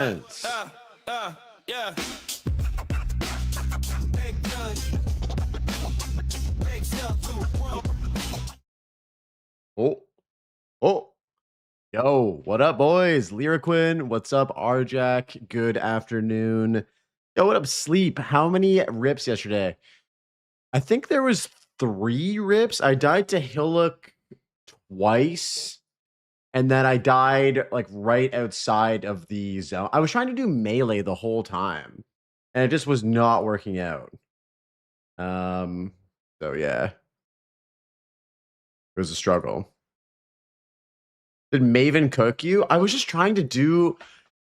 Sense. Yeah. Oh, oh, yo, what up, boys? Lyriquin, what's up, Rjack? Good afternoon. Yo, what up, Sleep? How many rips yesterday? I think there was 3 rips. I died to Hillock twice, and then I died like right outside of the zone. I was trying to do melee the whole time, and it just was not working out. So yeah, it was a struggle. Did Maven cook you? I was just trying to do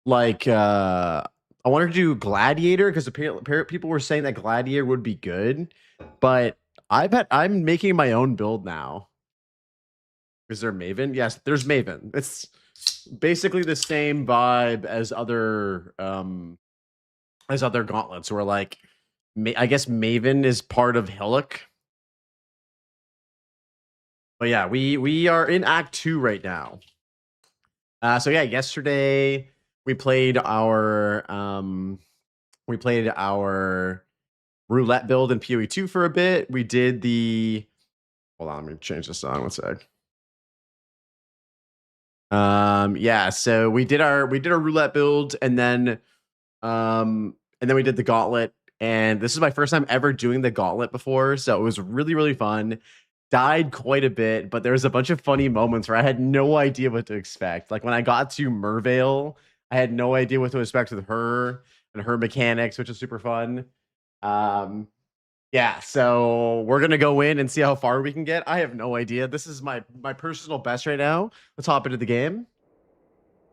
like I wanted to do Gladiator because people were saying that Gladiator would be good, but I'm making my own build now. Is there Maven? Yes, there's Maven. It's basically the same vibe as other gauntlets where like I guess Maven is part of Hillock. But yeah, we are in Act 2 right now. So yeah, yesterday we played our roulette build in PoE 2 for a bit. We did the hold on, let me change the song one sec. Yeah, so we did our roulette build and then we did the gauntlet. And this is my first time ever doing the gauntlet before, so it was really, really fun. Died quite a bit, but there was a bunch of funny moments where I had no idea what to expect. Like when I got to Mervale, I had no idea what to expect with her and her mechanics, which is super fun. Yeah, so we're gonna go in and see how far we can get. I have no idea. This is my personal best right now. Let's hop into the game.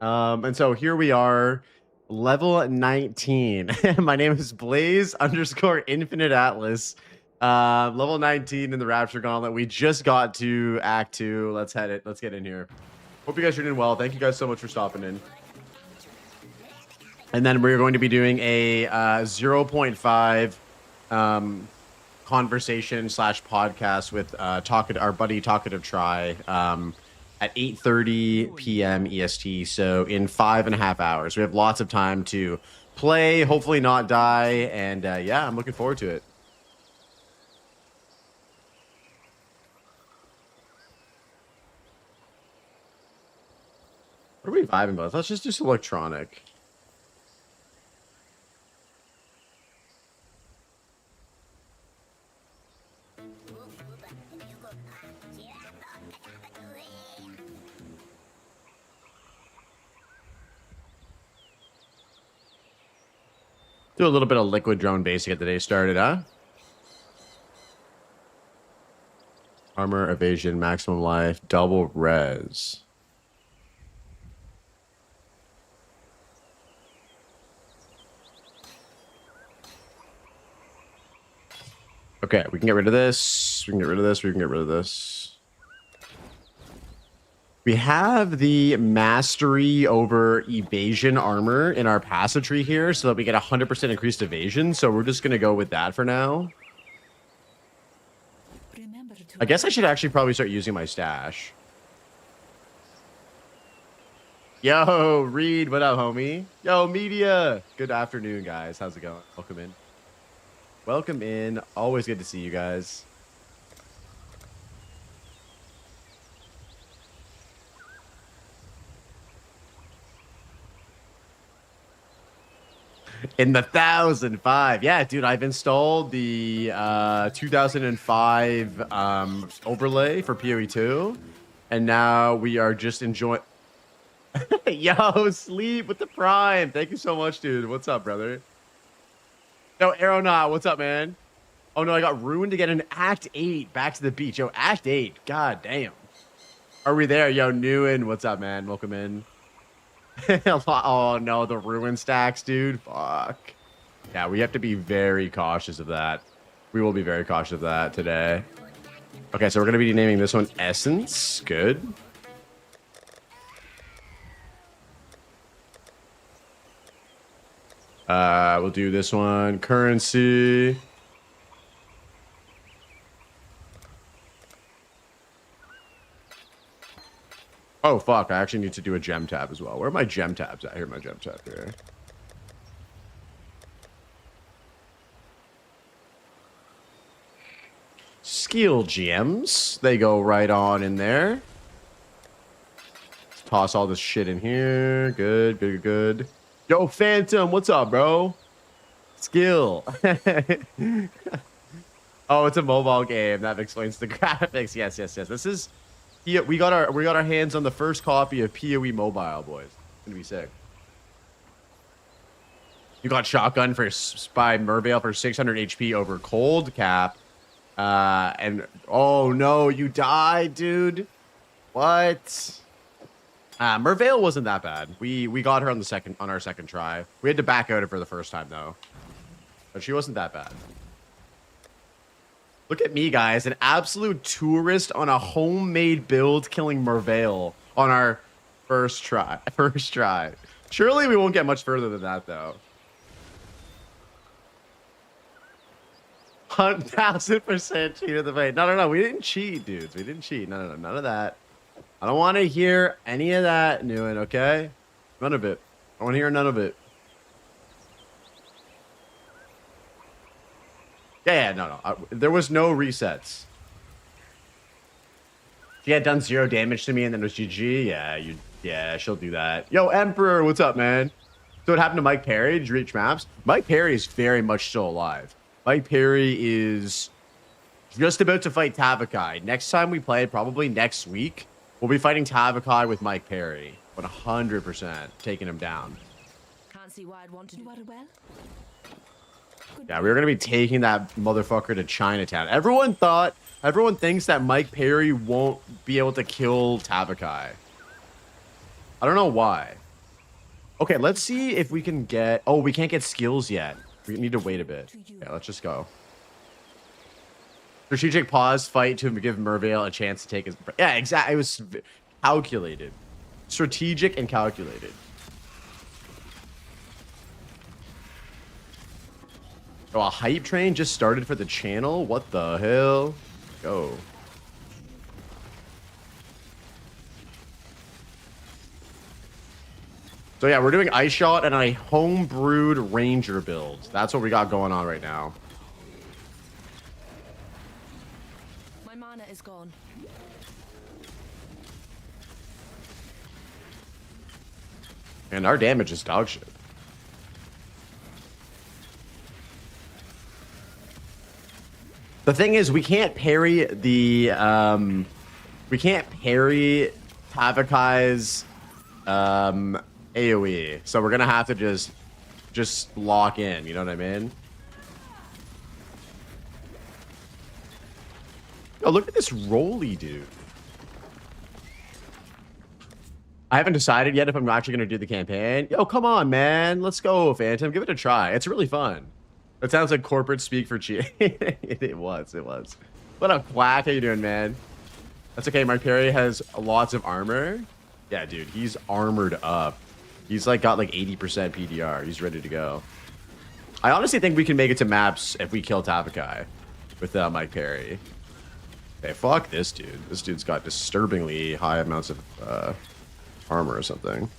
And so here we are, level 19. My name is Blaze _ Infinite Atlas. Level 19 in the Rapture Gauntlet. We just got to Act 2. Let's head it. Let's get in here. Hope you guys are doing well. Thank you guys so much for stopping in. And then we're going to be doing a 0.5 conversation / podcast with our buddy Talkative Try at 8:30 p.m. EST. So in 5.5 hours, we have lots of time to play, hopefully not die, and yeah, I'm looking forward to it. What are we vibing about? Let's just do some electronic. Do a little bit of liquid drone base to get the day started, huh? Armor, evasion, maximum life, double res. Okay, we can get rid of this. We can get rid of this. We can get rid of this. We have the mastery over evasion armor in our passive tree here so that we get 100% increased evasion. So we're just going to go with that for now. I guess I should actually probably start using my stash. Yo, Reed, what up, homie? Yo, media. Good afternoon, guys. How's it going? Welcome in. Welcome in. Always good to see you guys. In the 1005. Yeah, dude, I've installed the 2005 overlay for PoE 2. And now we are just enjoying. Yo, Sleep with the Prime. Thank you so much, dude. What's up, brother? Yo, Aeronaut, what's up, man? Oh, no, I got ruined to get an Act 8 back to the beach. Yo, Act 8. God damn. Are we there? Yo, Newen, what's up, man? Welcome in. Oh no, the ruin stacks, dude. Fuck. Yeah, we have to be very cautious of that. We will be very cautious of that today. Okay, so we're gonna be naming this one Essence. Good. We'll do this one Currency. Oh, fuck. I actually need to do a gem tab as well. Where are my gem tabs at? Here, my gem tab here. Skill gems. They go right on in there. Let's toss all this shit in here. Good, good, good. Yo, Phantom, what's up, bro? Skill. Oh, it's a mobile game. That explains the graphics. Yes, yes, yes. This is... Yeah, we got our hands on the first copy of PoE Mobile, boys. It's gonna be sick. You got shotgun for by Mervale for 600 HP over cold cap. And oh no, you died, dude. What? Mervale wasn't that bad. We got her on our second try. We had to back out of her the first time though. But she wasn't that bad. Look at me, guys. An absolute tourist on a homemade build killing Mervale on our first try. First try. Surely we won't get much further than that, though. 1000% cheated the fight. No, we didn't cheat, dudes. We didn't cheat. No, none of that. I don't want to hear any of that, Newen, okay? None of it. I want to hear none of it. Yeah, no. There was no resets. She had done 0 damage to me and then it was GG. Yeah, she'll do that. Yo, Emperor, what's up, man? So what happened to Mike Perry? Did you reach maps? Mike Perry is very much still alive. Mike Perry is just about to fight Tavakai. Next time we play, probably next week, we'll be fighting Tavakai with Mike Perry. 100% taking him down. Can't see why I'd want to do it well. Yeah, we were going to be taking that motherfucker to Chinatown. Everyone thinks that Mike Perry won't be able to kill Tavakai. I don't know why. Okay, let's see if we can get... Oh, we can't get skills yet. We need to wait a bit. Yeah, let's just go. Strategic pause fight to give Mervale a chance to take his... Yeah, exactly. It was calculated. Strategic and calculated. Oh, a hype train just started for the channel? What the hell? Go. So yeah, we're doing Ice Shot and a homebrewed Ranger build. That's what we got going on right now. My mana is gone. And our damage is dog shit. The thing is, we can't parry the we can't parry Tavakai's AoE, so we're gonna have to just lock in. You know what I mean? Oh, look at this Rolly dude. I haven't decided yet if I'm actually gonna do the campaign. Yo, come on, man, let's go, Phantom. Give it a try. It's really fun. That sounds like corporate speak for cheating. It was. What up, Quack? How you doing, man? That's okay. Mark Perry has lots of armor. Yeah, dude, he's armored up. He's like got like 80% PDR. He's ready to go. I honestly think we can make it to maps if we kill Tavakai with Mike Perry. Okay, fuck this dude. This dude's got disturbingly high amounts of armor or something.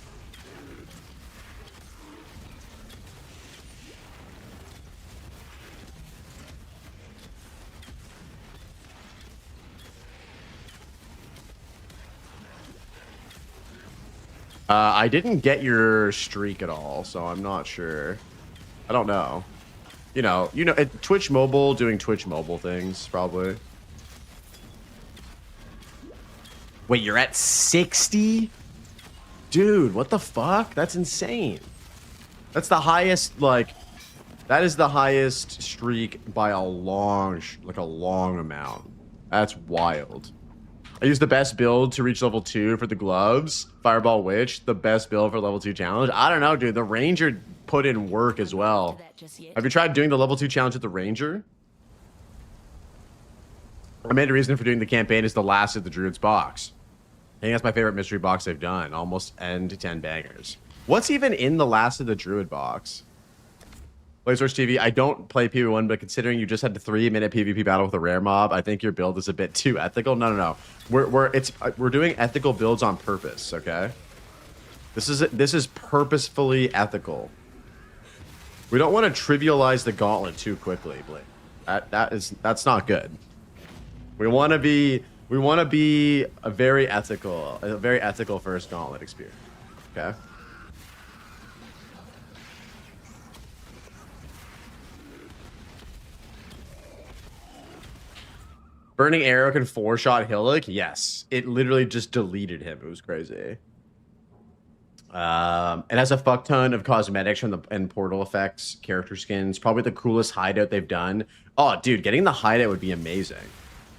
I didn't get your streak at all, so I'm not sure. I don't know. You know, Twitch Mobile doing Twitch Mobile things, probably. Wait, you're at 60? Dude, what the fuck? That's insane. That's the highest, like, that is the highest streak by a long amount. That's wild. I used the best build to reach level 2 for the gloves. Fireball Witch, the best build for level 2 challenge. I don't know, dude. The Ranger put in work as well. Have you tried doing the level 2 challenge with the Ranger? I made a reason for doing the campaign is the last of the Druid's box. I think that's my favorite mystery box I've done. Almost end to 10 bangers. What's even in the last of the Druid box? Blazers TV. I don't play PvE1, but considering you just had the 3-minute PvP battle with a rare mob, I think your build is a bit too ethical. No. We're doing ethical builds on purpose. Okay. This is purposefully ethical. We don't want to trivialize the gauntlet too quickly, Blake. That's not good. We want to be a very ethical first gauntlet experience. Okay. Burning Arrow can 4-shot Hillock. Yes, it literally just deleted him. It was crazy. It has a fuck ton of cosmetics from and portal effects, character skins. Probably the coolest hideout they've done. Oh, dude, getting the hideout would be amazing.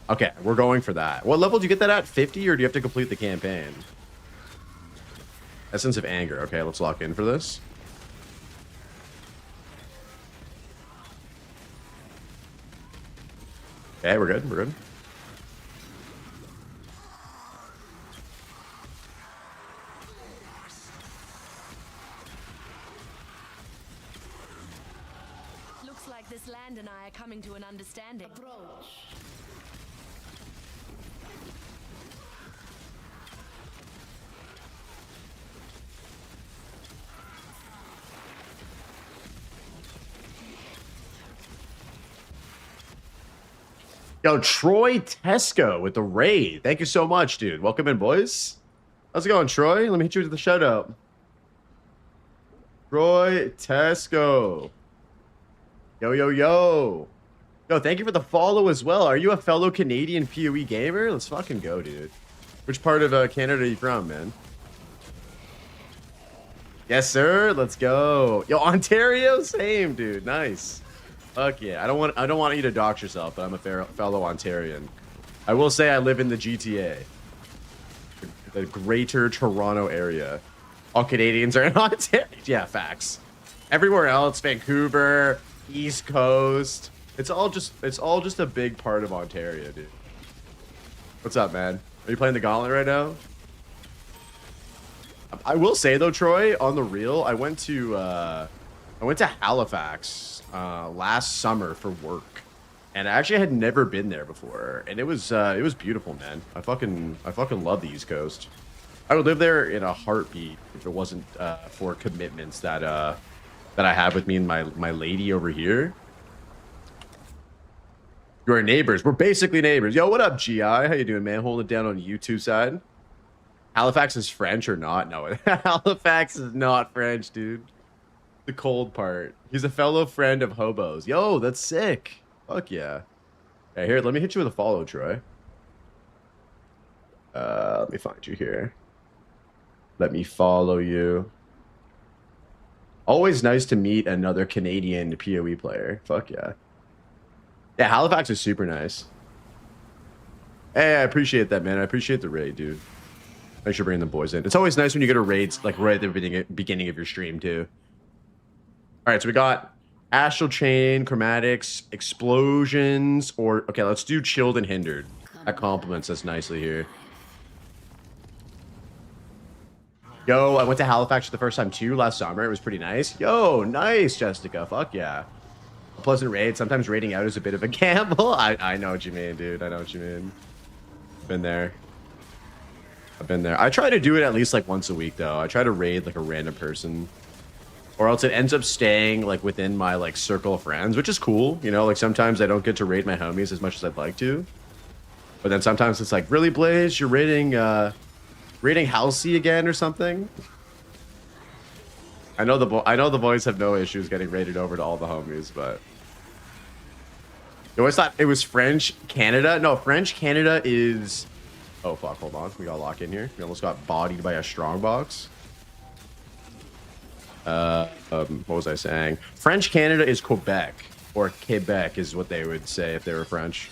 Okay, we're going for that. What level do you get that at? 50, or do you have to complete the campaign? Essence of Anger. Okay, let's lock in for this. Okay, we're good. We're good. Looks like this land and I are coming to an understanding. Approach. Yo, Troy Tesco with the raid. Thank you so much, dude. Welcome in, boys. How's it going, Troy? Let me hit you with the shout out. Troy Tesco. Yo. Yo, thank you for the follow as well. Are you a fellow Canadian PoE gamer? Let's fucking go, dude. Which part of Canada are you from, man? Yes, sir. Let's go. Yo, Ontario, same, dude. Nice. Fuck yeah. I don't want you to dox yourself, but I'm a fellow Ontarian. I will say I live in the GTA. The greater Toronto area. All Canadians are in Ontario. Yeah, facts. Everywhere else, Vancouver, East Coast. It's all just a big part of Ontario, dude. What's up, man? Are you playing the Gauntlet right now? I will say though, Troy, on the real, I went to Halifax last summer for work, and I actually had never been there before, and it was beautiful, man. I fucking love the East Coast. I would live there in a heartbeat if it wasn't for commitments that I have with me and my lady over here. You're neighbors. We're basically neighbors. Yo, what up, GI? How you doing, man? Holding it down on the YouTube side. Halifax is French or not? No, Halifax is not French, dude. The cold part. He's a fellow friend of hobos. Yo, that's sick. Fuck yeah. Okay, here, let me hit you with a follow, Troy. Let me find you here. Let me follow you. Always nice to meet another Canadian PoE player. Fuck yeah. Yeah, Halifax is super nice. Hey, I appreciate that, man. I appreciate the raid, dude. Thanks for bringing the boys in. It's always nice when you get a raid, like, right at the beginning of your stream, too. All right, so we got Astral Chain, Chromatics, Explosions, or... Okay, let's do Chilled and Hindered. That complements us nicely here. Yo, I went to Halifax for the first time, too, last summer. It was pretty nice. Yo, nice, Jessica. Fuck yeah. A pleasant raid. Sometimes raiding out is a bit of a gamble. I know what you mean, dude. I know what you mean. Been there. I've been there. I try to do it at least, like, once a week, though. I try to raid, like, a random person. Or else it ends up staying, like, within my, like, circle of friends, which is cool. You know, like, sometimes I don't get to raid my homies as much as I'd like to. But then sometimes it's like, really, Blaze? You're raiding Halsey again or something? I know the boys have no issues getting raided over to all the homies, but... You always thought it was French Canada? No, French Canada is... Oh, fuck, hold on. We got locked in here. We almost got bodied by a strongbox. What was I saying? French Canada is Quebec, or Quebec is what they would say if they were French.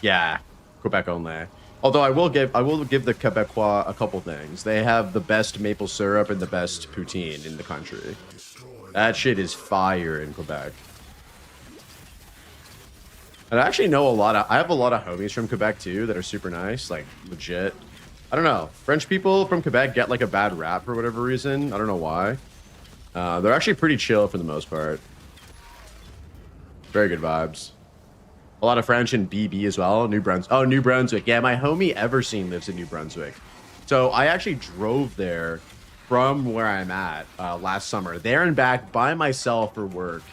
Yeah, Quebec only. Although I will give the Quebecois a couple things. They have the best maple syrup and the best poutine in the country. That shit is fire in Quebec. And I actually know I have a lot of homies from Quebec too that are super nice, like legit. I don't know. French people from Quebec get like a bad rap for whatever reason. I don't know why. They're actually pretty chill for the most part. Very good vibes. A lot of French in BB as well. New Brunswick. Oh, New Brunswick. Yeah, my homie Everseen lives in New Brunswick. So I actually drove there from where I'm at last summer, there and back by myself for work.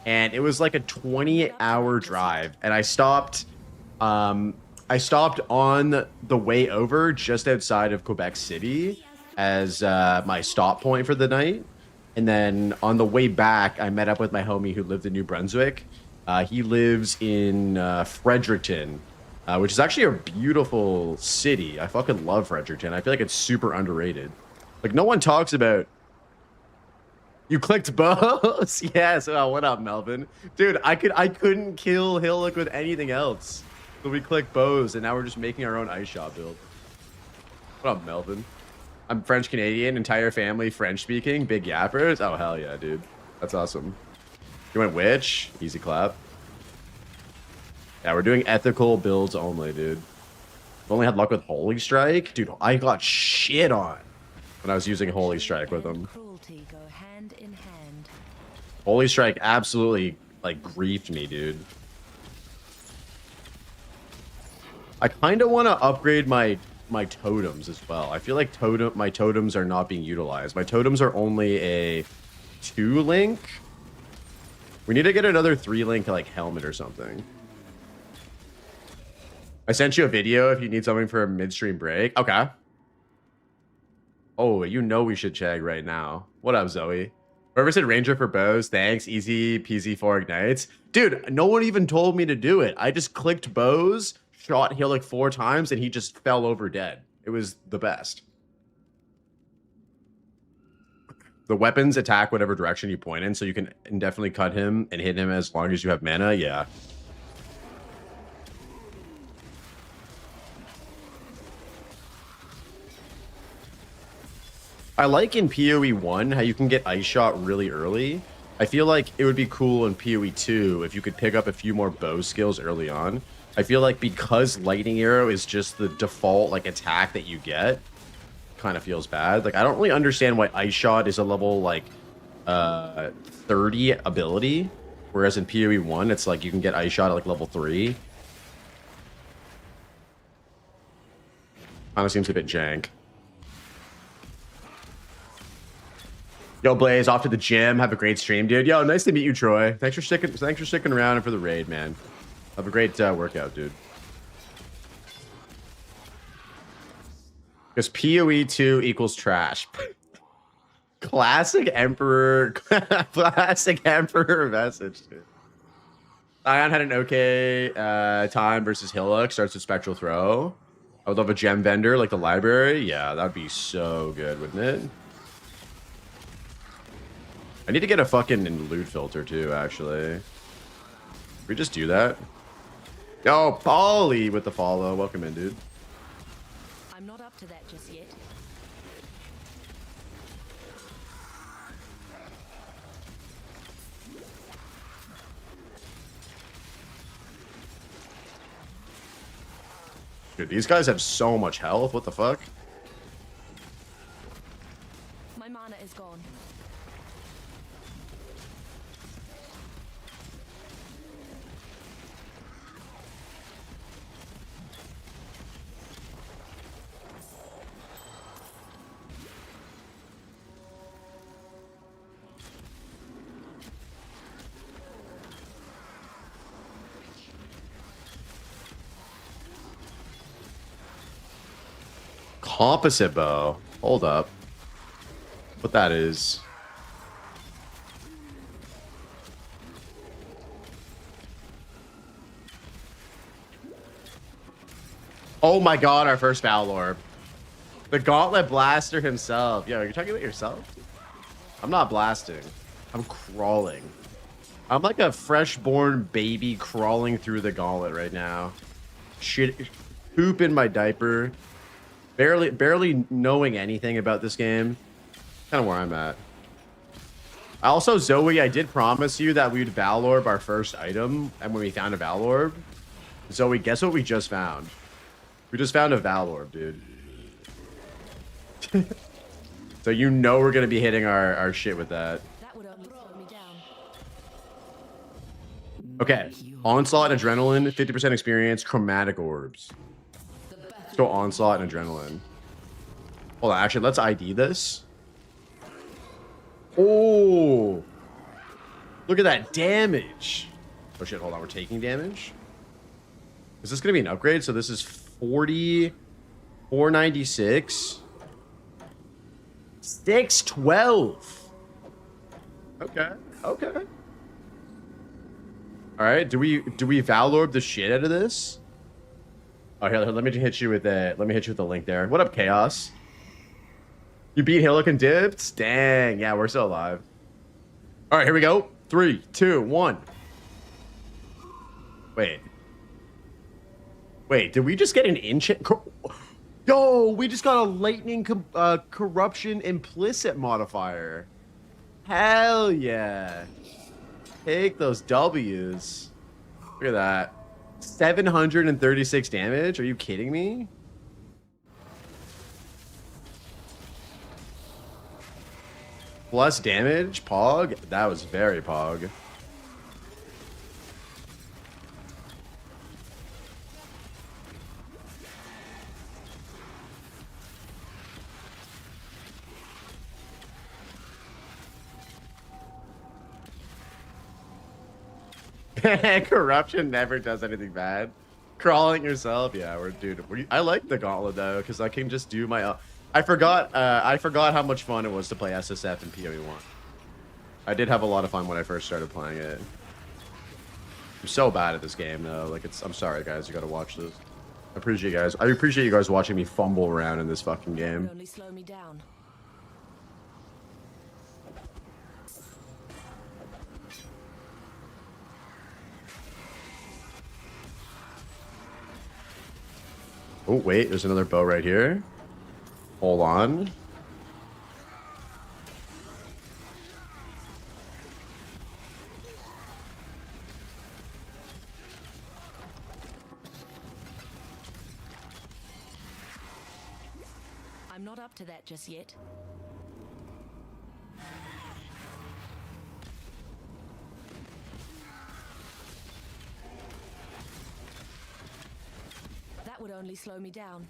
And it was like a 20-hour drive. And I stopped on the way over just outside of Quebec City as my stop point for the night. And then on the way back, I met up with my homie who lived in New Brunswick. He lives in Fredericton, which is actually a beautiful city. I fucking love Fredericton. I feel like it's super underrated. Like, no one talks about... You clicked bows? Yes. Oh, what up, Melvin? Dude, I couldn't kill Hillock with anything else. So we clicked bows, and now we're just making our own ice shop build. What up, Melvin? I'm French-Canadian, entire family French-speaking, big yappers. Oh, hell yeah, dude. That's awesome. You went witch? Easy clap. Yeah, we're doing ethical builds only, dude. I've only had luck with Holy Strike. Dude, I got shit on when I was using Holy Strike with them. Cruelty go hand in hand. Holy Strike absolutely, like, griefed me, dude. I kind of want to upgrade my totems as well. I feel like my totems are not being utilized. My totems are only a 2-link. We need to get another 3-link, like, helmet or something. I sent you a video if you need something for a midstream break. Okay. Oh, you know we should chag right now. What up, Zoe? Whoever said Ranger for bows, thanks. Easy peasy 4 ignites. Dude, no one even told me to do it. I just clicked bows, shot Hillock 4 times, and he just fell over dead. It was the best. The weapons attack whatever direction you point in, so you can indefinitely cut him and hit him as long as you have mana. Yeah. I like in PoE 1 how you can get ice shot really early. I feel like it would be cool in PoE 2 if you could pick up a few more bow skills early on. I feel like because lightning arrow is just the default like attack that you get, kind of feels bad. Like, I don't really understand why ice shot is a level like 30 ability, whereas in PoE 1 it's like you can get ice shot at like level 3. Kind of seems a bit jank. Yo, Blaze, off to the gym. Have a great stream, dude. Yo, nice to meet you, Troy. Thanks for sticking around and for the raid, man. Have a great workout, dude. Because PoE 2 equals trash. Classic Emperor. Classic Emperor message, dude. Ion had an okay time versus Hillock. Starts with Spectral Throw. I would love a gem vendor like the library. Yeah, that would be so good, wouldn't it? I need to get a fucking loot filter too, actually. Can we just do that? Yo, Polly with the follow. Welcome in, dude. I'm not up to that just yet. Dude, these guys have so much health. What the fuck? My mana is gone. Composite bow. Hold up. What that is. Oh my god, our first Foul Orb. The Gauntlet Blaster himself. Yo, you're talking about yourself? I'm not blasting. I'm crawling. I'm like a fresh-born baby crawling through the Gauntlet right now. Shit, poop in my diaper. Barely knowing anything about this game. Kind of where I'm at. Also, Zoe, I did promise you that we'd Valorb our first item, and when we found a Valorb, Zoe, guess what we just found? We just found a Valorb, dude. So you know we're gonna be hitting our shit with that. That would only slow me down. Okay. Onslaught and Adrenaline, 50% experience, chromatic orbs. Let's go Onslaught and Adrenaline. Hold on, actually, let's ID this. Oh! Look at that damage. Oh shit, hold on, we're taking damage? Is this gonna be an upgrade? So this is 40, 496, 612. Okay, okay. All right, do we Valorb the shit out of this? Oh, here, let me hit you with a link there. What up, Chaos? You beat Hillock and dipped? Dang, yeah, we're still alive. All right, here we go. 3, 2, 1. Wait, did we just get an enchant? Yo, we just got a lightning corruption implicit modifier. Hell yeah. Take those W's. Look at that. 736 damage? Are you kidding me? Plus damage? Pog? That was very pog. Corruption never does anything bad. Crawling yourself, yeah, I like the Gauntlet though, because I can just do my. I forgot how much fun it was to play SSF and PoE 1. I did have a lot of fun when I first started playing it. I'm so bad at this game though. Like I'm sorry guys, you gotta watch this. I appreciate you guys watching me fumble around in this fucking game. Only slow me down. Oh wait, there's another bow right here. Hold on. I'm not up to that just yet. That would only slow me down.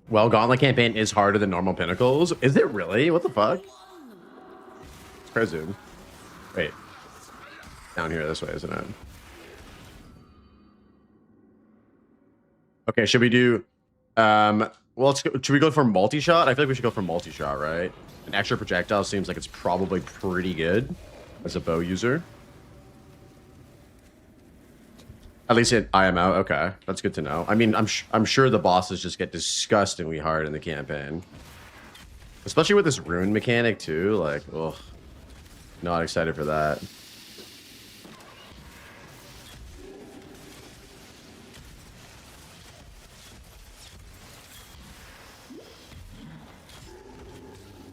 Well, Gauntlet campaign is harder than normal Pinnacles. Is it really? What the fuck? It's crazy. Wait. Down here this way, isn't it? Okay, should we do... well, should we go for multi-shot? I feel like we should go for multi-shot, right? An extra projectile seems like it's probably pretty good as a bow user. At least I am out. Okay, that's good to know. I mean, I'm sure the bosses just get disgustingly hard in the campaign, especially with this rune mechanic too. Like, ugh, not excited for that.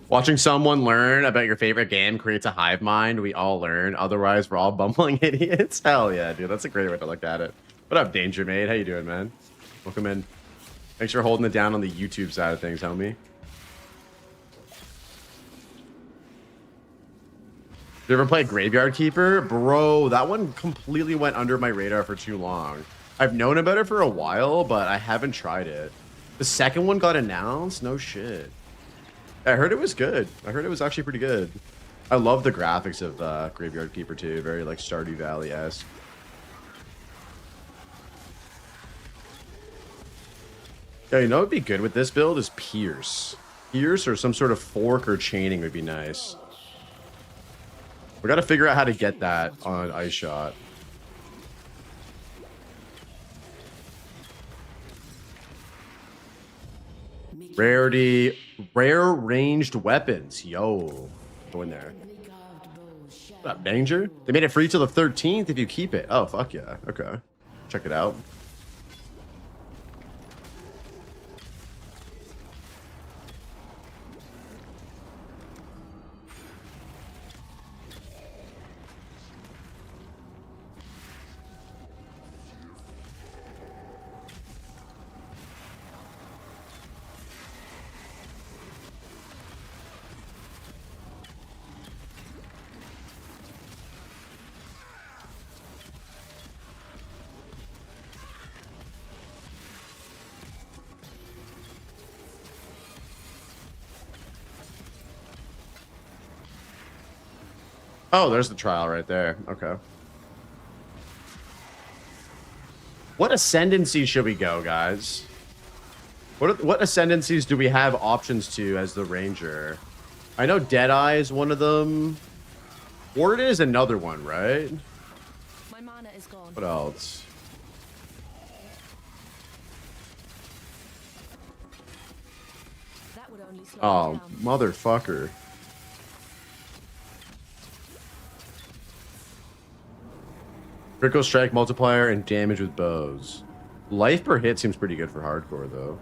Watching someone learn about your favorite game creates a hive mind. We all learn. Otherwise, we're all bumbling idiots. Hell yeah, dude. That's a great way to look at it. What up, Danger Maid? How you doing, man? Welcome in. Thanks for holding it down on the YouTube side of things, homie. You ever play Graveyard Keeper? Bro, that one completely went under my radar for too long. I've known about it for a while, but I haven't tried it. The second one got announced? No shit. I heard it was good. I heard it was actually pretty good. I love the graphics of Graveyard Keeper too. Very like Stardew Valley-esque. Yeah, you know what would be good with this build is Pierce. Pierce or some sort of fork or chaining would be nice. We got to figure out how to get that on Ice Shot. Rarity, rare ranged weapons. Yo, go in there. What up, Danger? They made it free till the 13th if you keep it. Oh, fuck yeah. Okay. Check it out. Oh, there's the trial right there. Okay. What ascendancy should we go, guys? What ascendancies do we have options to as the ranger? I know Deadeye is one of them. Ward is another one, right? My mana is gone. What else? That would only slow Oh, me down. motherfucker. Critical strike multiplier and damage with bows. Life per hit seems pretty good for hardcore, though.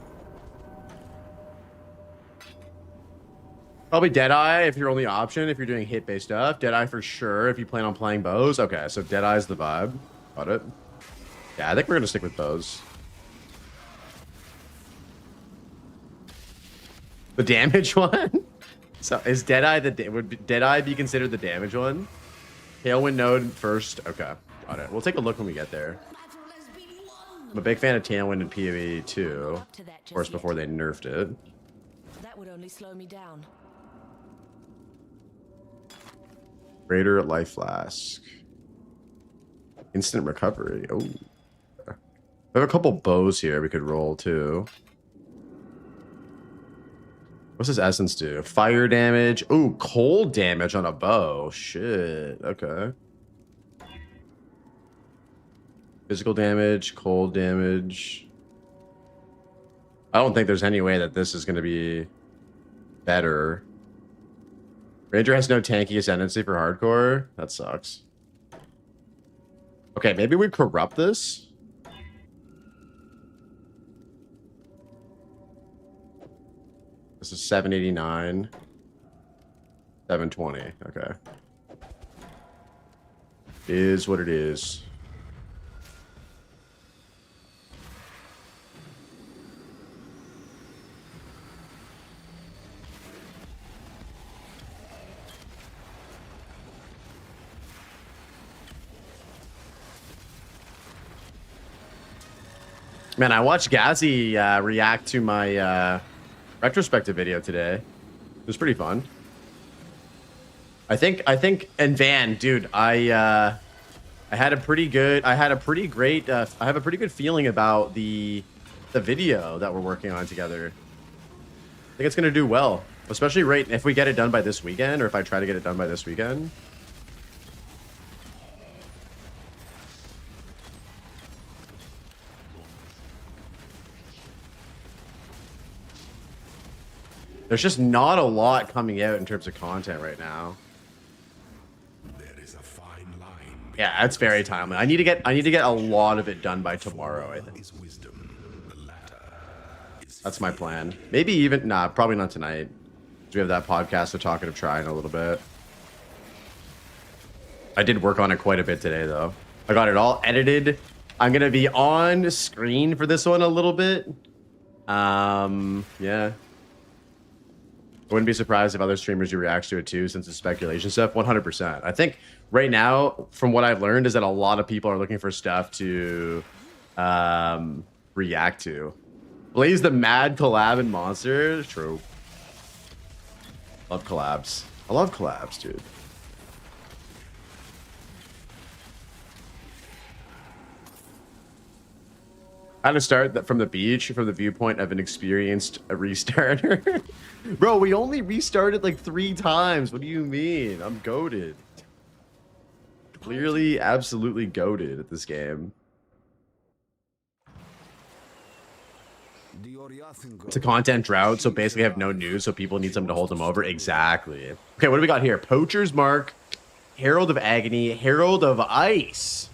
Probably Deadeye if your only option, if you're doing hit-based stuff. Deadeye for sure if you plan on playing bows. Okay, so Deadeye's the vibe. Got it. Yeah, I think we're going to stick with bows. The damage one? So is Deadeye would Deadeye be considered the damage one? Tailwind node first. Okay, got it. We'll take a look when we get there. I'm a big fan of Tailwind and PoE too. Up to that Of course, just before yet. they nerfed it. That would only slow me down. Greater life flask. Instant recovery. Oh. We have a couple bows here we could roll too. What's this essence do? Fire damage. Ooh, cold damage on a bow. Shit. Okay. Physical damage, cold damage. I don't think there's any way that this is going to be better. Ranger has no tanky ascendancy for hardcore. That sucks. Okay, maybe we corrupt this. This is 789. 720. Okay. Is what it is. Man, I watched Gazzy react to my retrospective video today. It was pretty fun. I think, and Van, dude, I had a pretty good feeling about the video that we're working on together. I think it's gonna do well, especially right if we get it done by this weekend, or if I try to get it done by this weekend. There's just not a lot coming out in terms of content right now. There is a fine line. Yeah, that's very timely. I need to get a lot of it done by tomorrow, I think. Is wisdom. The latter is That's my plan. Maybe even probably not tonight. 'Cause we have that podcast to Talkative Try in a little bit. I did work on it quite a bit today though. I got it all edited. I'm gonna be on screen for this one a little bit. Yeah. I wouldn't be surprised if other streamers do react to it too, since it's speculation stuff. 100%. I think right now, from what I've learned, is that a lot of people are looking for stuff to react to. Blaze the Mad collab in Monster. True. Love collabs. I love collabs, dude. How to start that from the beach, from the viewpoint of an experienced restarter. Bro, we only restarted like 3 times. What do you mean? I'm goated. Clearly, absolutely goated at this game. It's a content drought, so basically have no news, so people need something to hold them over. Exactly. Okay, what do we got here? Poacher's Mark, Herald of Agony, Herald of Ice.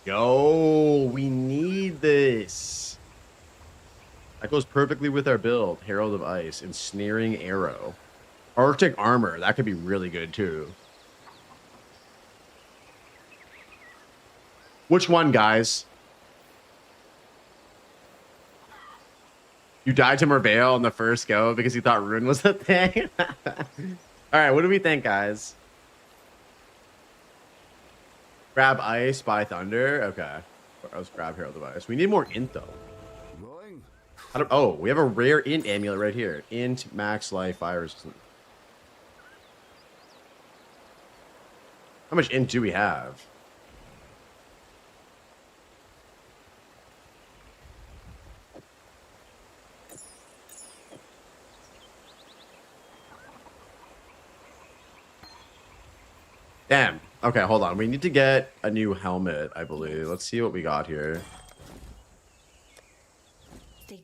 Yo, we need this. That goes perfectly with our build. Herald of Ice, Ensnaring Arrow. Arctic Armor, that could be really good too. Which one, guys? You died to Merveil on the first go because you thought Rune was the thing? Alright, what do we think, guys? Grab Ice by Thunder. Okay. Let's grab Herald of Ice. We need more int though. Oh, we have a rare int amulet right here. Int, max life, fire resistant. How much int do we have? Damn. Okay, hold on. We need to get a new helmet, I believe. Let's see what we got here.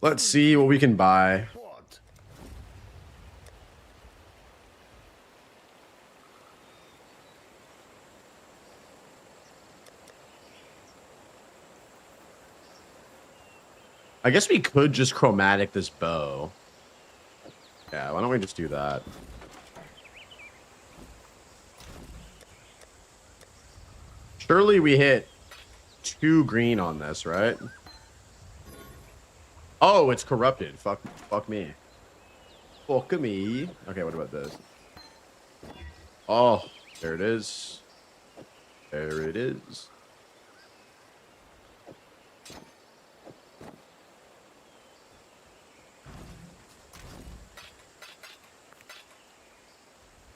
Let's see what we can buy. What? I guess we could just chromatic this bow. Yeah, why don't we just do that? Surely we hit 2 green on this, right? Oh, it's corrupted. Fuck me. Fuck me. Okay, what about this? Oh, there it is. There it is.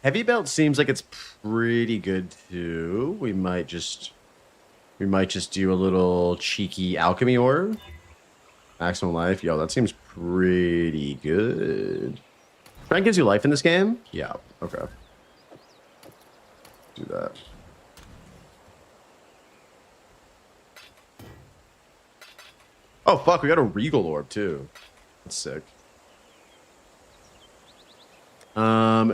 Heavy belt seems like it's pretty good too. We might just do a little cheeky alchemy orb. Maximum life. Yo, that seems pretty good. Frank gives you life in this game? Yeah. Okay. Do that. Oh fuck, we got a regal orb too. That's sick.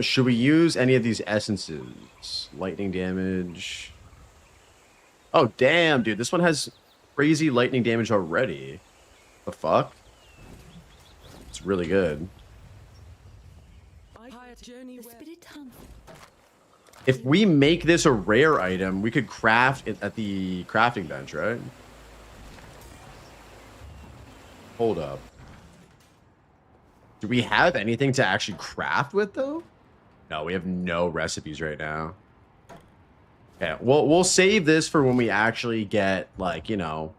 Should we use any of these essences? Lightning damage. Oh, damn, dude. This one has crazy lightning damage already. The fuck? It's really good. If we make this a rare item, we could craft it at the crafting bench, right? Hold up. Do we have anything to actually craft with, though? No, we have no recipes right now. Okay, we'll save this for when we actually get, like, you know,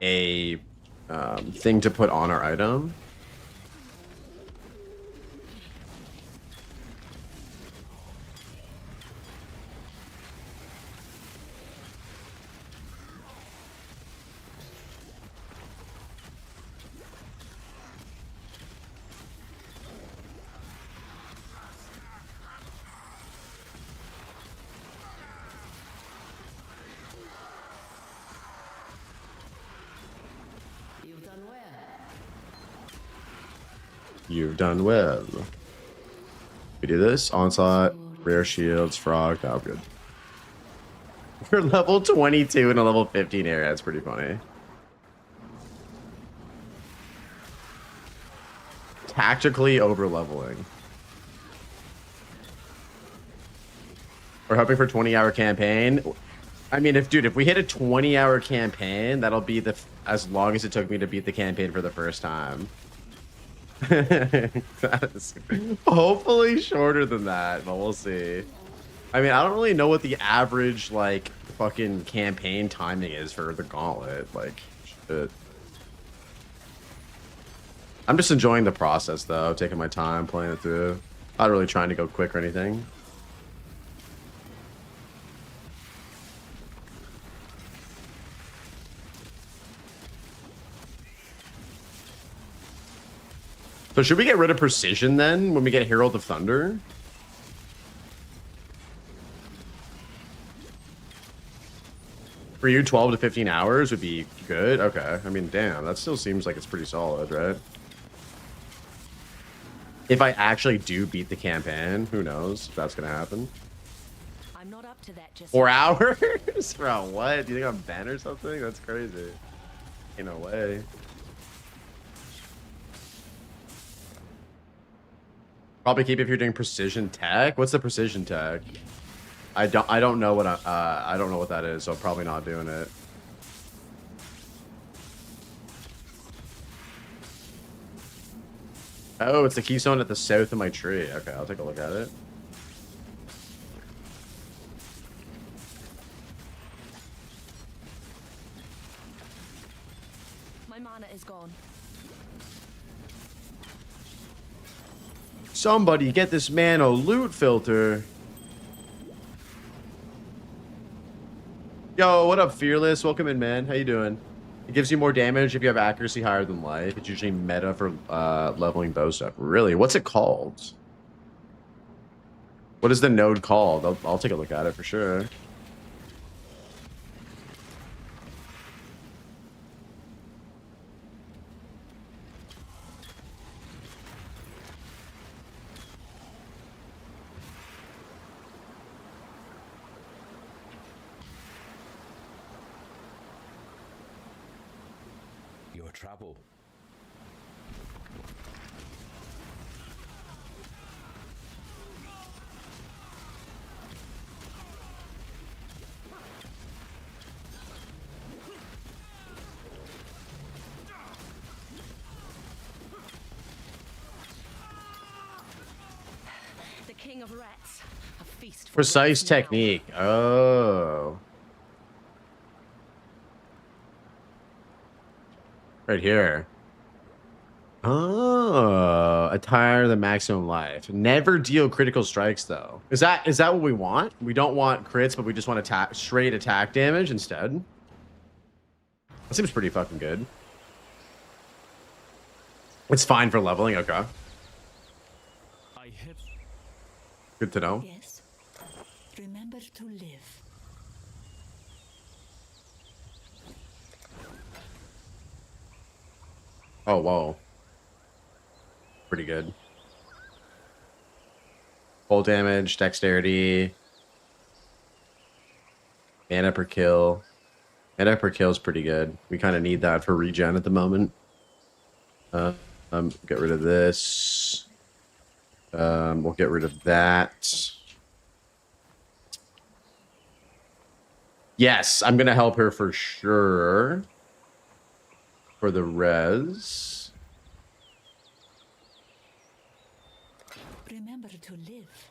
a thing to put on our item. You've done well. We do this. Onslaught, rare shields, frog. Oh, good. We're level 22 in a level 15 area. That's pretty funny. Tactically over leveling. We're hoping for 20-hour campaign. I mean, if we hit a 20-hour campaign, that'll be as long as it took me to beat the campaign for the first time. Hopefully shorter than that, but we'll see. I mean, I don't really know what the average, like, fucking campaign timing is for the Gauntlet. Like, shit. I'm just enjoying the process, though. Taking my time, playing it through. Not really trying to go quick or anything. So should we get rid of precision then when we get Herald of Thunder? For you, 12 to 15 hours would be good? Okay. I mean, damn, that still seems like it's pretty solid, right? If I actually do beat the campaign, who knows if that's going to happen. I'm not up to that just 4 hours? Bro, what? Do you think I'm Ben or something? That's crazy. Ain't no way. Probably keep if you're doing precision tech. What's the precision tech? I don't know what I don't know what that is, so I'm probably not doing it. Oh, it's the keystone at the south of my tree. Okay, I'll take a look at it. my mana is gone. Somebody get this man a loot filter. Yo, what up, Fearless? Welcome in, man. How you doing? It gives you more damage if you have accuracy higher than life. It's usually meta for leveling bow stuff. Really? What's it called? What is the node called? I'll take a look at it for sure. Your trouble. The king of rats. A feast for Precise rats now. technique. Oh. Right here. Oh, attire the maximum life. Never deal critical strikes though. Is that what we want? We don't want crits, but we just want attack straight attack damage instead. That seems pretty fucking good. It's fine for leveling. Okay. I have Good to know. Yes. Remember to live. Oh, whoa. Pretty good. Full damage, dexterity. Mana per kill. Mana per kill is pretty good. We kind of need that for regen at the moment. Get rid of this. We'll get rid of that. Yes, I'm gonna help her for sure. For the res. Remember to live.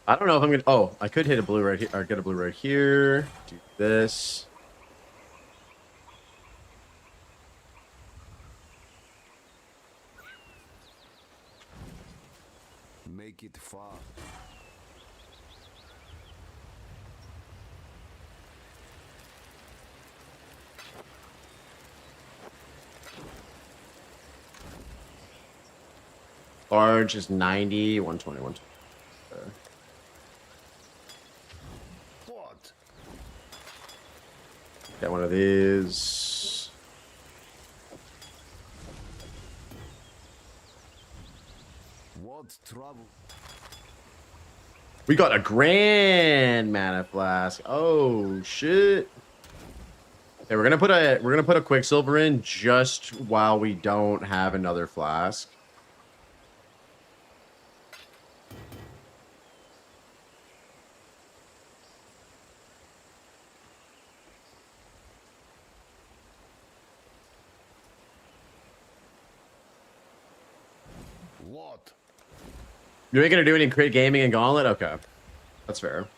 I don't know if I'm gonna. Oh, I could hit a blue right here. Or get a blue right here. Do this. Make it far. Large is 90, 120, 120. What? Get one of these. What trouble? We got a grand mana flask. Oh shit. Okay, we're gonna put a quicksilver in just while we don't have another flask. What? You ain't gonna do any crit gaming and Gauntlet? Okay. That's fair.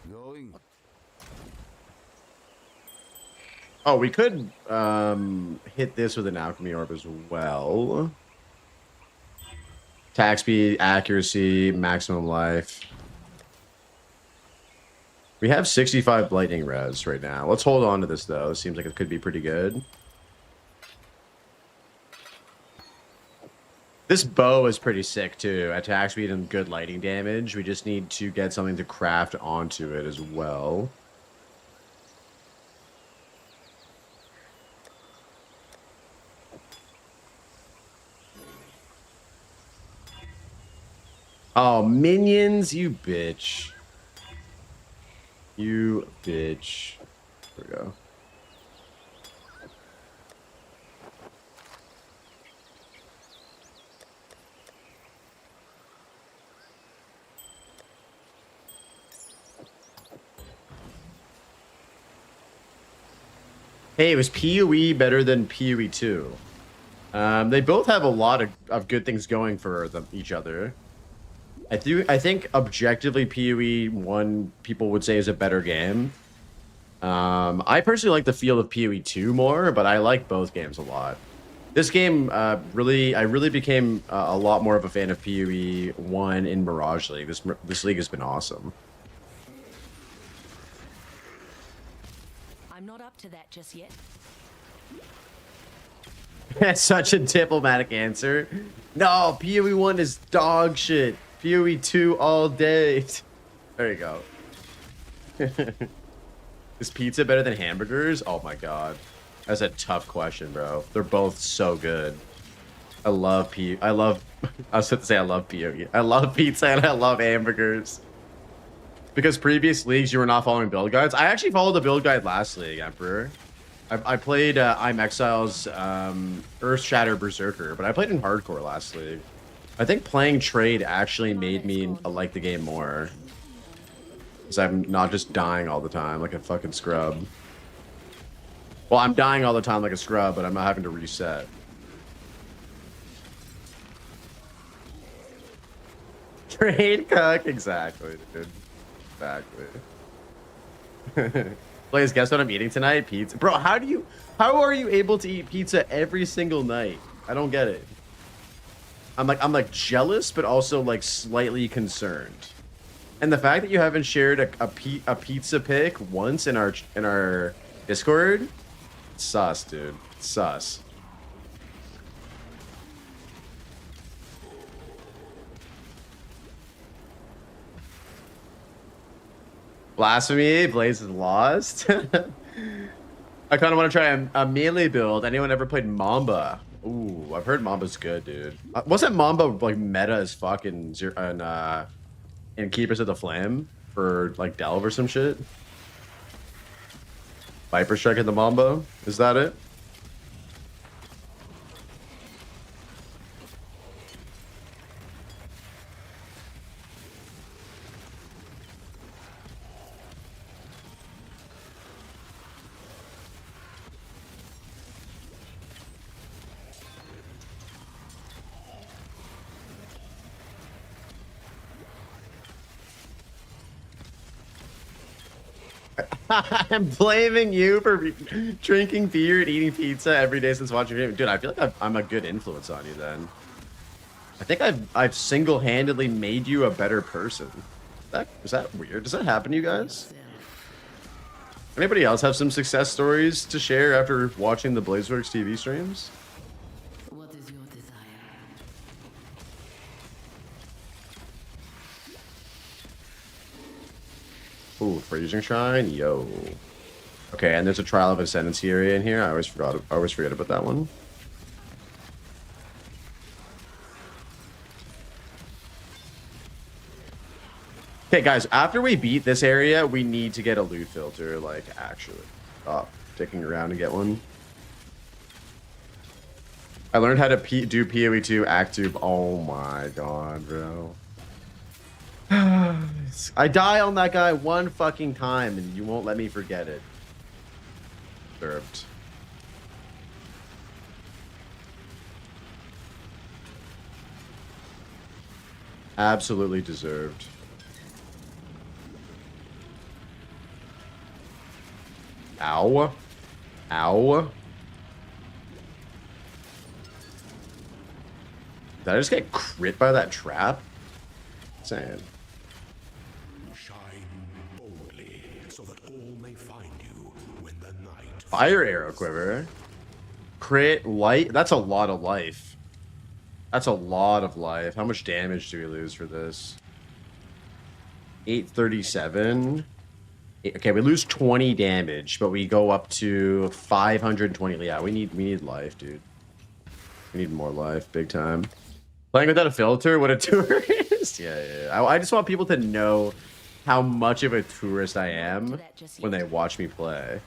Going. Oh, we could hit this with an alchemy orb as well. Attack speed, accuracy, maximum life. We have 65 lightning res right now. Let's hold on to this though. Seems like it could be pretty good. This bow is pretty sick too. Attack speed and good lightning damage. We just need to get something to craft onto it as well. Oh, minions, you bitch. You bitch. There we go. Hey, it was PoE better than PoE 2. They both have a lot of good things going for them, each other. I think objectively PoE 1 people would say is a better game. I personally like the feel of PoE 2 more, but I like both games a lot. This game, I really became a lot more of a fan of PoE 1 in Mirage League. This league has been awesome. I'm not up to that just yet. That's such a diplomatic answer. No, PoE 1 is dog shit. PoE 2 all day. There you go. Is pizza better than hamburgers? Oh my god. That's a tough question, bro. They're both so good. I love I was about to say I love PoE. I love pizza and I love hamburgers. Because previous leagues you were not following build guides. I actually followed the build guide last league, Emperor. I played I'm Exile's Earthshatter Berserker, but I played in hardcore last league. I think playing trade actually made me like the game more. Because I'm not just dying all the time like a fucking scrub. Well, I'm dying all the time like a scrub, but I'm not having to reset. Trade cook, exactly, dude. Exactly. Blaze, guess what I'm eating tonight? Pizza. Bro, how are you able to eat pizza every single night? I don't get it. I'm like jealous, but also like slightly concerned. And the fact that you haven't shared a pizza pic once in our Discord, it's sus, dude. It's sus. Blasphemy, Blaze is lost. I kind of want to try a melee build. Anyone ever played Mamba? Ooh, I've heard Mamba's good, dude. Wasn't Mamba like meta as fuck in Keepers of the Flame for like Delve or some shit? Viper Strike in the Mamba? Is that it? I'm blaming you for drinking beer and eating pizza every day since watching your game. Dude, I feel like I'm a good influence on you then. I think I've single-handedly made you a better person. Is that weird? Does that happen to you guys? Anybody else have some success stories to share after watching the Blazeworks TV streams? What is your desire? Ooh, Freezing Shrine, yo. Okay, and there's a Trial of Ascendancy area in here. I always forget about that one. Okay, guys, after we beat this area, we need to get a loot filter, like, actually. Stop dicking around and get one. I learned how to do PoE 2 ActTube. Oh my god, bro. I die on that guy one fucking time, and you won't let me forget it. Deserved. Absolutely deserved. Ow. Ow. Did I just get crit by that trap? Insane. Shine boldly, so that all may find you when the night. Fire arrow quiver. Crit light. That's a lot of life. That's a lot of life. How much damage do we lose for this? 837. Okay, we lose 20 damage, but we go up to 520. Yeah, we need life, dude. We need more life, big time. Playing without a filter, what a tourist. Yeah. I just want people to know how much of a tourist I am when they watch me play.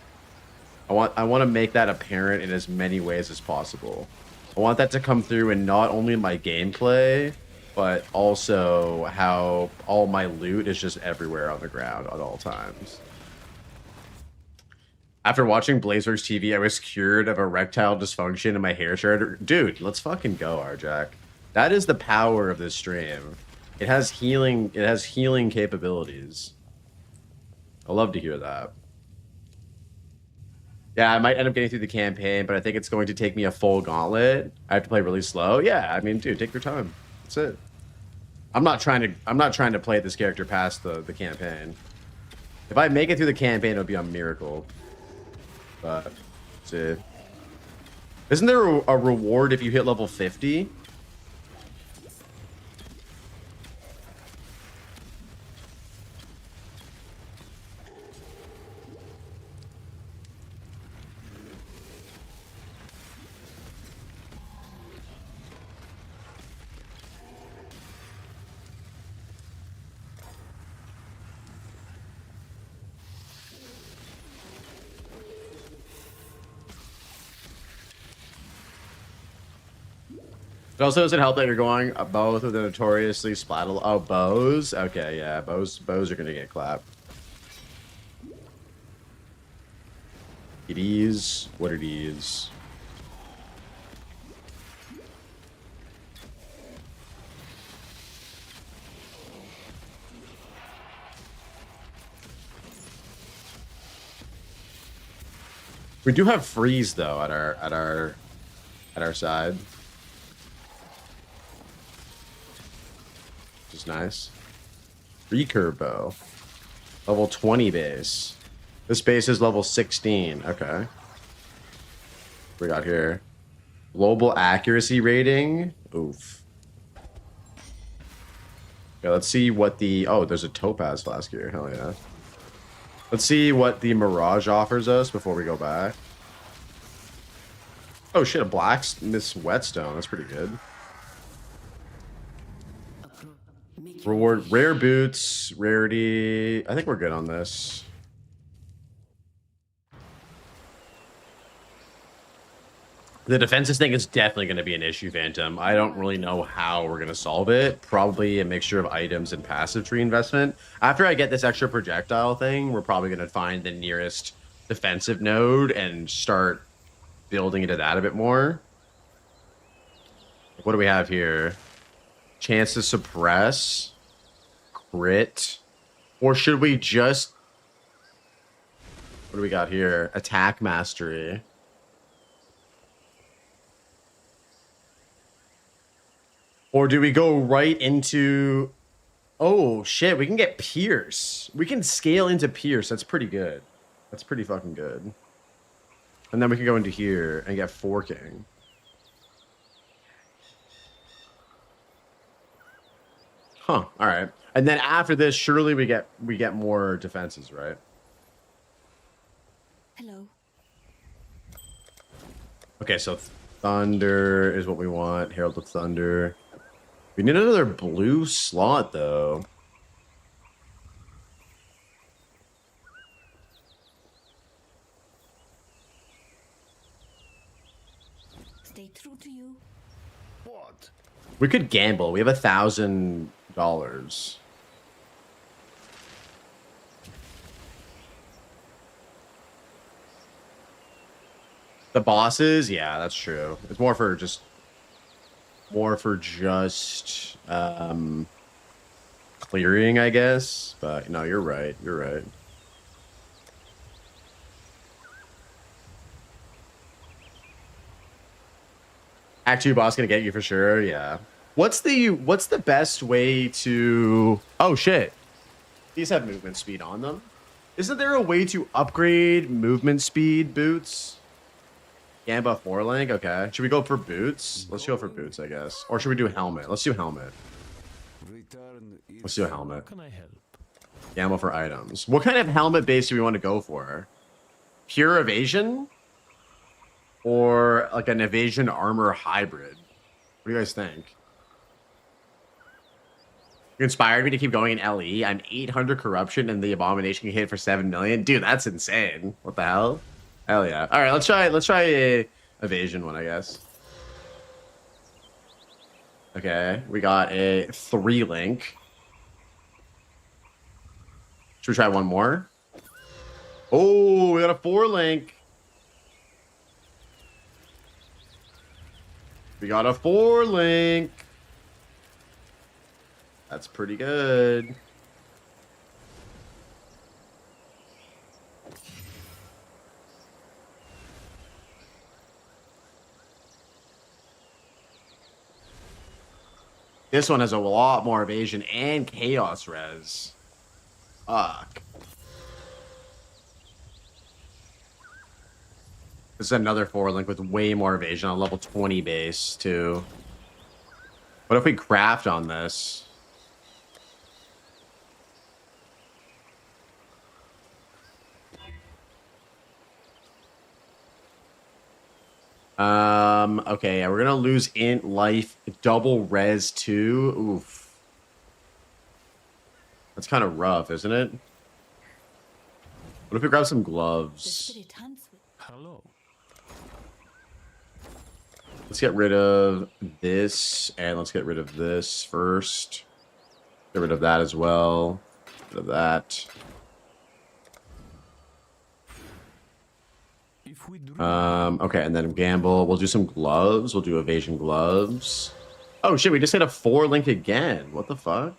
I want to make that apparent in as many ways as possible. I want that to come through in not only my gameplay, but also how all my loot is just everywhere on the ground at all times. After watching Blazeworks TV, I was cured of erectile dysfunction and my hair shredder. Dude, let's fucking go, Arjack. That is the power of this stream. It has healing. It has healing capabilities. I love to hear that. Yeah, I might end up getting through the campaign, but I think it's going to take me a full gauntlet. I have to play really slow. Yeah, I mean, dude, take your time. That's it. I'm not trying to play this character past the campaign. If I make it through the campaign, it'll be a miracle. But let's see. Isn't there a reward if you hit level 50? It also doesn't help that you're going both with the notoriously splattle. Oh, bows. Okay, yeah, bows are gonna get clapped. It is what it is. We do have freeze though at our side. Which is nice. Recurve bow. Level 20 base. This base is level 16. Okay. What we got here? Global accuracy rating. Oof. Yeah, let's see what the... Oh, there's a topaz flask here. Hell yeah. Let's see what the Mirage offers us before we go back. Oh shit, a blacksmith's whetstone. That's pretty good. Reward rare boots, rarity. I think we're good on this. The defenses thing is definitely going to be an issue, Phantom. I don't really know how we're going to solve it. Probably a mixture of items and passive tree investment. After I get this extra projectile thing, we're probably going to find the nearest defensive node and start building into that a bit more. What do we have here? Chance to suppress. Crit. Or should we just... What do we got here? Attack mastery. Or do we go right into... Oh, shit. We can get Pierce. We can scale into Pierce. That's pretty good. That's pretty fucking good. And then we can go into here and get Forking. Huh. All right. And then after this, surely we get more defenses, right? Hello. Okay, so Thunder is what we want. Herald of Thunder. We need another blue slot, though. Stay true to you. What? We could gamble. We have $1,000. The bosses, yeah, that's true. It's more for just clearing, I guess. But no, you're right. You're right. Act 2 boss gonna get you for sure. Yeah. What's the best way to? Oh shit! These have movement speed on them. Isn't there a way to upgrade movement speed boots? Gamba 4 link. Okay. Should we go for boots? Let's go for boots, I guess. Or should we do helmet? Let's do helmet. Let's do a helmet. Can I help? Gamma for items. What kind of helmet base do we want to go for? Pure evasion? Or like an evasion armor hybrid? What do you guys think? You inspired me to keep going in LE. I'm 800 corruption and the abomination can hit for 7 million. Dude, that's insane. What the hell? Hell yeah. All right, let's try a evasion one, I guess. Okay, we got a 3 link. Should we try one more? Oh, we got a 4 link. We got a 4 link. That's pretty good. This one has a lot more evasion and chaos res. Fuck. This is another 4-link with way more evasion on level 20 base, too. What if we craft on this? Okay, yeah, we're gonna lose int life, double res too. Oof. That's kind of rough, isn't it? What if we grab some The gloves? spirit hunts with. Hello. Let's get rid of this, and let's get rid of this first. Get rid of that as well. Get rid of that. If we dream, Okay, and then gamble. We'll do some gloves. We'll do evasion gloves. Oh shit, we just hit a 4-link again. What the fuck?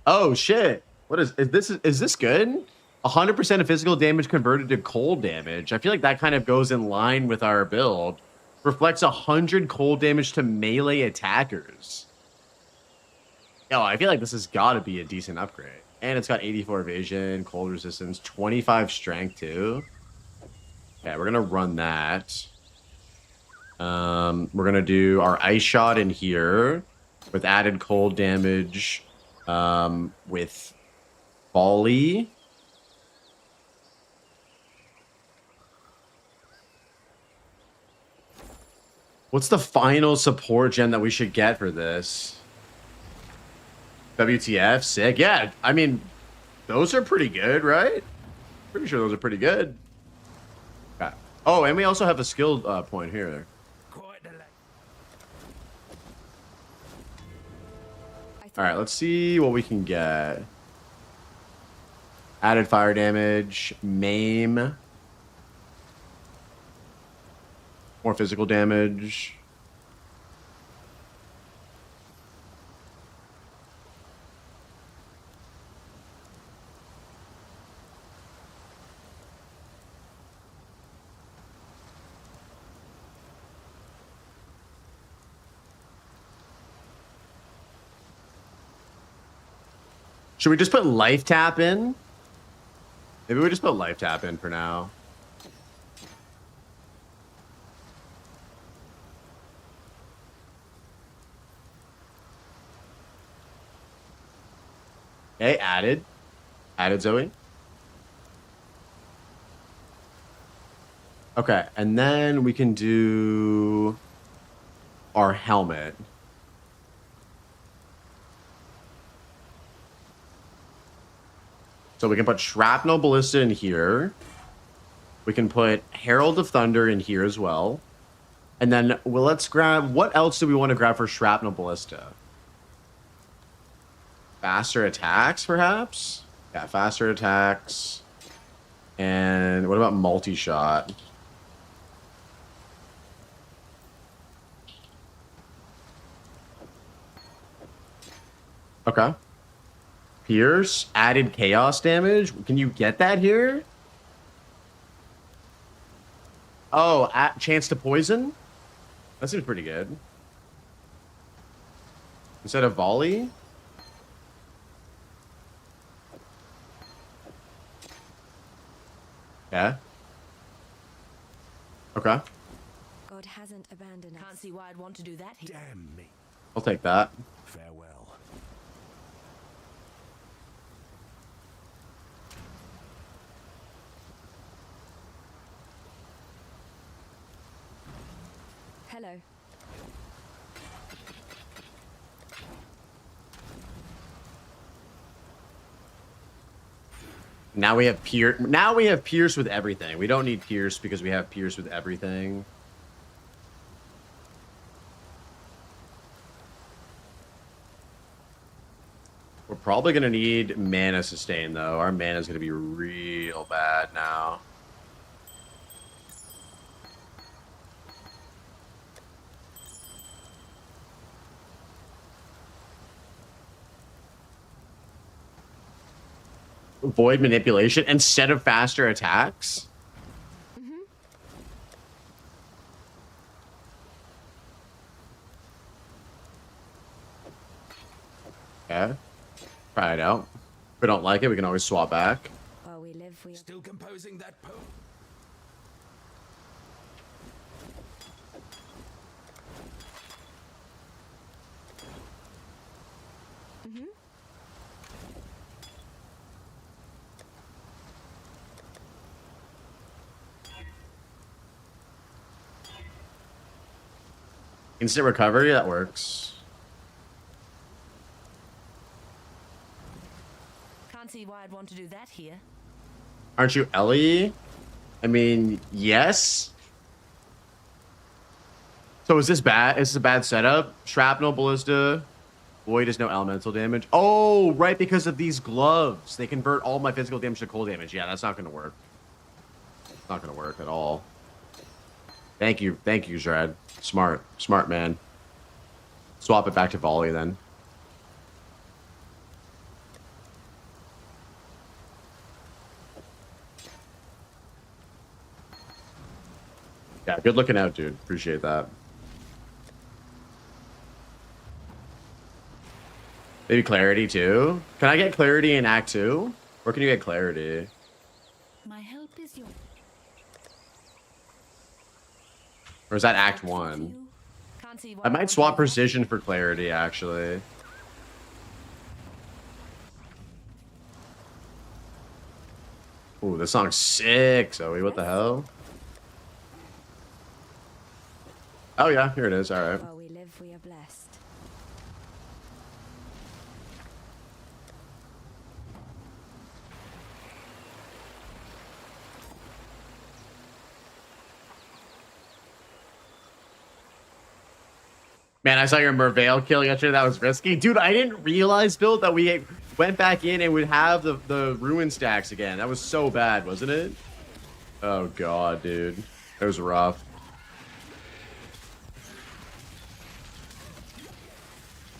Oh shit. What is this good? 100% of physical damage converted to cold damage. I feel like that kind of goes in line with our build. Reflects 100 cold damage to melee attackers. Yo, I feel like this has got to be a decent upgrade. And it's got 84 evasion, cold resistance, 25 strength too. Okay, we're gonna run that. We're gonna do our ice shot in here with added cold damage. With volley. What's the final support gen that we should get for this? WTF, sick. Yeah, I mean, those are pretty good, right? Pretty sure those are pretty good. Okay. Oh, and we also have a skill point here. All right, let's see what we can get. Added fire damage, maim. More physical damage. Should we just put life tap in? Maybe we just put life tap in for now. Okay, added. Added Zoe. Okay, and then we can do our helmet. So we can put Shrapnel Ballista in here. We can put Herald of Thunder in here as well. And then, well, let's grab... What else do we want to grab for Shrapnel Ballista? Faster attacks, perhaps? Yeah, faster attacks. And what about multi-shot? Okay. Pierce, added chaos damage. Can you get that here? Oh, chance to poison? That seems pretty good. Instead of volley? Yeah. Okay. God hasn't abandoned us. Can't see why I'd want to do that here. Damn me. I'll take that. Farewell. Hello. Now we have Pierce. Now we have Pierce with everything. We don't need Pierce because we have Pierce with everything. We're probably gonna need mana sustain though. Our mana is gonna be real bad now. Void manipulation instead of faster attacks. Okay, try it out. If we don't like it, we can always swap back. While we live, we Still composing that poem. Instant recovery, that works. Can't see why I'd want to do that here. Aren't you Ellie? I mean, yes. So is this bad? Is this a bad setup? Shrapnel, ballista, void is no elemental damage. Oh, right, because of these gloves. They convert all my physical damage to cold damage. Yeah, that's not going to work. It's not going to work at all. Thank you, Zred. Smart man. Swap it back to volley then. Yeah, good looking out, dude. Appreciate that. Maybe clarity too. Can I get clarity in Act 2? Where can you get clarity? my help is yours. Or is that Act 1? Can't see why I I'd might want to swap do that. precision for clarity, actually. Ooh, this song's sick, Zoe. What the hell? Oh, yeah, here it is. All right. While we live, we are blessed. Man, I saw your Merveil kill yesterday. That was risky. Dude, I didn't realize, Bill, that we went back in and would have the ruin stacks again. That was so bad, wasn't it? Oh, God, dude. It was rough.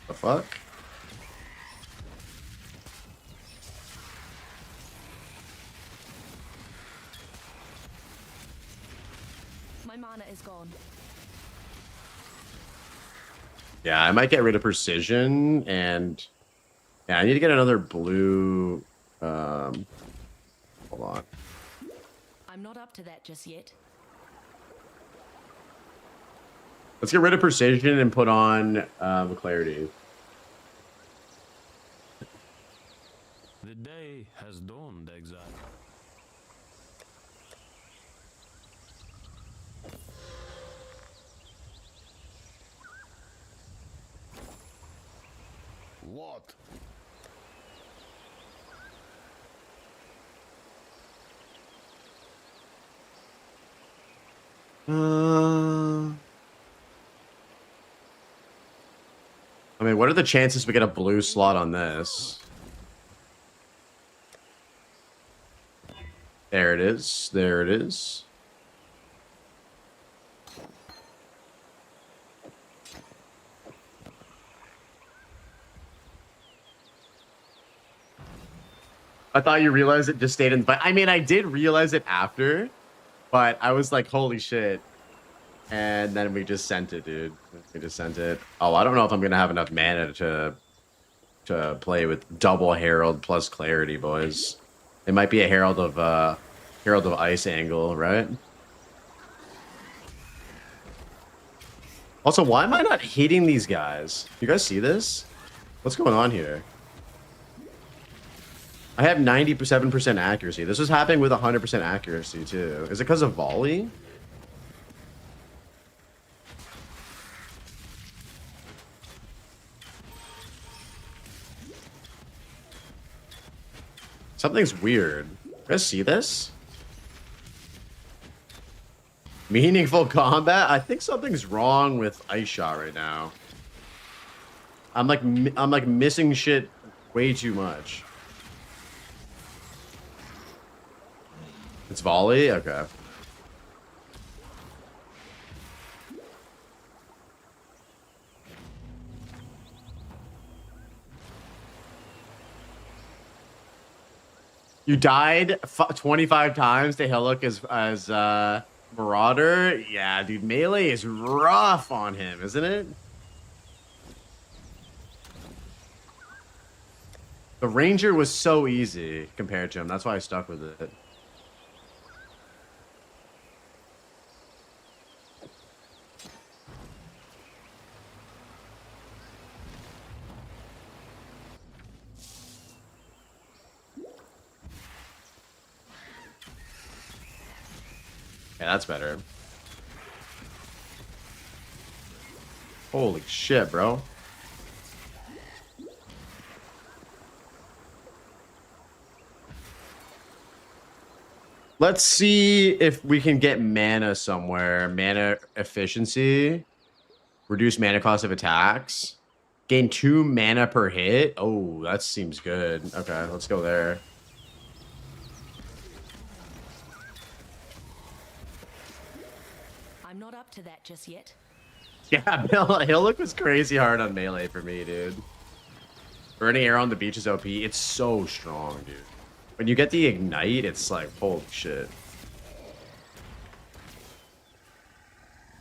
The fuck? My mana is gone. Yeah, I might get rid of precision and yeah, I need to get another blue. Hold on. I'm not up to that just yet. Let's get rid of precision and put on clarity. The day has dawned, Exile. What? I mean, what are the chances we get a blue slot on this? There it is. There it is. I thought you realized it just stayed in, but I mean, I did realize it after, but I was like, holy shit. And then we just sent it, dude. We just sent it. Oh, I don't know if I'm going to have enough mana to play with double Herald plus clarity, boys. It might be a Herald of Ice angle, right? Also, why am I not hitting these guys? You guys see this? What's going on here? I have 97% accuracy. This was happening with 100% accuracy, too. Is it because of volley? Something's weird. You guys see this? Meaningful combat? I think something's wrong with Ice Shot right now. I'm like missing shit Way too much. It's volley? Okay. You died 25 times to Hillock as Marauder? Yeah, dude, melee is rough on him, isn't it? The Ranger was so easy compared to him. That's why I stuck with it. Yeah, that's better. Holy shit, bro. Let's see if we can get mana somewhere. Mana efficiency. Reduce mana cost of attacks. Gain 2 mana per hit. Oh, that seems good. Okay, let's go there. I'm not up to that just yet. Yeah, Hillock was crazy hard on melee for me, dude. Burning Arrow on the beach is OP. It's so strong, dude. When you get the ignite, it's like, holy shit.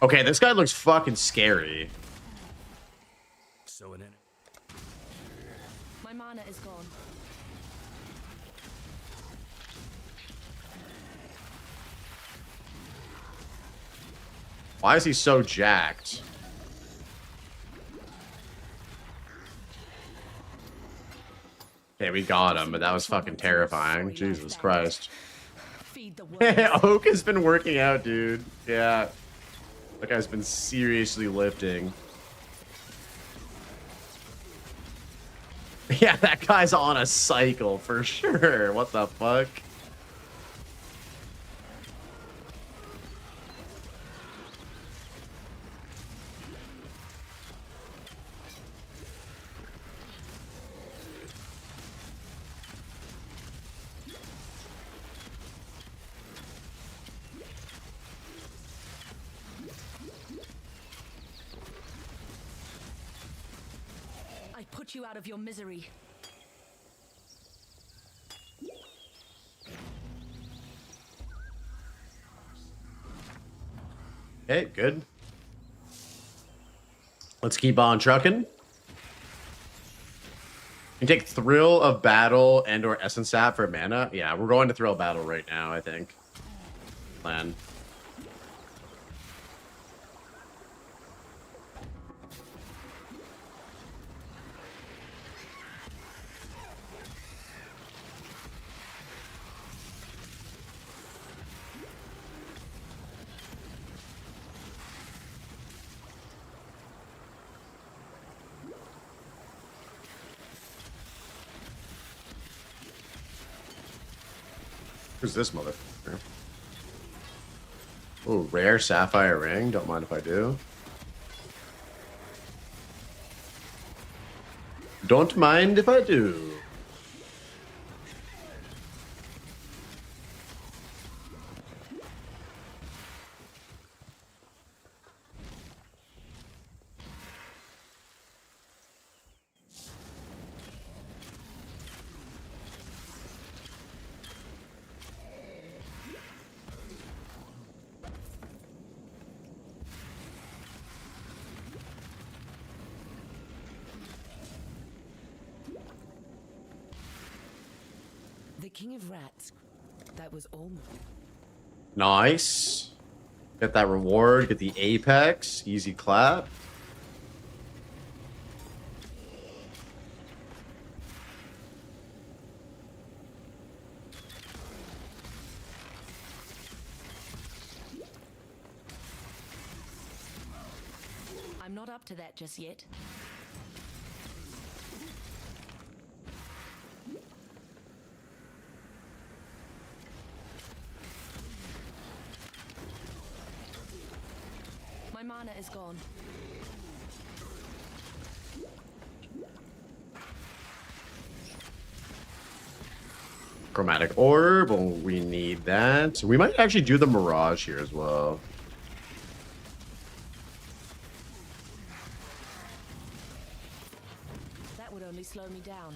Okay, this guy looks fucking scary. So an enemy. My mana is gone. Why is he so jacked? Okay, we got him, but that was fucking terrifying. Jesus Christ. Feed the world. Oak has been working out, dude. Yeah. That guy's been seriously lifting. Yeah, that guy's on a cycle for sure. What the fuck? I put you out of your misery. Okay, good. Let's keep on trucking. You take Thrill of Battle and or Essence Sap for mana. Yeah, we're going to Thrill of Battle right now, I think. Plan. Who's this motherfucker? Oh, rare sapphire ring. Don't mind if I do. Don't mind if I do. The King of Rats. That was almost. Nice. Get that reward. Get the apex. Easy clap. I'm not up to that just yet. My mana is gone. Chromatic orb. Well, we need that. We might actually do the mirage here as well. That would only slow me down.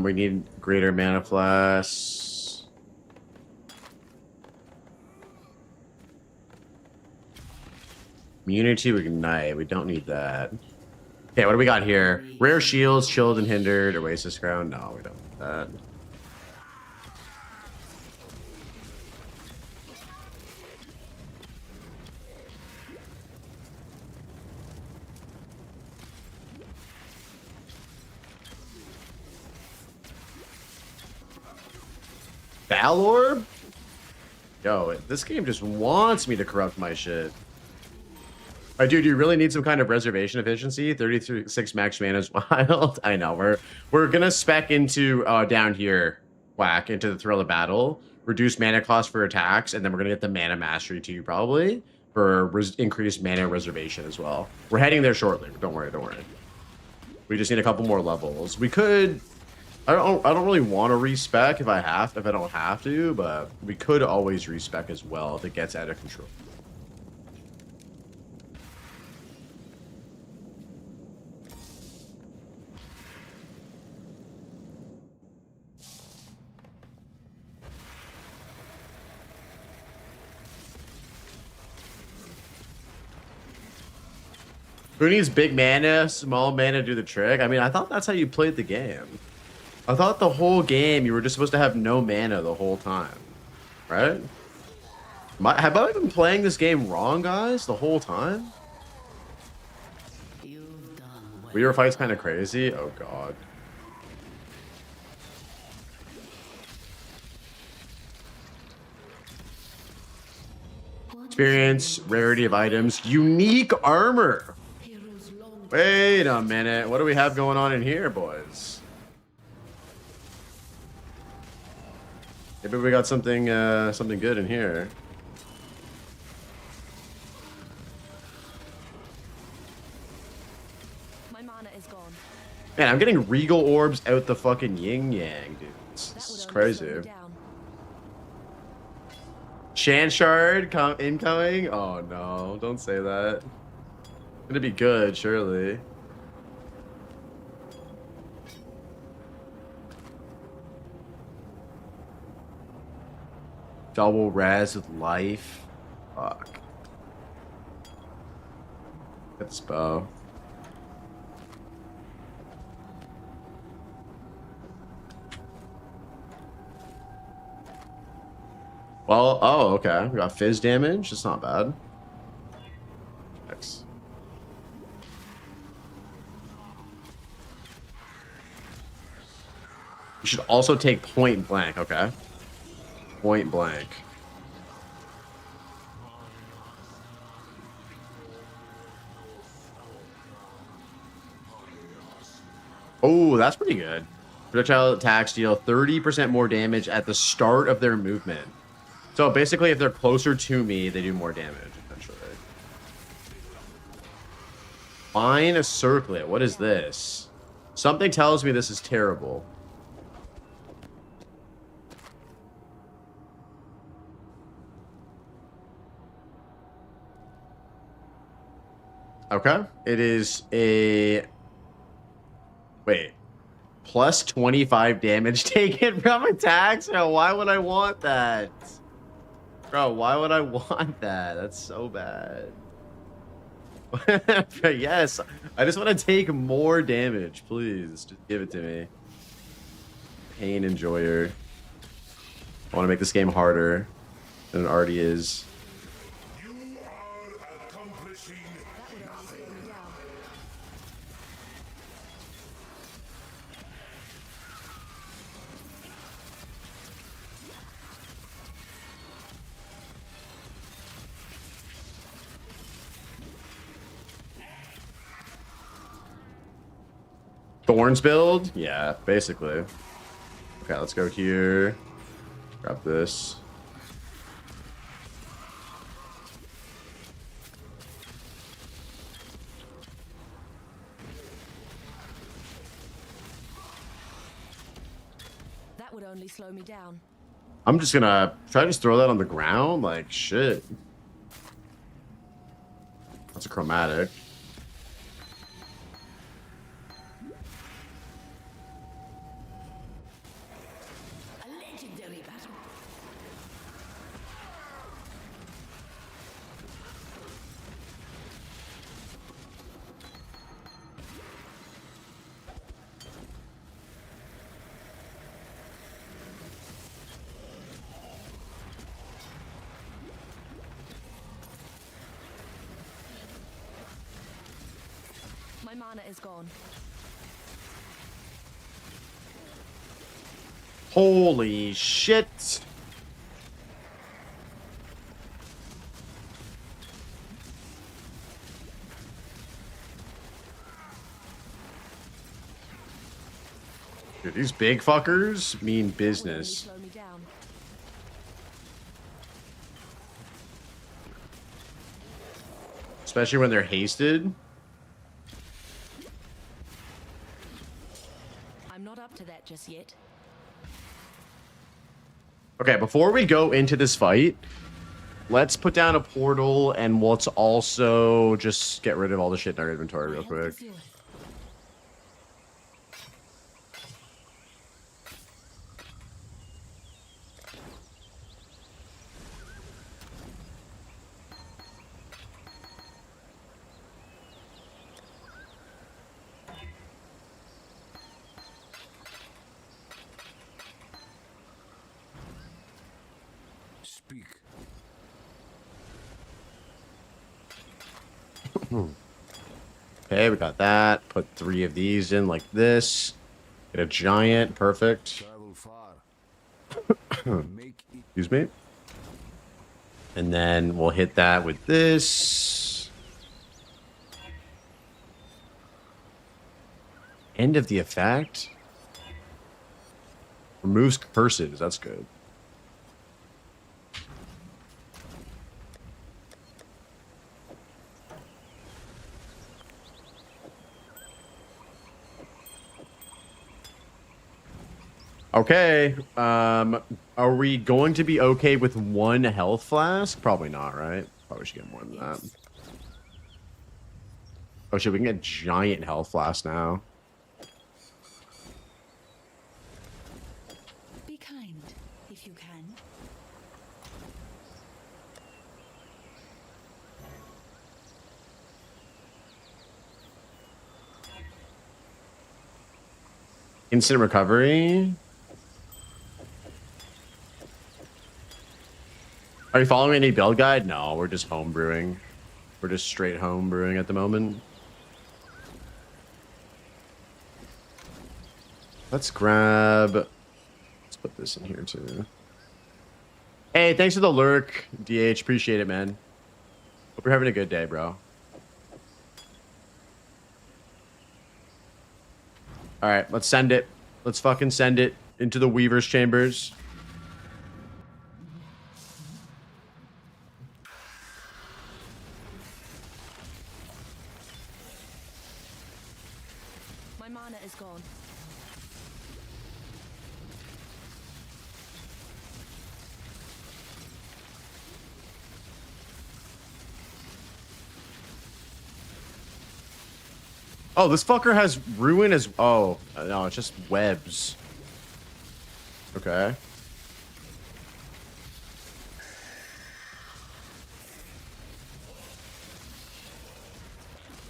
We need greater mana flash. Immunity to ignite. We don't need that. Okay, what do we got here? Rare shields, chilled and hindered. Oasis crown. No, we don't need that. Orb? Yo, this game just wants me to corrupt my shit. Alright, dude, you really need some kind of reservation efficiency. 36 max mana is wild. I know. We're gonna spec into down here, whack into the thrill of battle, reduce mana cost for attacks, and then we're gonna get the mana mastery too, probably for increased mana reservation as well. We're heading there shortly. Don't worry, don't worry. We just need a couple more levels. We could. I don't really want to respec if I don't have to, but we could always respec as well if it gets out of control. Who needs big mana, small mana to do the trick? I mean, I thought that's how you played the game. I thought the whole game you were just supposed to have no mana the whole time, right? Have I been playing this game wrong, guys, the whole time? Weaver fight's kind of crazy. Oh god. Experience, rarity of items, unique armor. Wait a minute. What do we have going on in here, boys? Maybe we got something something good in here. My mana is gone. Man, I'm getting regal orbs out the fucking yin yang, dude. This is crazy. Shan shard incoming? Oh no, don't say that. It's gonna be good, surely. Double res with life. Fuck. Get this bow. Well, oh, okay. We got fizz damage. That's not bad. Nice. You should also take point blank, okay? Point blank. Oh, that's pretty good. Projectile attacks deal 30% more damage at the start of their movement. So basically, if they're closer to me, they do more damage, essentially. Fine a circlet. What is this? Something tells me this is terrible. Okay. It is a... Wait. Plus 25 damage taken from attacks? Bro, why would I want that? Bro, why would I want that? That's so bad. Yes. I just want to take more damage, please. Just give it to me. Pain enjoyer. I want to make this game harder than it already is. Thorns build? Yeah, basically. Okay, let's go here. Grab this. That would only slow me down. I'm just gonna try to just throw that on the ground. Like, shit. That's a chromatic. A legendary battle. My mana is gone. Holy shit. Dude, these big fuckers mean That would only business. slow me down. Especially when they're hasted. I'm not up to that just yet. Okay, before we go into this fight, let's put down a portal and let's also just get rid of all the shit in our inventory real quick. Speak. Okay, we got that. Put 3 of these in like this. Get a giant. Perfect. Travel far. Make it. Excuse me. And then we'll hit that with this. End of the effect. Removes curses. That's good. Okay. Are we going to be okay with 1 health flask? Probably not, right? Probably should get more than that. Oh shit, we can get giant health flask now. Be kind, if you can. Instant recovery. Are you following any build guide? No, we're just home brewing. We're just straight home brewing at the moment. Let's grab... Let's put this in here too. Hey, thanks for the lurk, DH. Appreciate it, man. Hope you're having a good day, bro. All right, let's send it. Let's fucking send it into the Weaver's chambers. My mana is gone. Oh, this fucker has ruin as... Oh, no, it's just webs. Okay.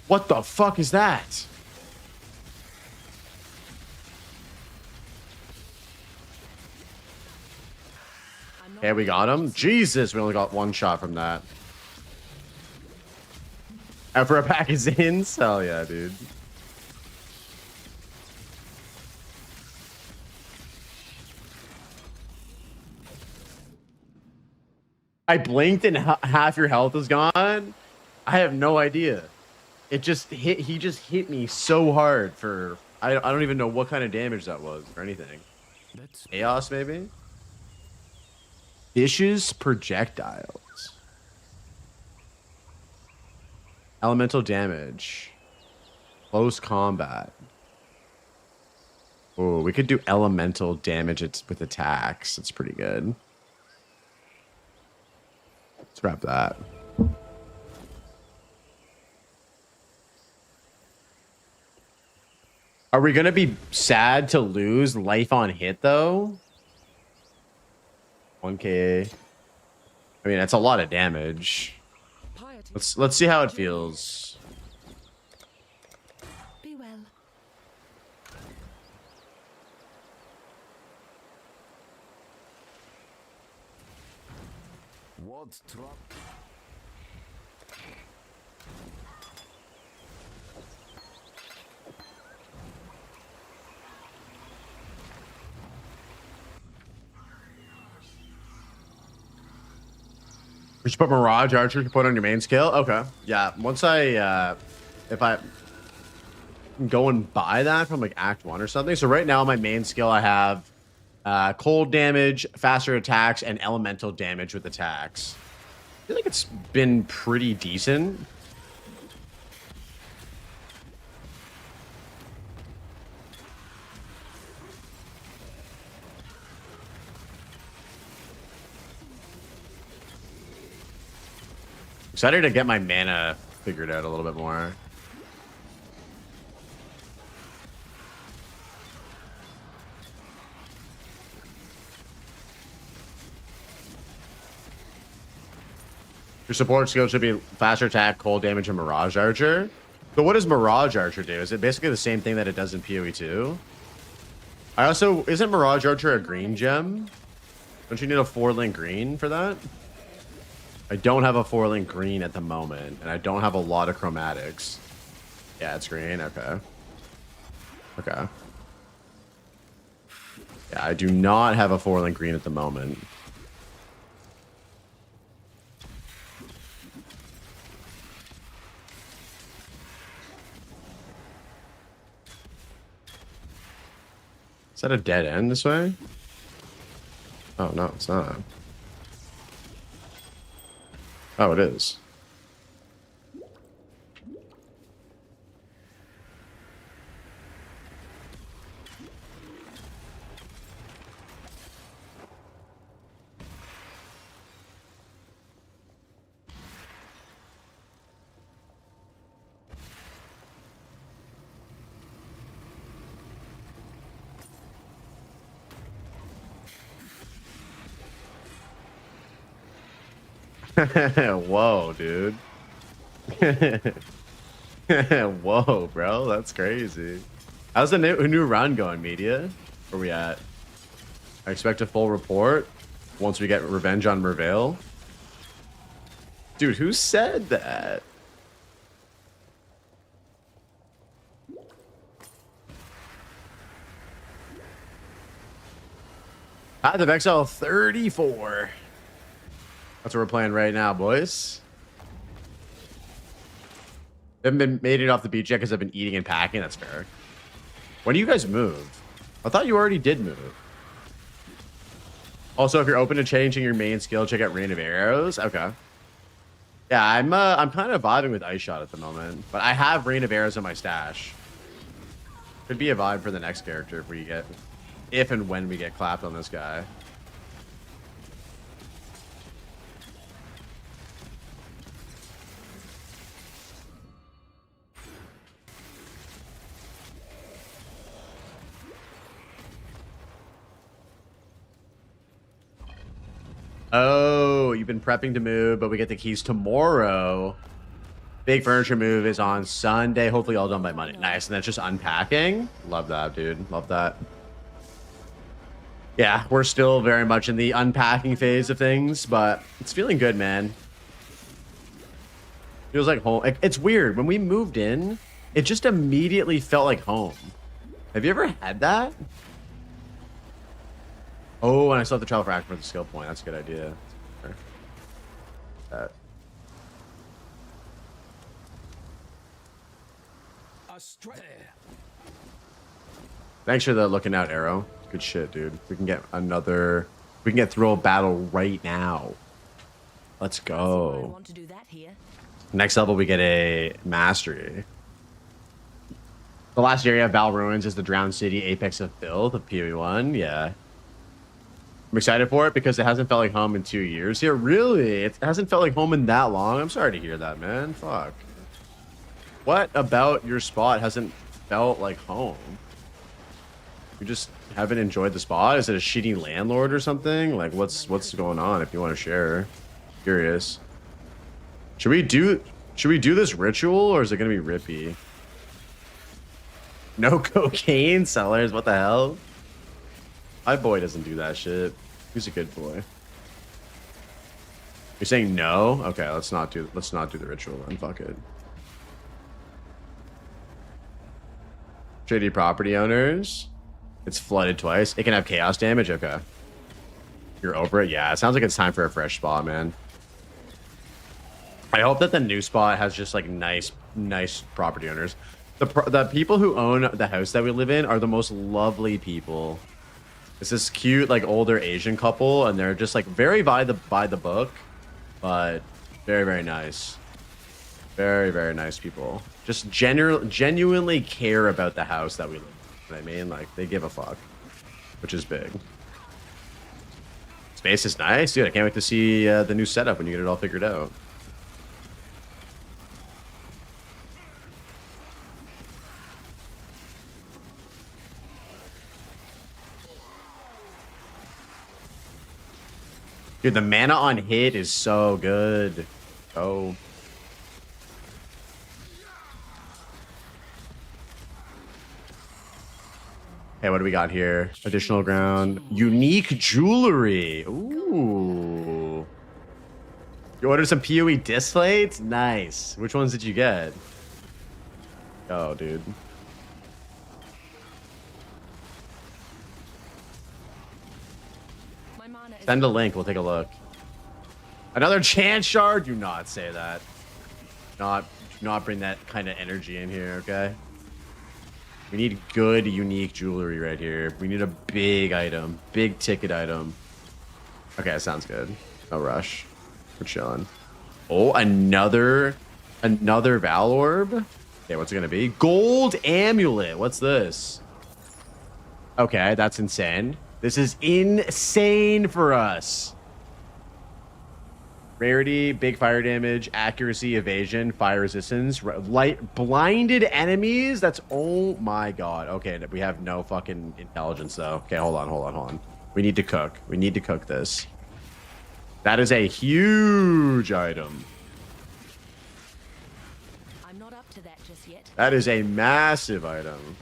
What the fuck is that? I'm not Okay, we got him. Jesus, we only got 1 shot from that. After a pack is in? Hell yeah, dude. I blinked and half your health is gone? I have no idea. It just hit, he just hit me so hard for, I don't even know what kind of damage that was or anything. Let's Chaos, maybe? Vicious projectiles. Elemental damage. Close combat. Oh, we could do elemental damage with attacks. That's pretty good. Let's grab that. Are we going to be sad to lose life on hit, though? 1k. I mean, that's a lot of damage. Let's see how it feels. Be well. What trap? We should put Mirage Archer to put on your main skill. Okay. Yeah. Once if I go and buy that from like Act 1 or something. So right now, my main skill, I have cold damage, faster attacks, and elemental damage with attacks. I feel like it's been pretty decent. Excited to get my mana figured out a little bit more. Your support skill should be faster attack, cold damage, and Mirage Archer. So what does Mirage Archer do? Is it basically the same thing that it does in PoE 2? I also... Isn't Mirage Archer a green gem? Don't you need a 4-link green for that? I don't have a 4-link green at the moment, and I don't have a lot of chromatics. Yeah, it's green. Okay. Okay. Yeah, I do not have a 4-link green at the moment. Is that a dead end this way? Oh, no, it's not. Oh, it is. Whoa, dude. Whoa, bro. That's crazy. How's the new run going, media? Where we at? I expect a full report once we get revenge on Mervale. Dude, who said that? Path of Exile 34. That's what we're playing right now, boys. Haven't been made it off the beach yet because I've been eating and packing. That's fair. When do you guys move? I thought you already did move. Also, if you're open to changing your main skill, check out Rain of Arrows. Okay. Yeah, I'm kind of vibing with Ice Shot at the moment, but I have Rain of Arrows in my stash. Could be a vibe for the next character if and when we get clapped on this guy. Oh, you've been prepping to move, but we get the keys tomorrow. Big furniture move is on Sunday. Hopefully all done by Monday. Nice. And that's just unpacking. Love that, dude. Love that. Yeah, we're still very much in the unpacking phase of things, but it's feeling good, man. Feels like home. It's weird. When we moved in, it just immediately felt like home. Have you ever had that? Oh, and I still have to travel for action for the skill point. That's a good idea. Astray. Thanks for the looking out arrow. Good shit, dude. We can get another. We can get through a battle right now. Let's I go. want to do that here. Next level, we get a mastery. The last area of Val Ruins is the Drowned City, Apex of Filth of PoE 1. Yeah. I'm excited for it because it hasn't felt like home in 2 years here. Really? It hasn't felt like home in that long? I'm sorry to hear that, man. Fuck. What about your spot hasn't felt like home? You just haven't enjoyed the spot? Is it a shitty landlord or something? Like, what's going on if you want to share? Curious. Should we do this ritual or is it going to be rippy? No cocaine sellers? What the hell? My boy doesn't do that shit. He's a good boy. You're saying no? Okay, let's not do the ritual then. Fuck it. Shady property owners. It's flooded twice. It can have chaos damage. Okay. You're over it? Yeah, it sounds like it's time for a fresh spot, man. I hope that the new spot has just like nice property owners. The people who own the house that we live in are the most lovely people. It's this cute like older Asian couple, and they're just like very by the book, but very nice. Very nice people. Just genuinely care about the house that we live in. You know what I mean, like they give a fuck, which is big. Space is nice, dude. I can't wait to see the new setup when you get it all figured out. Dude, the mana on hit is so good. Oh. Hey, what do we got here? Additional ground. Unique jewelry. Ooh. You ordered some PoE disc plates? Nice. Which ones did you get? Oh, dude. Send a link. We'll take a look. Another chance shard? Do not say that. Do not bring that kind of energy in here, okay? We need good, unique jewelry right here. We need a big item. Big ticket item. Okay, sounds good. No rush. We're chilling. Oh, another Val Orb? Okay, what's it gonna be? Gold Amulet. What's this? Okay, that's insane. This is insane for us. Rarity, big fire damage, accuracy, evasion, fire resistance, light blinded enemies. That's, oh my god. Okay, we have no fucking intelligence though. Okay, hold on. We need to cook. We need to cook this. That is a huge item. I'm not up to that just yet. That is a massive item.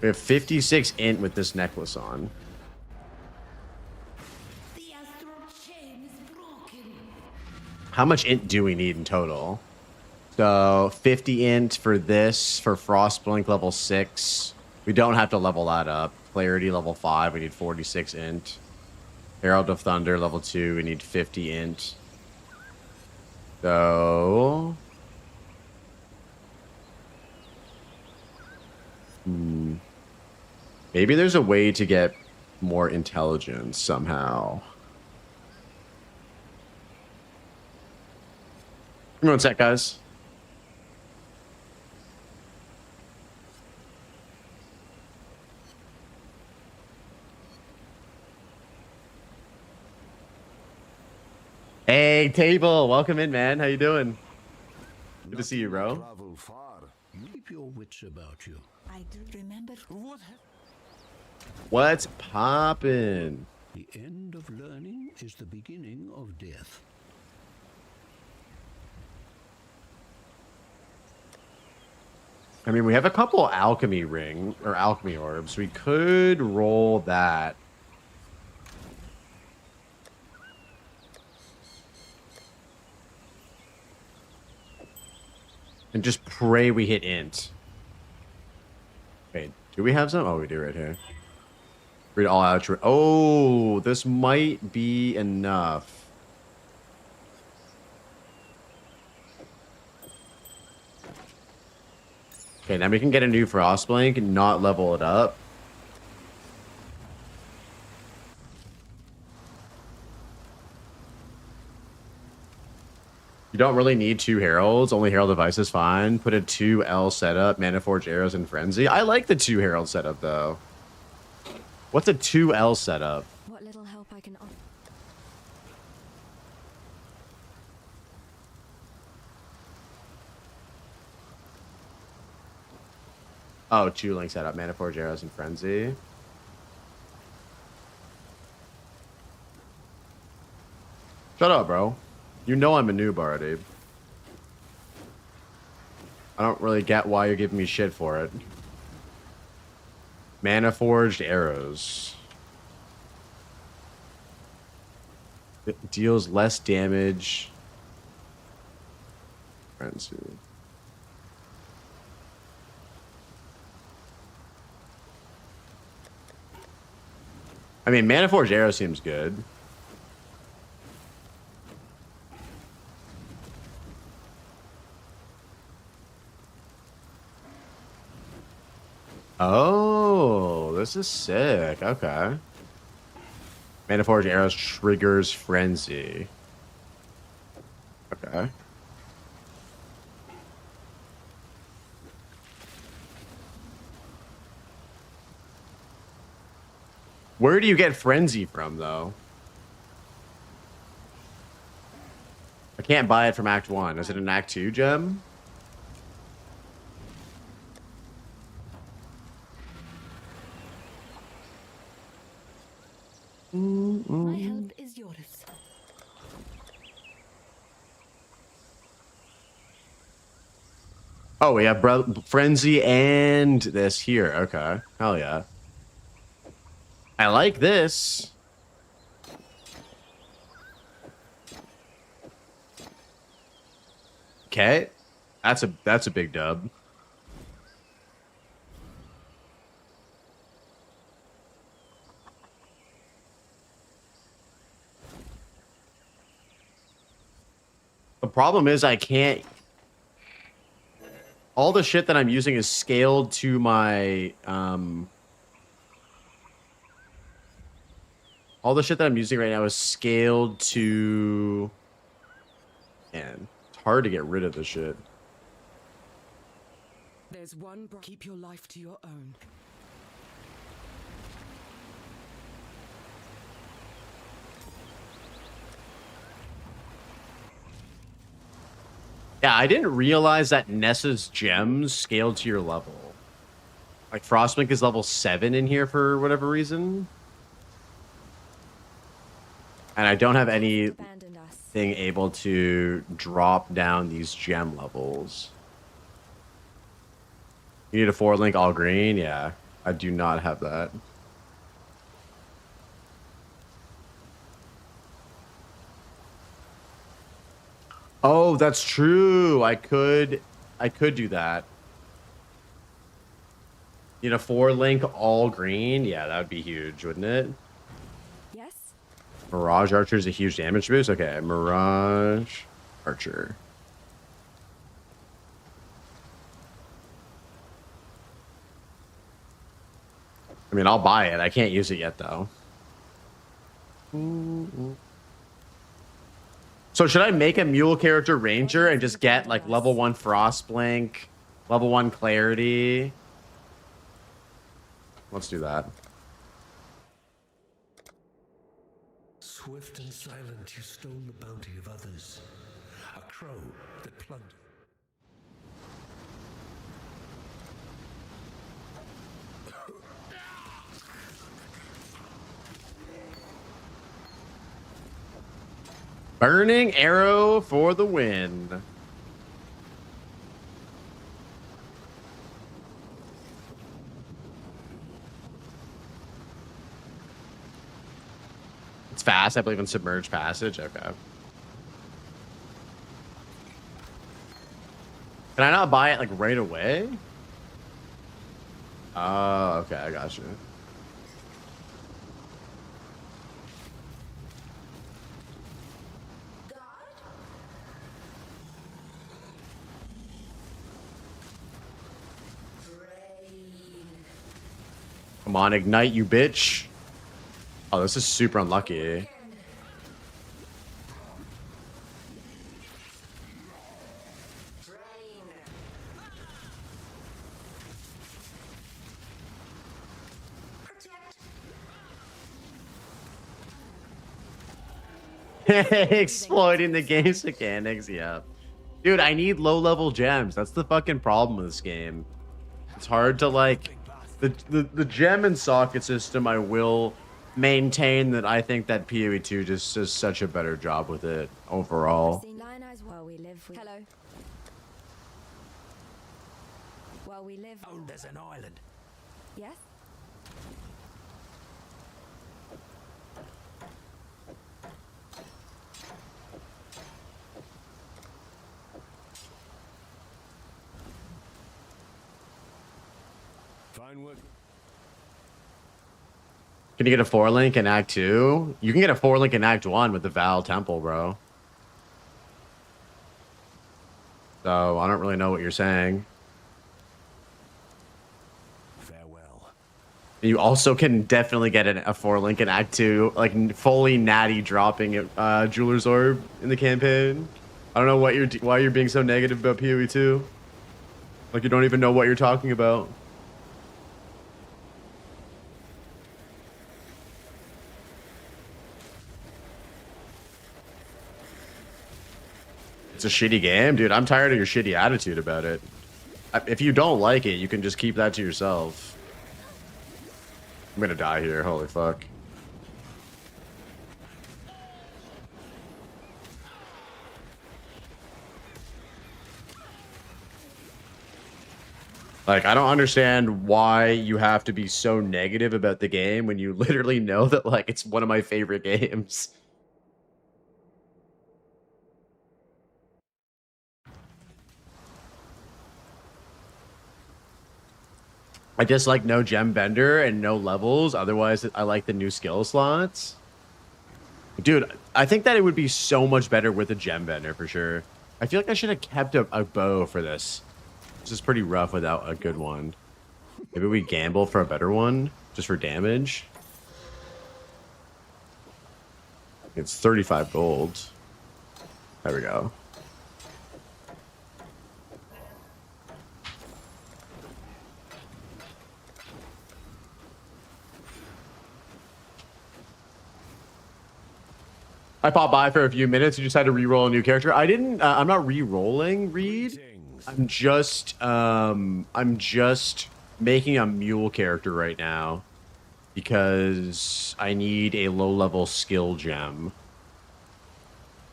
We have 56 int with this necklace on. The astral chain is broken. How much int do we need in total? So 50 int for this, for Frostblink level 6. We don't have to level that up. Clarity level 5, we need 46 int. Herald of Thunder level 2, we need 50 int. So... maybe there's a way to get more intelligence somehow. Give me one sec, guys. Hey, Table. Welcome in, man. How you doing? Good to see you, bro. Travel far. Keep your wits about you. I do remember. What's poppin'? The end of learning is the beginning of death. I mean, we have a couple alchemy orbs. We could roll that. And just pray we hit int. Wait, do we have some? Oh, we do right here. Read all out. Oh, this might be enough. Okay, now we can get a new Frostblink and not level it up. You don't really need 2 Heralds. Only Herald Device is fine. Put a 2L setup, Maniforge Arrows, and Frenzy. I like the 2 Herald setup, though. What's a 2L setup? What little help I can offer. Oh, 2 Link setup, Maniforge Arrows, and Frenzy. Shut up, bro. You know I'm a noob already. I don't really get why you're giving me shit for it. Mana Forged Arrows. It deals less damage. Frenzy. I mean, Mana Forged Arrow seems good. Oh, this is sick. Okay. Maniforge Arrows triggers Frenzy. Okay. Where do you get Frenzy from, though? I can't buy it from Act 1. Is it an Act 2 gem? My help is yours. Oh, we have Frenzy and this here. Okay. Hell yeah. I like this. Okay. That's a big dub. The problem is I can't. All the shit that I'm using is scaled to my all the shit that I'm using right now is scaled to. Man, it's hard to get rid of this shit. There's one. Keep your life to your own. Yeah, I didn't realize that Nessa's gems scaled to your level. Like Frostblink is level 7 in here for whatever reason. And I don't have anything able to drop down these gem levels. You need a 4-link all green? Yeah, I do not have that. Oh, that's true. I could do that. You know, 4-link all green. Yeah, that would be huge, wouldn't it? Yes? Mirage Archer is a huge damage boost. Okay, Mirage Archer. I mean, I'll buy it. I can't use it yet, though. So should I make a mule character ranger and just get like level 1 Frostblink, level 1 Clarity? Let's do that. Swift and silent, you stole the bounty of others. A crow that plundered. Burning Arrow for the win. It's fast, I believe, in Submerged Passage. Okay. Can I not buy it like right away? Oh, okay, I got you. Come on, ignite, you bitch. Oh, this is super unlucky. Exploiting the game's mechanics, yeah. Dude, I need low-level gems. That's the fucking problem with this game. It's hard to like the gem and socket system. I will maintain that I think that PoE 2 just does such a better job with it overall. While we live, hello. While we live. Oh, there's an island. Yes. Fine work. Can you get a 4-link in Act 2? You can get a 4-link in Act 1 with the Val Temple, bro. So I don't really know what you're saying. Farewell. You also can definitely get a 4-link in Act 2, like fully natty dropping it, Jeweler's Orb in the campaign. I don't know why you're being so negative about PoE 2. Like you don't even know what you're talking about. It's a shitty game, dude. I'm tired of your shitty attitude about it. If you don't like it, you can just keep that to yourself. I'm gonna die here. Holy fuck. Like, I don't understand why you have to be so negative about the game when you literally know that, like, it's one of my favorite games. I just like no gem bender and no levels. Otherwise, I like the new skill slots. Dude, I think that it would be so much better with a gem bender for sure. I feel like I should have kept a bow for this. This is pretty rough without a good one. Maybe we gamble for a better one, just for damage. It's 35 gold. There we go. I popped by for a few minutes. You just had to re-roll a new character. I didn't. I'm not re-rolling, Reed. I'm just making a mule character right now because I need a low-level skill gem.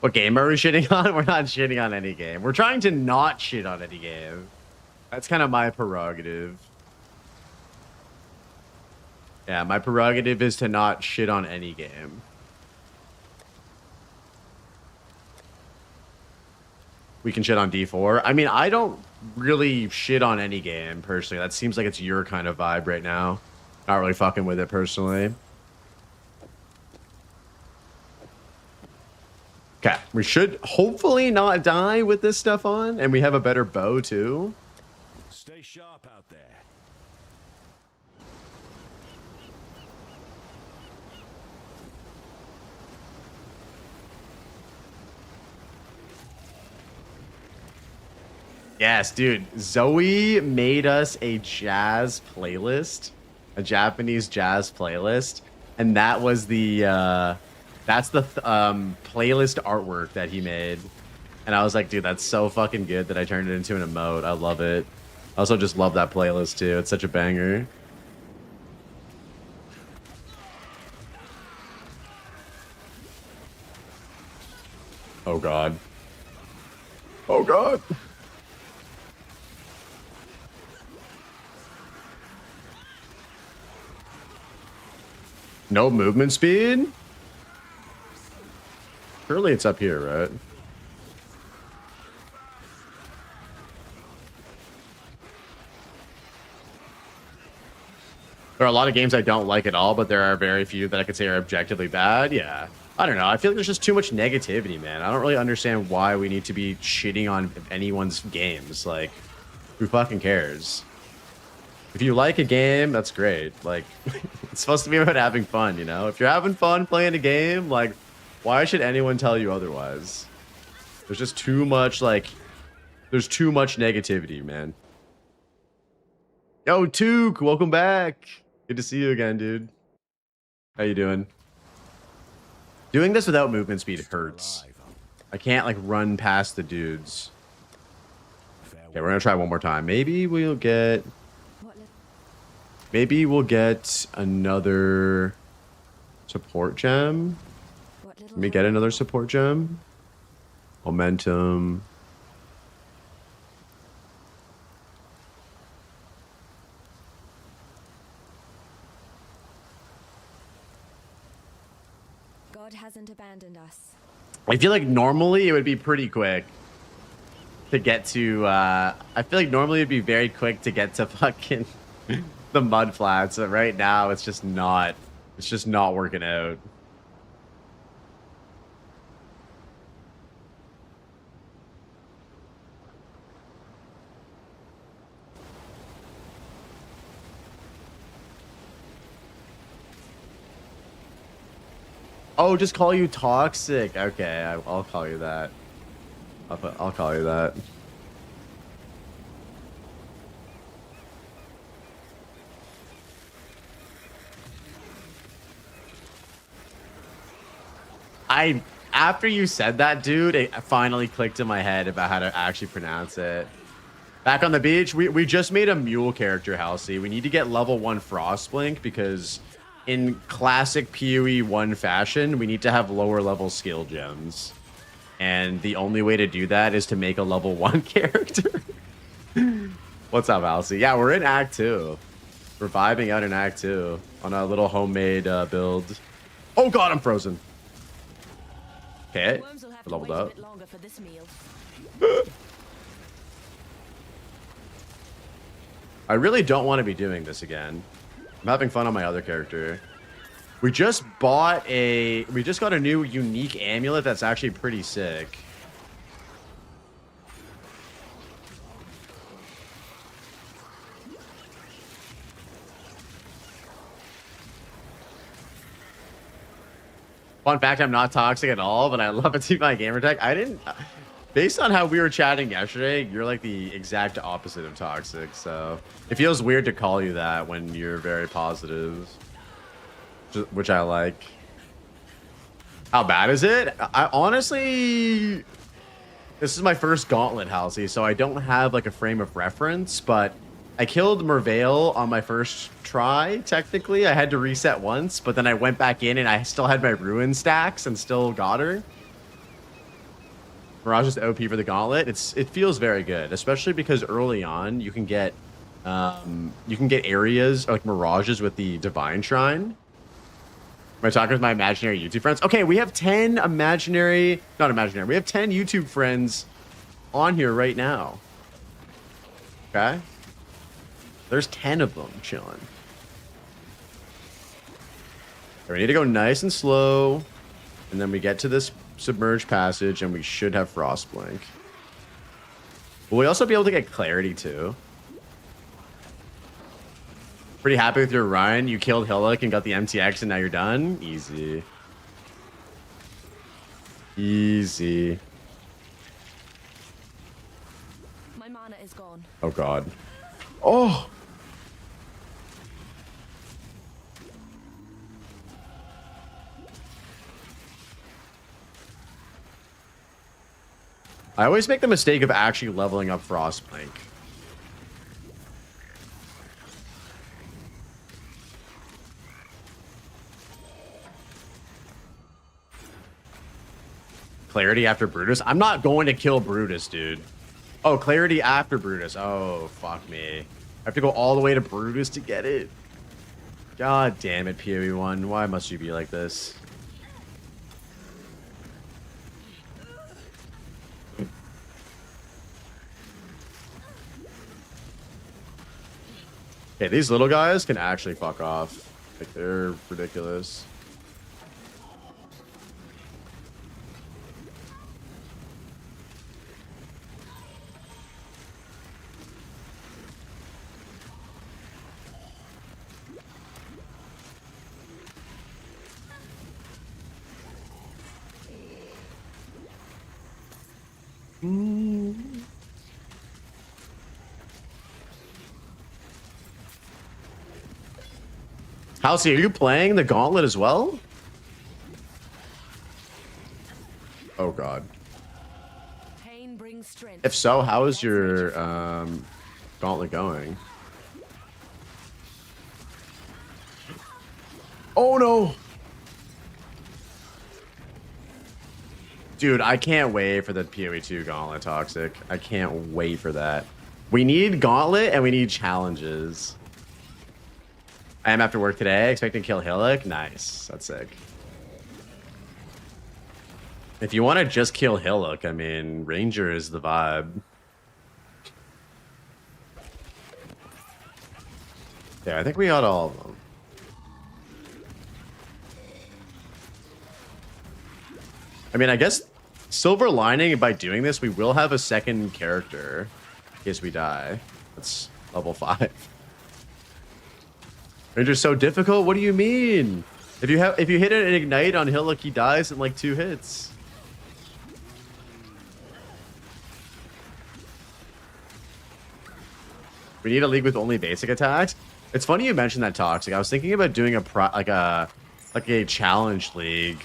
What game are we shitting on? We're not shitting on any game. We're trying to not shit on any game. That's kind of my prerogative. Yeah, my prerogative is to not shit on any game. We can shit on D4. I mean, I don't really shit on any game, personally. That seems like it's your kind of vibe right now. Not really fucking with it, personally. Okay, we should hopefully not die with this stuff on, and we have a better bow, too. Stay sharp out there. Yes, dude. Zoe made us a jazz playlist, a Japanese jazz playlist, and that was the that's the playlist artwork that he made. And I was like, dude, that's so fucking good that I turned it into an emote. I love it. I also just love that playlist too. It's such a banger. Oh god. Oh god. No movement speed? Surely it's up here, right? There are a lot of games I don't like at all, but there are very few that I could say are objectively bad. Yeah. I don't know. I feel like there's just too much negativity, man. I don't really understand why we need to be shitting on anyone's games. Like, who fucking cares? If you like a game, that's great. Like, it's supposed to be about having fun, you know? If you're having fun playing a game, like, why should anyone tell you otherwise? There's just too much, like, there's too much negativity, man. Yo, Took, welcome back. Good to see you again, dude. How you doing? Doing this without movement speed hurts. I can't, like, run past the dudes. Okay, we're gonna try one more time. Maybe we'll get another support gem. Let me get another support gem. Momentum. God hasn't abandoned us. I feel like normally it would be pretty quick to get to, I feel like normally it'd be very quick to get to fucking the mud flats, but right now it's just not working out. Oh, just call you toxic. Okay, I'll call you that. I'll call you that. After you said that, dude, it finally clicked in my head about how to actually pronounce it. Back on the beach, we just made a mule character, Halsey. We need to get level 1 Frostblink because in classic PoE 1 fashion, we need to have lower level skill gems. And the only way to do that is to make a level 1 character. What's up, Halsey? Yeah, we're in Act 2. We're vibing out in Act 2 on a little homemade build. Oh god, I'm frozen. Okay, leveled up. I really don't want to be doing this again. I'm having fun on my other character. We just got a new unique amulet that's actually pretty sick. Fun fact, I'm not toxic at all, but I love it to my gamer tag. Based on how we were chatting yesterday, you're like the exact opposite of toxic, so it feels weird to call you that when you're very positive, which I like. How bad is it? I honestly, this is my first Gauntlet, Halsey, so I don't have like a frame of reference, but I killed Merveil on my first try, technically. I had to reset once, but then I went back in and I still had my ruin stacks and still got her. Mirage is OP for the Gauntlet. It feels very good, especially because early on you can get areas like mirages with the Divine Shrine. Am I talking with my imaginary YouTube friends? Okay, we have 10 not imaginary. We have 10 YouTube friends on here right now. Okay, there's 10 of them chilling. We need to go nice and slow, and then we get to this submerged passage and we should have Frostblink. Will we also be able to get clarity too? Pretty happy with your run. You killed Hillock and got the MTX and now you're done? Easy. Easy. My mana is gone. Oh god. Oh! I always make the mistake of actually leveling up Frostblink. Clarity after Brutus? I'm not going to kill Brutus, dude. Oh, clarity after Brutus. Oh, fuck me. I have to go all the way to Brutus to get it. God damn it, PoE 1. Why must you be like this? Okay, these little guys can actually fuck off. Like, they're ridiculous. Halsey, are you playing the Gauntlet as well? Oh god. Pain brings strength. If so, how is your Gauntlet going? Oh no! Dude, I can't wait for the PoE 2 Gauntlet Toxic. I can't wait for that. We need Gauntlet and we need challenges. I am after work today, expecting to kill Hillock. Nice. That's sick. If you want to just kill Hillock, I mean, Ranger is the vibe. Yeah, I think we got all of them. I mean, I guess silver lining by doing this, we will have a second character in case we die. That's level 5. Ranger's so difficult. What do you mean? If you hit an ignite on Hillock, he dies in like 2 hits. We need a league with only basic attacks. It's funny you mentioned that, Toxic. I was thinking about doing a challenge league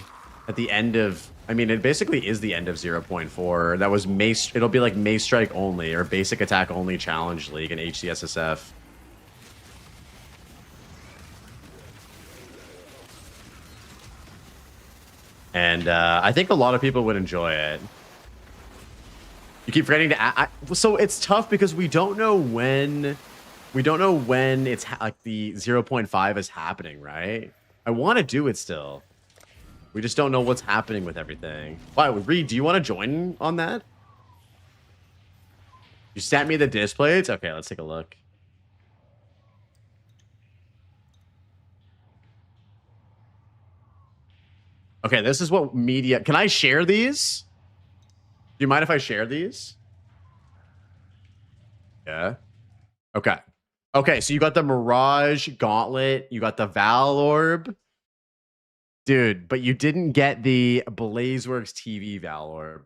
at the end of. I mean, it basically is the end of 0.4. That was Mace. It'll be like Mace Strike only or basic attack only challenge league in HCSSF. And I think a lot of people would enjoy it. You keep forgetting to add, so it's tough because we don't know when it's like the 0.5 is happening, right? I want to do it still. We just don't know what's happening with everything. Why, Reed, do you want to join on that? You sent me the displays? Okay, let's take a look. Okay, this is what media... Can I share these? Do you mind if I share these? Yeah. Okay. Okay, so you got the Mirage Gauntlet. You got the Val Orb. Dude, but you didn't get the Blazeworks TV Val Orb.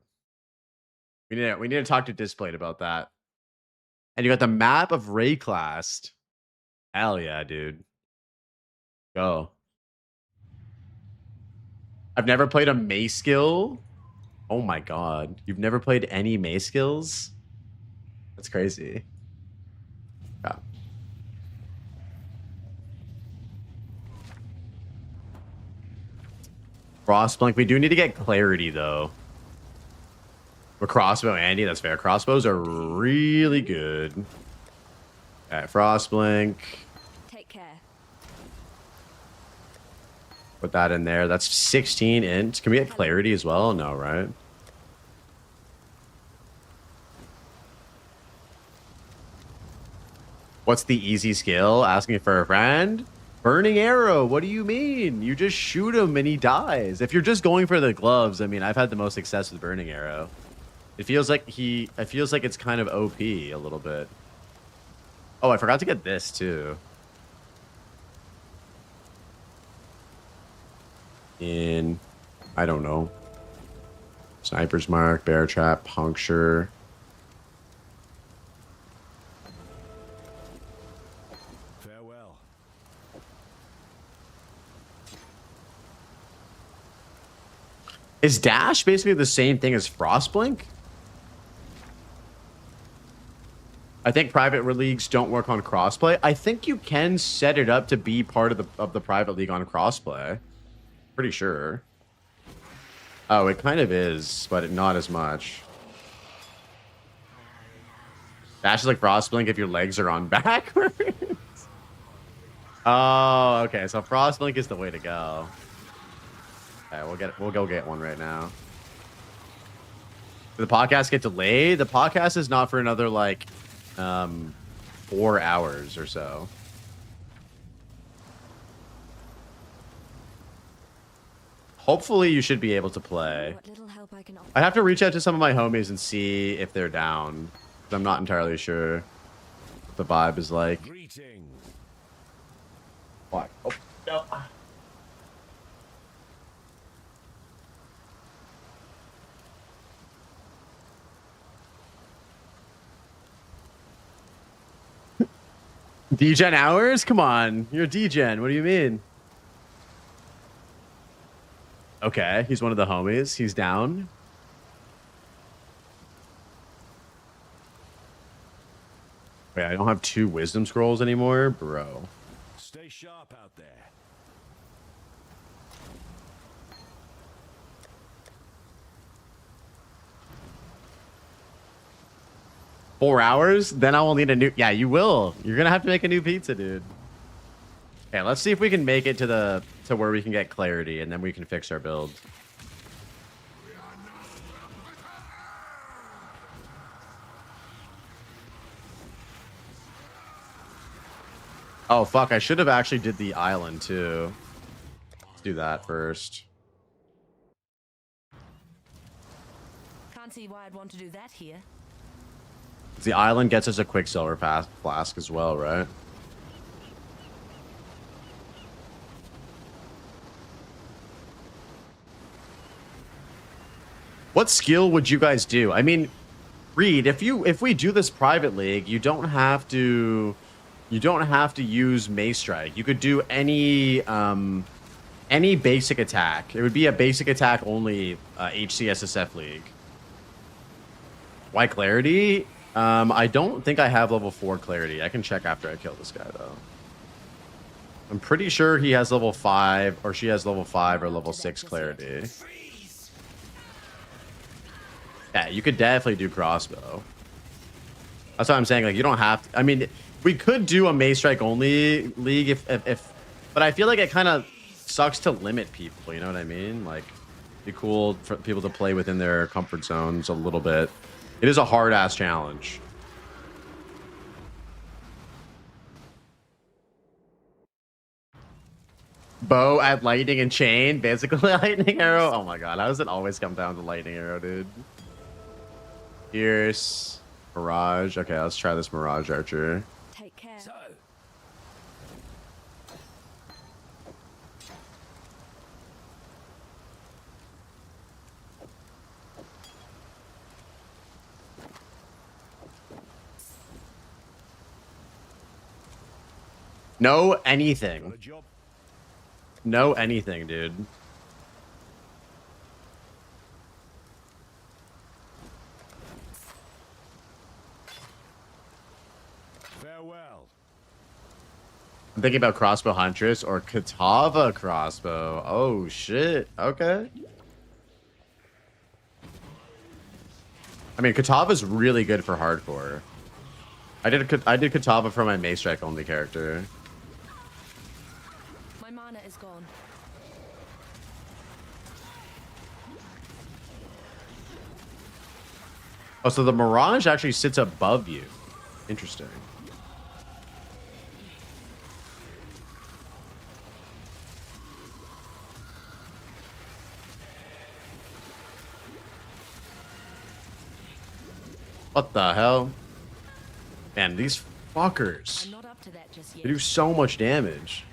We need to talk to Displayed about that. And you got the map of Rayclast. Hell yeah, dude. Go. I've never played a May skill. Oh my god. You've never played any May skills? That's crazy. Yeah. Frostblink. We do need to get clarity though. With crossbow, Andy, that's fair. Crossbows are really good. Alright, Frostblink. Take care. Put that in there. That's 16 int. Can we get clarity as well? No, right? What's the easy skill? Asking for a friend? Burning arrow. What do you mean? You just shoot him and he dies. If you're just going for the gloves, I mean, I've had the most success with burning arrow. It feels like it's kind of OP a little bit. Oh, I forgot to get this too. In, I don't know. Sniper's Mark, Bear Trap, Puncture. Farewell. Is Dash basically the same thing as Frostblink? I think private leagues don't work on crossplay. I think you can set it up to be part of the private league on crossplay. Pretty sure. Oh, it kind of is, but not as much. Dash is like Frostblink if your legs are on backwards. Oh, okay. So Frostblink is the way to go. Okay, we'll go get one right now. Did the podcast get delayed? The podcast is not for another like 4 hours or so. Hopefully you should be able to play. What little help I can offer. I'd have to reach out to some of my homies and see if they're down. 'Cause I'm not entirely sure what the vibe is like. Greetings. What? Oh, no. D-Gen hours? Come on. You're a D-Gen. What do you mean? Okay, he's one of the homies. He's down. Wait, I don't have 2 wisdom scrolls anymore? Bro. Stay sharp out there. Four hours? Then I will need a new... Yeah, you will. You're going to have to make a new pizza, dude. Okay, let's see if we can make it to where we can get clarity, and then we can fix our build. Oh, fuck. I should have actually did the island, too. Let's do that first. Can't see why I'd want to do that here. The island gets us a Quicksilver flask as well, right? What skill would you guys do? I mean, Reed, if we do this private league, you don't have to use Mace Strike. You could do any basic attack. It would be a basic attack only HCSSF league. Why Clarity? I don't think I have level 4 Clarity. I can check after I kill this guy, though. I'm pretty sure he has level 5, or she has level 5 or level 6 Clarity. Yeah, you could definitely do crossbow. That's what I'm saying. Like, you don't have to. I mean, we could do a Mace Strike only league if but I feel like it kind of sucks to limit people. You know what I mean? Like, it'd be cool for people to play within their comfort zones a little bit. It is a hard-ass challenge. Bow at lightning and chain, basically lightning arrow. Oh my god, how does it always come down to lightning arrow, dude? Pierce, Mirage. Okay, let's try this Mirage Archer. Take care. So, No got anything. a job. No anything, dude. Farewell. I'm thinking about Crossbow Huntress or Katava Crossbow. Oh, shit. Okay. I mean, Katava's really good for hardcore. I did Katava for my Mace Strike only character. My mana is gone. Oh, so the Mirage actually sits above you. Interesting. What the hell? Man, these fuckers. I'm not up to that just They yet. do so much damage.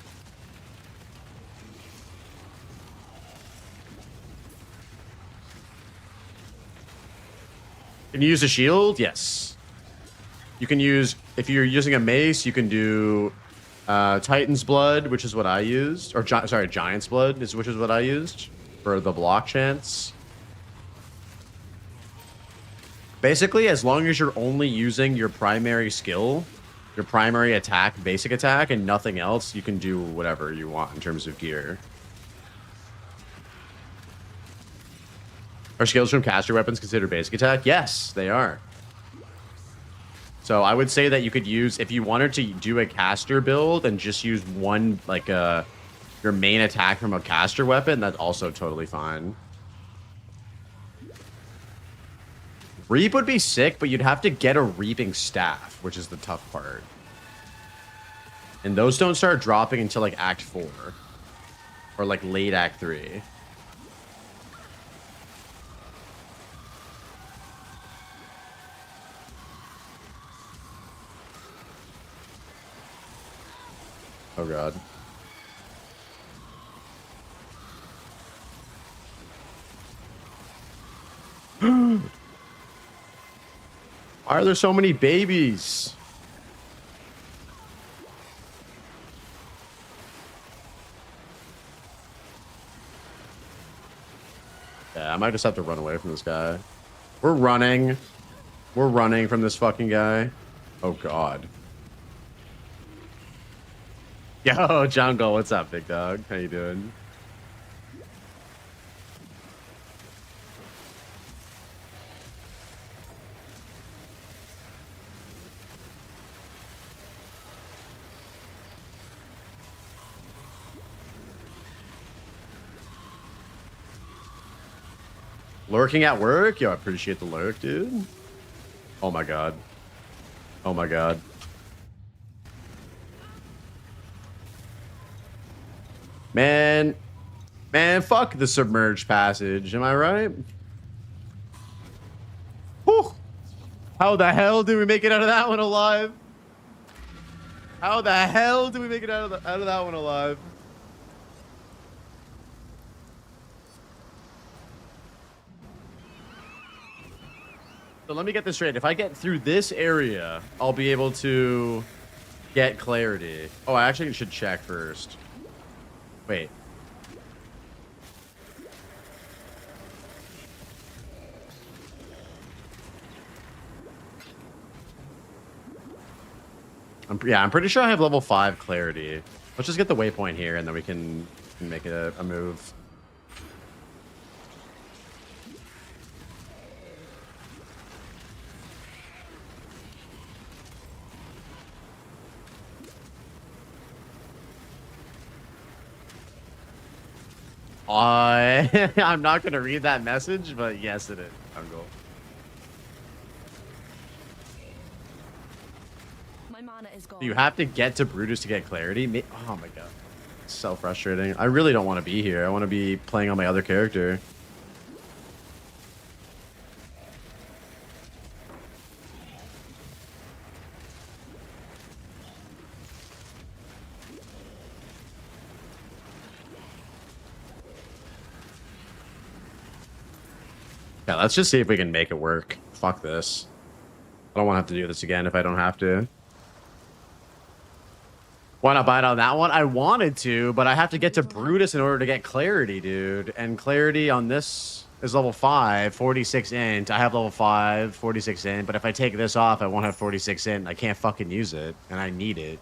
Can you use a shield? Yes. You can use, if you're using a mace, you can do Titan's Blood, which is what I used. Or, sorry, Giant's Blood, which is what I used for the block chance. Basically, as long as you're only using your primary skill, your primary attack, basic attack, and nothing else, you can do whatever you want in terms of gear. Are skills from caster weapons considered basic attack? Yes, they are. So I would say that you could use, if you wanted to do a caster build and just use one, like your main attack from a caster weapon, that's also totally fine. Reap would be sick, but you'd have to get a reaping staff, which is the tough part. And those don't start dropping until like Act 4. Or like late Act 3. Oh god. Why are there so many babies? Yeah, I might just have to run away from this guy. We're running. We're running from this fucking guy. Oh god. Yo, Jungle, what's up, big dog? How you doing? Lurking at work? Yo, I appreciate the lurk, dude. Oh my god. Oh my god. Man, fuck the submerged passage. Am I right? Whew. How the hell did we make it out of that one alive? How the hell did we make it out of that one alive? So let me get this straight. If I get through this area, I'll be able to get clarity. Oh, I actually should check first. Wait. I'm pretty sure I have level 5 clarity. Let's just get the waypoint here, and then we can make it a move. I'm not gonna read that message, but yes, it is. Jungle. My mana is gone. Do you have to get to Brutus to get clarity? Oh my god, it's so frustrating. I really don't want to be here. I want to be playing on my other character. Yeah, let's just see if we can make it work. Fuck this. I don't want to have to do this again if I don't have to. Why not bite on that one? I wanted to, but I have to get to Brutus in order to get clarity, dude. And clarity on this is level 5, 46 int. I have level 5, 46 int, but if I take this off, I won't have 46 int. I can't fucking use it, and I need it.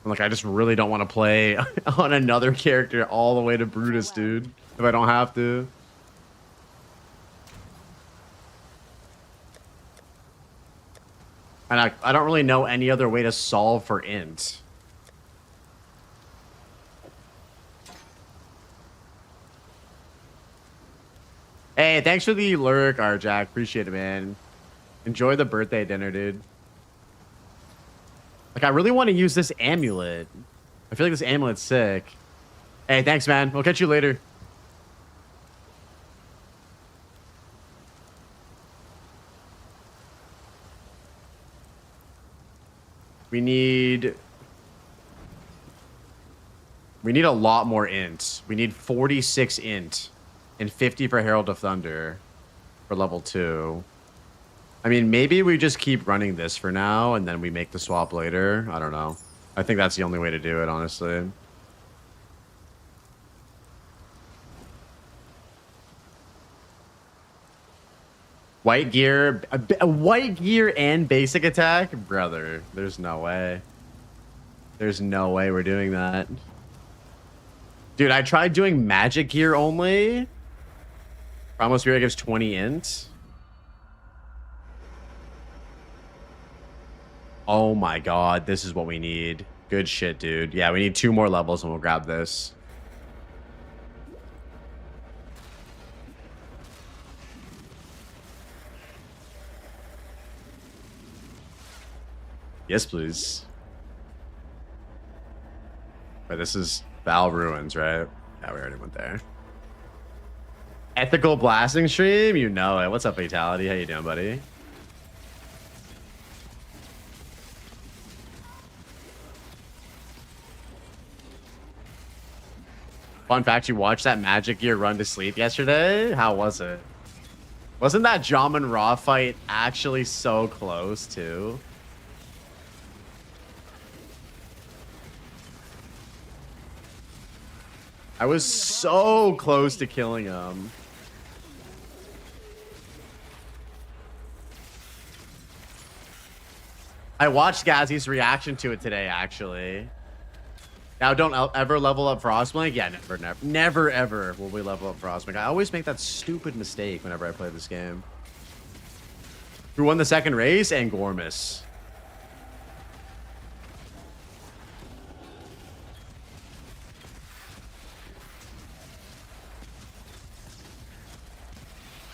Like, I just really don't want to play on another character all the way to Brutus, dude. If I don't have to. And I don't really know any other way to solve for int. Hey, thanks for the lurk, Arjack. Appreciate it, man. Enjoy the birthday dinner, dude. Like, I really want to use this amulet. I feel like this amulet's sick. Hey, thanks, man. We'll catch you later. We need a lot more int. We need 46 int and 50 for Herald of Thunder for level 2. I mean, maybe we just keep running this for now and then we make the swap later. I don't know. I think that's the only way to do it, honestly. White gear, a white gear and basic attack? Brother, there's no way. There's no way we're doing that. Dude, I tried doing magic gear only. Primal Spirit gives 20 int. Oh my god, this is what we need. Good shit, dude. Yeah, we need 2 more levels and we'll grab this. Yes, please. But this is Val Ruins, right? Yeah, we already went there. Ethical blasting stream? You know it. What's up, Fatality? How you doing, buddy? Fun fact, you watched that Magic Gear run to sleep yesterday? How was it? Wasn't that Jamin Raw fight actually so close, too? I was so close to killing him. I watched Gazzy's reaction to it today, actually. Now, don't ever level up Frostblink. Yeah, never, ever will we level up Frostblink. I always make that stupid mistake whenever I play this game. Who won the second race? And Gormus.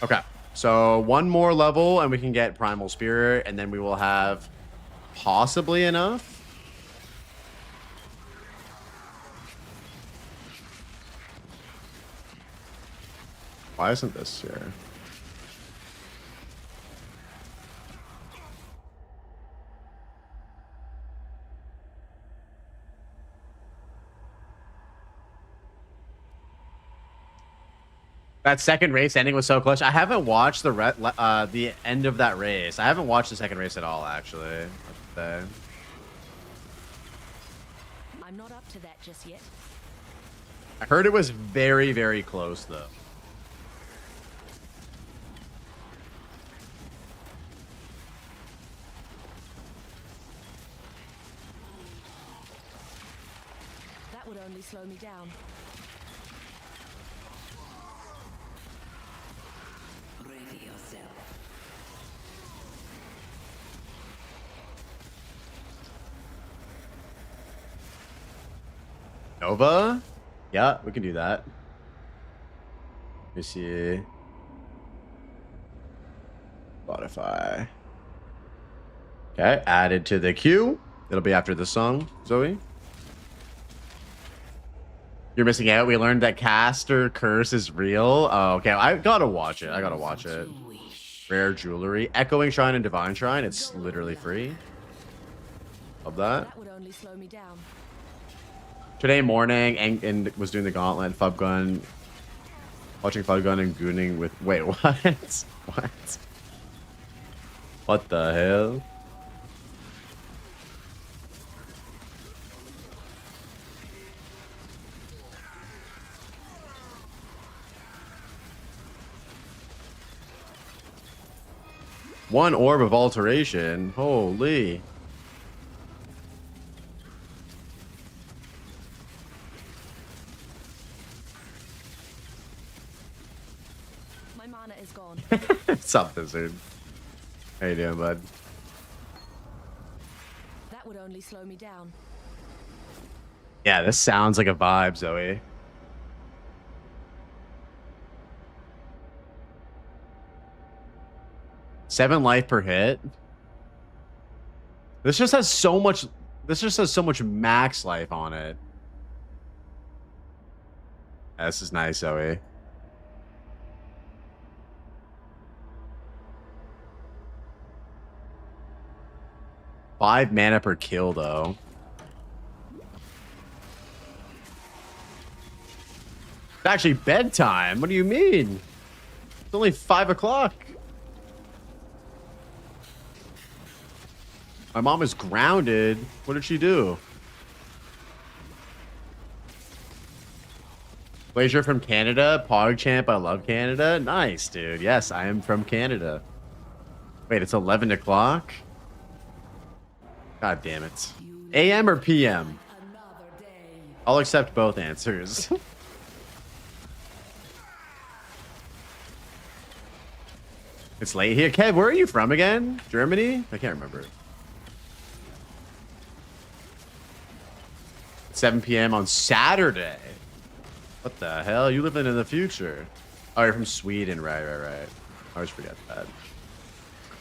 Okay, so one more level and we can get Primal Spirit, and then we will have possibly enough. Why isn't this here? That second race ending was so clutch. I haven't watched the end of that race. I haven't watched the second race at all, actually. I'm not up to that just yet. I heard it was very, very close, though. That would only slow me down. Ready yourself. Nova? Yeah, we can do that. Let me see. Spotify. Okay, added to the queue. It'll be after the song, Zoe. You're missing out. We learned that Caster Curse is real. Oh, okay. I gotta watch it. I gotta watch it. Rare jewelry. Echoing Shrine and Divine Shrine. It's literally free. Love that. That would only slow me down. Today morning, and was doing the Gauntlet, Fub Gun. Watching Fub Gun and gooning with... Wait, what? What? What the hell? One orb of alteration. Holy. My mana is gone. What's up, Lizard? How you doing, bud? That would only slow me down. Yeah, this sounds like a vibe, Zoe. Seven life per hit. This just has so much. This just has so much max life on it. This is nice, Zoe. Five mana per kill, though. It's actually bedtime. What do you mean? It's only 5 o'clock. My mom is grounded. What did she do? Glacier from Canada. PogChamp, I love Canada. Nice, dude. Yes, I am from Canada. Wait, it's 11 o'clock? God damn it. AM or PM? I'll accept both answers. It's late here. Kev, where are you from again? Germany? I can't remember. 7 p.m. on Saturday. What the hell? You living in the future? Oh, you're from Sweden. Right. I always forget that.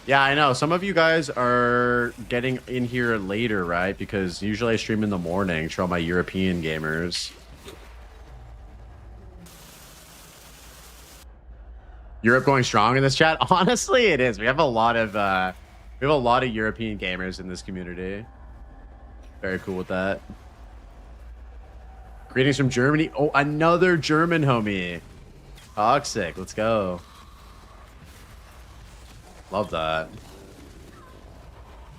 Yeah, I know. Some of you guys are getting in here later, right? Because usually I stream in the morning to all my European gamers. Europe going strong in this chat? Honestly, it is. We have a lot of European gamers in this community. Very cool with that. Greetings from Germany. Oh, another German homie. Toxic. Let's go. Love that.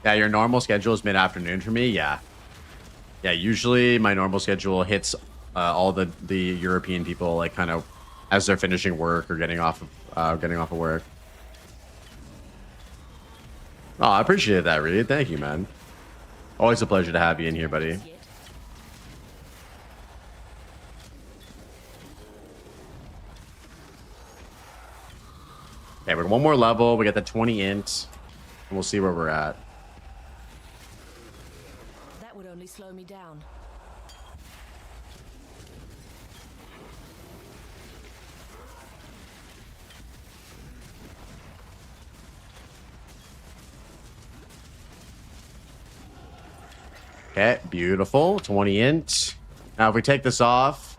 Yeah, your normal schedule is mid-afternoon for me. Yeah. Yeah, usually my normal schedule hits all the European people like kind of as they're finishing work or getting off of work. Oh, I appreciate that, Reed. Thank you, man. Always a pleasure to have you in here, buddy. Okay, we're one more level. We got the 20 int, and we'll see where we're at. That would only slow me down. Okay, beautiful. 20 int. Now, if we take this off,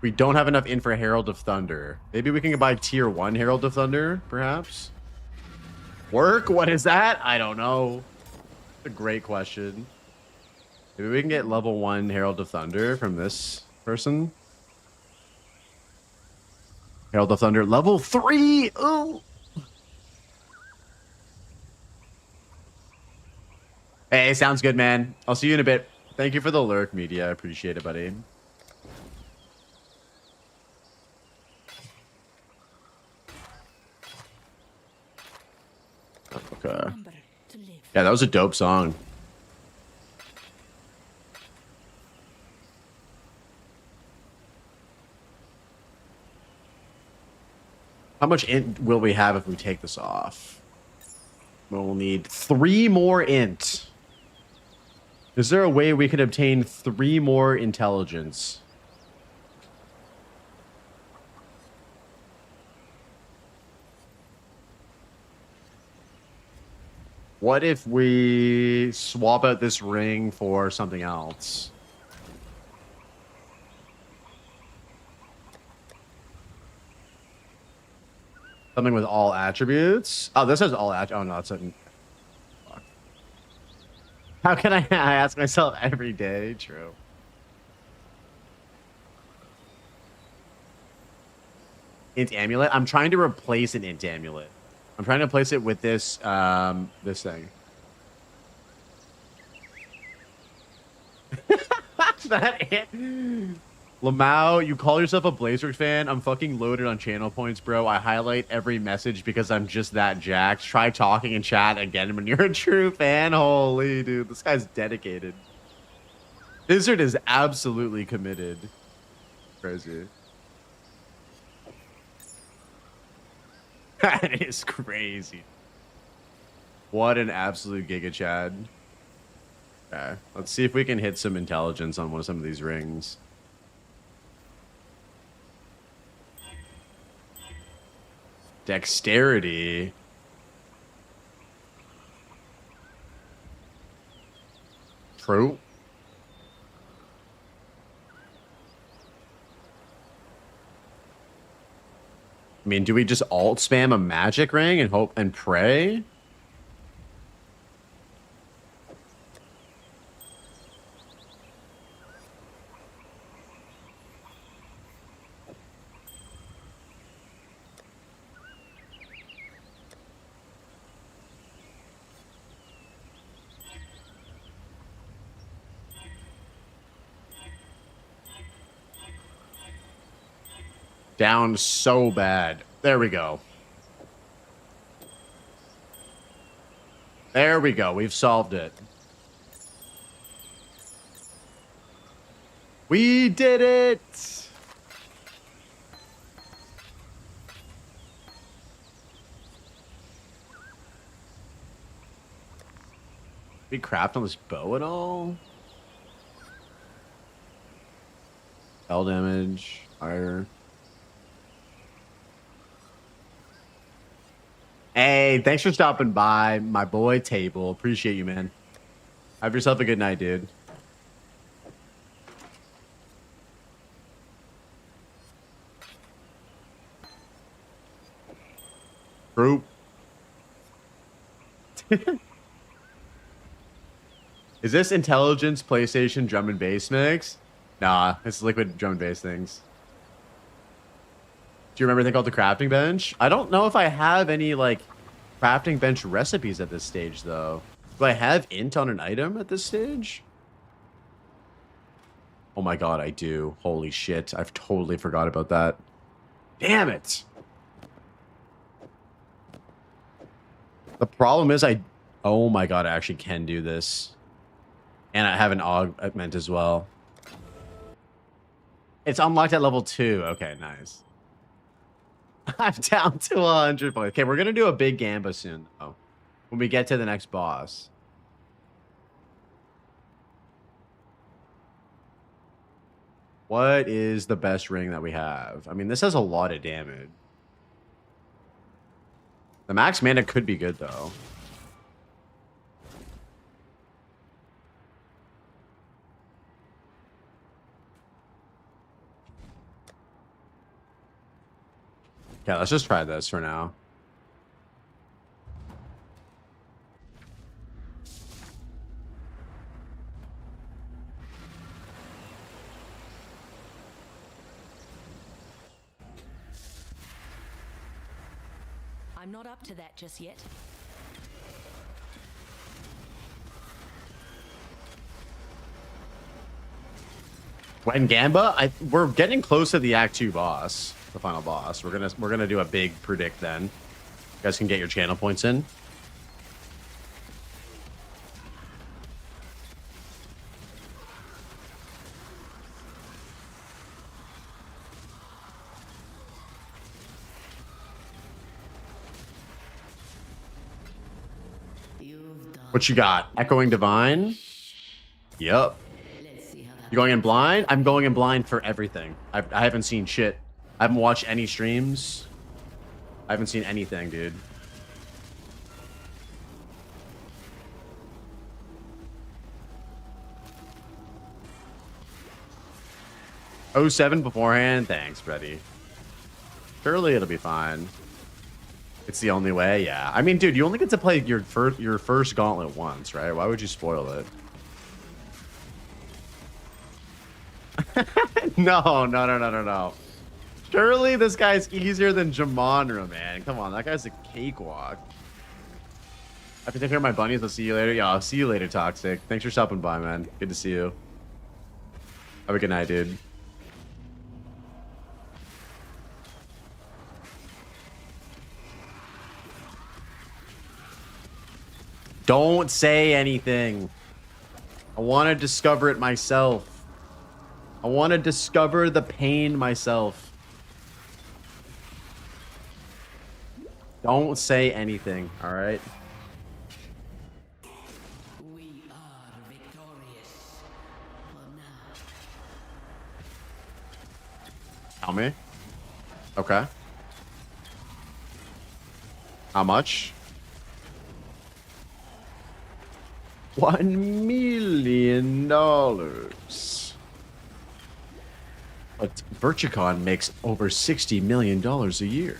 we don't have enough int for Herald of Thunder. Maybe we can buy tier 1 Herald of Thunder, perhaps? Work? What is that? I don't know. That's a great question. Maybe we can get level 1 Herald of Thunder from this person. Herald of Thunder, level 3! Ooh! Hey, sounds good, man. I'll see you in a bit. Thank you for the lurk, media. I appreciate it, buddy. Okay. Yeah, that was a dope song. How much int will we have if we take this off? We'll need 3 more int. Is there a way we could obtain 3 more intelligence? What if we swap out this ring for something else? Something with all attributes? Oh, this has all attributes. Oh, no, it's a... Fuck. How can I ask myself every day? True. Int amulet? I'm trying to replace an int amulet. I'm trying to place it with this, this thing. That ant... Lamau, you call yourself a Blazers fan? I'm fucking loaded on channel points, bro. I highlight every message because I'm just that jacked. Try talking in chat again when you're a true fan. Holy, dude. This guy's dedicated. Blizzard is absolutely committed. Crazy. That is crazy. What an absolute Giga Chad. Okay, let's see if we can hit some intelligence on some of these rings. Dexterity. True. I mean, do we just alt spam a magic ring and hope and pray? Down so bad. There we go. There we go. We've solved it. We did it! We craft on this bow at all? Spell damage, fire. Hey, thanks for stopping by, my boy Table. Appreciate you, man. Have yourself a good night, dude. Group. Is this intelligence PlayStation drum and bass mix? Nah, it's liquid drum and bass things. Do you remember anything called the crafting bench? I don't know if I have any like crafting bench recipes at this stage though. Do I have int on an item at this stage? Oh my god, I do. Holy shit, I've totally forgot about that. Damn it. The problem is oh my god, I actually can do this. And I have an augment as well. It's unlocked at level 2. Okay, nice. I'm down to 100 points. Okay, we're gonna do a big gamba soon, though. When we get to the next boss. What is the best ring that we have? I mean, this has a lot of damage. The max mana could be good, though. Yeah, let's just try this for now. I'm not up to that just yet. When Gamba, we're getting close to the Act 2 boss, the final boss. We're gonna do a big predict then. You guys can get your channel points in. What you got? Echoing Divine? Yep. You going in blind? I'm going in blind for everything. I haven't seen shit. I haven't watched any streams. I haven't seen anything, dude. Oh, 07 beforehand? Thanks, Freddy. Surely it'll be fine. It's the only way, yeah. I mean, dude, you only get to play your first Gauntlet once, right? Why would you spoil it? No. Surely this guy's easier than Jamonra, man. Come on, that guy's a cakewalk. I have to take care of my bunnies. I'll see you later. Yeah, I'll see you later, Toxic. Thanks for stopping by, man. Good to see you. Have a good night, dude. Don't say anything. I want to discover it myself. I want to discover the pain myself. Don't say anything, all right? We are victorious for now. Tell me. Okay. How much? $1 million. But Virtucon makes over $60 million a year.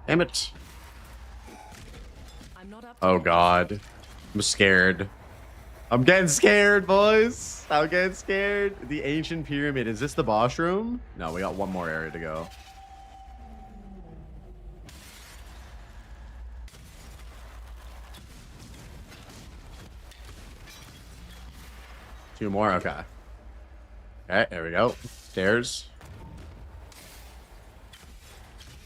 Damn it. I'm not up to Oh that. god. I'm scared. I'm getting scared, boys. I'm getting scared. The ancient pyramid. Is this the boss room? No, we got one more area to go. Two more? Okay. Okay, there we go. Stairs.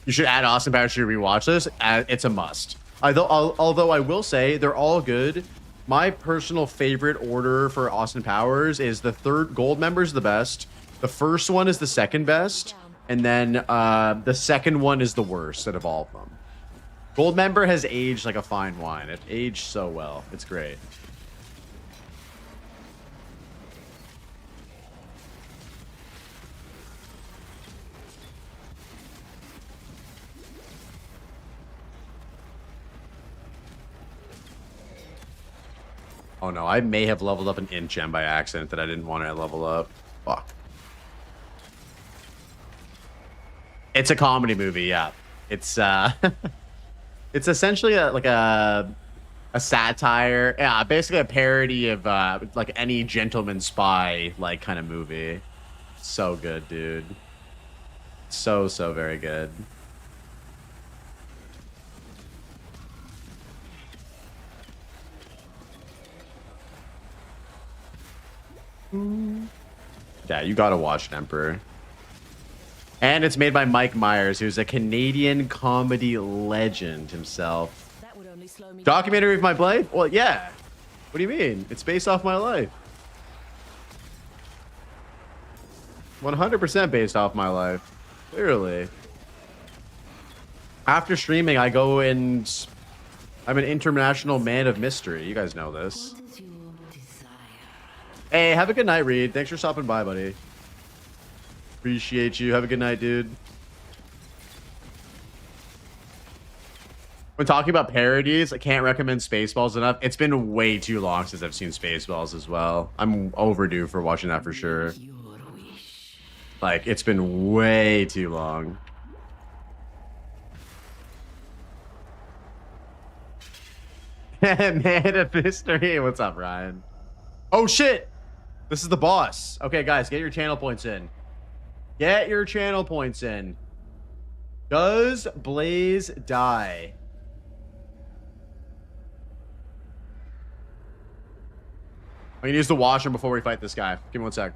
You should add Austin Powers to your rewatch list. It's a must. Although I will say they're all good. My personal favorite order for Austin Powers is the third gold member is the best. The first one is the second best. And then the second one is the worst out of all of them. Gold member has aged like a fine wine. It aged so well. It's great. Oh no, I may have leveled up an int gem by accident that I didn't want to level up. Fuck. It's a comedy movie, yeah. It's it's essentially like a satire, yeah, basically a parody of like any gentleman spy like kind of movie. So good, dude. So very good. Yeah, you gotta watch Emperor. And it's made by Mike Myers, who's a Canadian comedy legend himself. That would only slow me Documentary of my life? Well, yeah. What do you mean? It's based off my life. 100% based off my life. Clearly. After streaming, I go and I'm an international man of mystery. You guys know this. What is your desire? Hey, have a good night, Reed. Thanks for stopping by, buddy. Appreciate you. Have a good night, dude. When talking about parodies, I can't recommend Spaceballs enough. It's been way too long since I've seen Spaceballs as well. I'm overdue for watching that for sure. Your wish. Like, it's been way too long. Man of mystery. What's up, Ryan? Oh, shit. This is the boss. Okay, guys, get your channel points in. Get your channel points in. Does Blaze die? I'm gonna use the washroom before we fight this guy. Give me 1 sec.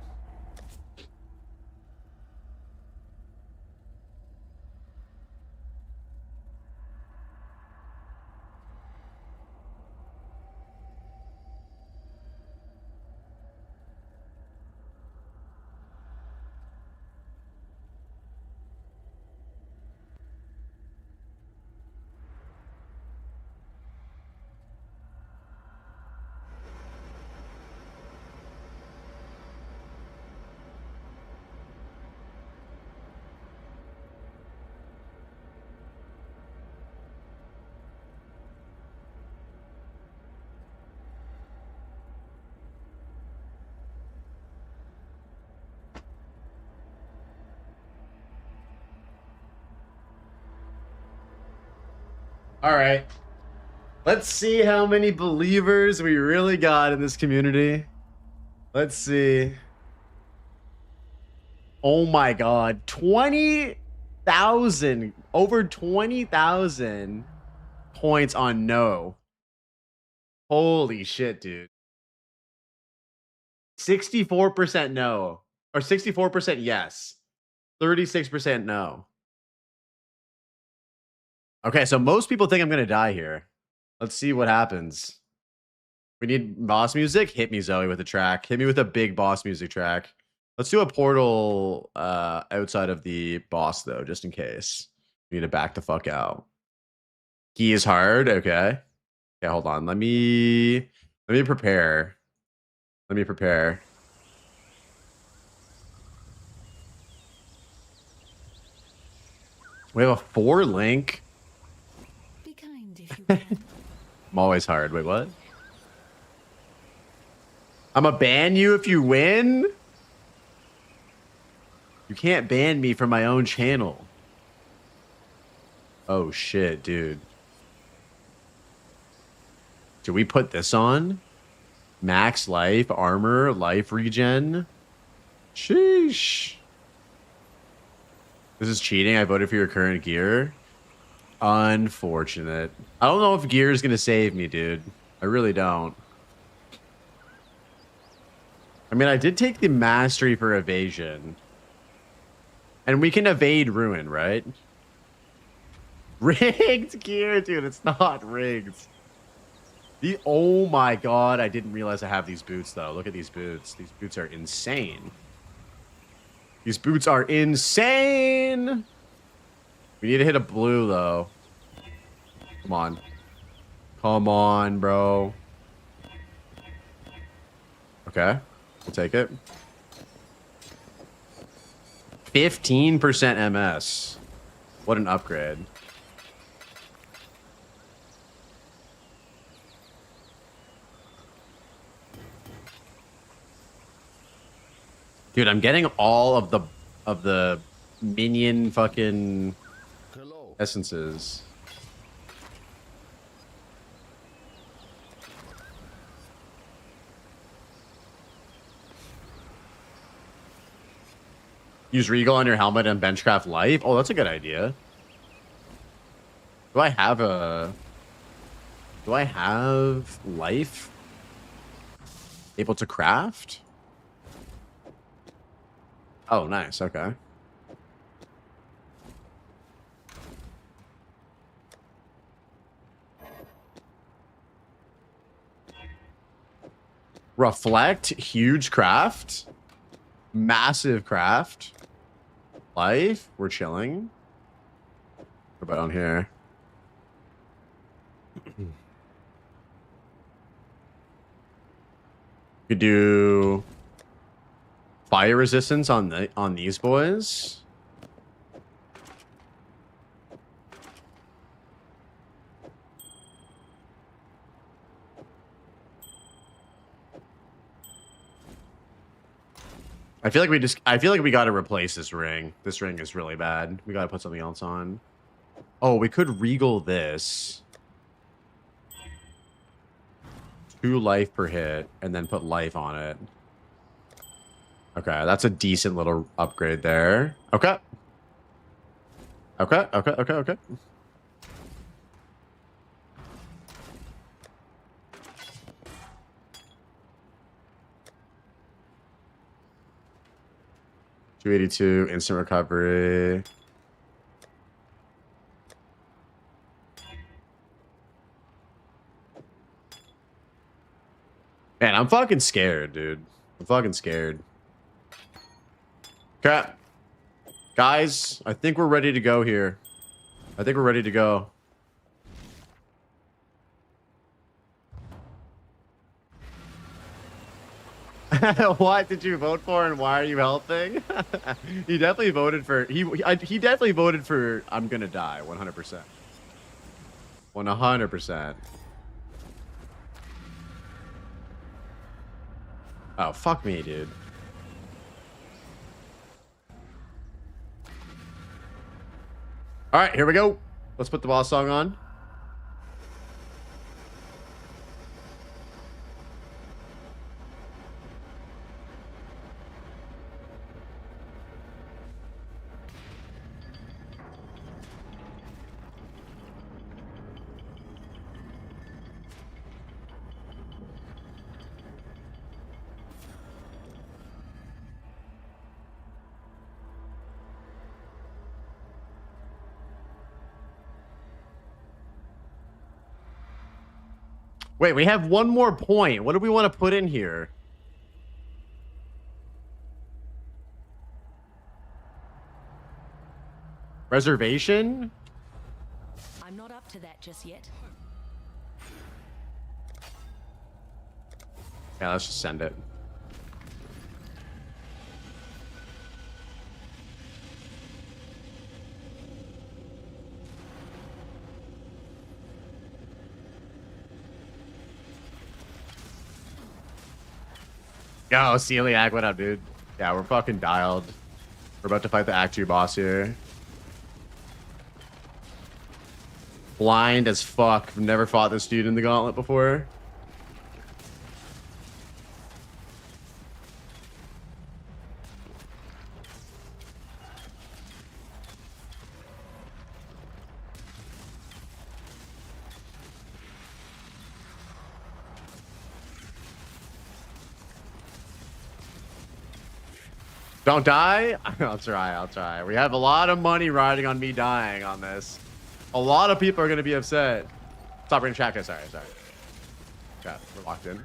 All right. Let's see how many believers we really got in this community. Let's see. Oh my God. 20,000. Over 20,000 points on no. Holy shit, dude. 64% no. Or 64% yes. 36% no. Okay, so most people think I'm going to die here. Let's see what happens. We need boss music. Hit me, Zoe, with a track. Hit me with a big boss music track. Let's do a portal outside of the boss, though, just in case. We need to back the fuck out. Key is hard. Okay. Okay, hold on. Let me prepare. Let me prepare. We have a 4 link. Be kind if you can. I'm always hard. Wait, what? I'ma ban you if you win? You can't ban me from my own channel. Oh shit, dude. Should we put this on? Max life, armor, life regen. Sheesh. This is cheating. I voted for your current gear. Unfortunate. I don't know if gear is gonna save me, dude. I really don't. I mean, I did take the mastery for evasion. And we can evade ruin, right? Rigged gear, dude. It's not rigged. Oh my god, I didn't realize I have these boots though. Look at these boots. These boots are insane. These boots are insane. We need to hit a blue though. Come on. Come on, bro. Okay. We'll take it. 15% MS. What an upgrade. Dude, I'm getting all of the minion fucking essences. Use Regal on your helmet and benchcraft life. Oh, that's a good idea. Do I have life able to craft? Oh, nice. Okay. Reflect, huge craft, massive craft, life. We're chilling. What about on here? Could do fire resistance on these boys. I feel like we got to replace this ring. This ring is really bad. We got to put something else on. Oh, we could regal this. 2 life per hit and then put life on it. Okay, that's a decent little upgrade there. Okay. Okay. 282 instant recovery. Man, I'm fucking scared, dude. I'm fucking scared. Okay. Guys, I think we're ready to go here. I think we're ready to go. What did you vote for and why are you helping? He definitely voted for he definitely voted for I'm gonna die 100%. 100%. Oh, fuck me, dude. All right, here we go. Let's put the boss song on. Wait, we have one more point. What do we want to put in here? Reservation? I'm not up to that just yet. Yeah, let's just send it. Yo, Celiac, what up, dude? Yeah, we're fucking dialed. We're about to fight the Act 2 boss here. Blind as fuck. I've never fought this dude in the Gauntlet before. Don't die? I'll try. We have a lot of money riding on me dying on this. A lot of people are going to be upset. Stop reading chat, guys. Sorry. Chat, we're locked in.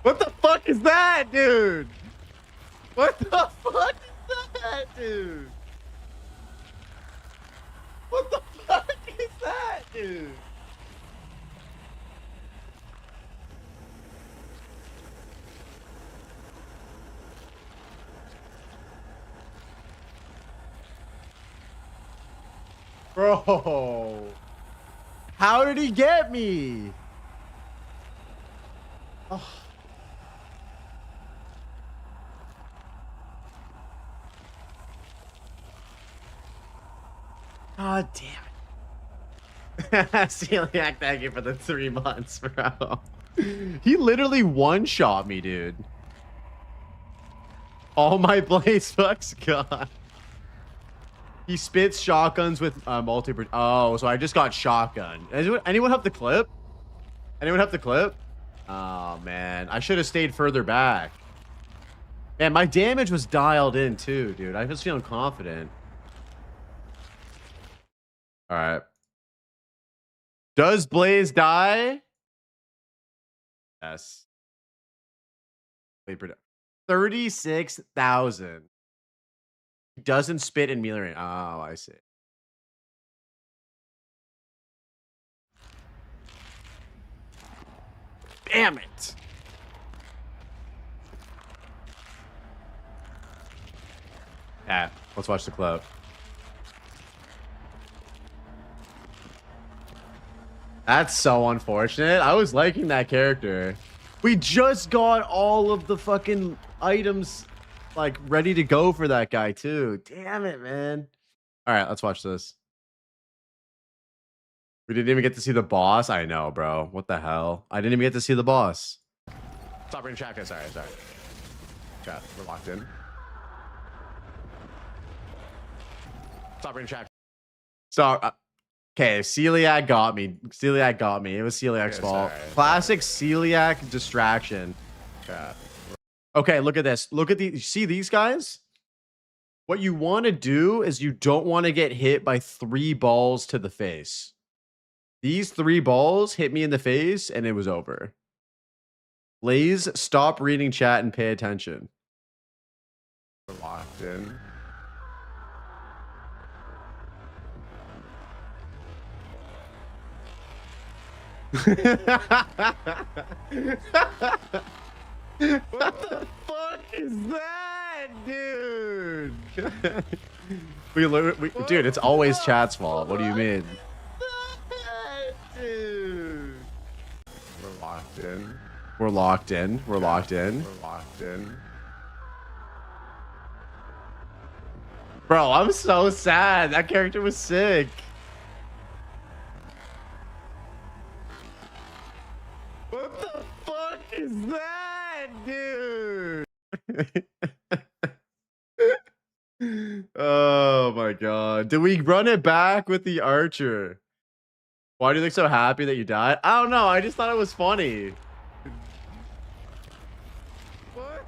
What the fuck is that, dude? What the fuck is that, dude? What the fuck is that, dude? Bro, how did he get me? Oh. God damn it. Celiac, thank you for the 3 months, bro. He literally one-shot me, dude. All my blaze fucks gone. He spits shotguns with multi. Oh, so I just got shotgun. Anyone have the clip? Anyone have the clip? Oh, man. I should have stayed further back. Man, my damage was dialed in too, dude. I was feeling confident. All right. Does Blaze die? Yes. 36,000. Doesn't spit in melee range. Oh, I see. Damn it. Yeah, let's watch the clip. That's so unfortunate. I was liking that character. We just got all of the fucking items like ready to go for that guy too. Damn it, man. All right, let's watch this. We didn't even get to see the boss. I know, bro. What the hell? I didn't even get to see the boss. Stop reading chat, guys. Sorry. Chat, we're locked in. Stop reading chat. Stop. Okay, Celiac got me. Celiac got me. It was Celiac's fault. Sorry. Classic Celiac distraction. Chat. Okay, look at this. Look at these. See these guys? What you want to do is you don't want to get hit by 3 balls to the face. These 3 balls hit me in the face and it was over. Blaze, stop reading chat and pay attention. We're locked in. What the fuck is that, dude? Dude, it's always chat's fault. What do you mean? Dude. We're locked in. We're locked in. We're locked in. We're locked in. Bro, I'm so sad. That character was sick. What the fuck is that, dude? Oh my god. Did we run it back with the archer? Why do you look so happy that you died? I don't know. I just thought it was funny. What?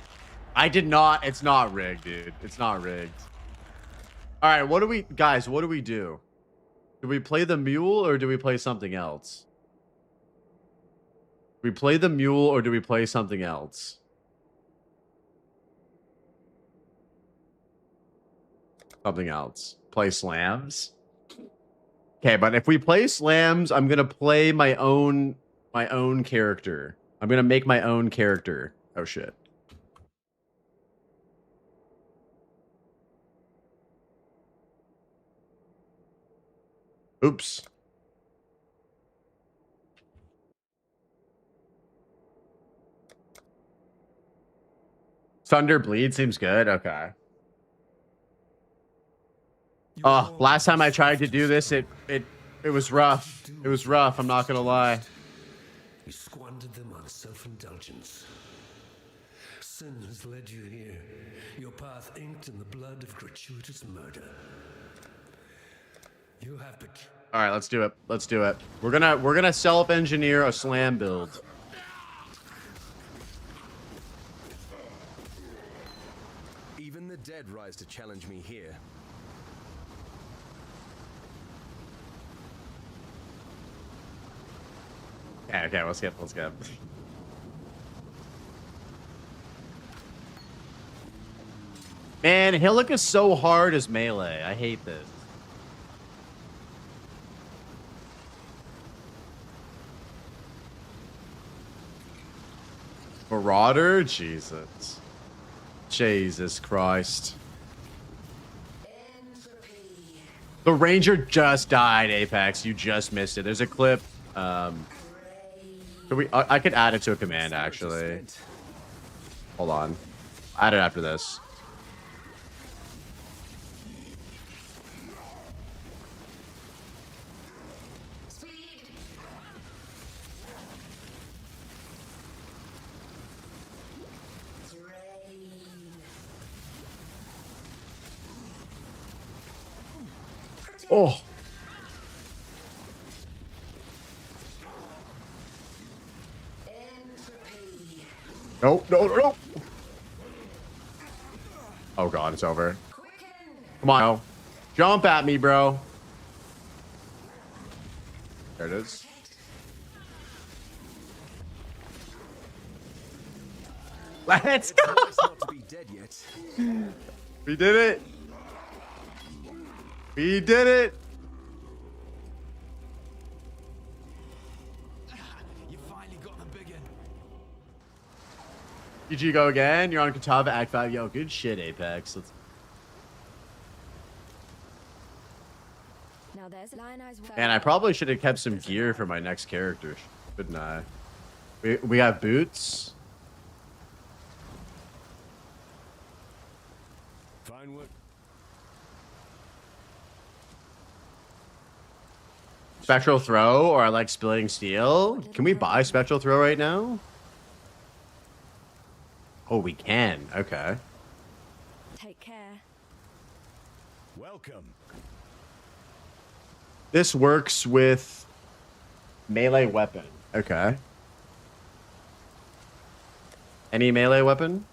I did not. It's not rigged, dude. It's not rigged. All right. What do we, guys, what do we do? Do we play the mule or do we play something else? Do we play the mule or do we play something else? Something else. Play slams. Okay, but if we play slams, I'm gonna play my own character. I'm gonna make my own character. Oh shit. Oops. Thunder Bleed seems good. Okay. Oh, last time I tried to do this, it was rough. It was rough. I'm not gonna lie. You squandered them on self-indulgence. Sin has led you here. Your path inked in the blood of gratuitous murder. You have all right, let's do it. Let's do it. We're gonna self-engineer a slam build. even the dead rise to challenge me here. Okay, let's skip. Man, Hillick is so hard as melee. I hate this. Marauder? Jesus. Jesus Christ. The Ranger just died, Apex. You just missed it. There's a clip. I could add it to a command, actually. Hold on. Add it after this. Oh. No. Oh god, it's over. Come on. No. Jump at me, bro. There it is. Let's go. Not to be dead yet. We did it. We did it. You finally got the big one. GG go again. You're on Katava Act 5. Yo, good shit, Apex. Let's... Now there's Lion Eyes. And I probably should have kept some gear for my next character, shouldn't I? We got boots. Fine work. Spectral Throw, or I like Splitting Steel. Can we buy Spectral Throw right now? Oh, we can. Okay. Take care. Welcome. This works with melee weapon. Okay. Any melee weapon?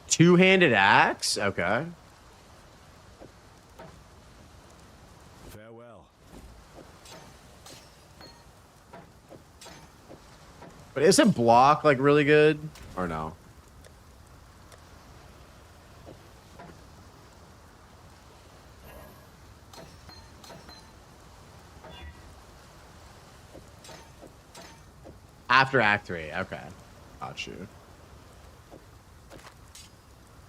Two-handed axe? Okay. Farewell. But isn't block like really good? Or no? After Act 3. Okay. Got you.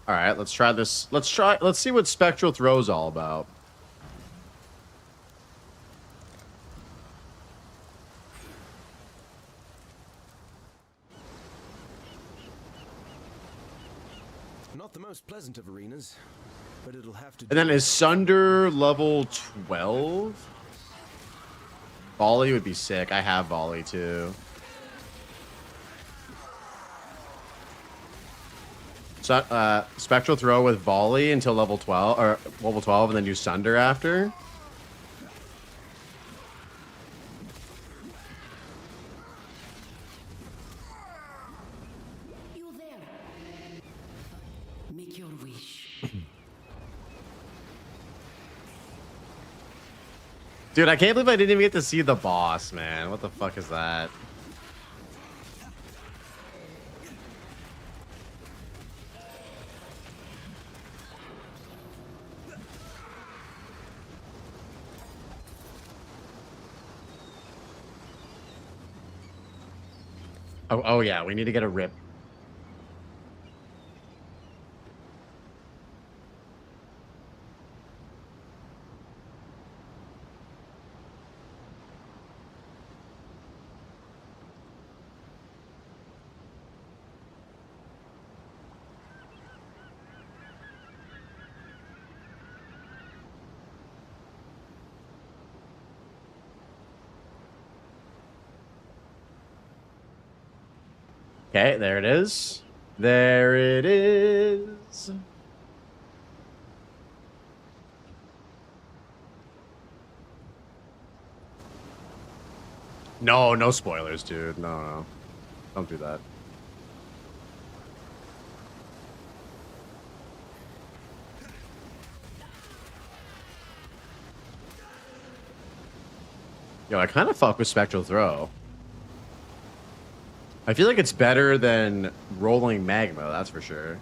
All right, let's try this. Let's see what Spectral Throw's all about. Not the most pleasant of arenas, but it'll have to. And then is Sunder level 12? Volley would be sick. I have Volley too. So, Spectral Throw with Volley until level 12, or level 12, and then do Sunder after. You're there. Make your wish. Dude, I can't believe I didn't even get to see the boss, man. What the fuck is that? Oh yeah, we need to get a rip. Okay, there it is. There it is. No, no spoilers, dude. No, no. Don't do that. Yo, I kind of fuck with Spectral Throw. I feel like it's better than Rolling Magma, that's for sure.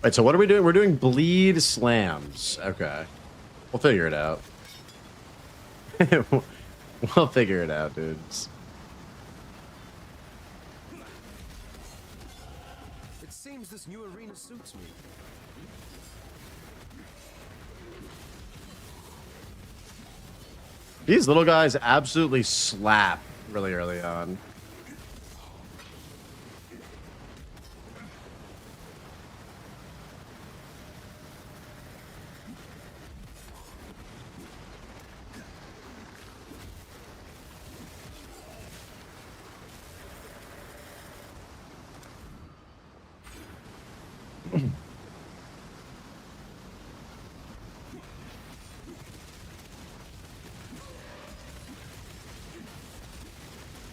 Wait, so what are we doing? We're doing bleed slams. Okay. We'll figure it out. We'll figure it out, dudes. It seems this new arena suits me. These little guys absolutely slap really early on.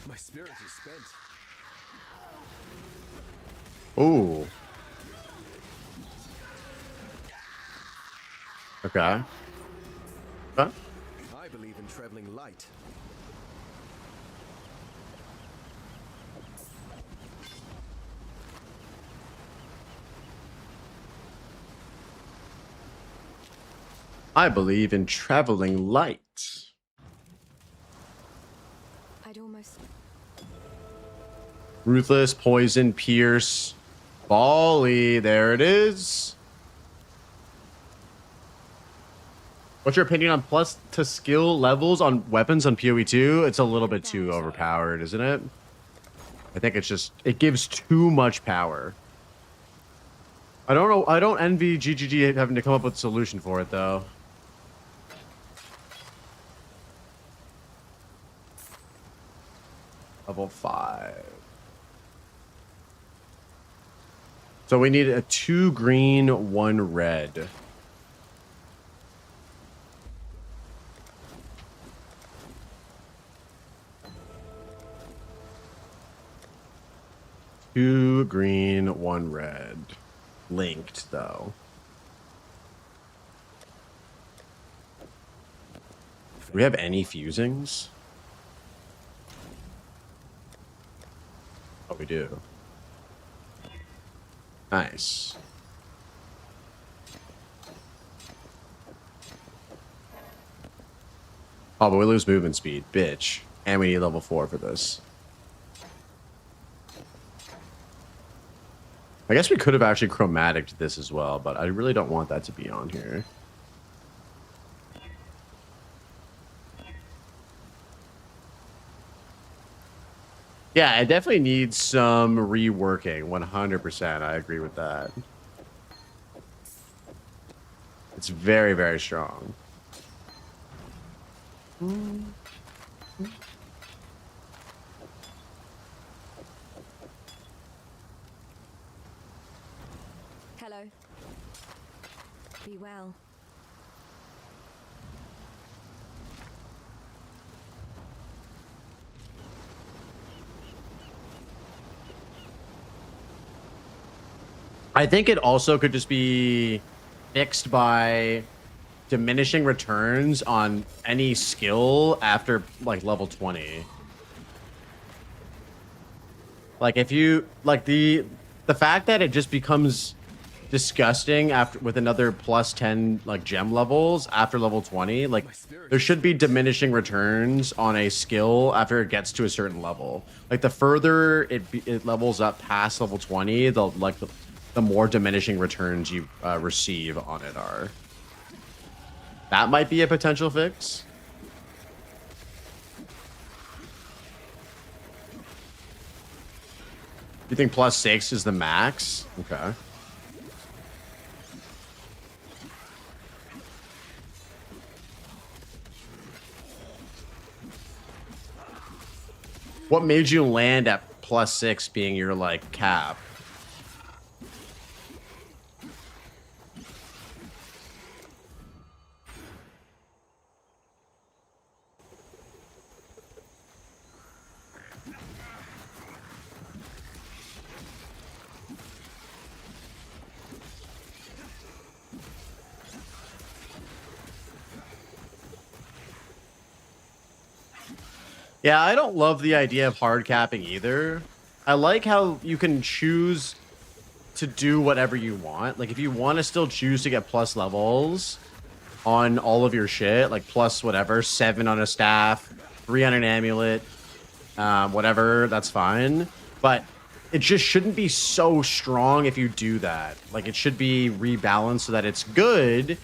My spirit is spent. Ooh. Okay. Huh? I believe in traveling light. I believe in traveling light. I'd almost. Ruthless, poison, pierce, volley. There it is. What's your opinion on plus to skill levels on weapons on PoE 2? It's a little bit too overpowered, isn't it? I think it's just, it gives too much power. I don't know. I don't envy GGG having to come up with a solution for it, though. Level 5. So we need a 2 green, 1 red. Two green, 1 red. Linked, though. Do we have any fusings? Oh, we do. Nice. Oh, but we lose movement speed, bitch. And we need level 4 for this. I guess we could have actually chromaticed this as well, but I really don't want that to be on here. Yeah, it definitely needs some reworking. 100%. I agree with that. It's very, very strong. Hello. Be well. I think it also could just be fixed by diminishing returns on any skill after like level 20. Like if you like the fact that it just becomes disgusting after with another plus 10 like gem levels after level 20, like there should be diminishing returns on a skill after it gets to a certain level. Like the further it levels up past level 20, the more diminishing returns you receive on it are. That might be a potential fix. You think plus 6 is the max? Okay. What made you land at +6 being your like cap? Yeah, I don't love the idea of hard capping either. I like how you can choose to do whatever you want. Like if you want to still choose to get plus levels on all of your shit, like plus whatever, 7 on a staff, 3 on an amulet, whatever, that's fine. But it just shouldn't be so strong if you do that. Like it should be rebalanced so that it's good.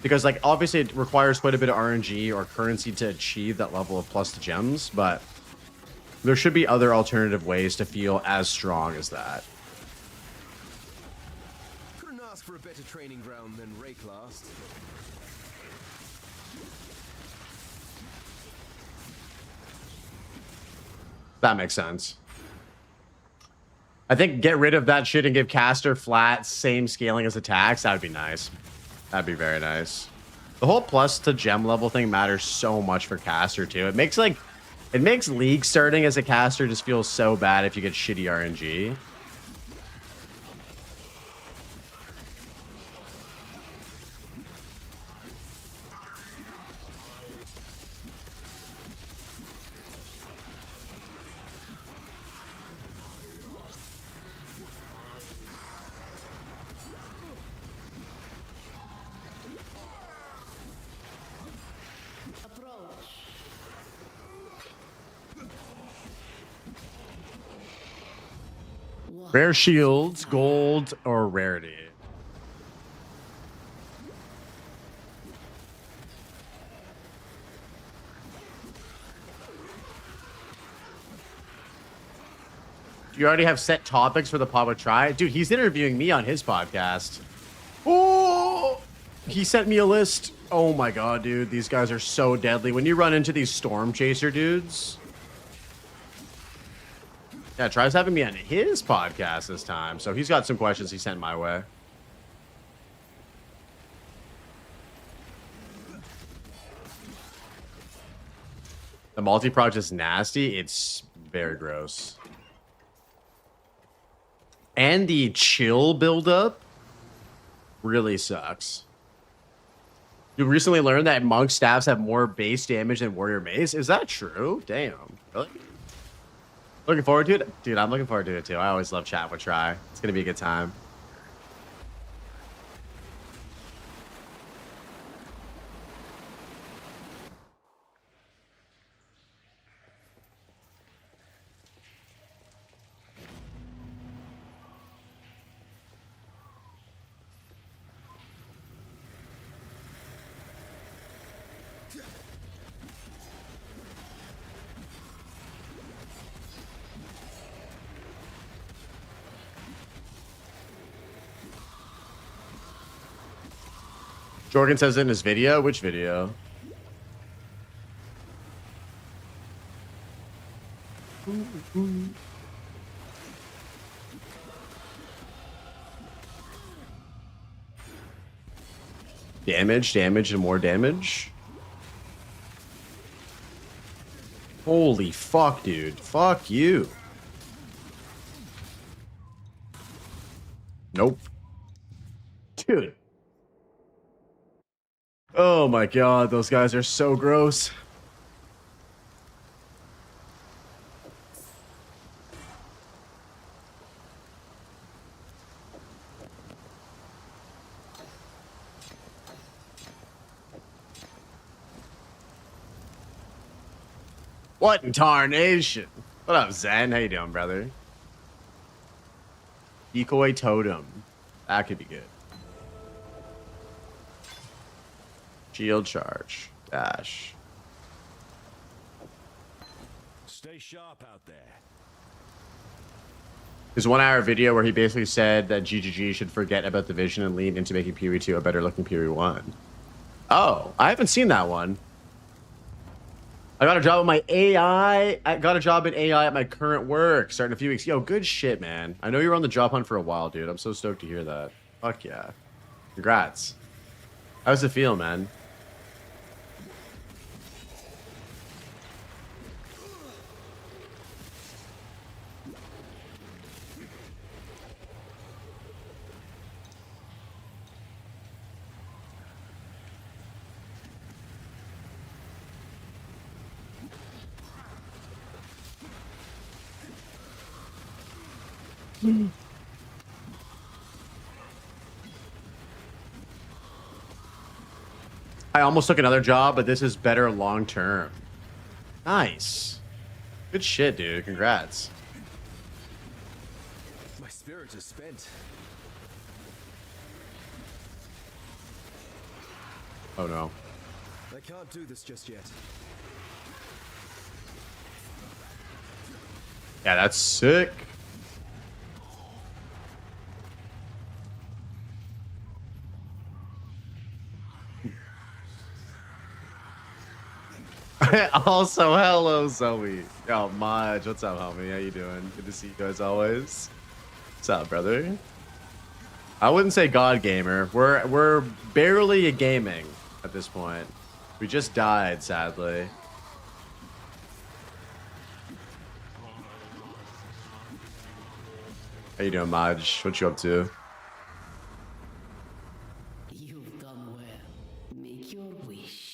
Because, like, obviously it requires quite a bit of RNG or currency to achieve that level of plus to gems, but there should be other alternative ways to feel as strong as that. Couldn't ask for a better training ground than Rayclast. That makes sense. I think get rid of that shit and give caster flat, same scaling as attacks. That would be nice. That'd be very nice. The whole plus to gem level thing matters so much for caster too. It makes league starting as a caster just feel so bad if you get shitty RNG. Rare shields, gold, or rarity. Do you already have set topics for the Papa Try? Dude, he's interviewing me on his podcast. Oh, he sent me a list. Oh my god, dude. These guys are so deadly. When you run into these Storm Chaser dudes... Yeah, Try's having me on his podcast this time, so he's got some questions he sent my way. The multi-proj is nasty. It's very gross. And the chill buildup really sucks. You recently learned that monk staffs have more base damage than warrior mace. Is that true? Damn. Really? Looking forward to it? Dude, I'm looking forward to it too. I always love chatting with Try. It's going to be a good time. Jorgen says in his video. Which video? Damage, damage, and more damage. Holy fuck, dude. Fuck you. Nope. Dude. Oh my god, those guys are so gross. What in tarnation? What up, Zen? How you doing, brother? Decoy totem. That could be good. Shield charge. Dash. Stay sharp out there. There's 1 hour video where he basically said that GGG should forget about the vision and lean into making PoE 2 a better looking PoE 1. Oh, I haven't seen that one. I got a job at my AI. I got a job in AI at my current work starting in a few weeks. Yo, good shit, man. I know you were on the job hunt for a while, dude. I'm so stoked to hear that. Fuck yeah. Congrats. How's it feel, man? I almost took another job, but this is better long term. Nice. Good shit, dude. Congrats. My spirit is spent. Oh no. I can't do this just yet. Yeah, that's sick. Also, hello, Zoe. Yo, Maj, what's up, homie? How you doing? Good to see you guys always. What's up, brother? I wouldn't say God gamer. We're barely a gaming at this point. We just died, sadly. How you doing, Maj? What you up to? You've done well. Make your wish.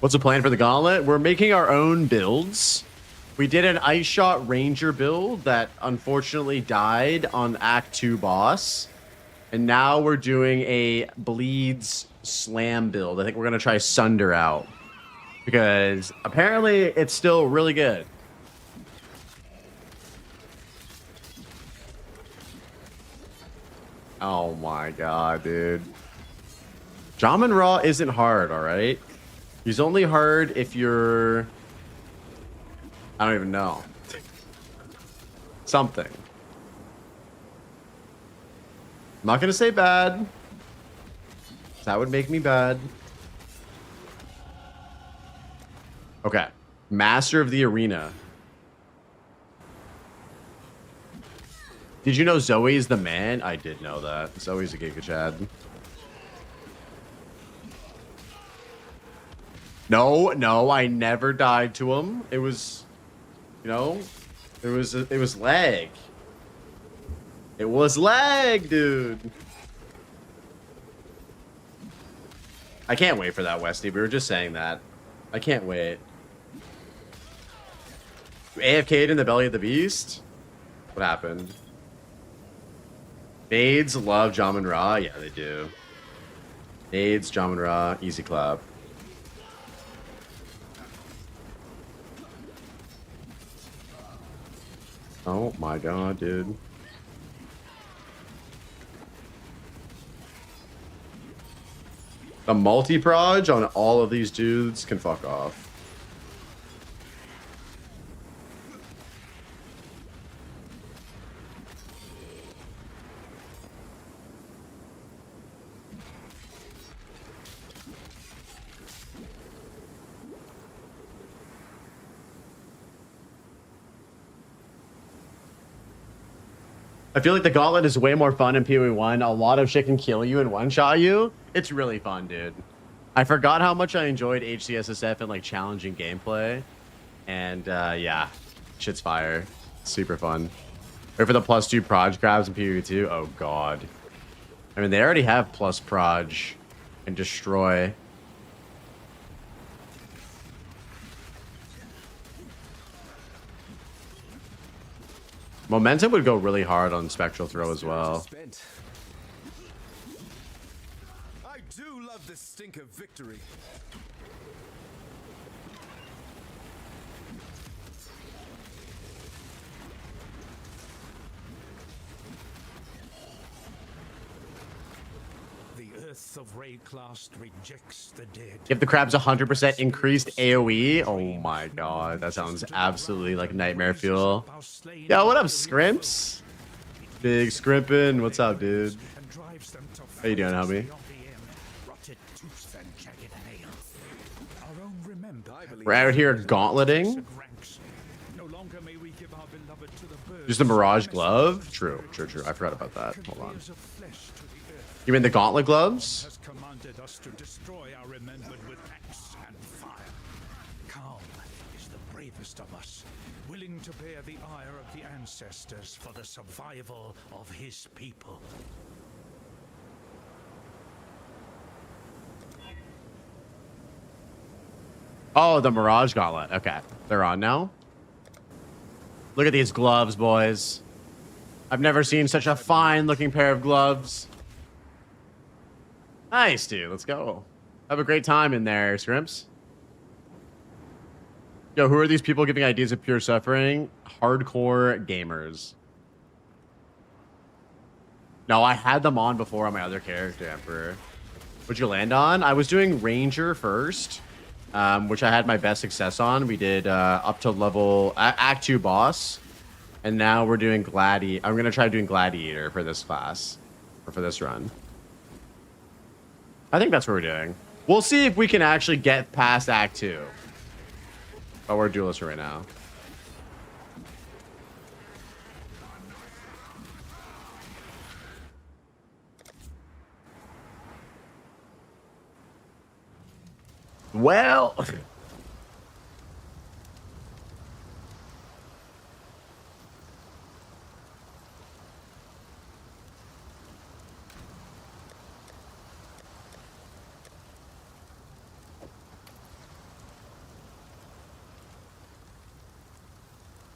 What's the plan for the Gauntlet? We're making our own builds. We did an Ice Shot Ranger build that unfortunately died on Act 2 boss. And now we're doing a Bleeds Slam build. I think we're going to try Sunder out. Because apparently it's still really good. Oh my god, dude. Jamin Raw isn't hard, alright? He's only hard if you're... I don't even know. Something. I'm not gonna say bad. That would make me bad. Okay. Master of the Arena. Did you know Zoe's the man? I did know that. Zoe's a Giga Chad. No, I never died to him. It was, you know, it was lag. It was lag, dude. I can't wait for that, Westy. We were just saying that. I can't wait. You AFK'd in the belly of the beast? What happened? Nades love Jamin Ra? Yeah, they do. Nades, Jamin Ra, easy clap. Oh my god, dude. A multi-proj on all of these dudes can fuck off. I feel like the Gauntlet is way more fun in PoE 1. A lot of shit can kill you and one-shot you. It's really fun, dude. I forgot how much I enjoyed HCSSF and like challenging gameplay. And yeah, shit's fire. Super fun. Wait for the +2 proj grabs in PoE 2. Oh god. I mean, they already have plus proj and destroy. Momentum would go really hard on Spectral Throw as well. I do love the stink of victory. The earth of Rayclast rejects the dead. If the crab's 100% increased AoE, oh my god, that sounds absolutely like nightmare fuel. Yo, what up, Scrimps? Big Scrimpin', what's up, dude? And drives them to How you doing, homie? Rotted tooth and jagged nail. Our own remember. We're out here gauntleting. No longer may we give our beloved to the birds. Just a Mirage glove? True. I forgot about that. Hold on. You mean the Gauntlet gloves? Has commanded us to destroy our remembered with axe and fire. Calm is the bravest of us, willing to bear the ire of the ancestors for the survival of his people. Oh, the Mirage Gauntlet. Okay. They're on now. Look at these gloves, boys. I've never seen such a fine looking pair of gloves. Nice, dude. Let's go. Have a great time in there, Scrimps. Yo, who are these people giving ideas of pure suffering? Hardcore gamers. No, I had them on before on my other character, Emperor. What'd you land on? I was doing Ranger first, which I had my best success on. We did up to level Act 2 boss. And now we're doing Gladiator. I'm going to try doing Gladiator for this class. Or for this run. I think that's what we're doing. We'll see if we can actually get past Act 2. Oh, we're duelist right now. Well...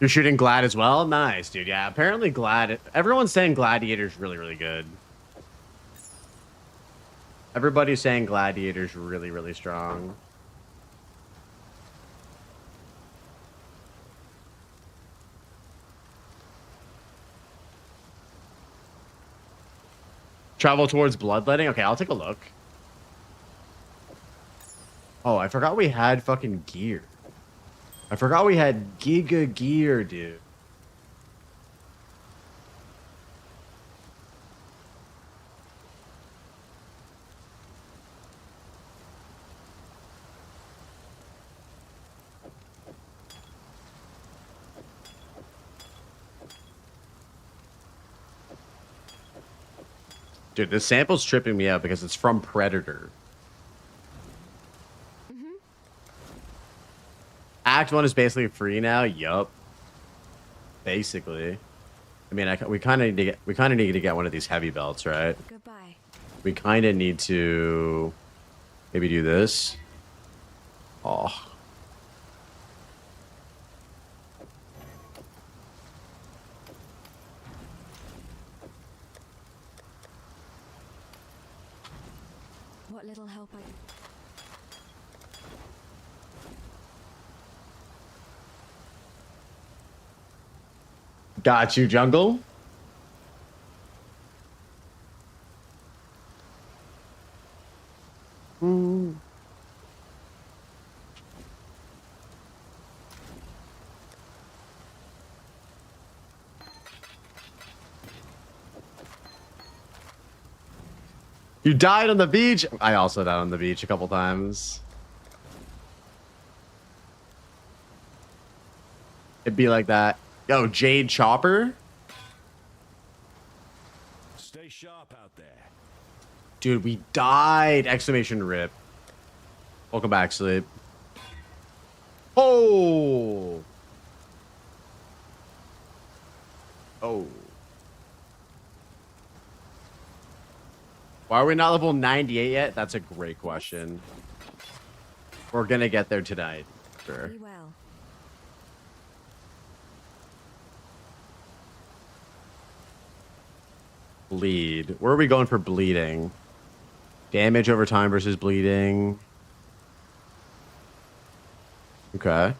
You're shooting Glad as well? Nice, dude. Yeah, apparently Glad... Everyone's saying Gladiator's really, really good. Everybody's saying Gladiator's really, really strong. Travel towards bloodletting? Okay, I'll take a look. Oh, I forgot we had fucking gear. I forgot we had Giga gear, dude. Dude, this sample's tripping me out because it's from Predator. Act 1 is basically free now. Yup. Basically. I mean, we kind of need to get one of these heavy belts, right? Goodbye. We kind of need to maybe do this. Oh. What little help I... Got you, jungle. You died on the beach? I also died on the beach a couple times. It'd be like that. Yo, Jade Chopper? Stay sharp out there. Dude, we died! Exclamation rip. Welcome back, Sleep. Oh! Oh. Why are we not level 98 yet? That's a great question. We're gonna get there tonight. Sure. Be well. Bleed. Where are we going for bleeding? Damage over time versus bleeding. Okay.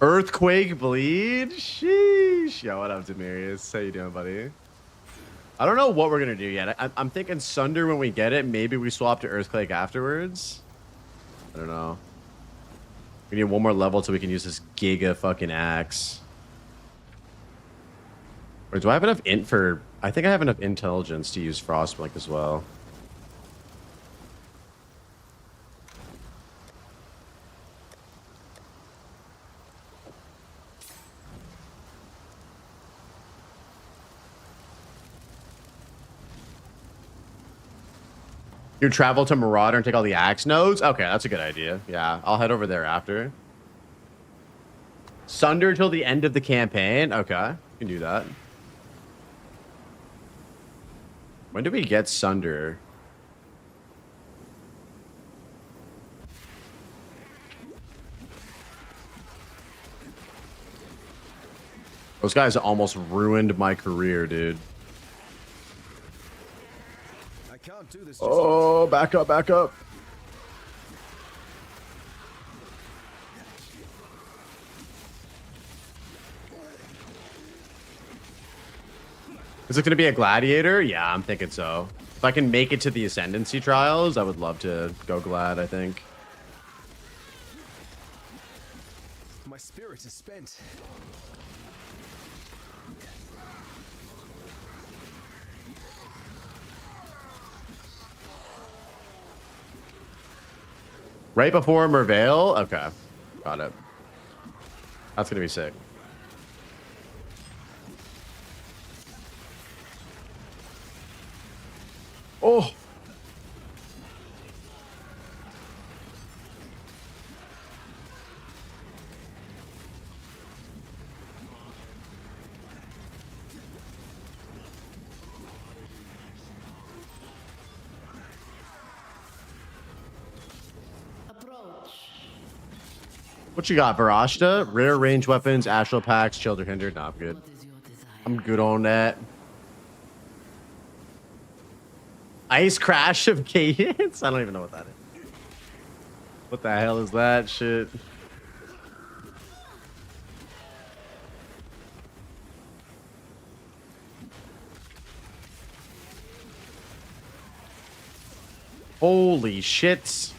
Earthquake bleed? Sheesh. Yo, what up, Demarius? How you doing, buddy? I don't know what we're gonna do yet. I'm thinking Sunder when we get it. Maybe we swap to Earthquake afterwards. I don't know. We need one more level so we can use this giga fucking axe. Or do I have enough int for... I think I have enough intelligence to use Frostblink as well. You travel to Marauder and take all the axe nodes? Okay, that's a good idea. Yeah, I'll head over there after. Sunder till the end of the campaign? Okay, we can do that. When do we get Sunder? Those guys almost ruined my career, dude. I can't do this. Oh, back up, back up. Is it going to be a gladiator? Yeah, I'm thinking so. If I can make it to the Ascendancy trials, I would love to go glad, I think. My spirit is spent. Right before Merveil? Okay. Got it. That's going to be sick. Oh. What you got, Varashta? Rare range weapons, astral packs, childer hindered. Nah, I'm good. I'm good on that. Ice crash of cadence? I don't even know what that is. What the hell is that shit? Holy shit.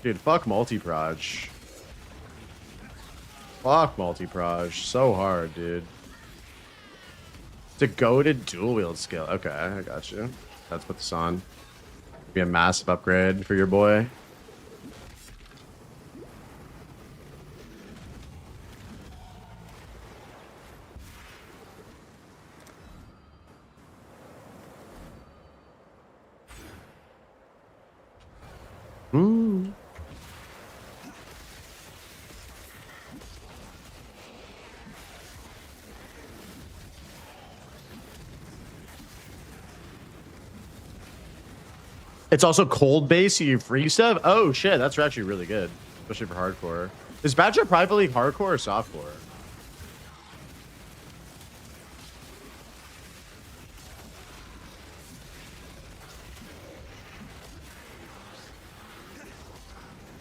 Dude, fuck multi-proj. Fuck multi-proj. So hard, dude. It's a goated dual wield skill. Okay, I got you. Let's put this on. Be a massive upgrade for your boy. It's also cold base, so you free stuff. Oh shit, that's actually really good, especially for hardcore. Is Badger Private League hardcore or softcore?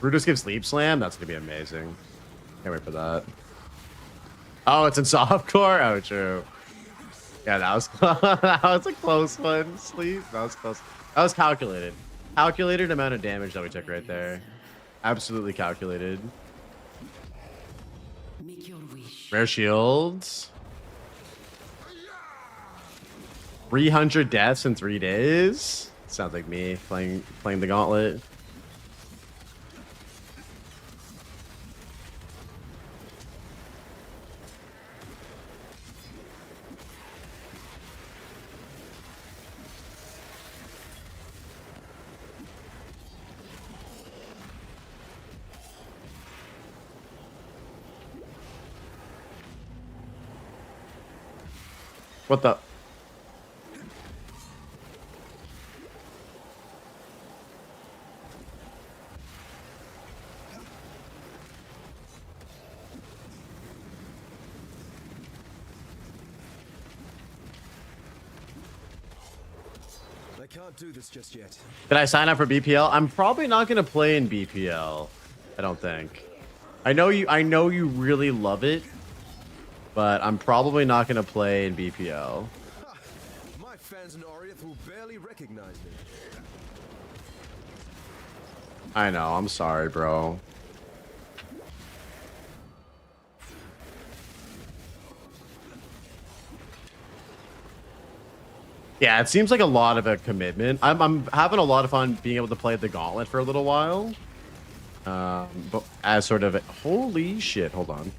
Brutus gives Leap Slam. That's gonna be amazing. Can't wait for that. Oh, it's in softcore. Oh, true. Yeah, that was that was a close one. Sleep. That was close. That was calculated. Calculated amount of damage that we took right there. Absolutely calculated. Make your wish. Rare shields. 300 deaths in 3 days. Sounds like me playing the Gauntlet. What the? I can't do this just yet. Did I sign up for BPL? I'm probably not going to play in BPL. I don't think. I know you really love it, but I'm probably not going to play in BPL. My fans present Oriath will barely recognize me. I know. I'm sorry, bro. Yeah, it seems like a lot of a commitment. I'm having a lot of fun being able to play the Gauntlet for a little while. But as sort of holy shit, hold on.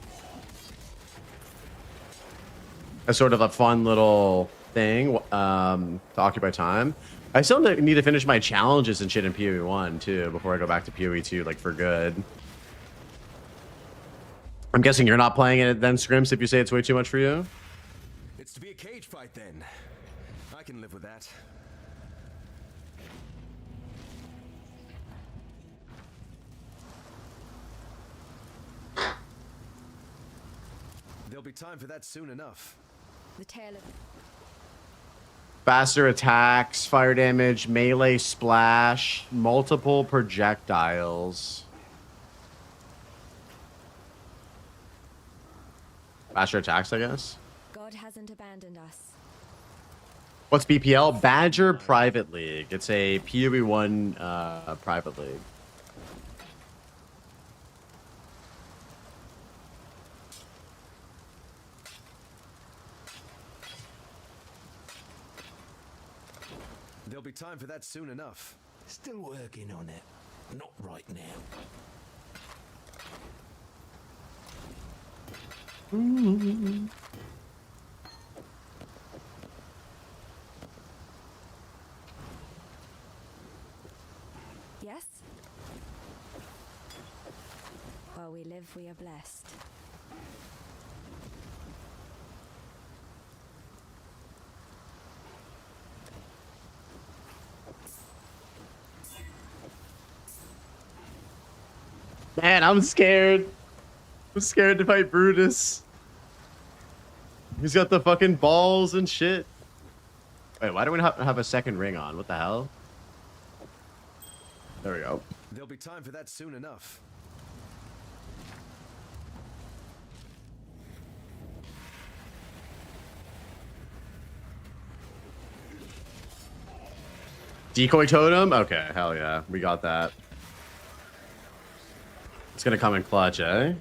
As sort of a fun little thing to occupy time. I still need to finish my challenges and shit in PoE 1 too before I go back to PoE 2 like for good. I'm guessing you're not playing it then, Scrimps, if you say it's way too much for you? It's to be a cage fight then. I can live with that. There'll be time for that soon enough. The tale of Faster attacks, fire damage, melee splash, multiple projectiles. Faster attacks, I guess. God hasn't abandoned us. What's BPL? Badger Private League. It's a PoE 1 private league. There'll be time for that soon enough. Still working on it. Not right now. Yes? While we live, we are blessed. Man, I'm scared. I'm scared to fight Brutus. He's got the fucking balls and shit. Wait, why do we not have a second ring on? What the hell? There we go. There'll be time for that soon enough. Decoy totem? Okay, hell yeah. We got that. It's gonna come in clutch, eh?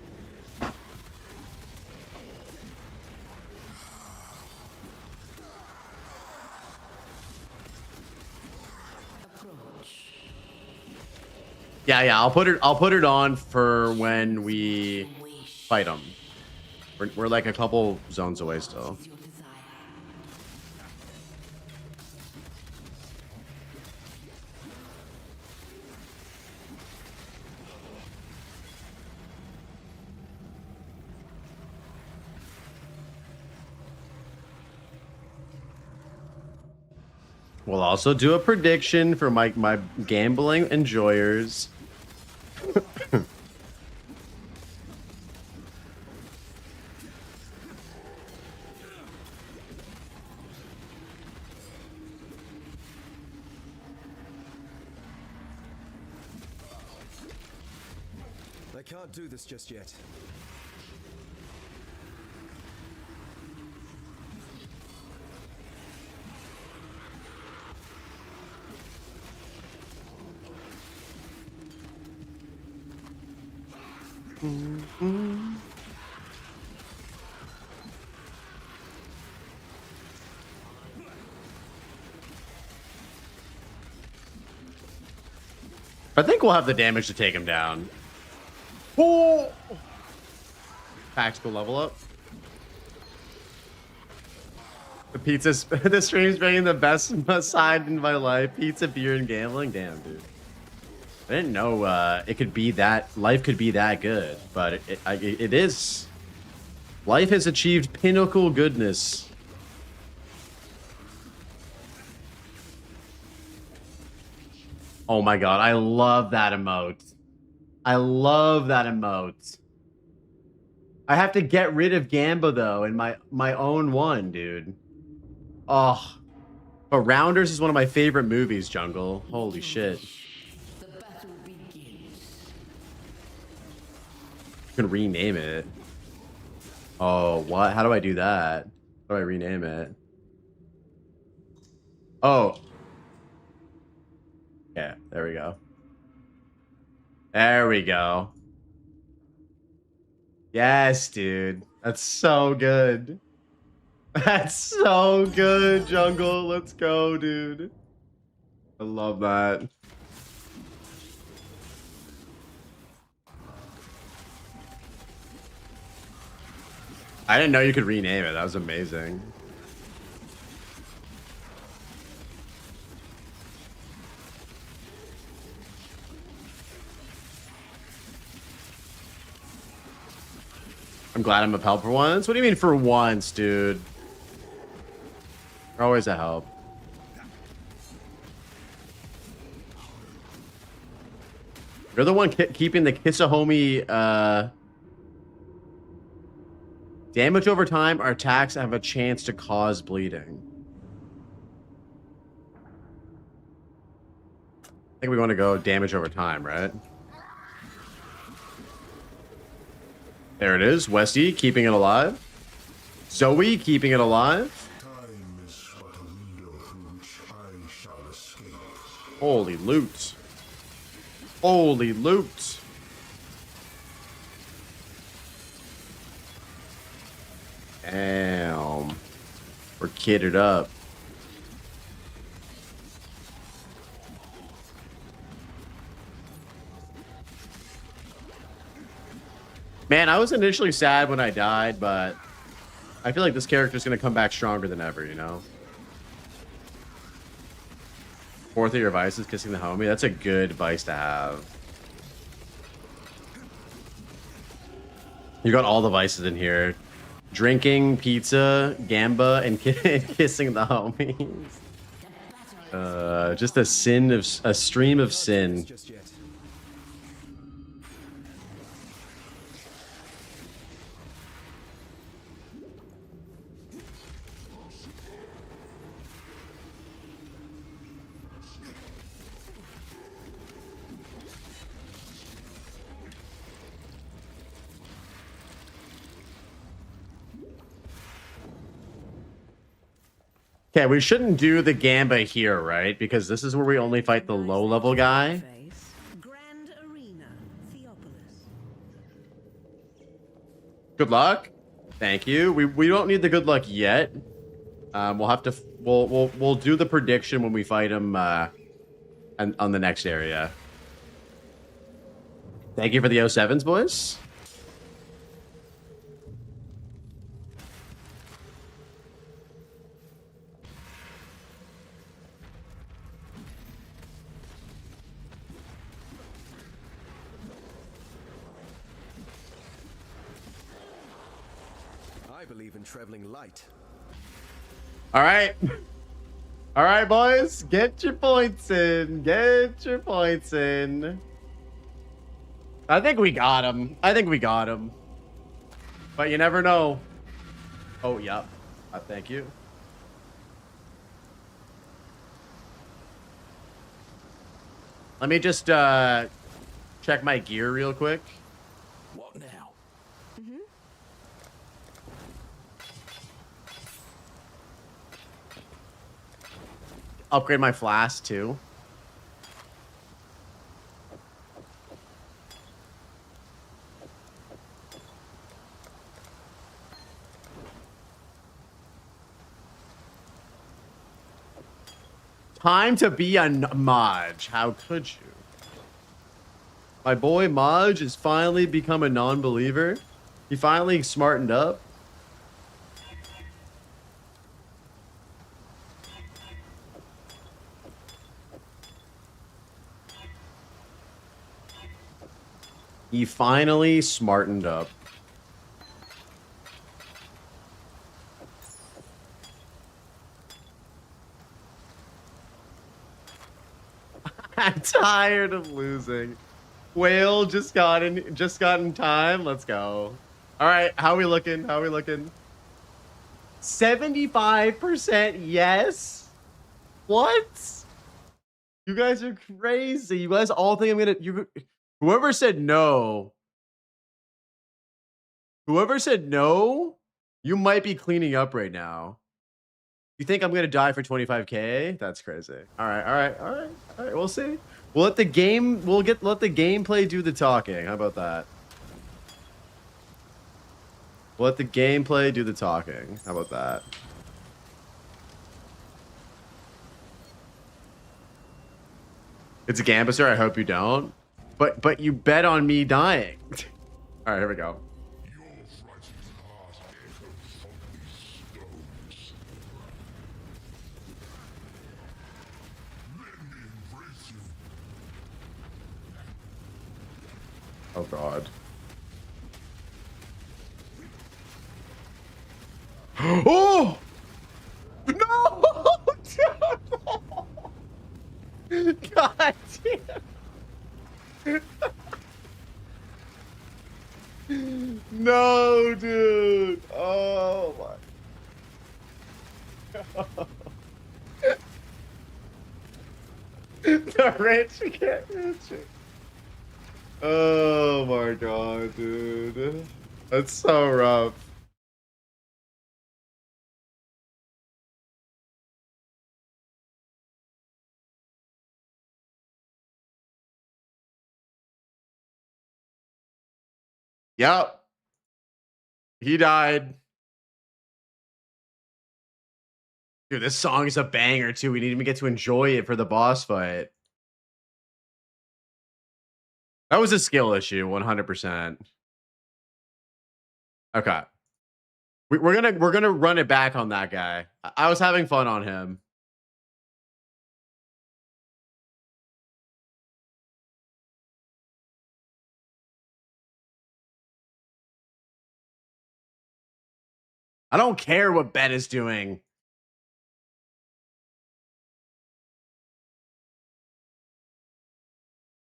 Yeah, I'll put it on for when we fight them. We're like a couple zones away still. Your desire. We'll also do a prediction for my gambling enjoyers. I can't do this just yet. I think we'll have the damage to take him down. Oh! Tactical level up. The stream's bringing the best side in my life. Pizza, beer, and gambling. Damn, dude. I didn't know it could be that. Life could be that good, but it is. Life has achieved pinnacle goodness. Oh my god, I love that emote. I love that emote. I have to get rid of Gamba though in my own one, dude. Oh, but Rounders is one of my favorite movies. Jungle, holy shit. The battle begins. You can rename it. Oh, what? How do I do that? How do I rename it? Oh. Yeah, there we go. There we go. Yes, dude. That's so good. That's so good, Jungle. Let's go, dude. I love that. I didn't know you could rename it. That was amazing. I'm glad I'm of help for once. What do you mean for once, dude? You're always a help. You're the one keeping the Kisahomie damage over time. Our attacks have a chance to cause bleeding. I think we want to go damage over time, right? There it is. Westy keeping it alive. Zoe keeping it alive. Time is but a window through which I shall escape. Holy loot. Holy loot. Damn. We're kitted up. Man, I was initially sad when I died, but I feel like this character's going to come back stronger than ever, you know? Fourth of your vices, kissing the homie. That's a good vice to have. You got all the vices in here. Drinking, pizza, gamba, and kissing the homies. Just a stream of sin. Just yet. Okay, we shouldn't do the gamba here, right? Because this is where we only fight the low-level guy. Grand Arena, Theopolis. Good luck. Thank you. We don't need the good luck yet. We'll have to we'll do the prediction when we fight him on the next area. Thank you for the 07s, boys. I believe in traveling light. All right. All right, boys. Get your points in. Get your points in. I think we got him. I think we got him. But you never know. Oh, yep. Thank you. Let me just check my gear real quick. What now? Upgrade my flask too. Time to be a Maj. How could you? My boy Maj has finally become a non-believer. He finally smartened up. He finally smartened up. I'm tired of losing. Whale just got in time. Let's go. All right, how are we looking? How are we looking? 75% yes. What? You guys are crazy. You guys all think I'm gonna. Whoever said no. Whoever said no, you might be cleaning up right now. You think I'm gonna die for 25K? That's crazy. All right, all right, all right, all right. We'll see. We'll let the game. Let the gameplay do the talking. How about that? We'll let the gameplay do the talking. How about that? It's a Gambuster. I hope you don't. But you bet on me dying. All right, here we go. Oh God. Oh no! God damn. No, dude. Oh my. The rich get richer. Oh my God, dude. That's so rough. Yep. He died. Dude, this song is a banger too. We didn't even get to enjoy it for the boss fight. That was a skill issue, 100%. Okay. We're gonna run it back on that guy. I was having fun on him. I don't care what Bet is doing.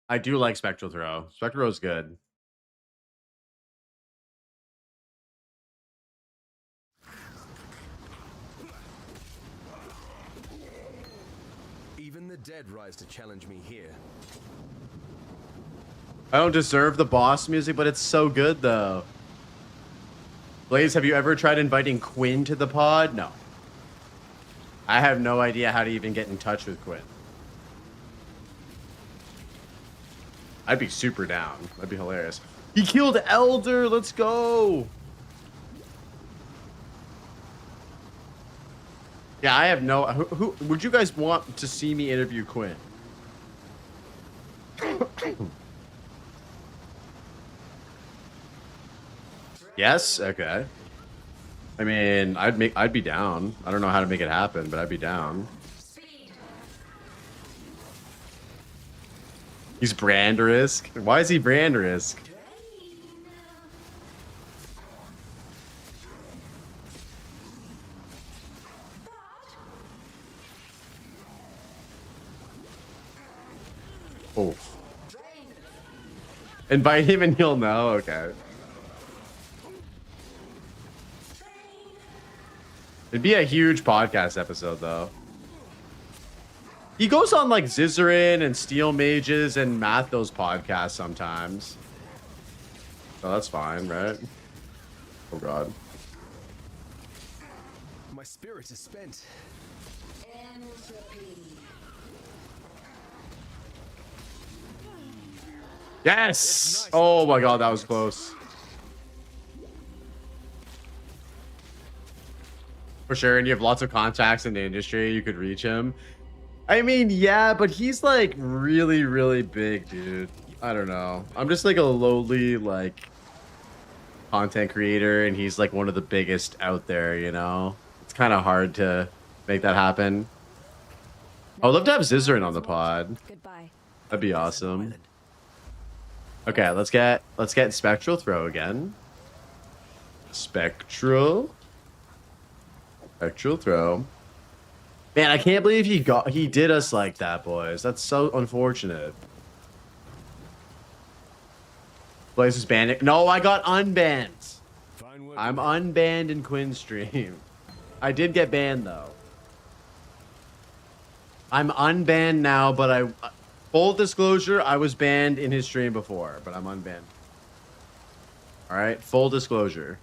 I do like Spectral Throw. Spectral Throw is good. Even the dead rise to challenge me here. I don't deserve the boss music, but it's so good though. Blaze, have you ever tried inviting Quinn to the pod? No. I have no idea how to even get in touch with Quinn. I'd be super down. That'd be hilarious. He killed Elder. Let's go. Yeah, I have no. Who would you guys want to see me interview Quinn? Yes. Okay. I mean, I'd be down. I don't know how to make it happen, but I'd be down. He's brand risk. Why is he brand risk? Oh. Invite him and he'll know. Okay. It'd be a huge podcast episode, though. He goes on like Zizarin and Steel Mages and Mathos podcasts sometimes. So that's fine, right? Oh God. My spirit is spent. Yes! Oh my God, that was close. For sure, and you have lots of contacts in the industry, you could reach him. I mean, yeah, but he's like really, really big, dude. I don't know. I'm just like a lowly, like, content creator, and he's like one of the biggest out there, you know? It's kind of hard to make that happen. I would love to have Zizarin on the pod. Goodbye. That'd be awesome. Okay, let's get Spectral Throw again. Spectral Throw. Man, I can't believe he did us like that, boys. That's so unfortunate. Blaze is banned. No, I got unbanned. I'm unbanned in Quinn's stream. I did get banned though. I'm unbanned now, but full disclosure, I was banned in his stream before, but I'm unbanned. All right, full disclosure.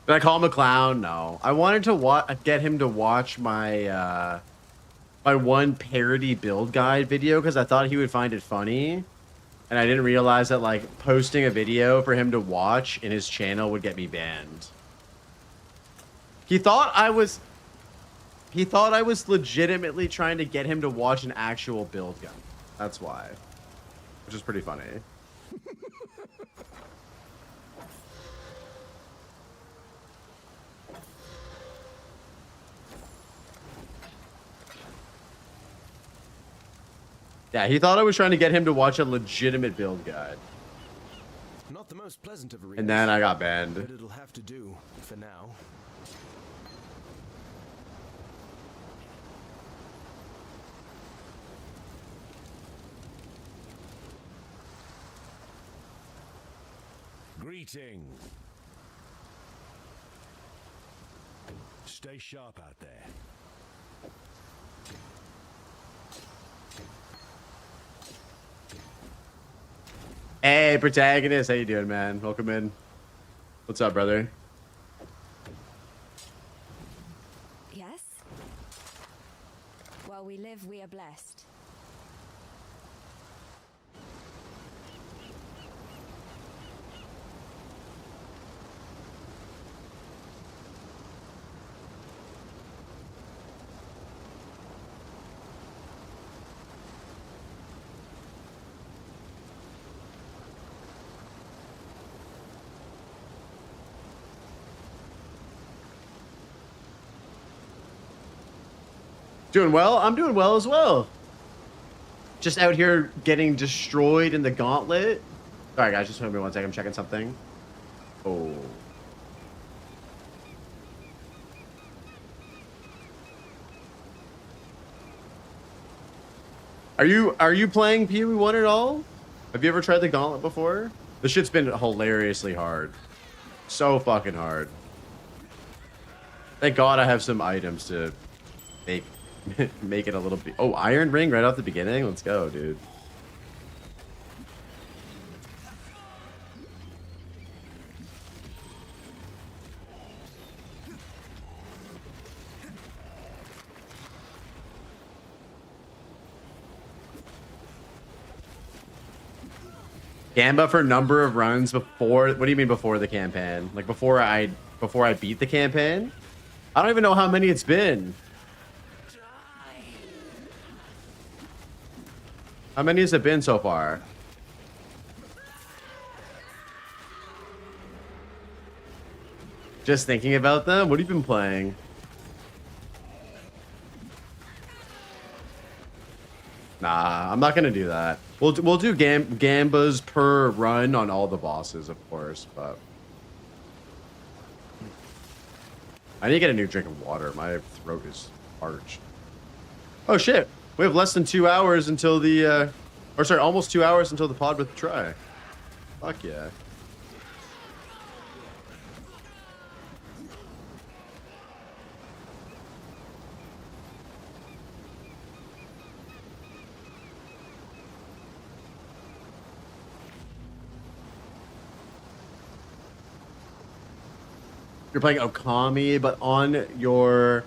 Did I call him a clown? No. I wanted to get him to watch my my one parody build guide video because I thought he would find it funny. And I didn't realize that like posting a video for him to watch in his channel would get me banned. He thought I was legitimately trying to get him to watch an actual build guide. That's why. Which is pretty funny. Yeah, he thought I was trying to get him to watch a legitimate build guide. Not the most pleasant of arenas, And then I got banned. but it'll have to do for now. Greetings. Stay sharp out there. Hey, protagonist, how you doing, man? Welcome in. What's up, brother? Yes? While we live, we are blessed. Doing well? I'm doing well as well. Just out here getting destroyed in the Gauntlet. Sorry, guys, just hold me one second. I'm checking something. Oh. Are you playing PoE 1 at all? Have you ever tried the Gauntlet before? This shit's been hilariously hard. So fucking hard. Thank God I have some items to make it a little bit. Oh, Iron Ring right off the beginning. Let's go, dude. Gamba for number of runs before. What do you mean before the campaign? Like before I beat the campaign? I don't even know how many it's been. How many has it been so far? Just thinking about them? What have you been playing? Nah, I'm not gonna do that. We'll do gambas per run on all the bosses, of course, but I need to get a new drink of water. My throat is parched. Oh shit! We have less than 2 hours until the, or sorry, almost 2 hours until the pod with try. Fuck yeah. You're playing Okami, but on your...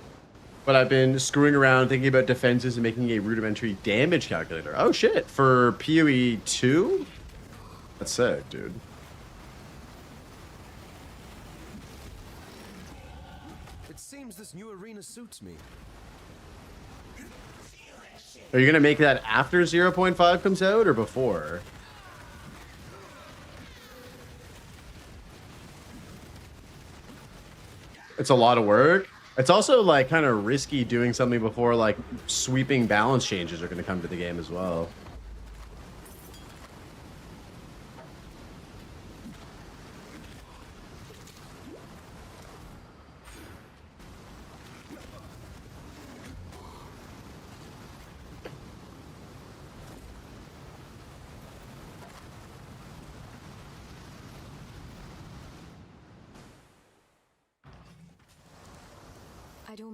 But I've been screwing around thinking about defenses and making a rudimentary damage calculator. Oh shit, for PoE 2? That's sick, dude. It seems this new arena suits me. Are you gonna make that after 0.5 comes out or before? It's a lot of work. It's also like kind of risky doing something before like sweeping balance changes are going to come to the game as well.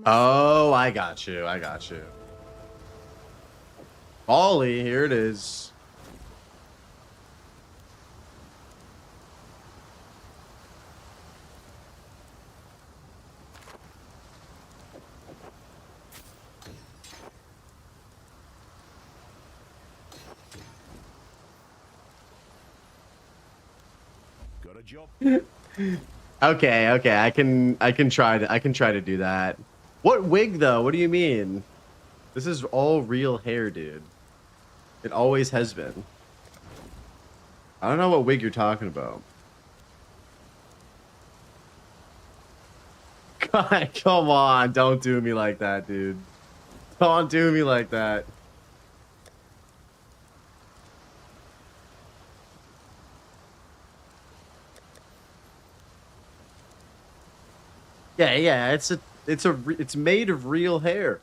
Oh, I got you. I got you. Ollie, here it is. Got a job? Okay, okay, I can try to do that. What wig though? What do you mean? This is all real hair, dude. It always has been. I don't know what wig you're talking about. God, come on, don't do me like that, dude. Don't do me like that. Yeah, yeah, it's made of real hair.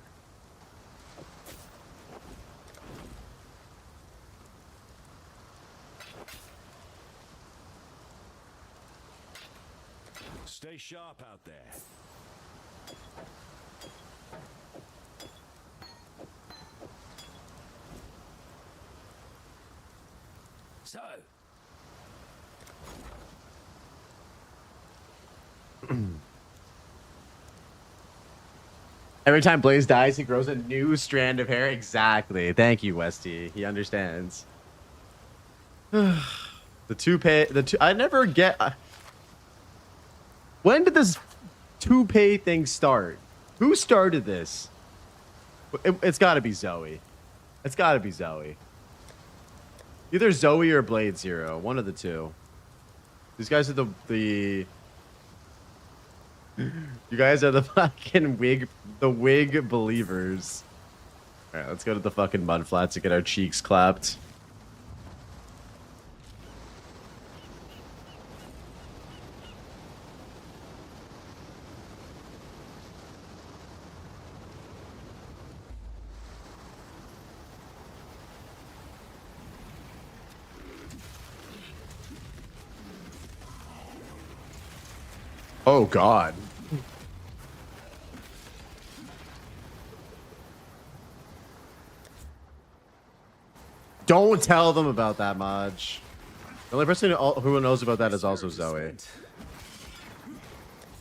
Stay sharp out there. So, Every time Blaze dies, he grows a new strand of hair. Exactly. Thank you, Westy. He understands. The toupee. I never get. When did this toupee thing start? Who started this? It's got to be Zoe. It's got to be Zoe. Either Zoe or Blade Zero. One of the two. These guys are the. You guys are the fucking wig believers. All right, let's go to the fucking mud flats to get our cheeks clapped. Oh God. Don't tell them about that, Maj. The only person who knows about that is also Zoe.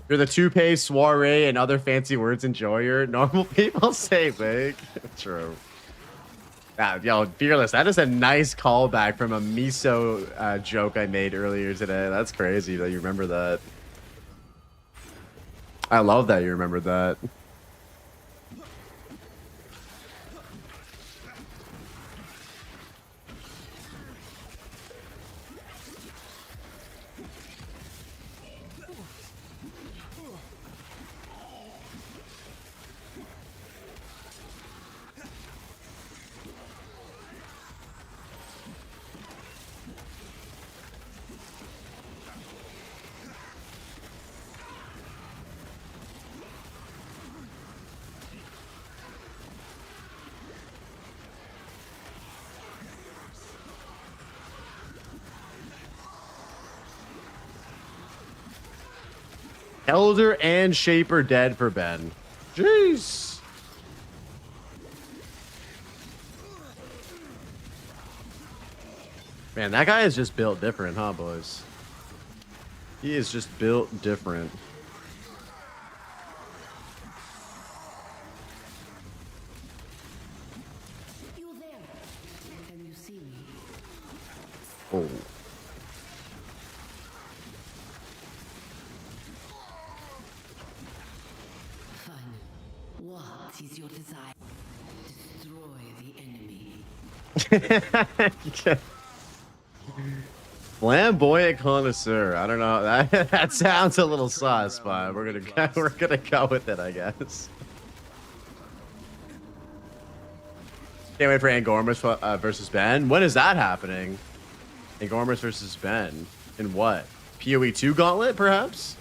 You're the toupee, soiree, and other fancy words enjoyer. Normal people say big. True. Yeah, yo, Fearless, that is a nice callback from a miso joke I made earlier today. That's crazy that you remember that. I love that you remembered that. Elder and Shaper dead for Ben. Jeez. Man, that guy is just built different, huh, boys? He is just built different. You there? Can you see me? Oh. Fine. What is your desire? Destroy the enemy. Flamboyant connoisseur. I don't know. That sounds a little sus, but we're gonna go with it, I guess. Can't wait for Angormus versus Ben. When is that happening? Angormus versus Ben. In what? PoE 2 Gauntlet, perhaps?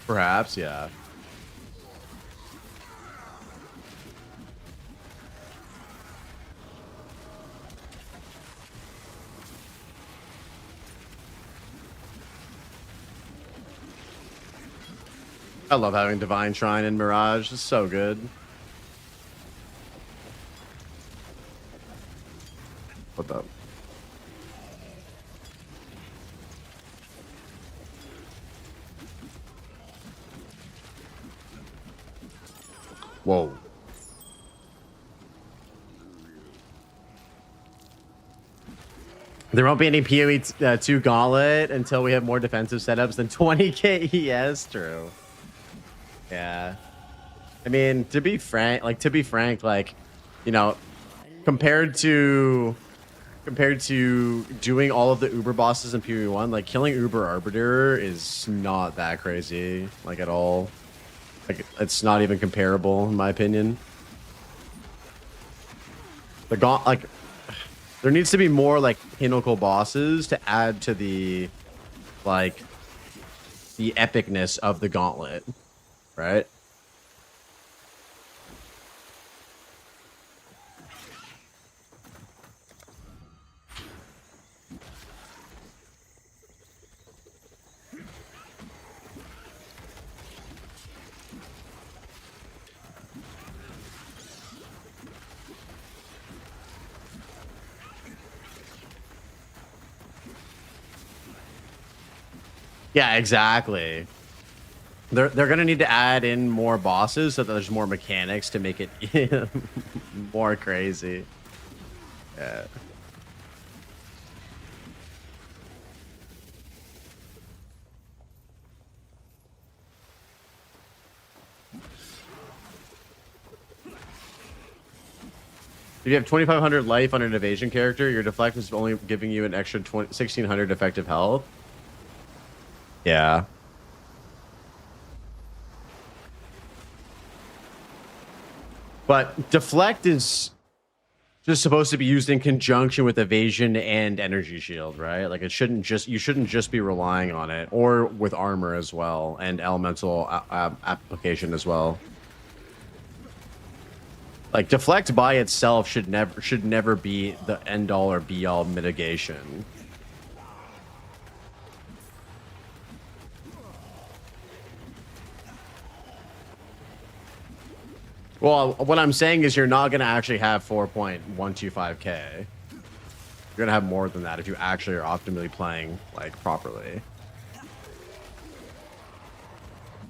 Perhaps, yeah. I love having Divine Shrine in Mirage. It's so good. What the? Whoa. There won't be any PoE 2 Gauntlet until we have more defensive setups than 20k ES. True. Yeah. I mean, to be frank, like, you know, compared to doing all of the Uber bosses in PoE 1, like killing Uber Arbiter is not that crazy, like at all. Like it's not even comparable in my opinion. Like there needs to be more like pinnacle bosses to add to the like the epicness of the Gauntlet, right? Yeah, exactly. They're gonna need to add in more bosses so that there's more mechanics to make it more crazy. Yeah. If you have 2,500 life on an evasion character, your deflect is only giving you an extra 1,600 effective health. Yeah. But deflect is just supposed to be used in conjunction with evasion and energy shield, right? Like you shouldn't just be relying on it, or with armor as well and elemental application as well. Like deflect by itself should never be the end all or be all mitigation. Well, what I'm saying is you're not going to actually have 4.125k. You're going to have more than that if you actually are optimally playing like properly.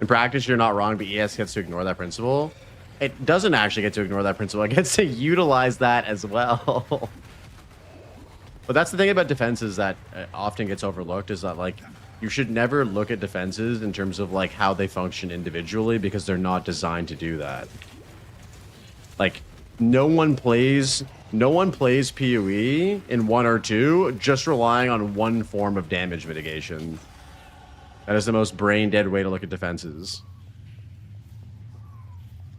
In practice, you're not wrong, but ES gets to ignore that principle. It doesn't actually get to ignore that principle. It gets to utilize that as well. But that's the thing about defenses that often gets overlooked is that like you should never look at defenses in terms of like how they function individually because they're not designed to do that. Like no one plays PoE in 1 or 2 just relying on one form of damage mitigation. That is the most brain dead way to look at defenses.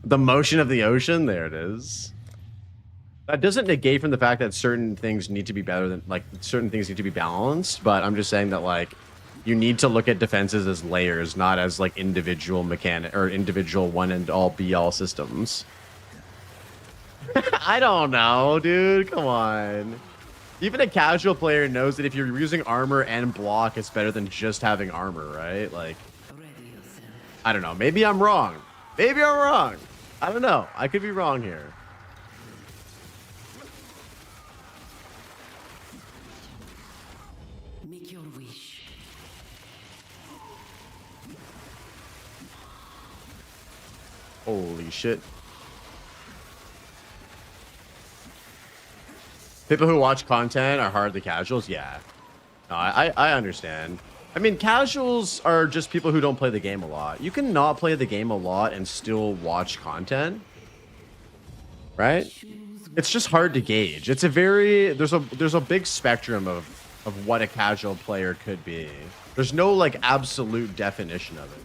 The motion of the ocean, there it is. That doesn't negate from the fact that certain things need to be better than like certain things need to be balanced, but I'm just saying that like you need to look at defenses as layers, not as like individual mechanic or individual one and all be all systems. I don't know, dude. Come on. Even a casual player knows that if you're using armor and block, it's better than just having armor, right? Like, I don't know. Maybe I'm wrong. Maybe I'm wrong. I don't know. I could be wrong here. Make your wish. Holy shit. People who watch content are hardly casuals? Yeah. No, I understand. I mean, casuals are just people who don't play the game a lot. You can not play the game a lot and still watch content. Right? It's just hard to gauge. It's a very... There's a big spectrum of what a casual player could be. There's no, like, absolute definition of it.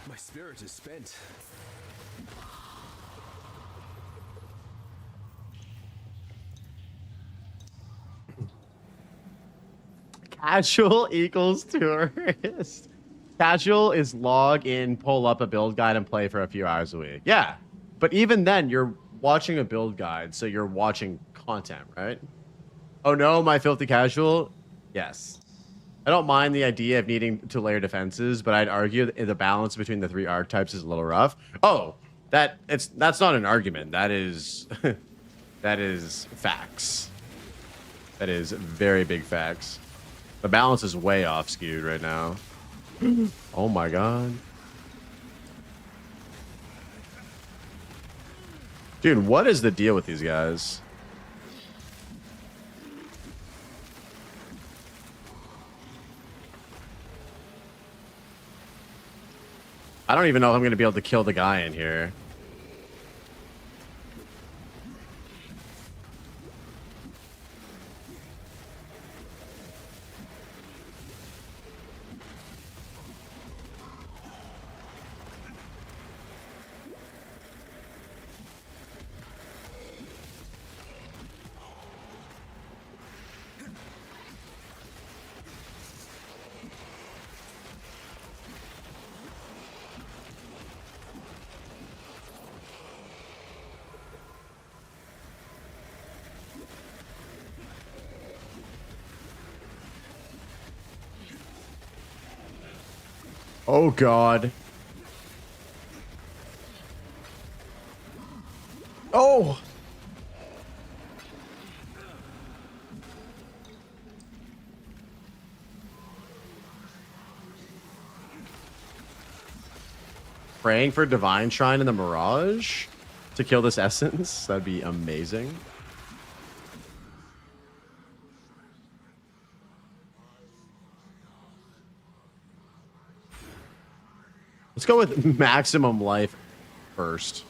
My spirit is spent. Casual equals tourist. Casual is log in, pull up a build guide, and play for a few hours a week. Yeah, but even then, you're watching a build guide, so you're watching content, right? Oh no, my filthy casual? Yes. I don't mind the idea of needing to layer defenses, but I'd argue that the balance between the 3 archetypes is a little rough. Oh, that's not an argument. That is that is facts. That is very big facts. The balance is way off skewed right now. Oh my god. Dude, what is the deal with these guys? I don't even know if I'm going to be able to kill the guy in here. Oh, God. Oh! Praying for Divine Shrine in the Mirage to kill this Essence. That'd be amazing. Let's go with maximum life first.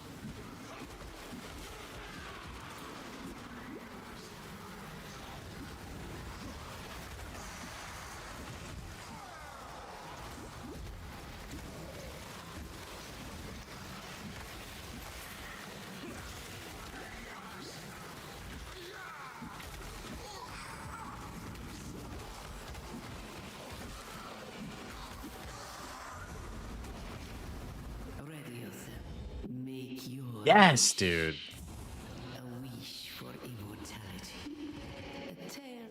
Ready yourself. Make your Yes, dude. a wish for immortality. A tale.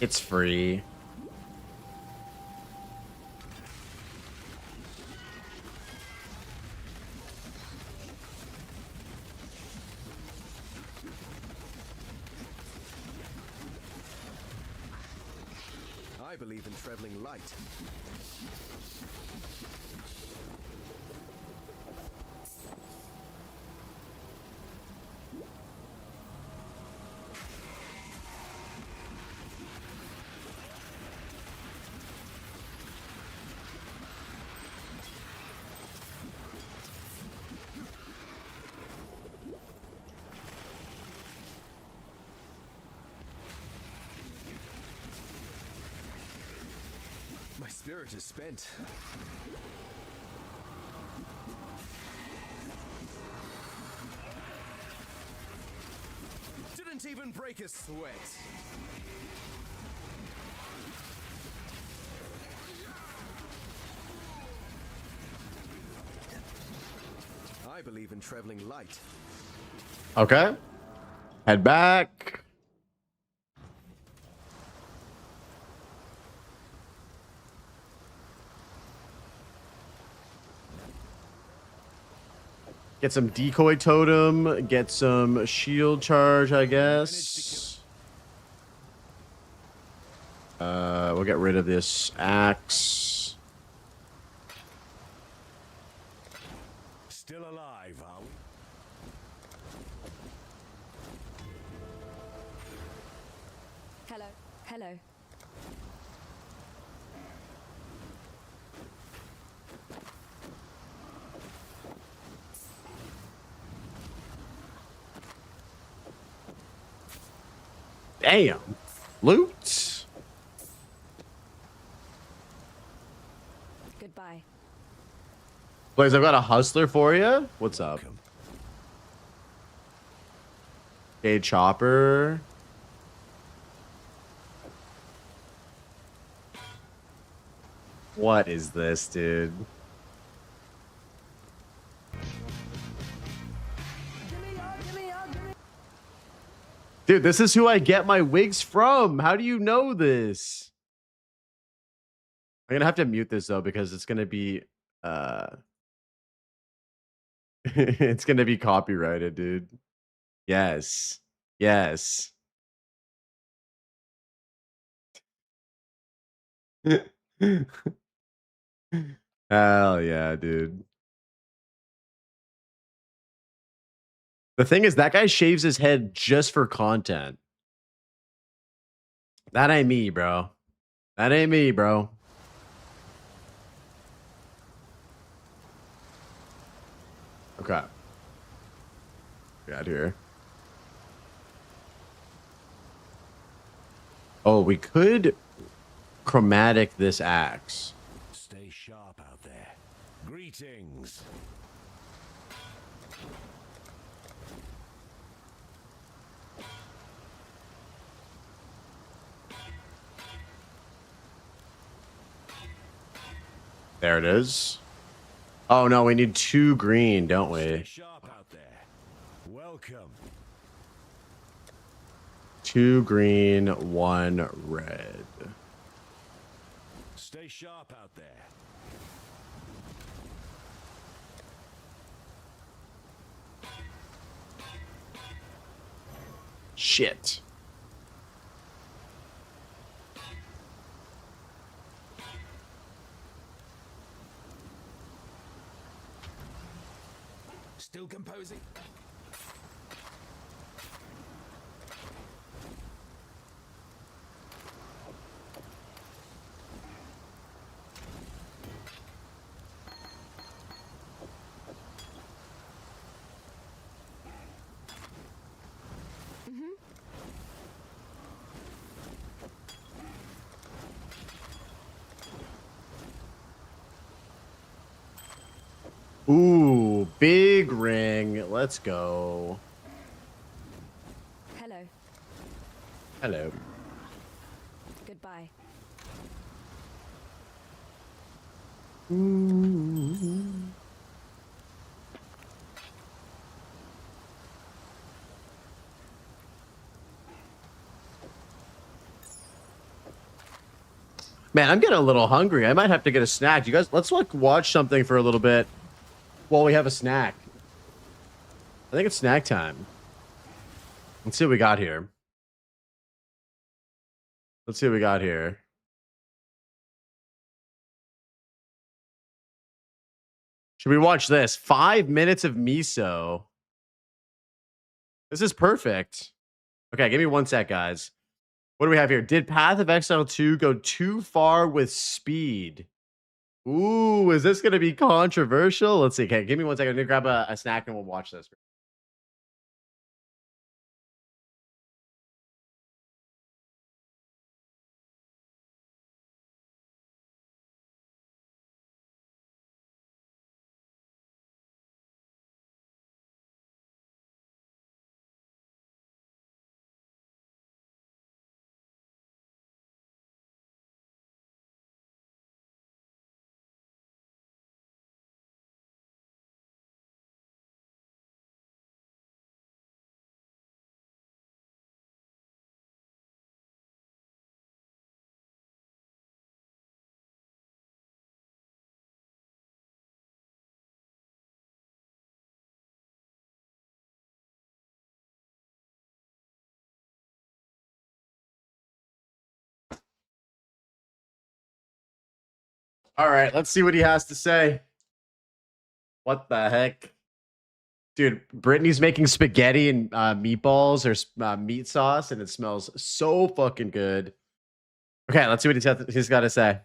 It's free. I believe in traveling light. My spirit is spent. Didn't even break a sweat. I believe in traveling light. Okay. Head back. Get some decoy totem. Get some shield charge, I guess. We'll get rid of this axe. Still alive, are we? Hello. Hello. Damn. Loot. Goodbye. Blaze, I've got a hustler for you. What's up? Okay, chopper. What is this, dude? Dude, this is who I get my wigs from. How do you know this? I'm gonna have to mute this though because it's gonna be it's gonna be copyrighted, dude. Yes. Yes. Hell yeah, dude. The thing is, that guy shaves his head just for content. That ain't me, bro. That ain't me, bro. Okay. Got here. Oh, we could chromatic this axe. Stay sharp out there. Greetings. There it is. Oh no, we need 2 green, don't Stay we? sharp out there. Welcome. 2 green, 1 red. Stay sharp out there. Shit. Still composing. Ooh, big ring. Let's go. Hello. Hello. Goodbye. Man, I'm getting a little hungry. I might have to get a snack. You guys, let's like watch something for a little bit while we have a snack. I think it's snack time. Let's see what we got here. Let's see what we got here. Should we watch this? 5 minutes of miso. This is perfect. Okay, give me 1 sec, guys. What do we have here? Did Path of Exile 2 go too far with speed? Ooh, is this going to be controversial? Let's see. Okay, give me 1 second. I'm going to grab a snack and we'll watch this. All right, let's see what he has to say. What the heck? Dude, Brittany's making spaghetti and meatballs or meat sauce, and it smells so fucking good. Okay, let's see what he's got to say.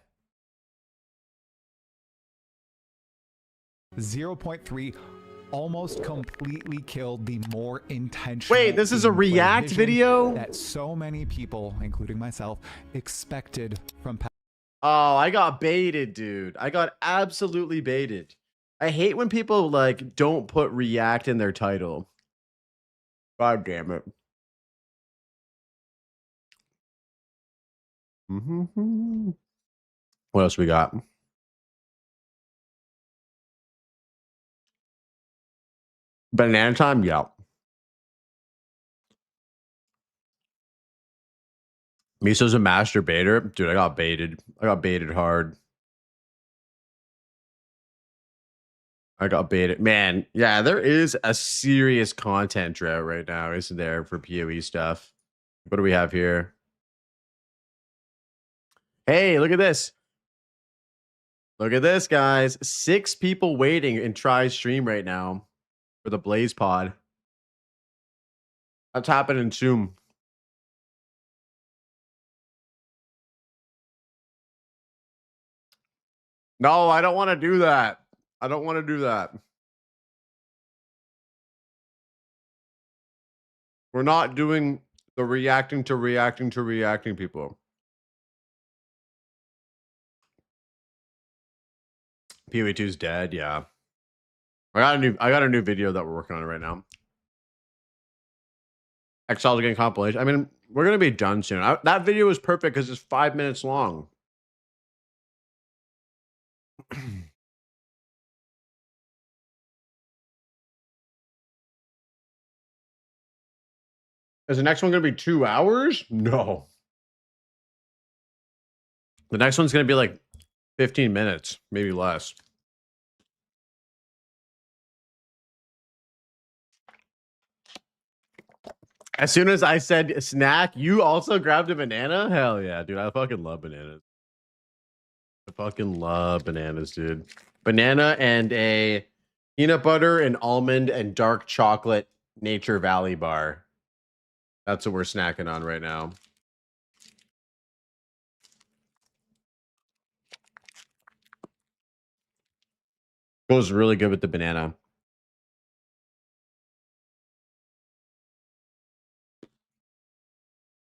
0.3 almost completely killed the more intentional. Wait, this is a gameplay react vision video? that so many people, including myself, expected from. Oh, I got baited, dude. I got absolutely baited. I hate when people like don't put react in their title. God damn it. What else we got? Banana time? Yeah. Miso's a masturbator. Dude, I got baited. I got baited hard. I got baited. Man, yeah, there is a serious content drought right now, isn't there, for PoE stuff? What do we have here? Hey, look at this. Look at this, guys. 6 people waiting in Try's stream right now for the Blaze pod. That's happening soon. No, I don't want to do that. I don't want to do that. We're not doing the reacting to reacting people. PoE 2's dead, yeah. I got a new video that we're working on right now. Exile's getting compilation. I mean, we're gonna be done soon. That video was perfect because it's 5 minutes long. Is the next one gonna be 2 hours? No. The next one's gonna be like 15 minutes, maybe less. As soon as I said snack, you also grabbed a banana? Hell yeah, dude. I fucking love bananas. I fucking love bananas, dude. Banana and a peanut butter and almond and dark chocolate Nature Valley bar. That's what we're snacking on right now. Goes really good with the banana.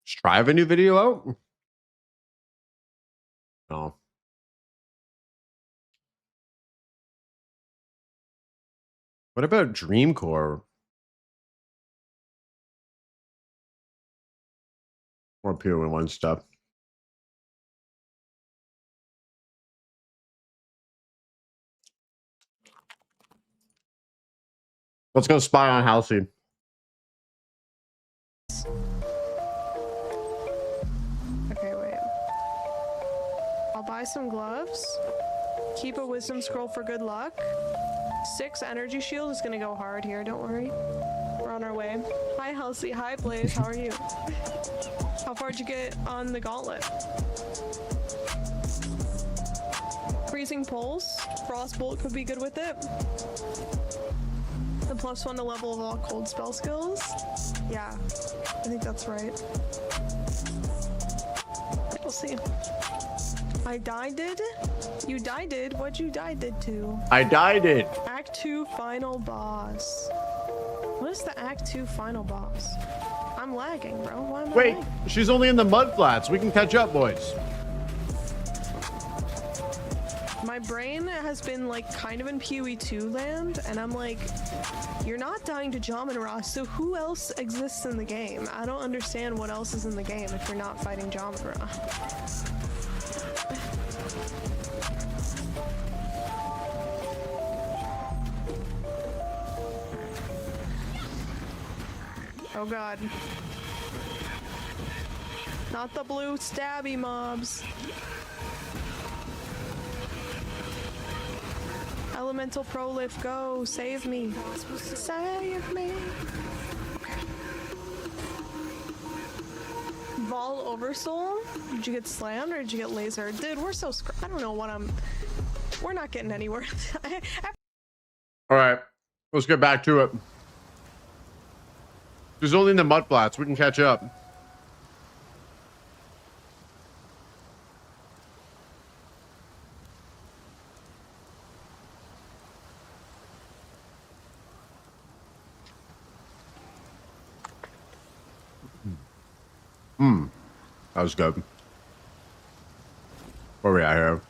Strive a new video out? No. What about Dreamcore? Or PoE 1 stuff. Let's go spy on Halsey. Okay, wait. I'll buy some gloves. Keep a wisdom scroll for good luck. 6 energy shield is gonna go hard here, don't worry. We're on our way. Hi Halsey, hi Blaze, how are you? How far did you get on the Gauntlet? Freezing Pulse, Frostbolt could be good with it. The +1 to level of all cold spell skills. Yeah, I think that's right. We'll see. I died it? You died it? What'd you died it to? I died it. Act 2 final boss. What is the Act 2 final boss? I'm lagging, bro. Why am I Wait, lagging? she's only in the mud flats. We can catch up, boys. My brain has been like kind of in PoE 2 land, and I'm like, you're not dying to Jomon, so who else exists in the game? I don't understand what else is in the game if you're not fighting Jomon. Oh god. Not the blue stabby mobs. Elemental Prolif, go! Save me! Save me! Vol Oversoul? Did you get slammed or did you get lasered? Dude, we're so I don't know what I'm... We're not getting anywhere. Alright, let's get back to it. She's only in the mud flats. We can catch up. That was good. Where are we at here?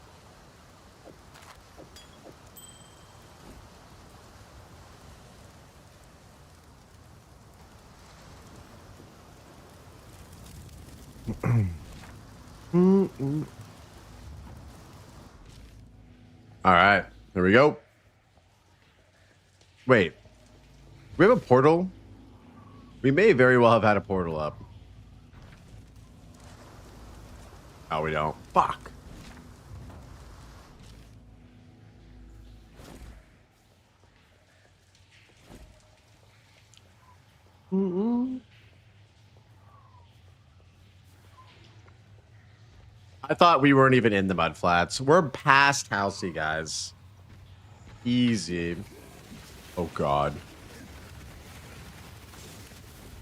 All right, here we go. Wait, we have a portal? We may very well have had a portal up. Oh, we don't. Fuck. I thought we weren't even in the mud flats. We're past Halsey, guys. Easy. Oh, God.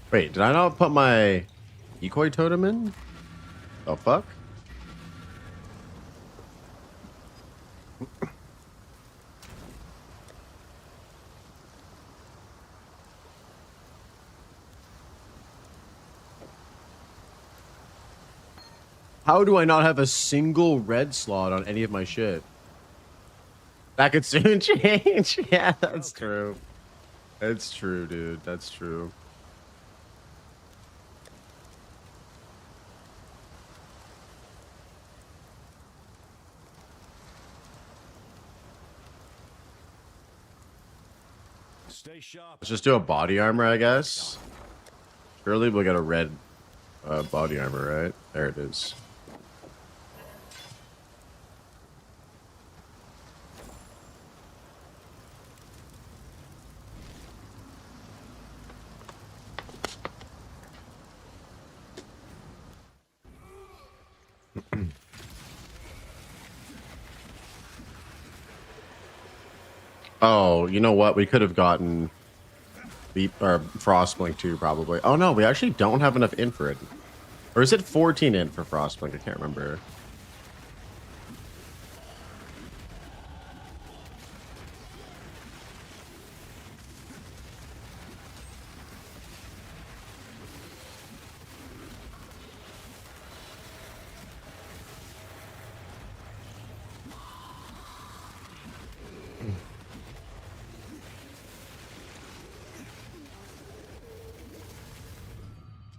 Wait, did I not put my decoy totem in? Oh, fuck. How do I not have a single red slot on any of my shit? That could soon change. Yeah, that's true. It's true, dude. That's true. Stay sharp. Let's just do a body armor, I guess. Surely we'll get a red body armor, right? There it is. Oh, you know what? We could have gotten or Frostblink too, probably. Oh no, we actually don't have enough int for it. Or is it 14 int for Frostblink? I can't remember.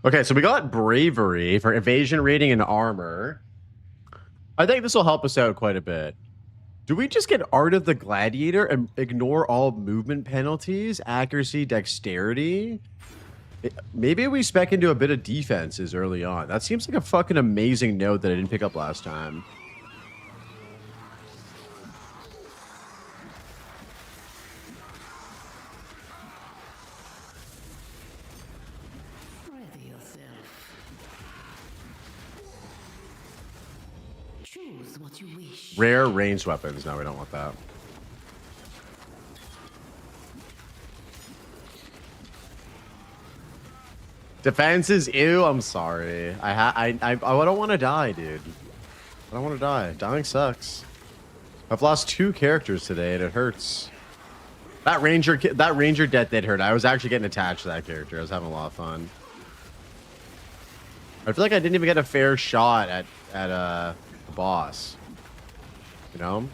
Okay, so we got bravery for evasion rating and armor. I think this will help us out quite a bit. Do we just get Art of the Gladiator and ignore all movement penalties, accuracy, dexterity? Maybe we spec into a bit of defenses early on. That seems like a fucking amazing note that I didn't pick up last time. Ready yourself. Choose what you wish. Rare ranged weapons. No, we don't want that. Defenses, ew. I'm sorry. I don't want to die, dude. I don't want to die. Dying sucks. I've lost 2 characters today, and it hurts. That ranger death did hurt. I was actually getting attached to that character. I was having a lot of fun. I feel like I didn't even get a fair shot at the boss. You know?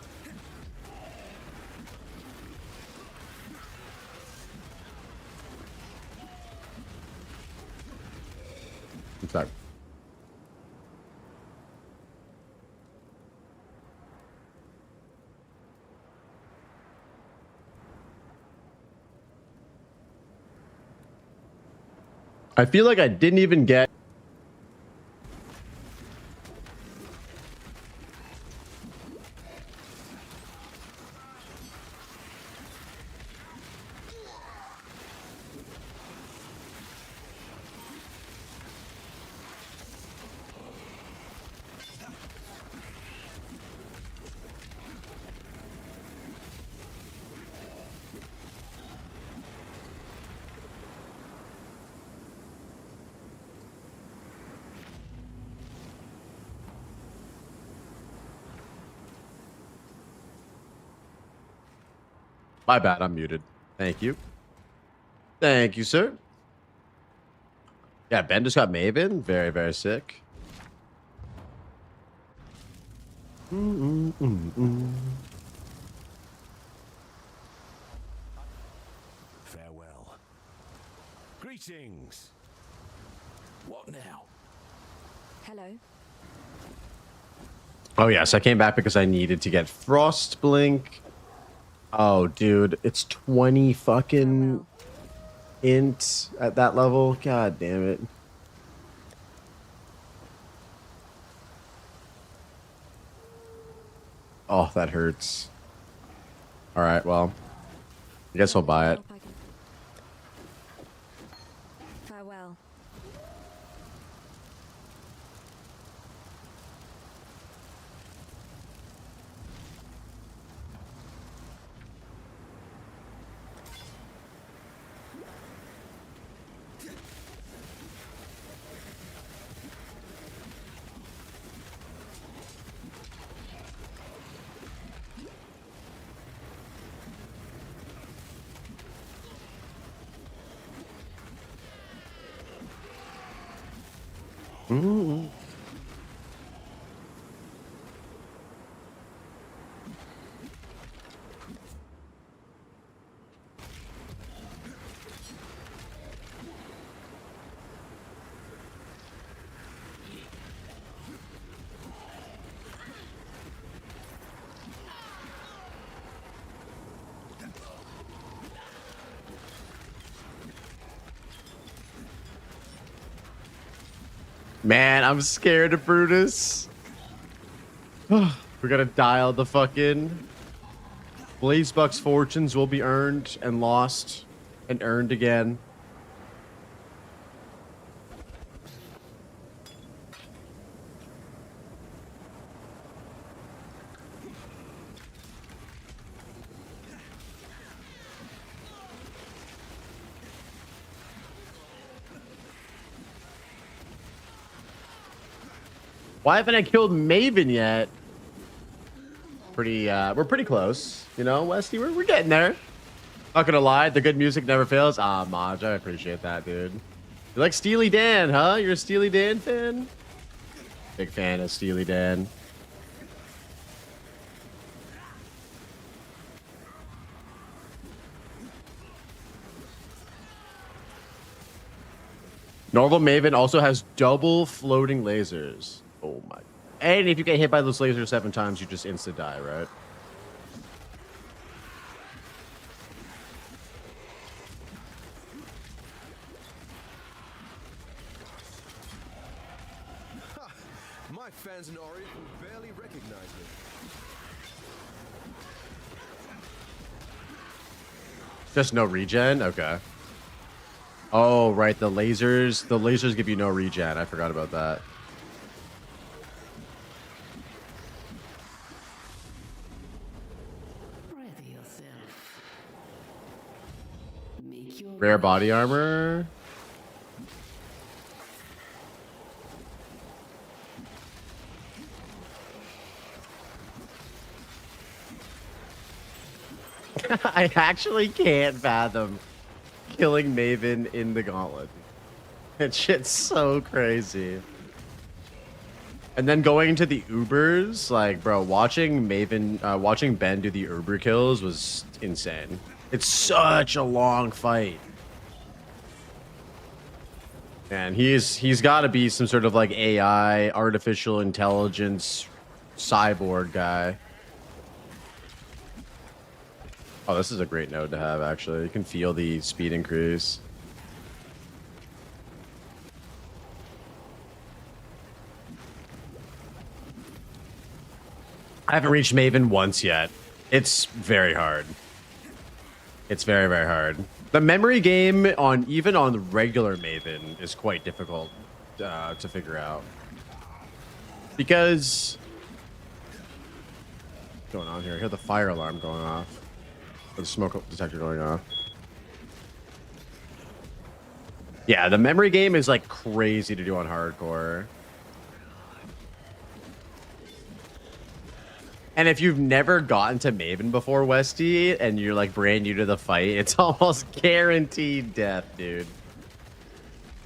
In fact, I feel like I didn't even get my bad, I'm muted. Thank you. Thank you, sir. Yeah, Ben just got Maven. Very, very sick. Farewell. Greetings. What now? Hello. Oh, yes, I came back because I needed to get Frostblink. Oh, dude, it's 20 fucking int at that level. God damn it. Oh, that hurts. All right, well, I guess I'll buy it. Farewell. Ooh. Man, I'm scared of Brutus. We gotta dial the fucking Blazebuck's fortunes will be earned and lost and earned again. Why haven't I killed Maven yet? We're pretty close, you know, Westy. We're getting there. Not gonna lie, the good music never fails. Ah, Maj, I appreciate that, dude. You like Steely Dan, huh? You're a Steely Dan fan? Big fan of Steely Dan. Normal Maven also has double floating lasers. Oh my. And if you get hit by those lasers 7 times, you just insta die, right? My fans in Ori can barely recognize me. Just no regen? Okay. Oh, right. The lasers give you no regen. I forgot about that. Ready yourself. Make your Rare body armor. I actually can't fathom killing Maven in the Gauntlet. That shit's so crazy. And then going into the Ubers, like, bro, watching Ben do the Uber kills was insane. It's such a long fight. And he's got to be some sort of like AI, artificial intelligence, cyborg guy. Oh, this is a great node to have, actually. You can feel the speed increase. I haven't reached Maven once yet. It's very hard. It's very, very hard. The memory game even on the regular Maven is quite difficult to figure out. Because what's going on here? I hear the fire alarm going off. Or the smoke detector going off. Yeah, the memory game is like crazy to do on hardcore. And if you've never gotten to Maven before, Westy, and you're like brand new to the fight, it's almost guaranteed death, dude.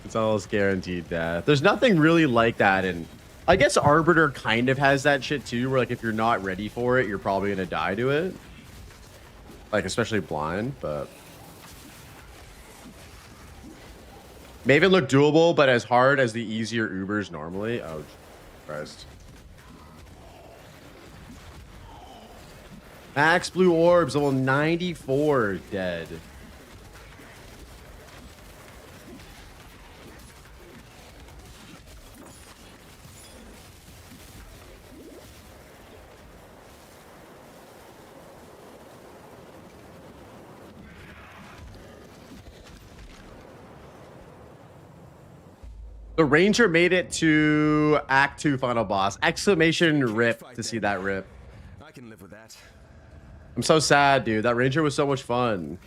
It's almost guaranteed death. There's nothing really like that. And I guess Arbiter kind of has that shit too, where like if you're not ready for it, you're probably going to die to it. Like, especially blind, but Maven looked doable, but as hard as the easier Ubers normally. Oh, Christ. Max Blue Orbs, level 94, dead. The Ranger made it to Act 2 final boss. Exclamation rip to see that rip. I can live with that. I'm so sad, dude. That Ranger was so much fun.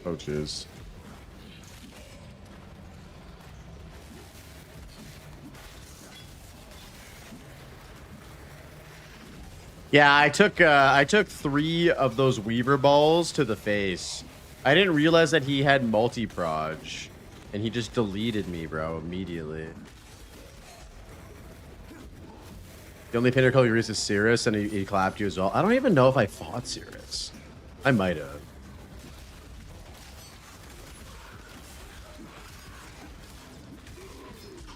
Oh, jeez. Yeah, I took 3 of those Weaver balls to the face. I didn't realize that he had multi-proj, and he just deleted me, bro, immediately. The only painter color you use is Cirrus, and he clapped you as well. I don't even know if I fought Cirrus. I might have.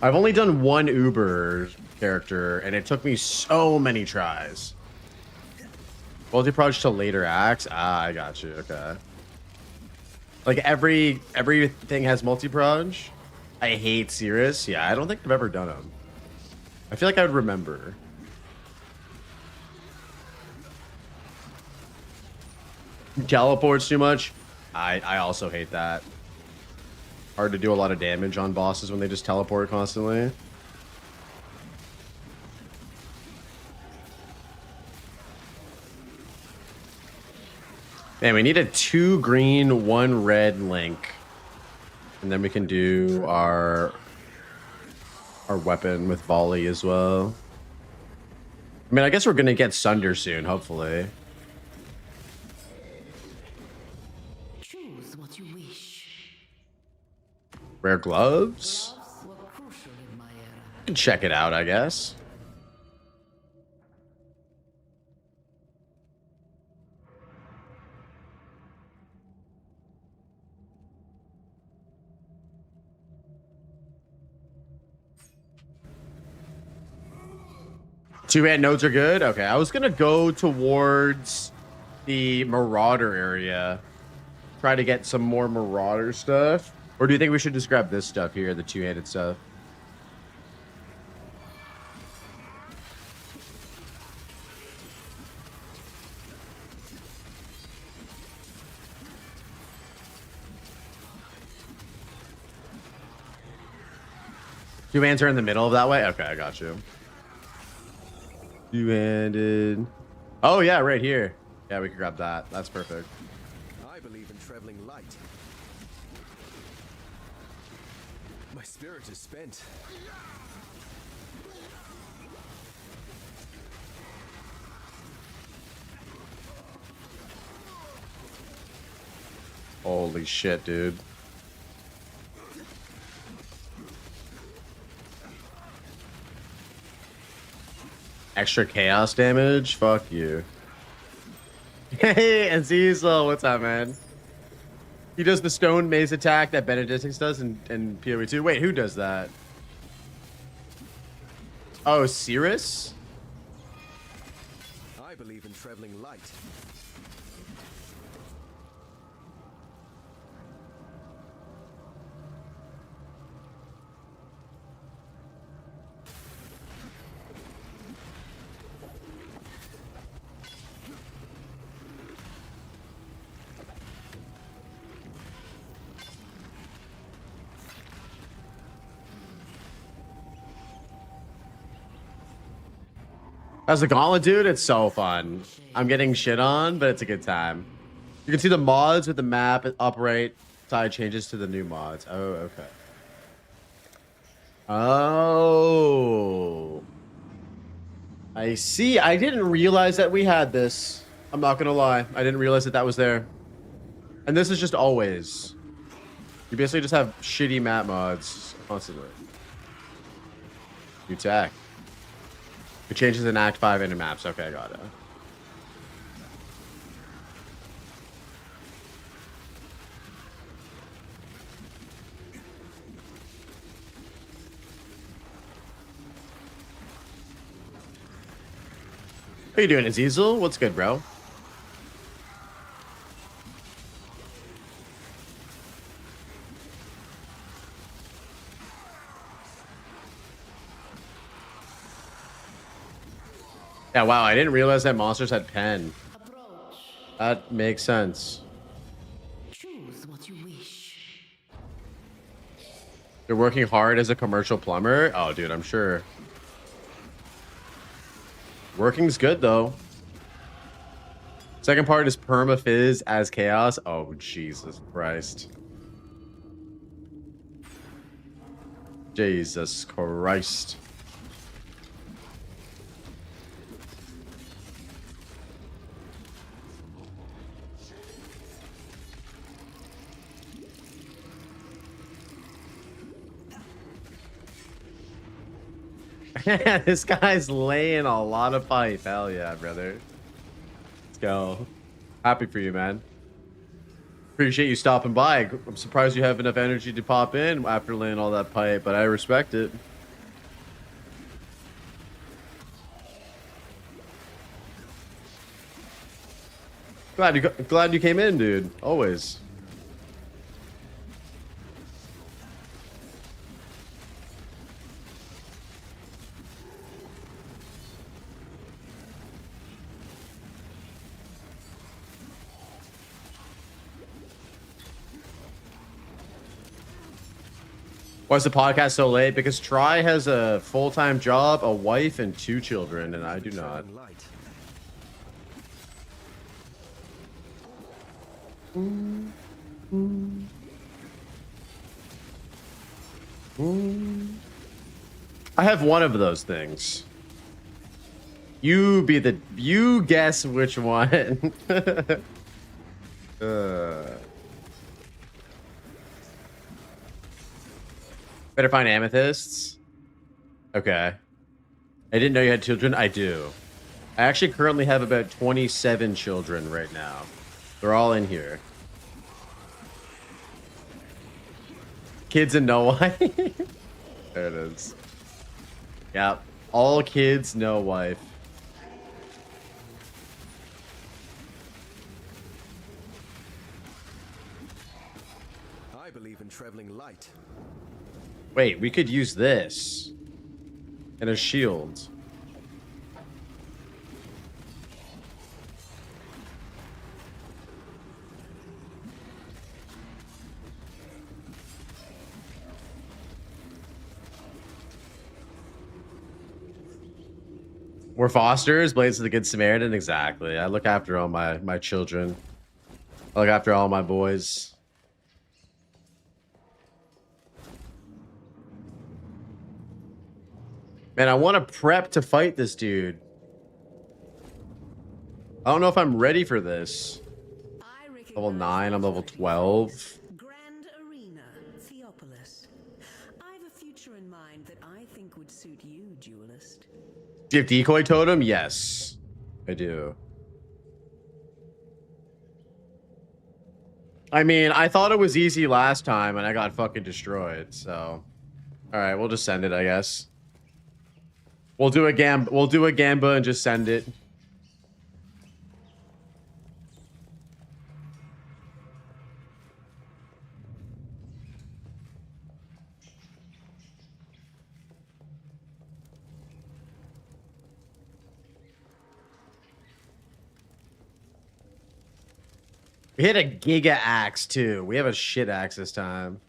I've only done 1 Uber character, and it took me so many tries. Multi-proj to later acts? Ah, I got you. Okay. Like everything has multi-proj. I hate Cirrus. Yeah, I don't think I've ever done them. I feel like I would remember. Teleports too much. I also hate that. Hard to do a lot of damage on bosses when they just teleport constantly. Man, we need a 2 green, 1 red link. And then we can do our weapon with volley as well. I mean, I guess we're gonna get Sunder soon, hopefully. Choose what you wish. Rare gloves? Gloves were crucial in my era. Can check it out, I guess. Two-hand nodes are good? Okay, I was gonna go towards the Marauder area. Try to get some more Marauder stuff. Or do you think we should just grab this stuff here, the two-handed stuff? Two hands are in the middle of that way? Okay, I got you. Two-handed. Oh, yeah, right here. Yeah, we can grab that. That's perfect. I believe in traveling light. My spirit is spent. Holy shit, dude. Extra chaos damage? Fuck you. Hey, Azizel, what's up, man? He does the stone maze attack that Benedictix does in PoE 2. Wait, who does that? Oh, Cirrus? I believe in traveling light. As the Gauntlet, dude, it's so fun. I'm getting shit on, but it's a good time. You can see the mods with the map upright side changes to the new mods. Oh, okay. Oh. I see. I didn't realize that we had this. I'm not going to lie. I didn't realize that that was there. And this is just always. You basically just have shitty map mods constantly. New tech. It changes in Act 5 into maps. Okay, got it. How you doing, Azizel? What's good, bro? Yeah, wow, I didn't realize that monsters had pen. Approach. That makes sense. Choose what you wish. You're working hard as a commercial plumber? Oh, dude, I'm sure. Working's good, though. Second part is Perma Fizz as Chaos. Oh, Jesus Christ. Jesus Christ. This guy's laying a lot of pipe. Hell yeah, brother. Let's go. Happy for you, man. Appreciate you stopping by. I'm surprised you have enough energy to pop in after laying all that pipe, but I respect it. Glad you came in, dude. Always. Why is the podcast so late? Because Try has a full-time job, a wife, and 2 children, and I do not. I have one of those things. You guess which one. Better find amethysts. Okay. I didn't know you had children. I do. I actually currently have about 27 children right now. They're all in here. Kids and no wife. There it is. Yep. All kids, no wife. I believe in traveling light. Wait, we could use this. And a shield. We're fosters, Blades of the Good Samaritan. Exactly. I look after all my children. I look after all my boys. Man, I want to prep to fight this dude. I don't know if I'm ready for this. Level 9, I'm level 12. Grand Arena, Theopolis. I have a future in mind that I think would suit you, duelist. Do you have decoy totem? Yes, I do. I mean, I thought it was easy last time and I got fucking destroyed, so. Alright, we'll just send it, I guess. We'll do a gamba and just send it. We hit a giga axe too. We have a shit axe this time.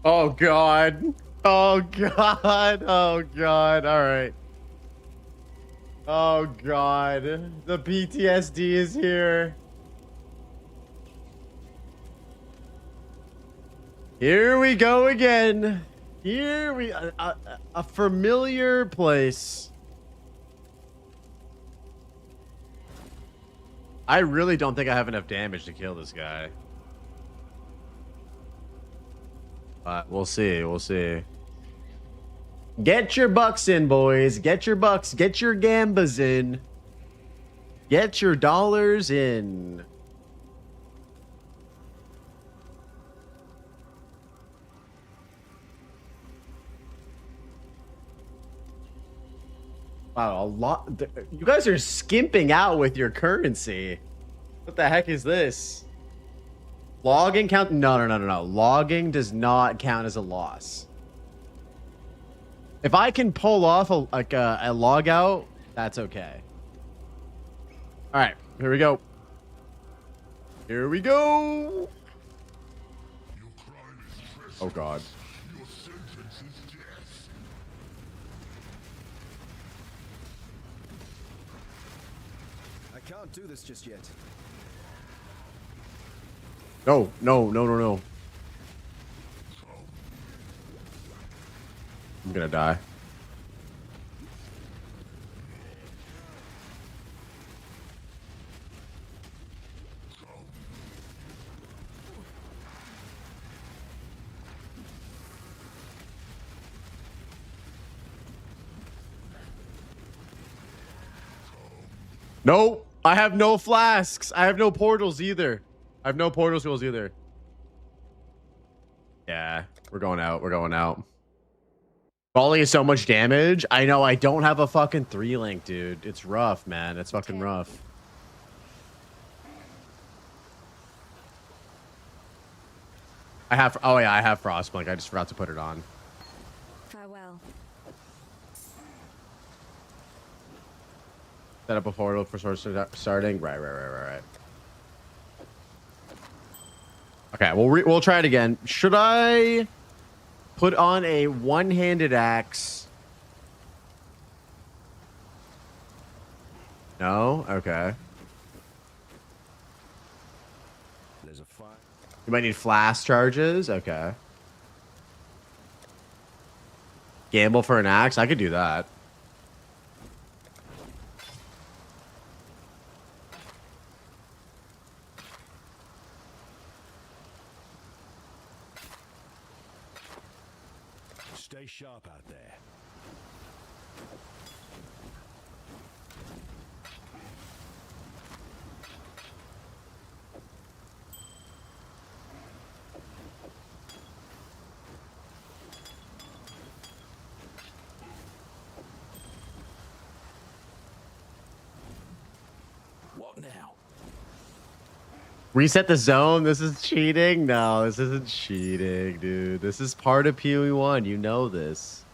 Oh god. Oh god. Oh god. All right. Oh god. The PTSD is here. Here we go again. Here we a familiar place. I really don't think I have enough damage to kill this guy. We'll see. We'll see. Get your bucks in, boys. Get your bucks. Get your gambas in. Get your dollars in. Wow, a lot. You guys are skimping out with your currency. What the heck is this? Logging count? No. Logging does not count as a loss. If I can pull off a log out, that's okay. All right, here we go. Here we go. Oh God. I can't do this just yet. No, no, no, no, no. I'm gonna die. No, I have no flasks. I have no portals either. I have no portal skills either. Yeah, we're going out. We're going out. Volley is so much damage. I know. I don't have a fucking 3-link, dude. It's rough, man. It's fucking rough. I have. Oh yeah, I have Frostblink. I just forgot to put it on. Farewell. Set up a portal for starting. Right. Okay, we'll try it again. Should I put on a one-handed axe? No? Okay. There's a fire. You might need flask charges. Okay. Gamble for an axe? I could do that. Stay sharp out there. What now? Reset the zone? This is cheating? No, this isn't cheating, dude. This is part of PoE 1. You know this.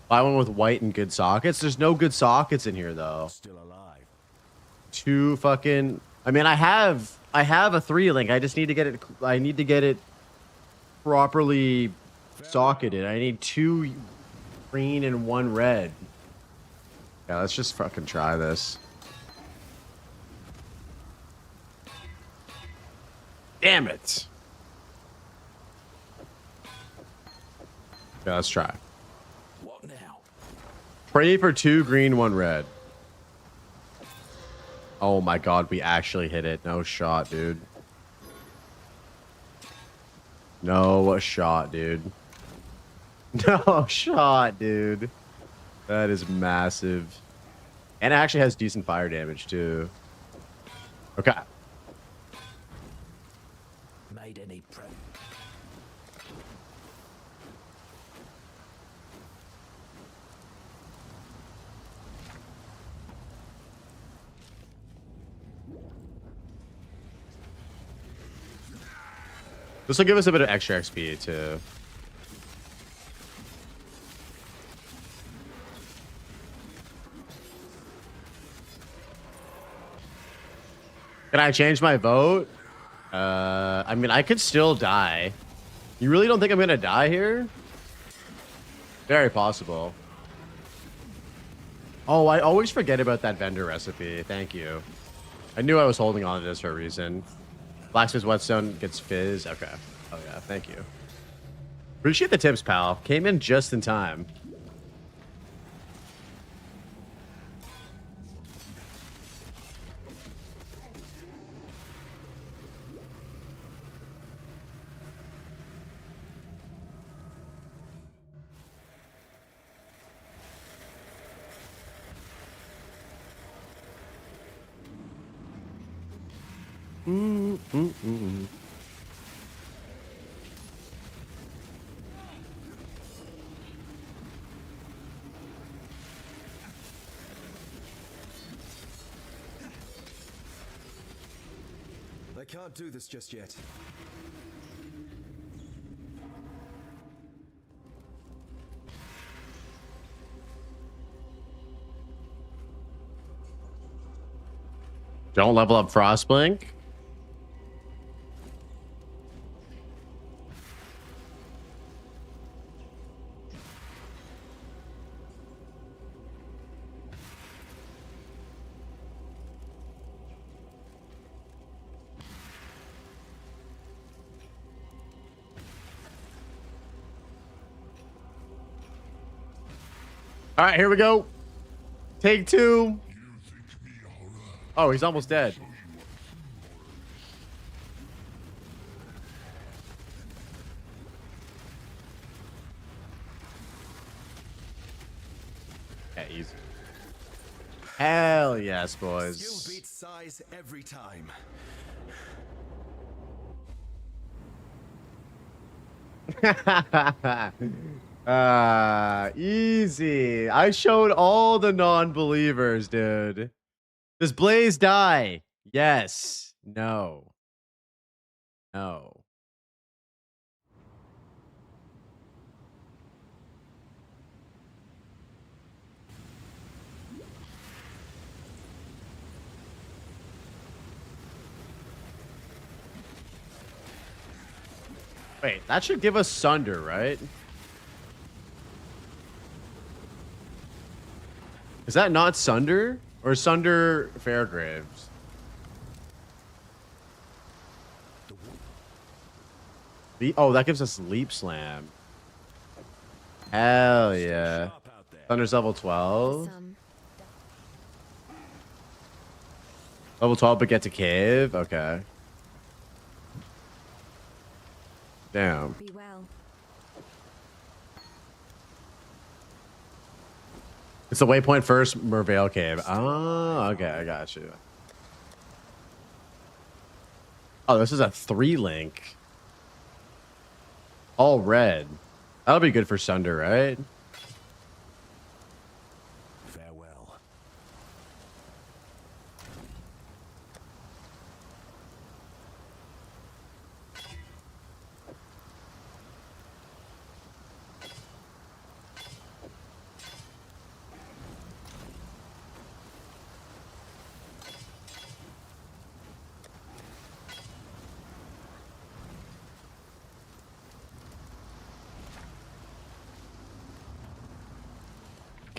Buy one with white and good sockets. There's no good sockets in here, though. Still alive. Two fucking... I mean, I have a 3-link. I just need to get it... I need to get it properly socketed. I need 2 green and 1 red. Yeah, let's just fucking try this. Damn it. Yeah, let's try. What now? Pray for 2 green, 1 red. Oh my God, we actually hit it. No shot, dude. No shot, dude. No shot, dude. That is massive. And it actually has decent fire damage, too. Okay. Made any prep? This will give us a bit of extra XP, too. Can I change my vote? I mean, I could still die. You really don't think I'm gonna die here? Very possible. Oh, I always forget about that vendor recipe. Thank you. I knew I was holding on to this for a reason. Blacksmith's whetstone gets fizz. Okay. Oh yeah, thank you. Appreciate the tips, pal. Came in just in time. I can't do this just yet. Don't level up Frostblink. All right, here we go. Take two. Oh, he's almost dead. Yeah, easy. Hell yes, boys. Skill beats size every time. Easy. I showed all the non-believers, dude. Does Blaze die? Yes. No. No. Wait, that should give us Sunder, right? Is that not Sunder? Or Sunder Fairgraves? Oh, that gives us Leap Slam. Hell yeah. Thunder's level 12. Level 12, but get to cave? Okay. Damn. Be well. It's the waypoint first, Mervale Cave. Oh, okay, I got you. Oh, this is a 3-link. All red. That'll be good for Sunder, right? Farewell.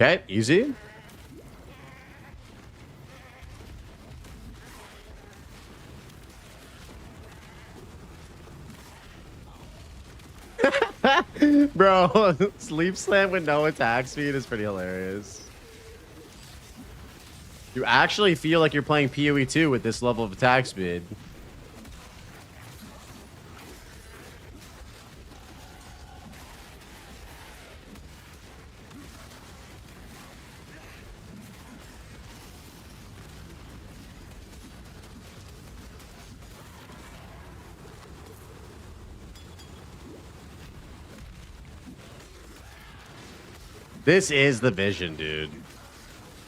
Okay, easy. Bro, Sleep Slam with no attack speed is pretty hilarious. You actually feel like you're playing PoE 2 with this level of attack speed. This is the vision, dude.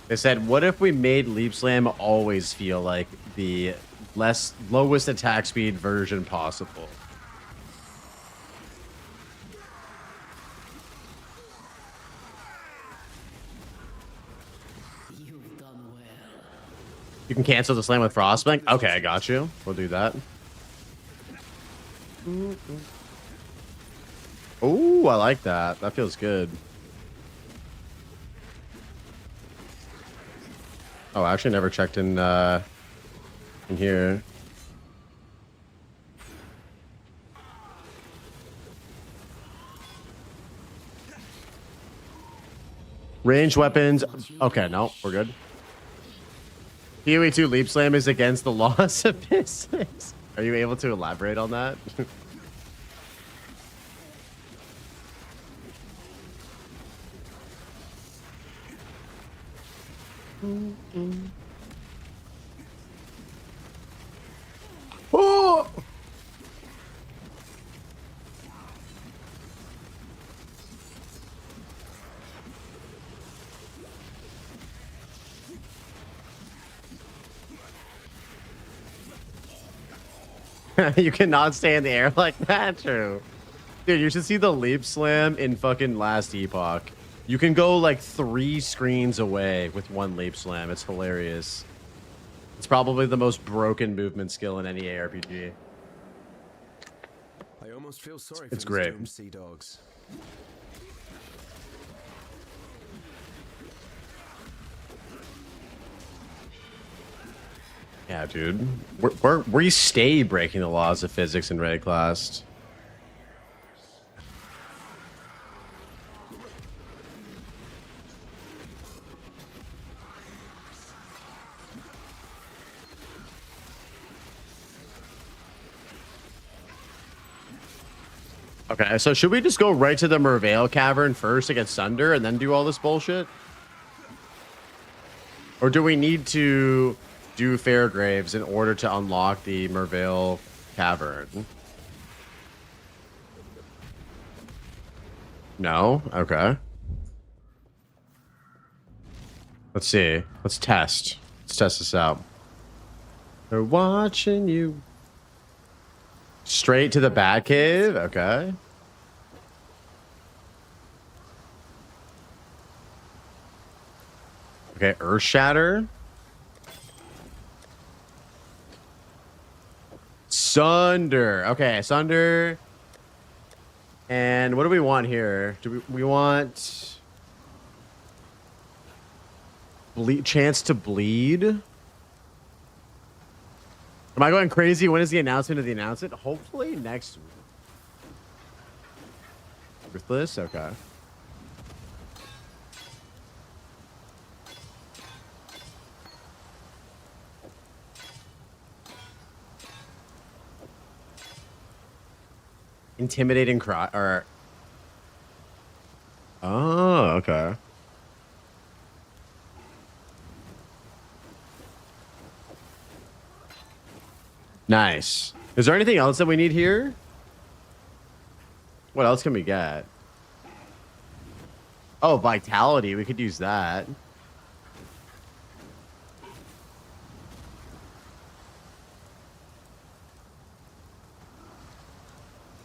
They said, what if we made Leap Slam always feel like the lowest attack speed version possible? You can cancel the slam with Frostbank? Okay, I got you. We'll do that. Oh, I like that. That feels good. Oh, I actually never checked in here. Range weapons. Okay, no, we're good. PoE 2 Leap Slam is against the laws of physics. Are you able to elaborate on that? Oh! You cannot stay in the air like that. True. Dude, you should see the Leap Slam in fucking Last Epoch. You can go like 3 screens away with one Leap Slam. It's hilarious. It's probably the most broken movement skill in any ARPG. I almost feel sorry It's for great. these doomed sea dogs. Yeah, dude. We stay breaking the laws of physics in raid class. Okay, so should we just go right to the Merveil Cavern first to get Sunder and then do all this bullshit? Or do we need to do Fairgraves in order to unlock the Merveil Cavern? No? Okay. Let's see. Let's test. Let's test this out. They're watching you. Straight to the Batcave? Okay. Okay, Earth Shatter. Sunder. Okay, Sunder. And what do we want here? Do we want chance to bleed? Am I going crazy? When is the announcement of the announcement? Hopefully next week. Ruthless? Okay. Intimidating cry or oh, okay. Nice. Is there anything else that we need here? What else can we get? Oh, vitality. We could use that.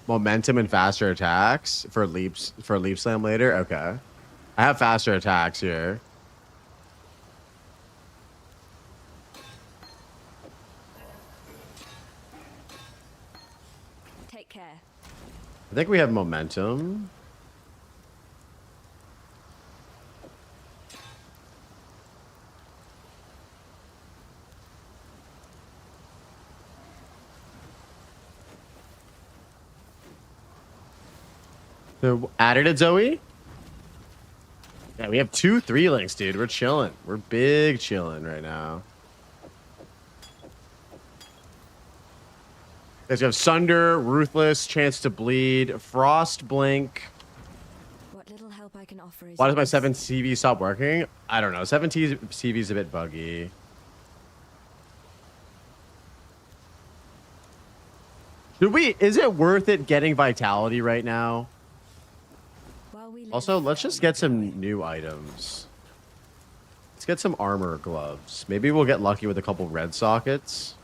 Momentum and faster attacks for leap slam later. Okay. I have faster attacks here. Take care. I think we have momentum. So added it, Zoe. Yeah, we have 2 3 links, dude. We're chilling. We're big chilling right now. Guys, we have Sunder, Ruthless, Chance to Bleed, Frost Blink. What little help I can offer is Why does my 7 CV stop working? I don't know. 7 CV is a bit buggy. Is it worth it getting Vitality right now? Also, let's just get some new items. Let's get some armor gloves. Maybe we'll get lucky with a couple red sockets.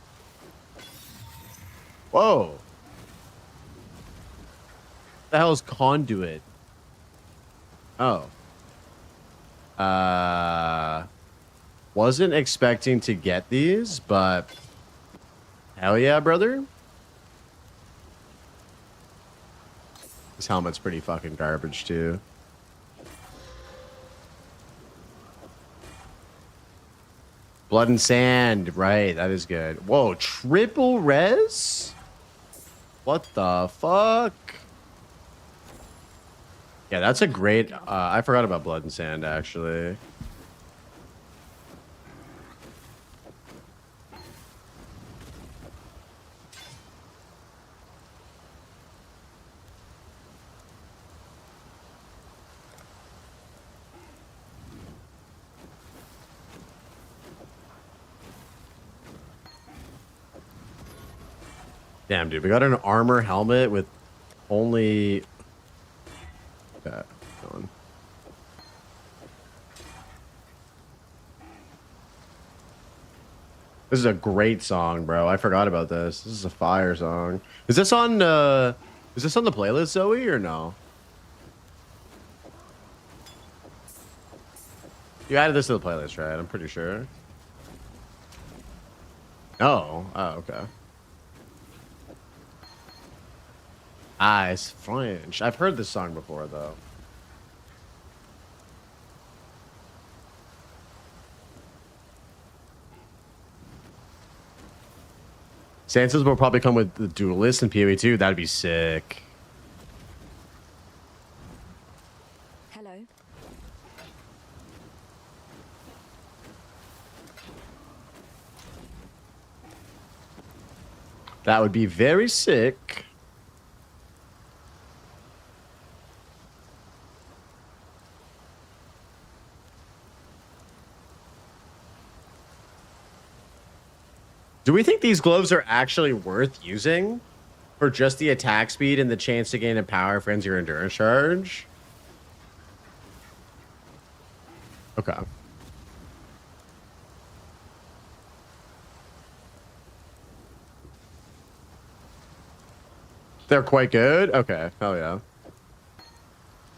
Whoa. The hell's conduit? Oh. Wasn't expecting to get these, but hell yeah, brother. This helmet's pretty fucking garbage too. Blood and Sand, right? That is good. Whoa, triple res? What the fuck? Yeah, that's a great. I forgot about Blood and Sand actually. Damn, dude, we got an armor helmet with only that going. This is a great song, bro. I forgot about this. This is a fire song. Is this on the playlist, Zoe, or no? You added this to the playlist, right? I'm pretty sure. Oh, okay. It's French. I've heard this song before, though. Sansa's will probably come with the Duelist and PoE 2. That'd be sick. Hello. That would be very sick. Do we think these gloves are actually worth using for just the attack speed and the chance to gain a power frenzy or endurance charge? Okay. They're quite good? Okay. Hell yeah.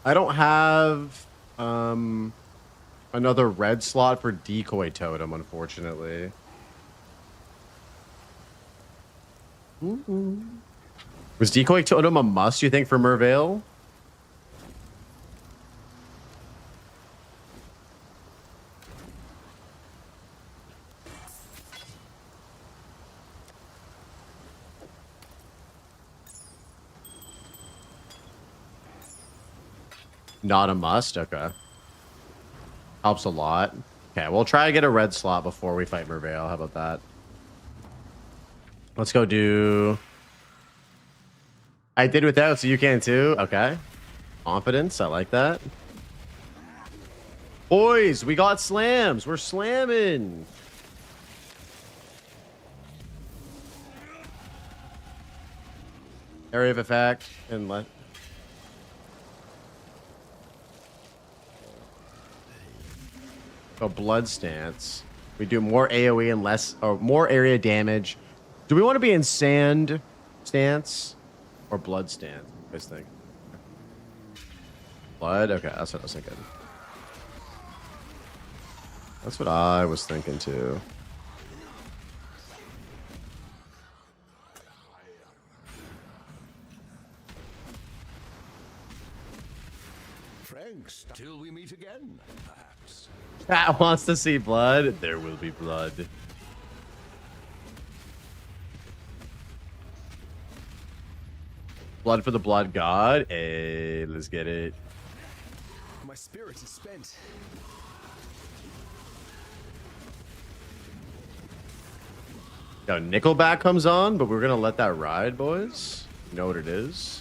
I don't have another red slot for decoy totem, unfortunately. Was decoy totem a must, you think, for Mervale? Not a must? Okay. Helps a lot. Okay, we'll try to get a red slot before we fight Mervale. How about that? Let's go do... I did without, so you can too. Okay. Confidence. I like that. Boys, we got slams. We're slamming. Area of effect and let... Blood stance. We do more AoE and less, or more area damage. Do we want to be in sand stance or blood stance? What do you guys think? Blood? Okay, that's what I was thinking. That's what I was thinking too. Thanks. Till we meet again, perhaps. Cat wants to see blood. There will be blood. Blood for the blood god. Hey, let's get it. My spirit is spent. Yo, Nickelback comes on, but we're gonna let that ride, boys. You know what it is.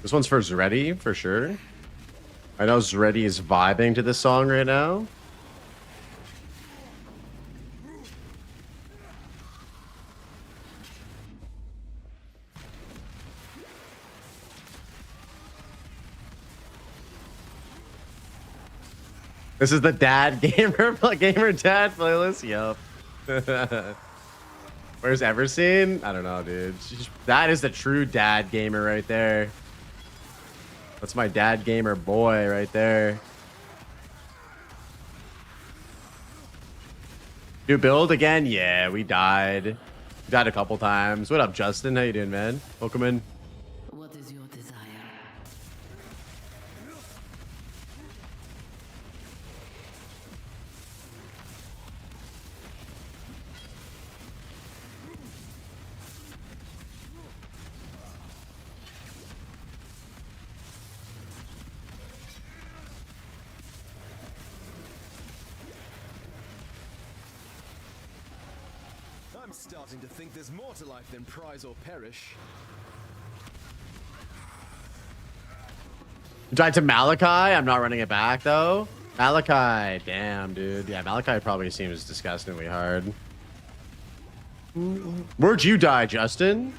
This one's for Zreddy, for sure. I know Zreddy is vibing to this song right now. This is the dad gamer dad playlist. Yup. Where's Everseen? I don't know, dude. That is the true dad gamer right there. That's my dad gamer boy right there. New build again? Yeah, we died. We died a couple times. What up, Justin? How you doing, man? Welcome in. What is your desire? I'm starting to think there's more to life than prize or perish. You died to Malachi? I'm not running it back, though. Malachi. Damn, dude. Yeah, Malachi probably seems disgustingly hard. Where'd you die, Justin?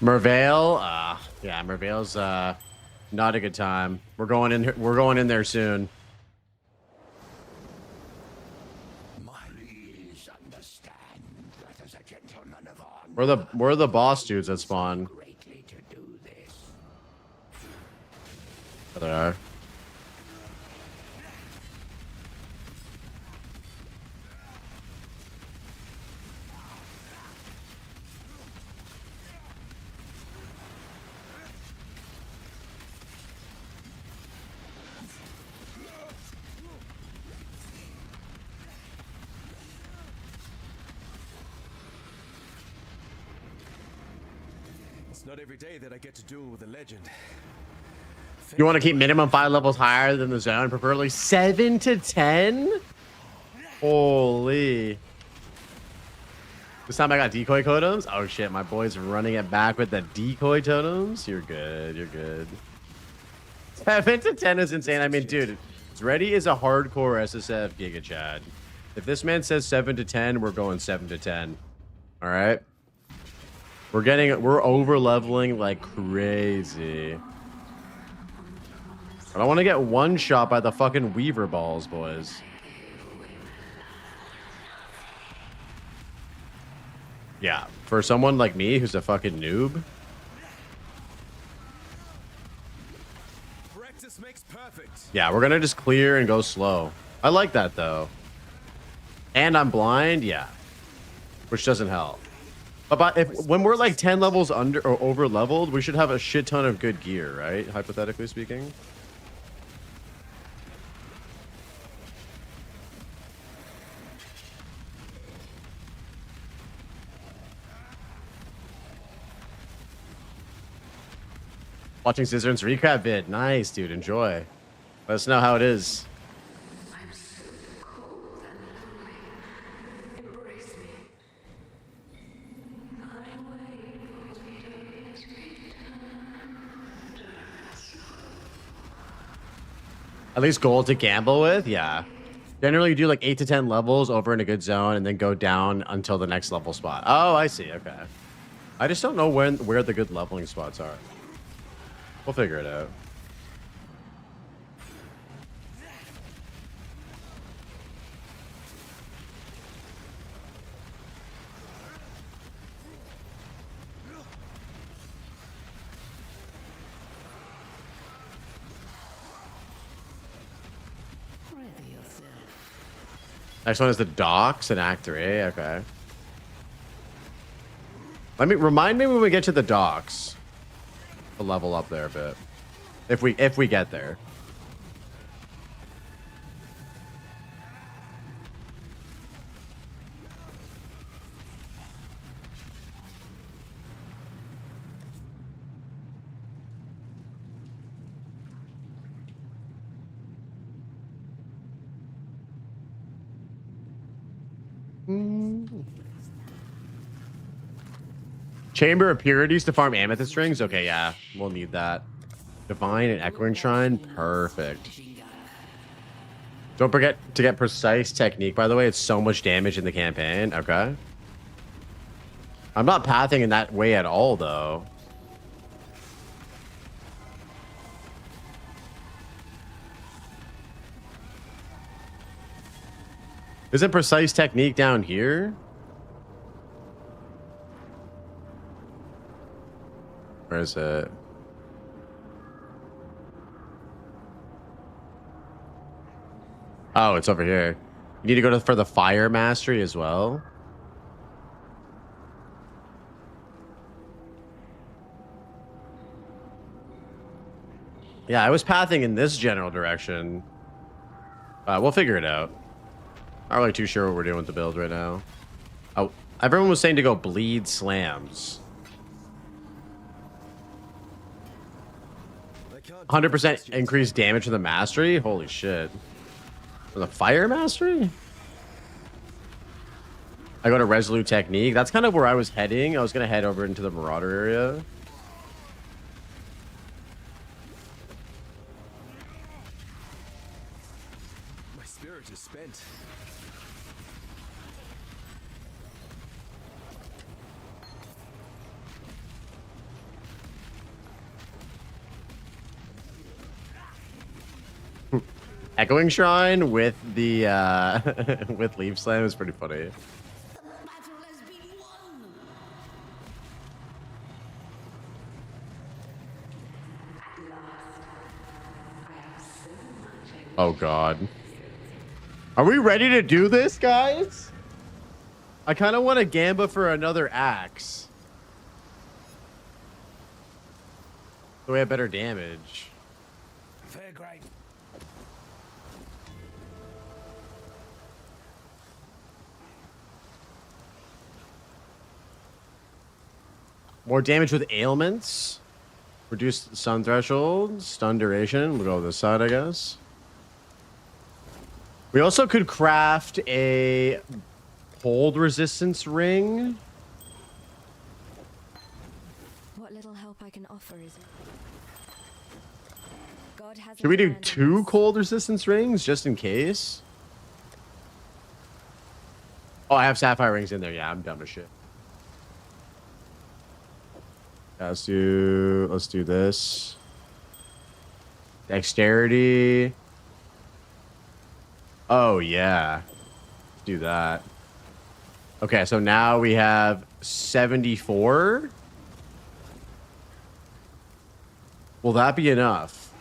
Mervale, yeah, Mervale's not a good time. We're going in. We're going in there soon. We're the boss dudes that spawn. There they are. It's not every day that I get to duel with a legend. You want to keep minimum 5 levels higher than the zone, preferably 7 to 10? Holy. This time I got decoy totems. Oh shit, my boy's running it back with the decoy totems. You're good, you're good. 7 to 10 is insane. I mean, dude, Ready is a hardcore SSF Giga Chad. If this man says 7 to 10, we're going 7 to 10. All right. We're over leveling like crazy. I don't want to get one shot by the fucking Weaver balls, boys. Yeah, for someone like me who's a fucking noob. Practice makes perfect. Yeah, we're gonna just clear and go slow. I like that though. And I'm blind, yeah. Which doesn't help. But when we're like 10 levels under or over leveled, we should have a shit ton of good gear, right? Hypothetically speaking. Watching Scissor's recap vid. Nice, dude. Enjoy. Let us know how it is. At least gold to gamble with? Yeah. Generally, you do like 8 to 10 levels over in a good zone and then go down until the next level spot. Oh, I see. Okay. I just don't know where the good leveling spots are. We'll figure it out. Next one is the docks in Act 3. Okay. Remind me when we get to the docks. To level up there a bit. If we get there. Chamber of Purities to farm amethyst strings? Okay, yeah. We'll need that. Divine and Echoing Shrine? Perfect. Don't forget to get Precise Technique, by the way. It's so much damage in the campaign. Okay. I'm not pathing in that way at all, though. Isn't Precise Technique down here? Where is it? Oh, it's over here. You need to go for the Fire Mastery as well. Yeah, I was pathing in this general direction. We'll figure it out. Not really too sure what we're doing with the build right now. Oh, everyone was saying to go bleed slams. 100% increased damage to the mastery? Holy shit. For the Fire Mastery? I go to Resolute Technique. That's kind of where I was heading. I was going to head over into the Marauder area. My spirit is spent. Echoing Shrine with the with Leaf Slam is pretty funny. Oh god. Are we ready to do this, guys? I kind of want to gamba for another axe. So we have better damage. Fair great. More damage with ailments. Reduce stun threshold. Stun duration. We'll go this side, I guess. We also could craft a cold resistance ring. What little help I can offer is. God has. Should we do 2 cold resistance rings just in case? Oh, I have sapphire rings in there. Yeah, I'm dumb as shit. Yeah, let's do this. Dexterity. Oh yeah. Let's do that. Okay, so now we have 74. Will that be enough?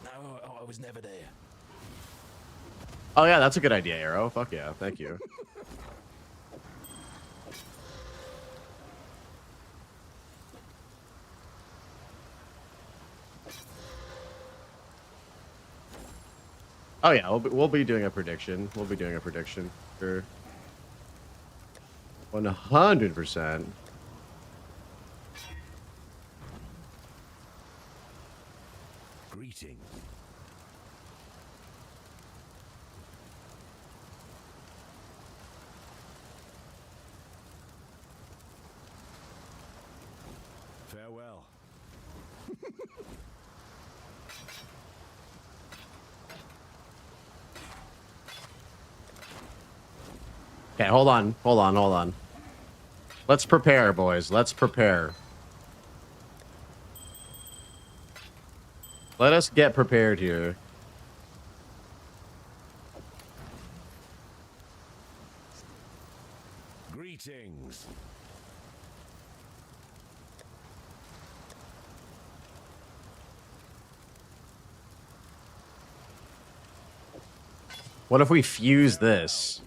No, I was never there. Oh yeah, that's a good idea, Arrow. Fuck yeah, thank you. Oh yeah, we'll be doing a prediction. We'll be doing a prediction for 100%. Greetings. Farewell. Okay, hold on. Let's prepare, boys. Let's prepare. Let us get prepared here. Greetings. What if we fuse this?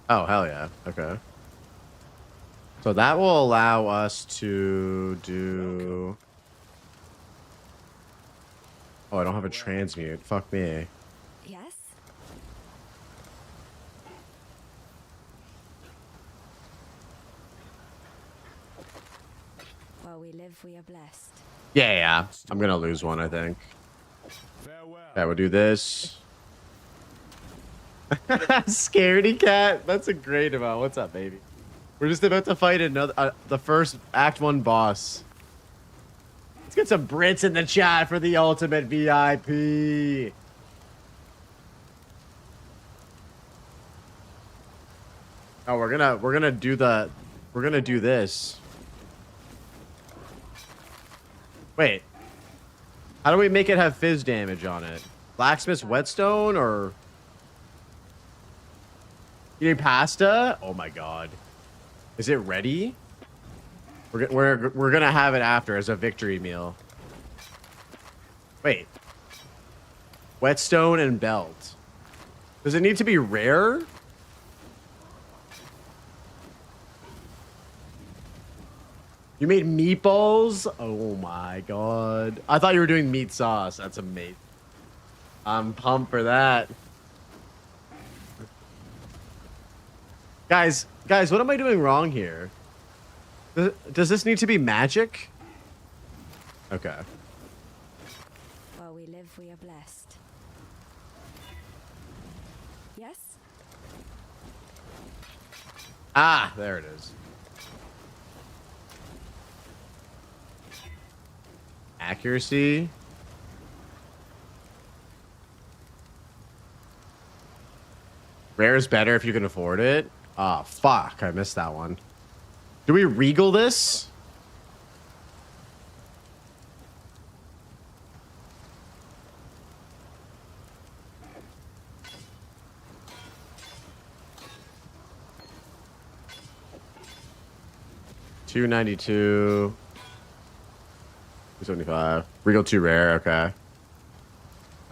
Oh, hell yeah. Okay. So that will allow us to do... Oh, I don't have a transmute. Fuck me. Yes. While we live, we are blessed. Yeah. I'm gonna lose one, I think. Farewell. Okay, we'll do this. Scaredy cat. That's a great amount. What's up, baby? We're just about to fight another the first Act 1 boss. Let's get some Brits in the chat for the ultimate VIP. Oh, we're gonna do this. Wait. How do we make it have fizz damage on it? Blacksmith's whetstone or eating pasta? Oh my god. Is it ready? We're gonna have it after as a victory meal. Wait. Whetstone and belt. Does it need to be rare? You made meatballs? Oh my god. I thought you were doing meat sauce. That's amazing. I'm pumped for that. Guys, what am I doing wrong here? Does this need to be magic? Okay. While we live, we are blessed. Yes? Ah, there it is. Accuracy. Rare is better if you can afford it. Ah, fuck. I missed that one. Do we regal this? $292. 275. Regal 2 rare. Okay.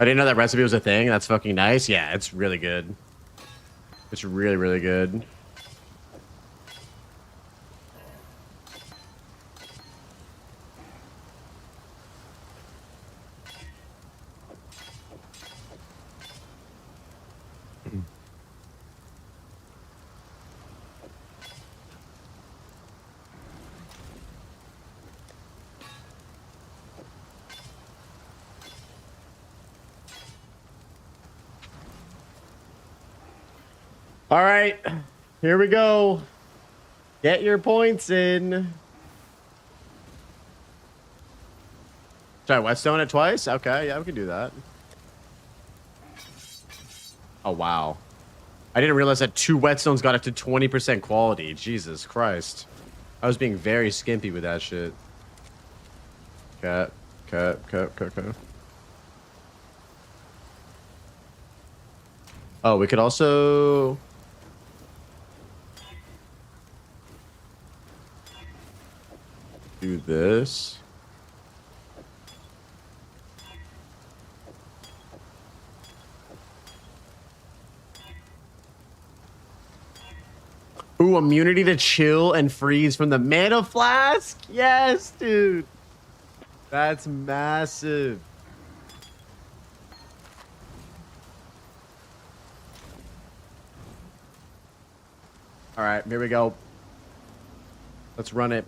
I didn't know that recipe was a thing. That's fucking nice. Yeah, it's really good. It's really, really good. All right, here we go. Get your points in. Should I whetstone it twice? Okay, yeah, we can do that. Oh, wow. I didn't realize that 2 whetstones got up to 20% quality. Jesus Christ. I was being very skimpy with that shit. Cut. Oh, we could also... do this. Ooh, immunity to chill and freeze from the mana flask? Yes, dude. That's massive. All right, here we go. Let's run it.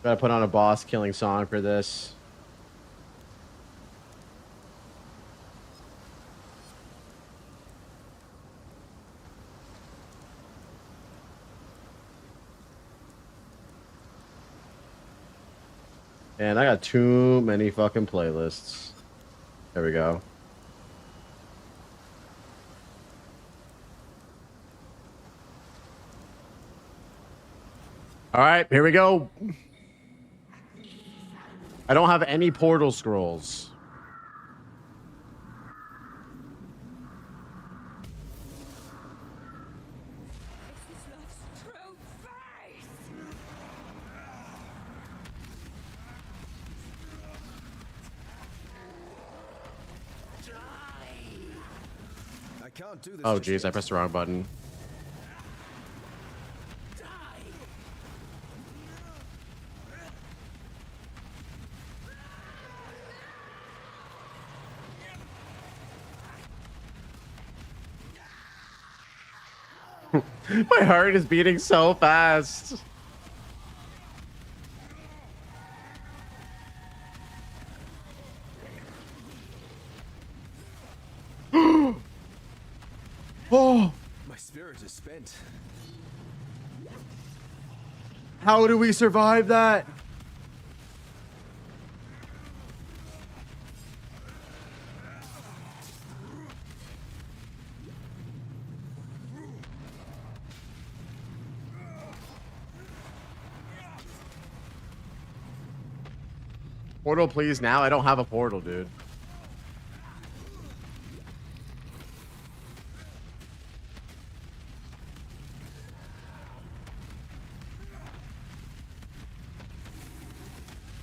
Gotta put on a boss killing song for this. And I got too many fucking playlists. There we go. All right, here we go. I don't have any portal scrolls. I can't do this. Oh, geez, I pressed the wrong button. My heart is beating so fast. Oh, My spirit is spent. how do we survive that? Portal, please, now. I don't have a portal, dude.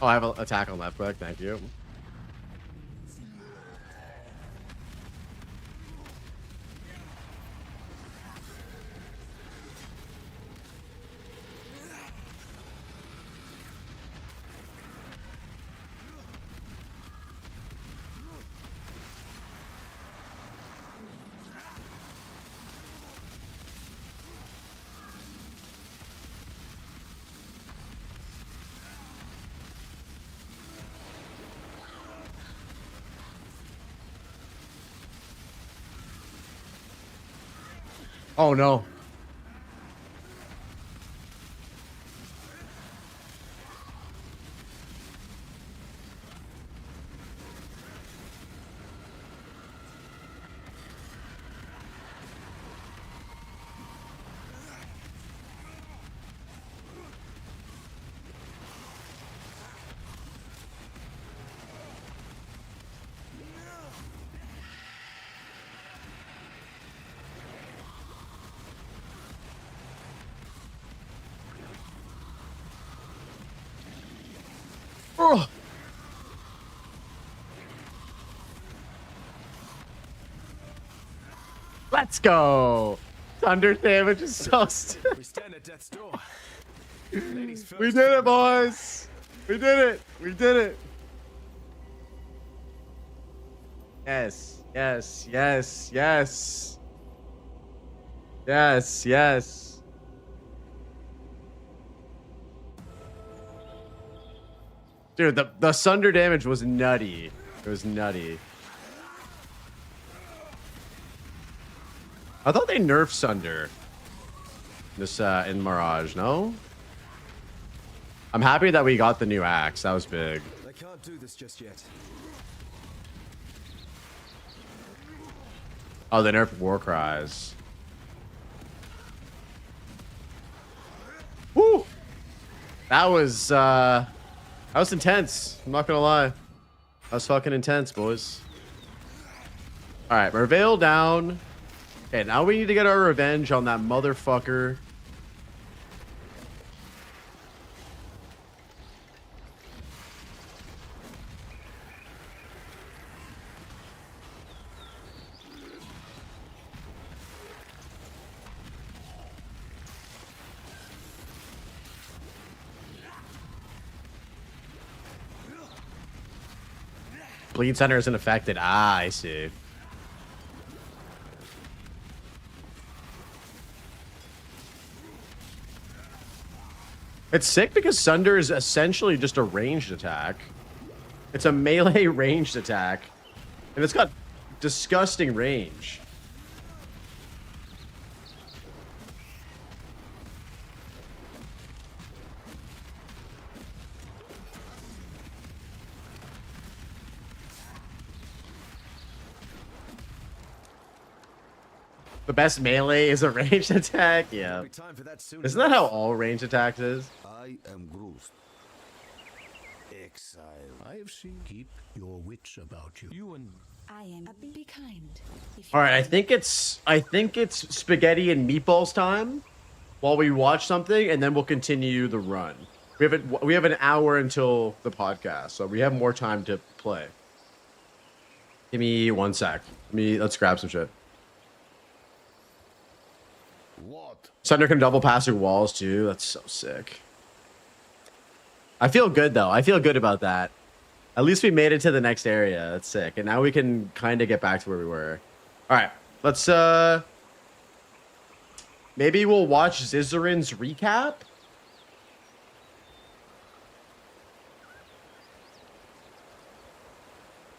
Oh, I have an attack on left click. Thank you. Oh, no. Oh. Let's go. Thunder damage is so stupid. We stand at death's door. Ladies first. We did it, boys. We did it. We did it. Yes. Yes. Yes. Yes. Yes. Yes. Dude, the Sunder damage was nutty. It was nutty. I thought they nerfed Sunder this in Mirage, no? I'm happy that we got the new axe. That was big. I can't do this just yet. Oh, they nerfed War Cries. Woo! That was intense. I'm not gonna lie. That was fucking intense, boys. All right, Merveil down. Okay, now we need to get our revenge on that motherfucker. Bleed Center isn't affected. Ah, I see. It's sick because Sunder is essentially just a ranged attack. It's a melee ranged attack. And it's got disgusting range. The best melee is a ranged attack? Yeah. Isn't that how all ranged attacks is? I am Groot. Exile. I have seen. Keep your wits about you. You and I am. Be kind. All right, I think it's spaghetti and meatballs time while we watch something, and then we'll continue the run. We have an hour until the podcast, so we have more time to play. Give me 1 sec. Let's grab some shit. What? Sunder can double pass through walls too. That's so sick. I feel good though. I feel good about that. At least we made it to the next area. That's sick. And now we can kind of get back to where we were. All right. Let's maybe we'll watch Zizarin's recap.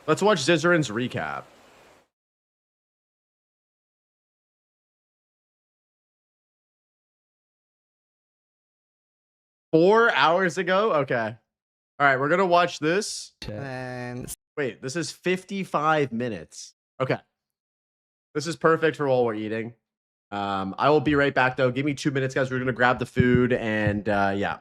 Let's watch Zizarin's recap. Four hours ago? Okay. All right, we're going to watch this. Wait, this is 55 minutes. Okay. This is perfect for while we're eating. I will be right back, though. Give me 2 minutes, guys. We're going to grab the food, and yeah.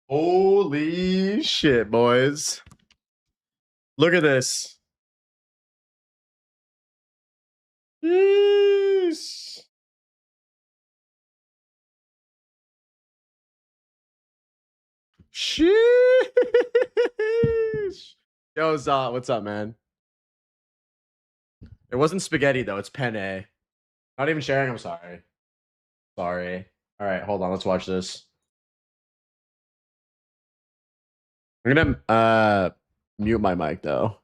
Holy shit, boys. Look at this. Yeesh. Sheesh. Yo, Zot, what's up, man? It wasn't spaghetti, though. It's penne. Not even sharing. I'm sorry. Sorry. All right, hold on. Let's watch this. I'm gonna mute my mic though.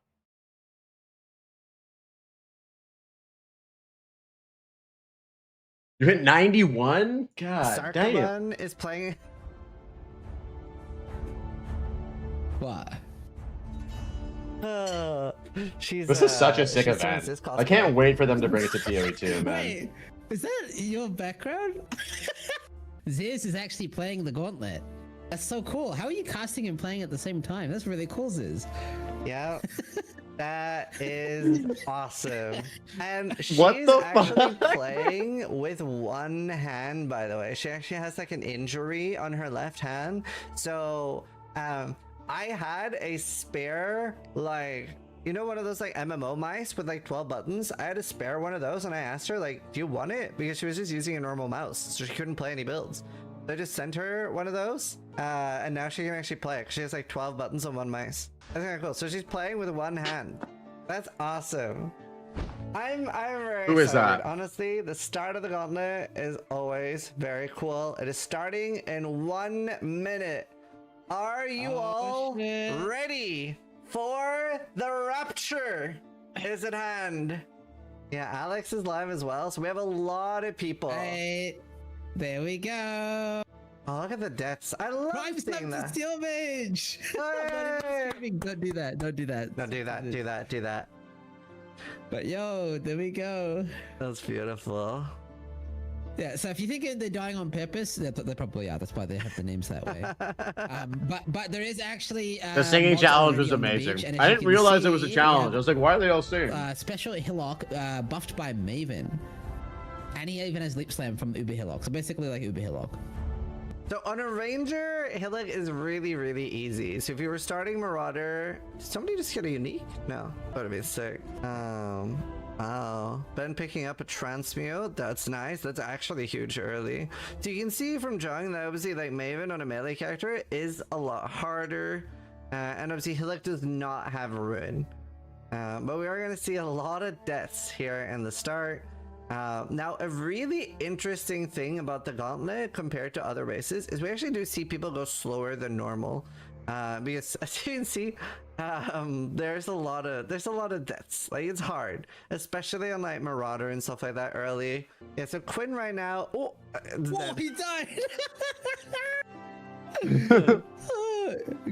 You hit 91? God damn. Sarkaman is playing. What? She's. This is such a sick event. I can't wait for them to bring it to PoE 2, man. Wait, is that your background? Zeus is actually playing the Gauntlet. That's so cool. How are you casting and playing at the same time? That's really cool, Zeus. Yeah. That is awesome. And she's actually playing with one hand, by the way. She actually has like an injury on her left hand. So I had a spare, like, you know, one of those like MMO mice with like 12 buttons. I had a spare one of those and I asked her, like, do you want it? Because she was just using a normal mouse, so she couldn't play any builds. So I just sent her one of those, and now she can actually play it. She has like 12 buttons on one mice. That's kind of cool. So she's playing with one hand. That's awesome. I'm very Who excited. is that? Honestly, the start of the Gauntlet is always very cool. It is starting in 1 minute. Are you all ready for the rapture? Is at hand. Yeah, Alex is live as well, so we have a lot of people. Hey, there we go. Oh, look at the deaths. I love seeing that. Steel mage. Don't do that. Don't do that. Don't do that. Do that. Do that. But yo, there we go. That's beautiful. Yeah, so if you think they're dying on purpose, they probably are. That's why they have the names that way. But there is actually the singing challenge was amazing. I didn't realize it was a challenge. I was like, why are they all singing? Special Hillock, buffed by Maven, and he even has Lip Slam from Uber Hillock. So basically, like Uber Hillock. So on a Ranger, Hillock is really, really easy. So if you were starting Marauder, did somebody just get a unique? No, that would be sick. Oh, Ben picking up a transmute. That's nice. That's actually huge early. So you can see from drawing that obviously like Maven on a melee character is a lot harder. And obviously Hillock does not have a ruin. But we are going to see a lot of deaths here in the start. Now, a really interesting thing about the Gauntlet compared to other races is we actually do see people go slower than normal. Because as you can see, there's a lot of deaths. Like, it's hard, especially on like Marauder and stuff like that early. Yeah, so Quinn right now. Oh, whoa, he died.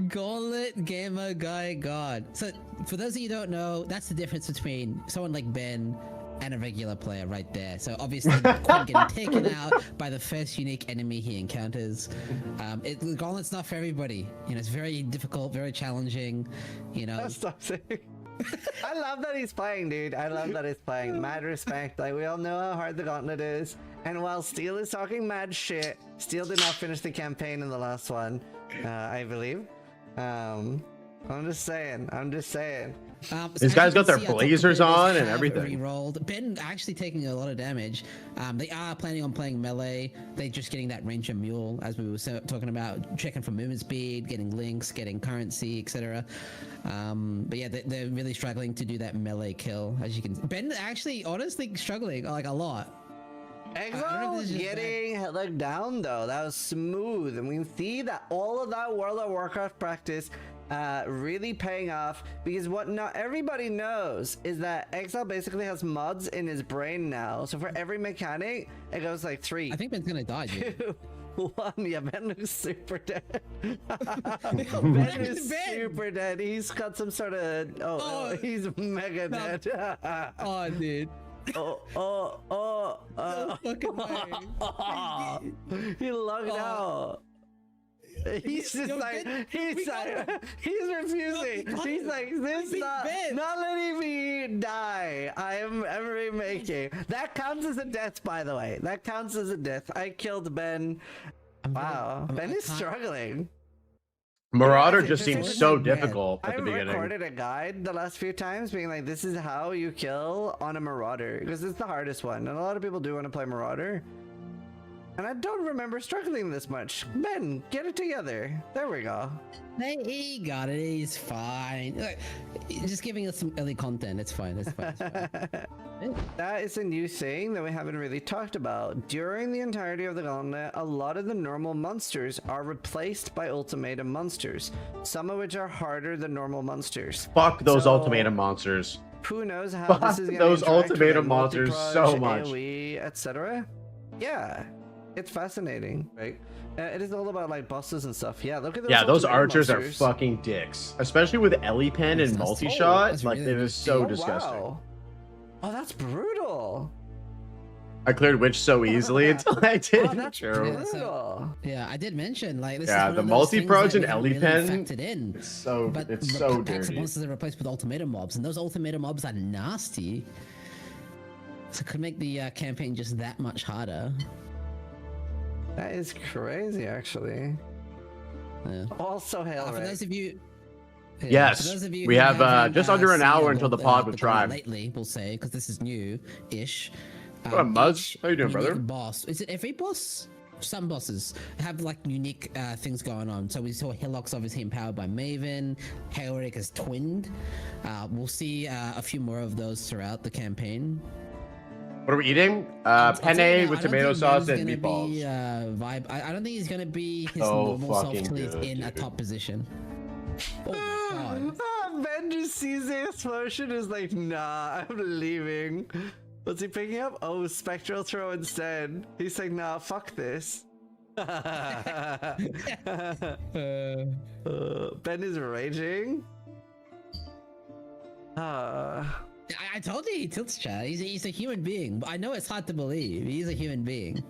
Gauntlet gamer guy god. So for those of you who don't know, that's the difference between someone like Ben and a regular player right there. So obviously Quinn getting taken out by the first unique enemy he encounters. Gauntlet's not for everybody. You know, it's very difficult, very challenging. You know. Stop saying. I love that he's playing, dude. I love that he's playing. Mad respect. Like, we all know how hard the Gauntlet is. And while Steel is talking mad shit, Steel did not finish the campaign in the last one, I believe. I'm just saying. These guys got their blazers on and everything. Re-rolled. Ben actually taking a lot of damage. They are planning on playing melee. They're just getting that Ranger Mule, as we were talking about, checking for movement speed, getting links, getting currency, etc. But yeah, they're really struggling to do that melee kill. As you can, Ben actually honestly struggling like a lot. Exile getting like down though. That was smooth, and we can see that all of that World of Warcraft practice really paying off, because what not everybody knows is that Exile basically has mods in his brain now. So for every mechanic, it goes like 3. I think Ben's gonna die, dude. 1. Yeah, Ben looks super dead. Ben is super dead. He's got some sort of he's mega dead. Oh, dude. Fucking way. He logged out. He's just like, he's refusing. He's like, this not letting me die. I am remaking. That counts as a death, by the way. That counts as a death. I killed Ben. Wow, Ben is struggling. Marauder Yeah, just it's seems just so like difficult at I've the beginning. recorded a guide the last few times being like, this is how you kill on a Marauder, because it's the hardest one, and a lot of people do want to play Marauder. And I don't remember struggling this much. Ben, get it together. There we go. Hey, he got it. He's fine. Look, just giving us some early content. It's fine. It's fine. It's fine. That is a new thing that we haven't really talked about. During the entirety of the Gauntlet, a lot of the normal monsters are replaced by ultimatum monsters, some of which are harder than normal monsters. Fuck those So, ultimatum monsters. Who knows how Fuck this is going those to interact ultimatum with monsters multi-proj, so much. AoE, etc. Yeah, it's fascinating, right? It is all about like bosses and stuff. Yeah, look at those. Yeah, those ultimatum archers monsters. are fucking dicks, especially with Ellie pen and multi-shot. that's Like really it is so Oh, disgusting. wow. Oh, that's brutal. I cleared Witch so easily until I did. Oh, that's True. brutal. Yeah, I did mention like this. Yeah, is the one of those things multi-proj that and we haven't Ellie really pen, factored in. it's so But it's the so packs of dirty. monsters are replaced with ultimatum mobs, and those ultimatum mobs are nasty. So it could make the campaign just that much harder. That is crazy, actually. Yeah. Also, hail For Ray. those of you. for Yes, those of you we who have haven't, just under an seen hour the until the Gauntlet- pod with the Gauntlet Tribe. Lately, we'll say, because this is new-ish. What up, Muzz? Each How you doing, unique brother? Boss. Is it every boss? Some bosses have like unique things going on. So we saw Hillock's obviously empowered by Maven. Hailrick is twinned. We'll see a few more of those throughout the campaign. What are we eating? I'll tell you Penne now, with I don't tomato think sauce Ben's and gonna meatballs. Be, vibe. I don't think he's gonna be his So normal self fucking till he's good, in a dude. top position. Oh my god. Ben just sees the explosion is like, nah, I'm leaving. What's he picking up? Oh, Spectral Throw instead. He's like, nah, fuck this. Ben is raging. I told you he tilts, chat. He's a human being. But I know it's hard to believe. He's a human being.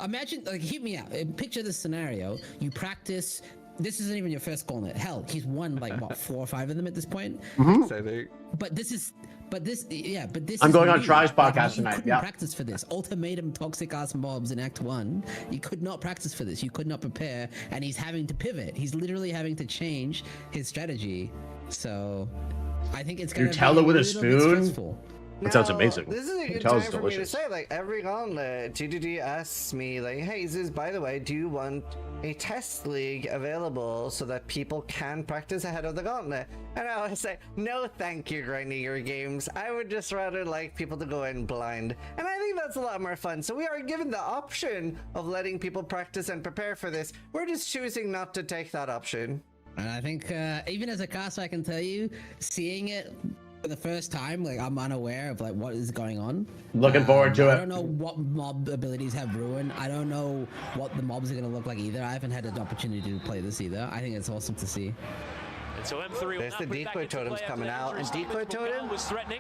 Imagine, like, hear me out. Picture this scenario. You practice. This isn't even your first Gauntlet. Hell, he's won like what 4 or 5 of them at this point. But this. I'm going on new. Try's Like, podcast you tonight, couldn't yeah. practice for this. Ultimatum toxic ass mobs in Act 1. You could not practice for this. You could not prepare, and he's having to pivot. He's literally having to change his strategy. So, I think it's gonna tell be it with a little bit spoon? stressful. That sounds Now, amazing. This is a You good tell time it's for me to delicious. say, like, every Gauntlet, GDD asks me, like, hey, Ziz, by the way, do you want a test league available so that people can practice ahead of the Gauntlet? And I always say, no thank you, grinding your games. I would just rather like people to go in blind. And I think that's a lot more fun. So we are given the option of letting people practice and prepare for this. We're just choosing not to take that option. And I think even as a caster, I can tell you, seeing it for the first time, like I'm unaware of like what is going on. Looking forward to I it. don't know what mob abilities have ruin. I don't know what the mobs are gonna look like either. I haven't had an opportunity to play this either. I think it's awesome to see. And so M3 There's the decoy totems coming out, and decoy totem,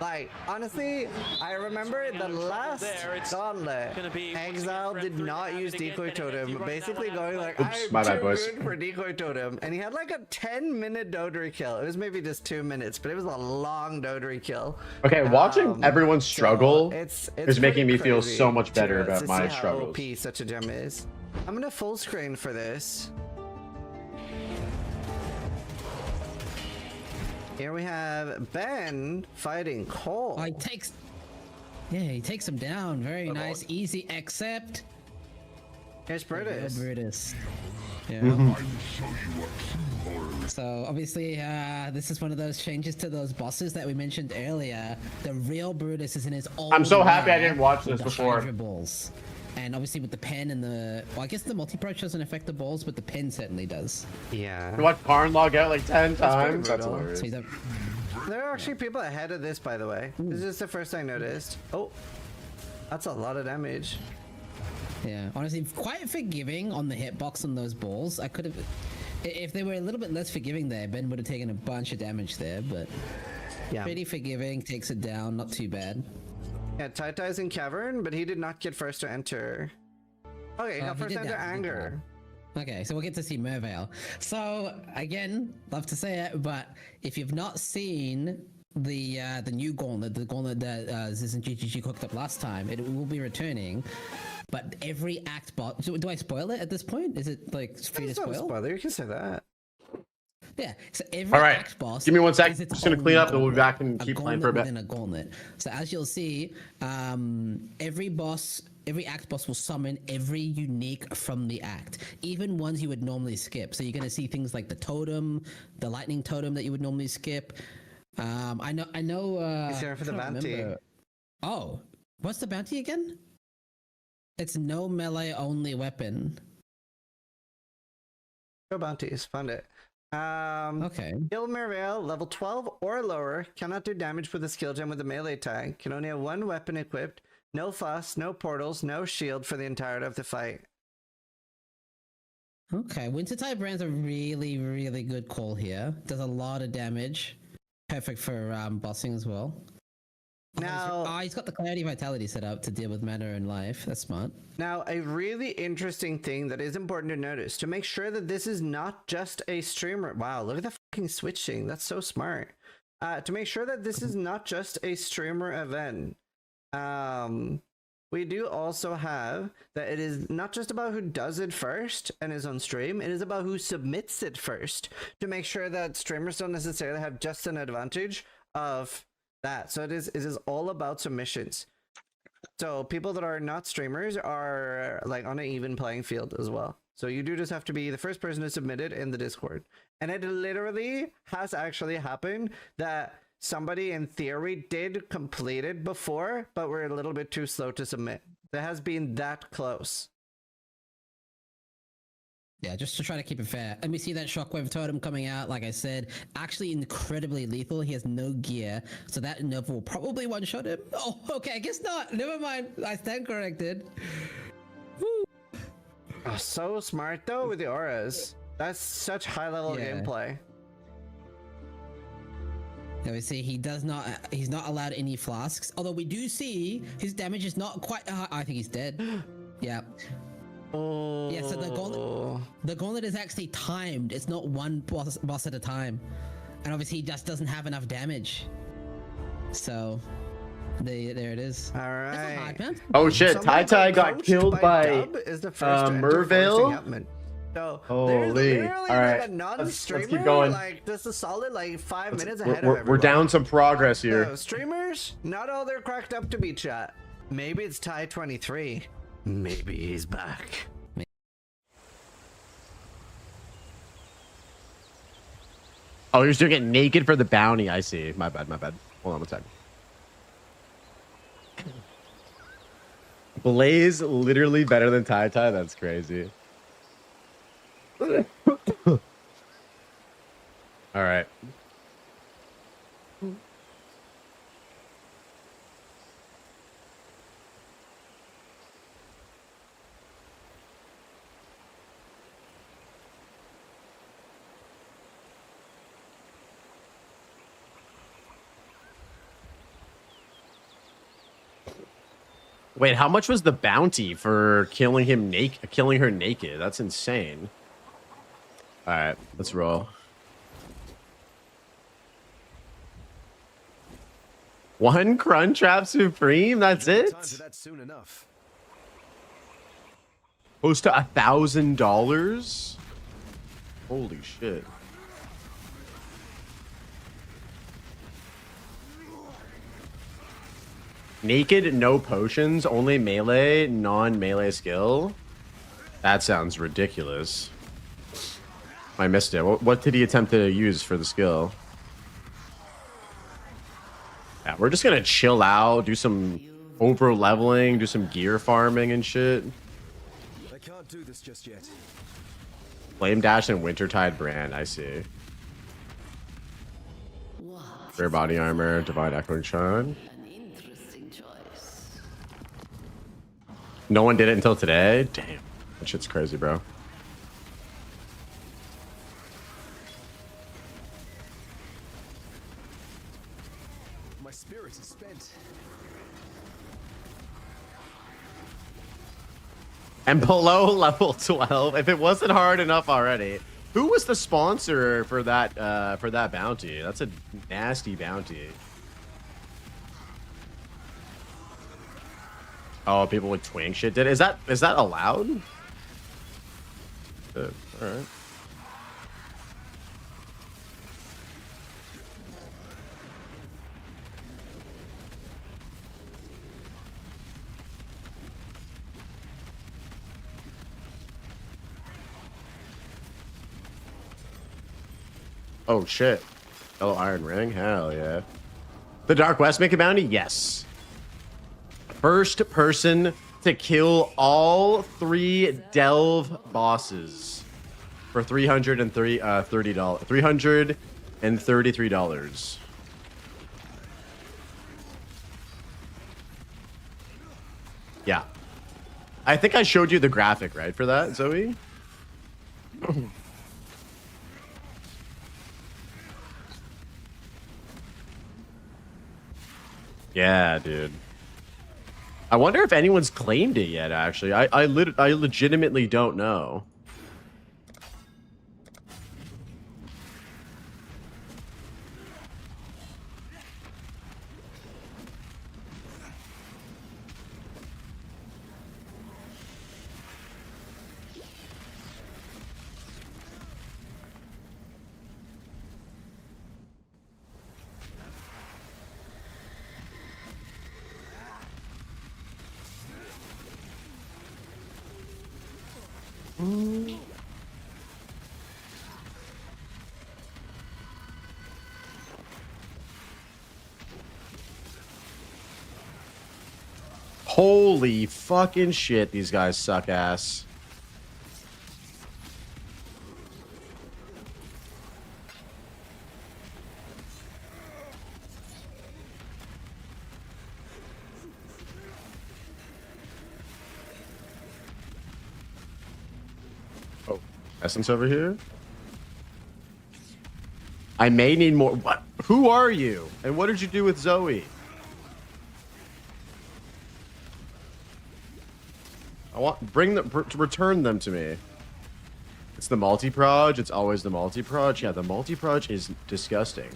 like, honestly, I remember the last Gauntlet, Exile did not use decoy totem, basically going like, Oops, I'm my bad, too boys. good for decoy totem, and he had like a 10-minute dodery kill. It was maybe just 2 minutes, but it was a long dodery kill. Okay, watching everyone struggle It's is making me pretty feel crazy so much better to about see my how struggles. OP such a gem is. I'm gonna full screen for this. Here we have Ben fighting Cole. He takes him down. Very nice, easy, except. Here's Brutus. Brutus. Yeah. Mm-hmm. So obviously, this is one of those changes to those bosses that we mentioned earlier. The real Brutus is in his old. I'm so happy I lair didn't watch with this the before. Hydra balls. And obviously with the pen and the, well, I guess the multi-approach doesn't affect the balls, but the pen certainly does. Yeah. We watched Karn log out like 10 pretty times. That's brutal. hilarious. So he's a, There are actually people ahead of this, by the way. This is the first I noticed. Oh, that's a lot of damage. yeah, honestly, quite forgiving on the hitbox on those balls. I could have, if they were a little bit less forgiving there, Ben would have taken a bunch of damage there, but Yeah. pretty forgiving, takes it down, not too bad. Yeah, Tai's in Cavern, but he did not get first to enter. Okay, he got he first did to enter that. Anger. Okay, so we'll get to see Mervale. So again, love to say it, but if you've not seen the new Gauntlet, the Gauntlet that Ziz and GGG cooked up last time, it will be returning. But every act bot. Do I spoil it at this point? Is it like free to It's not a spoil? spoiler, you can say that. Yeah, so every All right, axe boss. give me 1 sec. is its Just gonna own clean up, and we'll be gauntlet, back and keep playing for a gauntlet bit. within a gauntlet. So as you'll see, every axe boss will summon every unique from the act, even ones you would normally skip. So you're gonna see things like the totem, the lightning totem that you would normally skip. I know. He's here for the I can't bounty. remember. Oh, what's the bounty again? It's no melee only weapon. Go bounties. Found it. Okay. Gilmer Vale, level 12 or lower, cannot do damage with a skill gem with a melee tag. Can only have one weapon equipped. No fuss, no portals, no shield for the entirety of the fight. Okay, Wintertide Brand's a really, really good call here. Does a lot of damage. Perfect for bossing as well. Now, he's got the Clarity Vitality set up to deal with matter and life. That's smart. Now, a really interesting thing that is important to notice, to make sure that this is not just a streamer. Wow, look at the fucking switching. That's so smart. To make sure that this is not just a streamer event. We do also have that it is not just about who does it first and is on stream, it is about who submits it first, to make sure that streamers don't necessarily have just an advantage of that. So it is all about submissions. So people that are not streamers are like on an even playing field as well. So you do just have to be the first person to submit it in the Discord. And it literally has actually happened that somebody in theory did complete it before, but were a little bit too slow to submit. It has been that close. Yeah, just to try to keep it fair. And we see that Shockwave Totem coming out, like I said, actually incredibly lethal. He has no gear, so that Nova will probably one-shot him. Oh, okay, I guess not. Never mind. I stand corrected. Woo. Oh, so smart, though, with the auras. That's such high-level gameplay. Now we see he's not allowed any flasks. Although we do see his damage is not quite... I think he's dead. Yeah. Oh. Yeah, so the gauntlet is actually timed. It's not one boss at a time. And obviously he just doesn't have enough damage. So there it is. All right. Oh shit, Tai Tai got killed by Mervale. So holy. All right. Like a non-streamer, let's keep going. like just a solid like 5 minutes ahead of everyone. We're down some progress here. So, streamers, not all they're cracked up to be, chat. Maybe it's Tai 23. Maybe he's back. Oh, you're doing it naked for the bounty. I see. My bad. Hold on 1 second. Blaze literally better than Tai Tai. That's crazy. All right. Wait, how much was the bounty for killing him naked? Killing her naked? That's insane. All right, let's roll. One Crunchtrap Supreme. That's it. Time for that soon enough. Close to $1,000. Holy shit. Naked, no potions, only melee, non-melee skill. That sounds ridiculous. I missed it. What did he attempt to use for the skill? Yeah, we're just gonna chill out, do some over leveling, do some gear farming and shit. I can't do this just yet. Flame Dash and Wintertide Brand, I see. Rare body armor, Divine Echoing Shine. No one did it until today? Damn. That shit's crazy, bro. My spirit is spent. And below level 12, if it wasn't hard enough already. Who was the sponsor for that bounty? That's a nasty bounty. Oh, people with twang shit did. Is that allowed? All right. Oh shit. Oh, Iron Ring. Hell yeah. The Dark West make a bounty? Yes. First person to kill all 3 delve bosses for $333. $333. Yeah. I think I showed you the graphic, right, for that, Zoe? Yeah, dude. I wonder if anyone's claimed it yet, actually. I legitimately don't know. Holy fucking shit, these guys suck ass. Oh, Essence over here? I may need more. What? Who are you? And what did you do with Zoe? I want return them to me. It's the multi-proj. It's always the multi-proj. Yeah, the multi-proj is disgusting.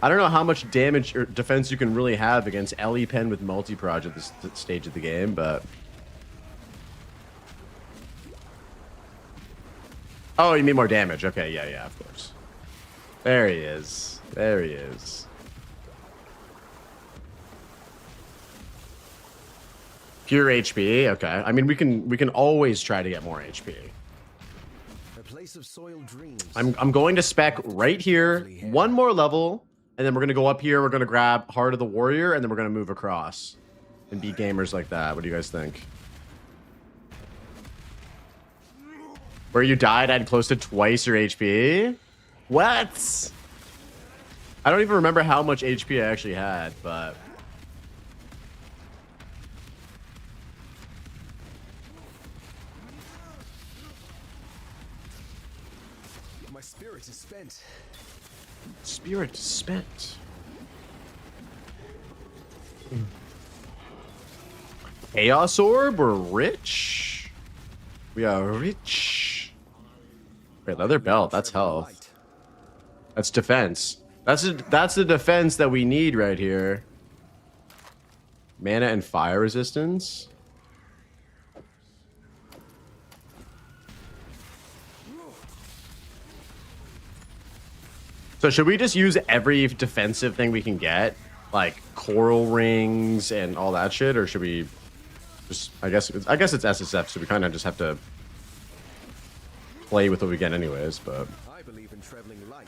I don't know how much damage or defense you can really have against LE Pen with multi-proj at this stage of the game, but... Oh, you mean more damage. Okay, yeah, of course. There he is. There he is. Pure HP. Okay. I mean, we can always try to get more HP. A place of soiled dreams. I'm going to spec right here. One more level, and then we're gonna go up here. We're gonna grab Heart of the Warrior, and then we're gonna move across and be gamers like that. What do you guys think? Where you died, I had close to twice your HP. What? I don't even remember how much HP I actually had, but. My spirit is spent. Spirit is spent. Chaos Orb, we're rich. We are rich. Wait, leather belt, that's health. That's defense. That's the defense that we need right here. Mana and fire resistance. So should we just use every defensive thing we can get? Like coral rings and all that shit? Or should we just... I guess it's SSF, so we kind of just have to play with what we get anyways, but... I believe in traveling light.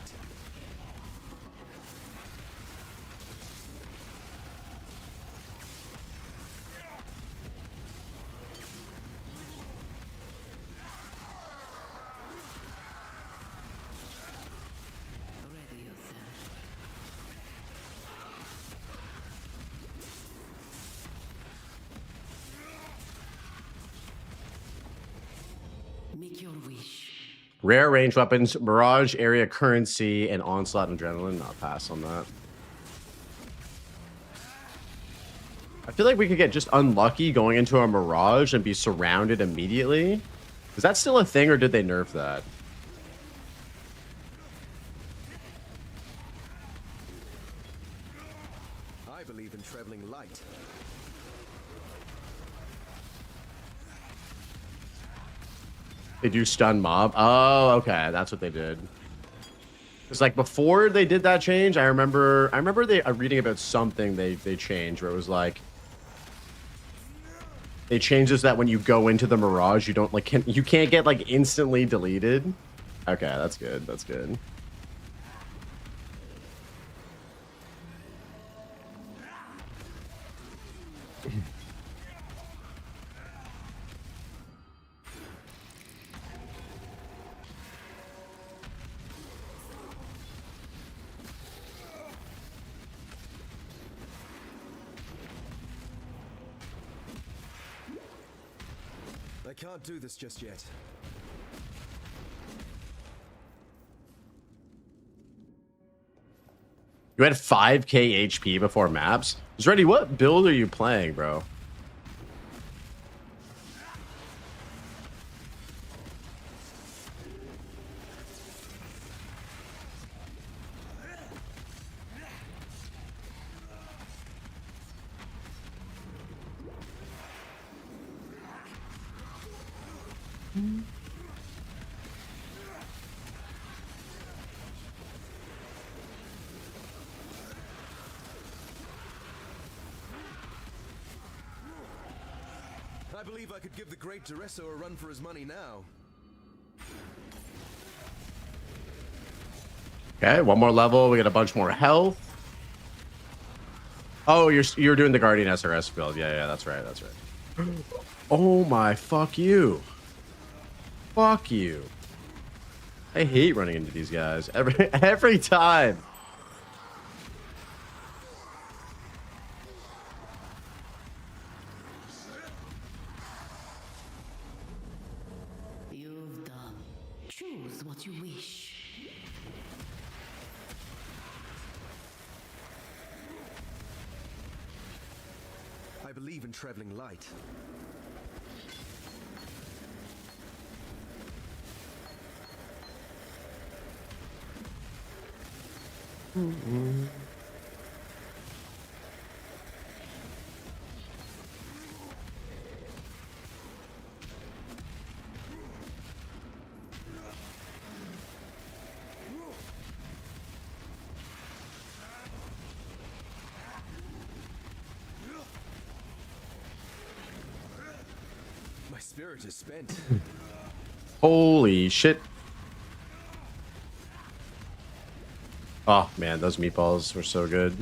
Make your wish. Rare range weapons, Mirage, area currency, and Onslaught and Adrenaline. I'll pass on that. I feel like we could get just unlucky going into a Mirage and be surrounded immediately. Is that still a thing, or did they nerf that? I believe in traveling light. They do stun mob. Oh, okay, that's what they did. It's like before they did that change. I remember they reading about something they changed where it was like they changed this that when you go into the Mirage, you don't like you can't get like instantly deleted. Okay, that's good. That's good. I can't do this just yet. You had 5k HP before maps? Ready? What build are you playing, bro? I believe I could give the great Duresso a run for his money now. Okay, one more level. We got a bunch more health. Oh, you're doing the Guardian SRS build. Yeah, that's right. That's right. Oh my, fuck you. Fuck you. I hate running into these guys every time. You've done. Choose what you wish. I believe in traveling light. My spirit is spent. Holy shit. Oh man, those meatballs were so good.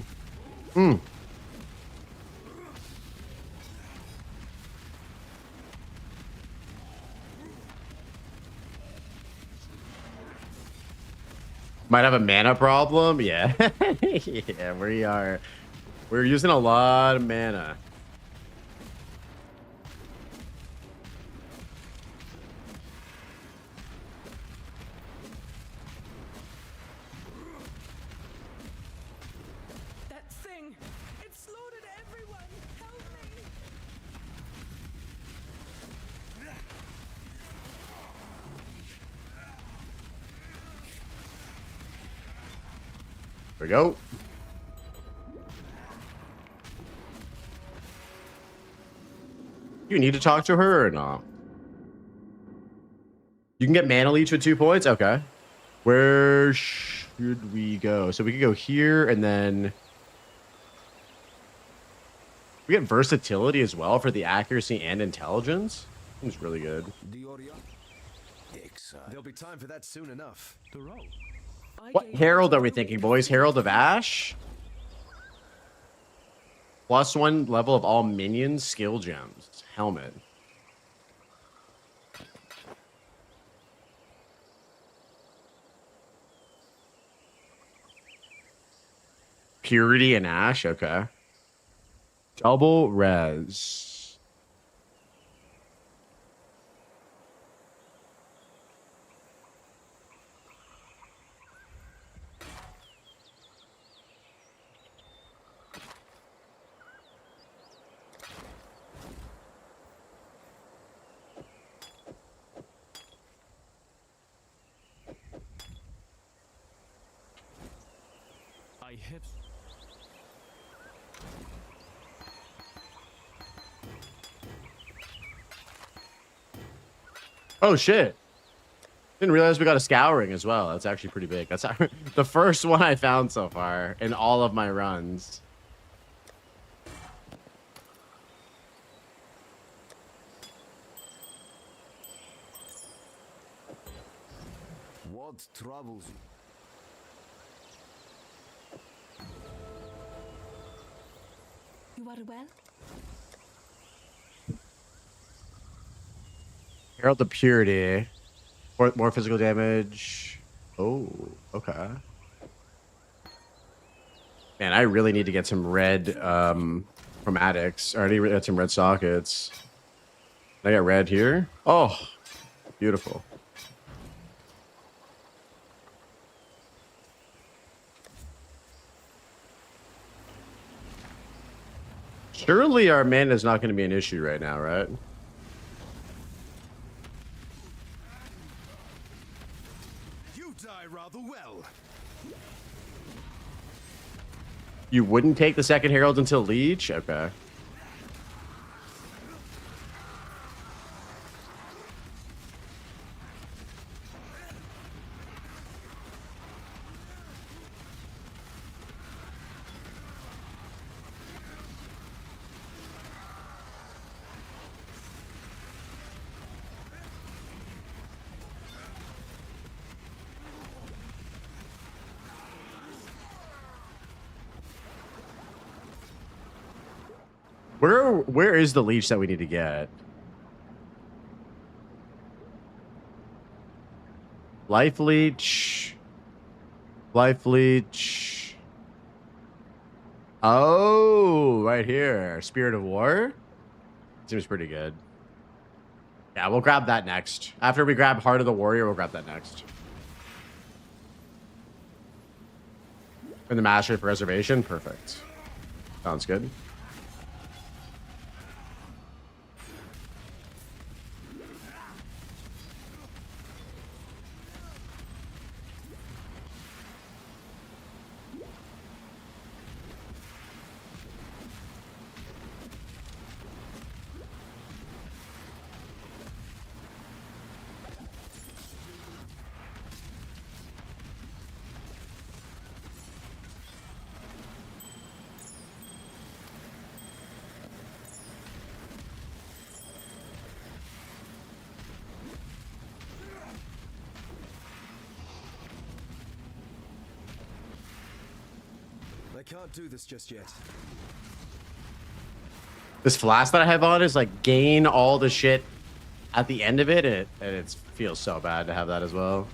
Might have a mana problem. Yeah. Yeah, we're using a lot of mana. That thing! It slaughtered everyone! Help me! There we go. You need to talk to her or not? You can get mana leech with 2 points? Okay. Where should we go? So we could go here and then... We get versatility as well for the accuracy and intelligence. Seems really good. There'll be time for that soon enough. What herald are we thinking, boys? Herald of Ash? +1 level of all minions, skill gems. Helmet. Purity and Ash, okay. Double res. I have. Oh shit. Didn't realize we got a scouring as well. That's actually pretty big. That's the first one I found so far in all of my runs. What troubles you? You are well? Herald of Purity. More physical damage. Oh, okay. Man, I really need to get some red chromatics. I already get some red sockets. I got red here. Oh, beautiful. Surely our mana is not going to be an issue right now, right? You die rather well. You wouldn't take the second Herald until Leech? Okay. Where is the leech that we need to get? Life leech. Life leech. Oh, right here. Spirit of War. Seems pretty good. Yeah, we'll grab that next. After we grab Heart of the Warrior, we'll grab that next. And the Mastery of Preservation. Perfect. Sounds good. I can't do this just yet. This flask that I have on is like gain all the shit at the end of it, and it feels so bad to have that as well.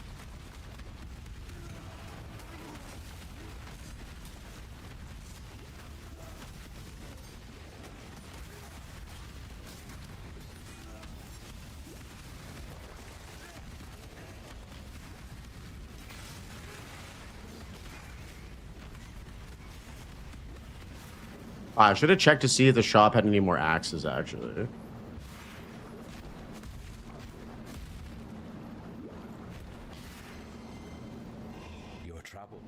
I should have checked to see if the shop had any more axes, actually. Your trouble.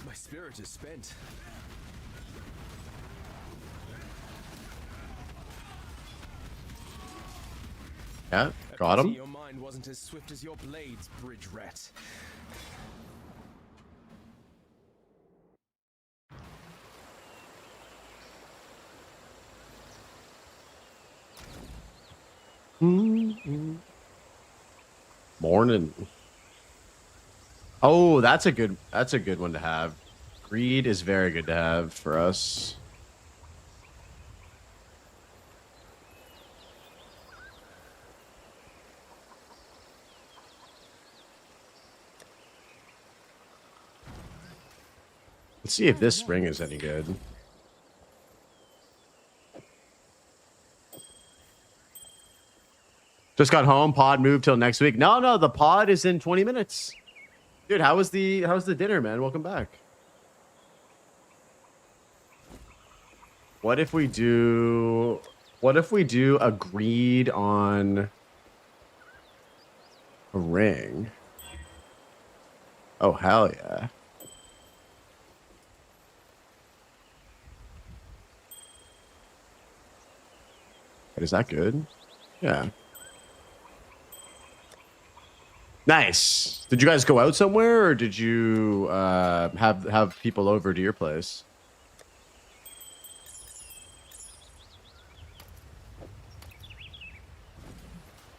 My spirit is spent. Yeah, got him. Your mind wasn't as swift as your blades, bridge rat. Morning. Oh, that's a good one to have. Greed is very good to have for us. Let's see if this ring is any good. Just got home. Pod moved till next week. No, the pod is in 20 minutes. Dude, how's the dinner, man? Welcome back. What if we do agreed on a ring? Oh, hell yeah. Is that good? Yeah. Nice. Did you guys go out somewhere, or did you have people over to your place?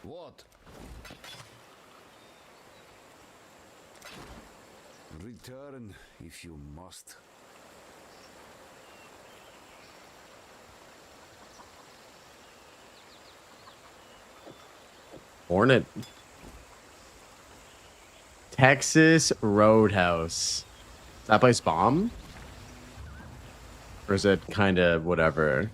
What? Return if you must. Hornet. Texas Roadhouse. That place bomb? Or is it kind of whatever?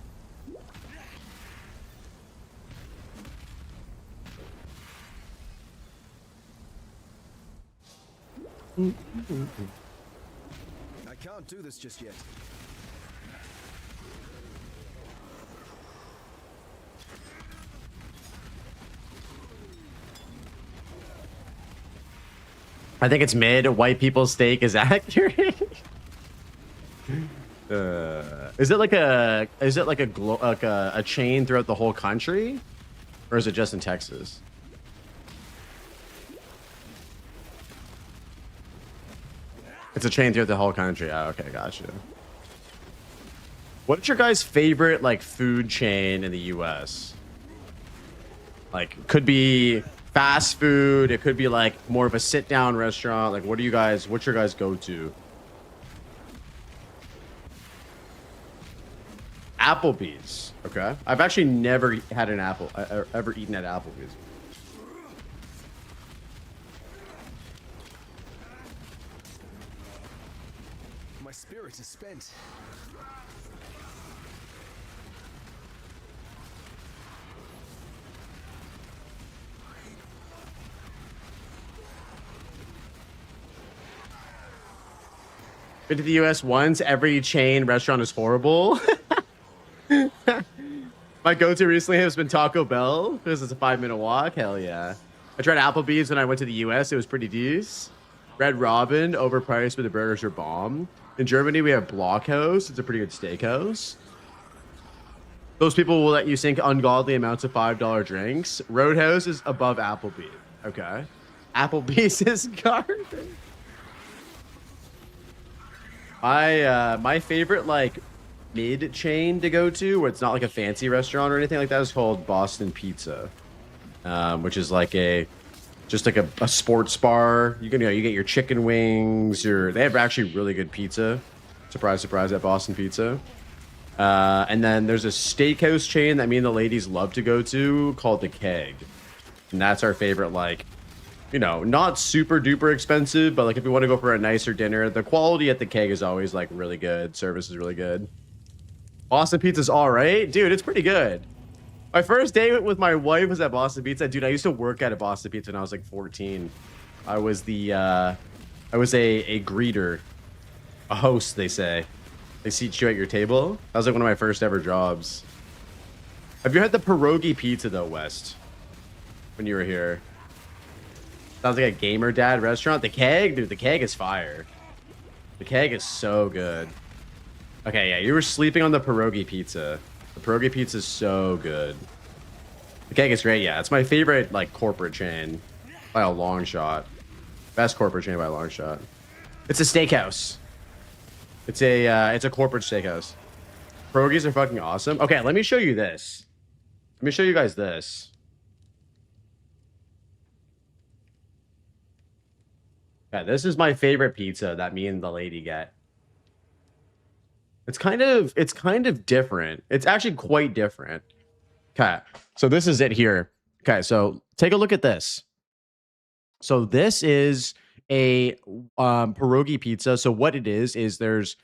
I can't do this just yet. I think it's mid. White people's steak is accurate. Is it like a a chain throughout the whole country, or is it just in Texas? It's a chain throughout the whole country. Oh, okay, gotcha. What's your guys' favorite like food chain in the U.S.? Like, could be fast food. It could be like more of a sit-down restaurant. Like, what's your guys' go-to? Applebee's. Okay. I've actually never had an ever eaten at Applebee's. My spirit is spent. Been to the US once. Every chain restaurant is horrible. My go-to recently has been Taco Bell because it's a 5-minute walk. Hell yeah. I tried Applebee's when I went to the US. It was pretty decent. Red Robin, overpriced, but the burgers are bomb. In Germany, we have Blockhaus. It's a pretty good steakhouse. Those people will let you sink ungodly amounts of $5 drinks. Roadhouse is above Applebee's. Okay. Applebee's is garbage. My favorite like mid chain to go to, where it's not like a fancy restaurant or anything like that, is called Boston Pizza, which is like just like a sports bar. You get your chicken wings. They have actually really good pizza. Surprise, surprise at Boston Pizza. And then there's a steakhouse chain that me and the ladies love to go to called The Keg, and that's our favorite like. You know, not super duper expensive, but like if you want to go for a nicer dinner, the quality at The Keg is always like really good. Service is really good. Boston Pizza's all right, dude. It's pretty good. My first date with my wife was at Boston Pizza, dude. I used to work at a Boston Pizza when I was like 14. I was a greeter, a host. They say they seat you at your table. That was like one of my first ever jobs. Have you had the pierogi pizza though, West? When you were here. Sounds like a gamer dad restaurant. The Keg, dude, The Keg is fire. The Keg is so good. Okay, yeah, you were sleeping on the pierogi pizza. The pierogi pizza is so good. The Keg is great, yeah. It's my favorite, like, corporate chain by a long shot. Best corporate chain by a long shot. It's a steakhouse. It's a corporate steakhouse. Pierogies are fucking awesome. Okay, let me show you this. Let me show you guys this. Yeah, this is my favorite pizza that me and the lady get. It's kind of different. It's actually quite different. Okay, so this is it here. Okay, so take a look at this. So this is a pierogi pizza. So what it is there's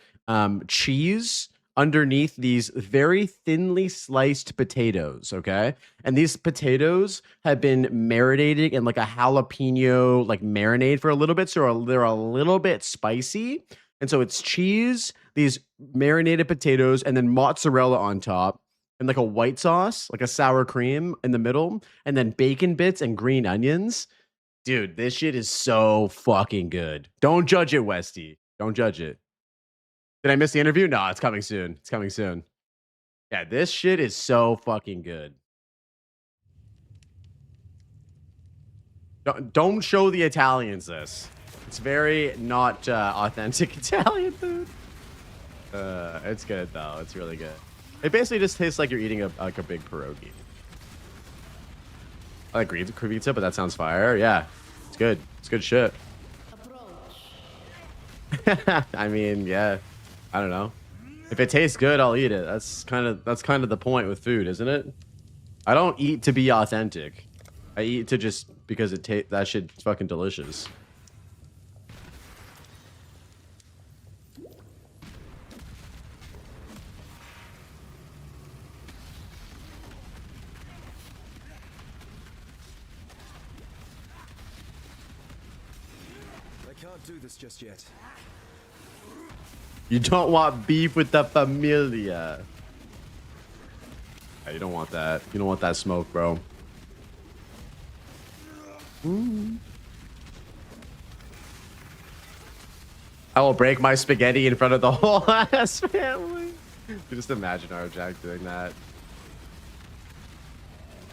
cheese underneath these very thinly sliced potatoes, okay? And these potatoes have been marinated in like a jalapeno like marinade for a little bit, so they're a little bit spicy. And so it's cheese, these marinated potatoes, and then mozzarella on top, and like a white sauce, like a sour cream in the middle, and then bacon bits and green onions. Dude, this shit is so fucking good. Don't judge it, Westy. Don't judge it. Did I miss the interview? No, it's coming soon. It's coming soon. Yeah, this shit is so fucking good. Don't show the Italians this. It's very not authentic Italian food. It's good though. It's really good. It basically just tastes like you're eating a big pierogi. I agree with pizza, but that sounds fire. Yeah, it's good. It's good shit. I mean, yeah. I don't know. If it tastes good, I'll eat it. That's kind of the point with food, isn't it? I don't eat to be authentic. I eat to just because that shit's fucking delicious. I can't do this just yet. You don't want beef with the familia. Yeah, you don't want that. You don't want that smoke, bro. I will break my spaghetti in front of the whole ass family. You just imagine our Jack doing that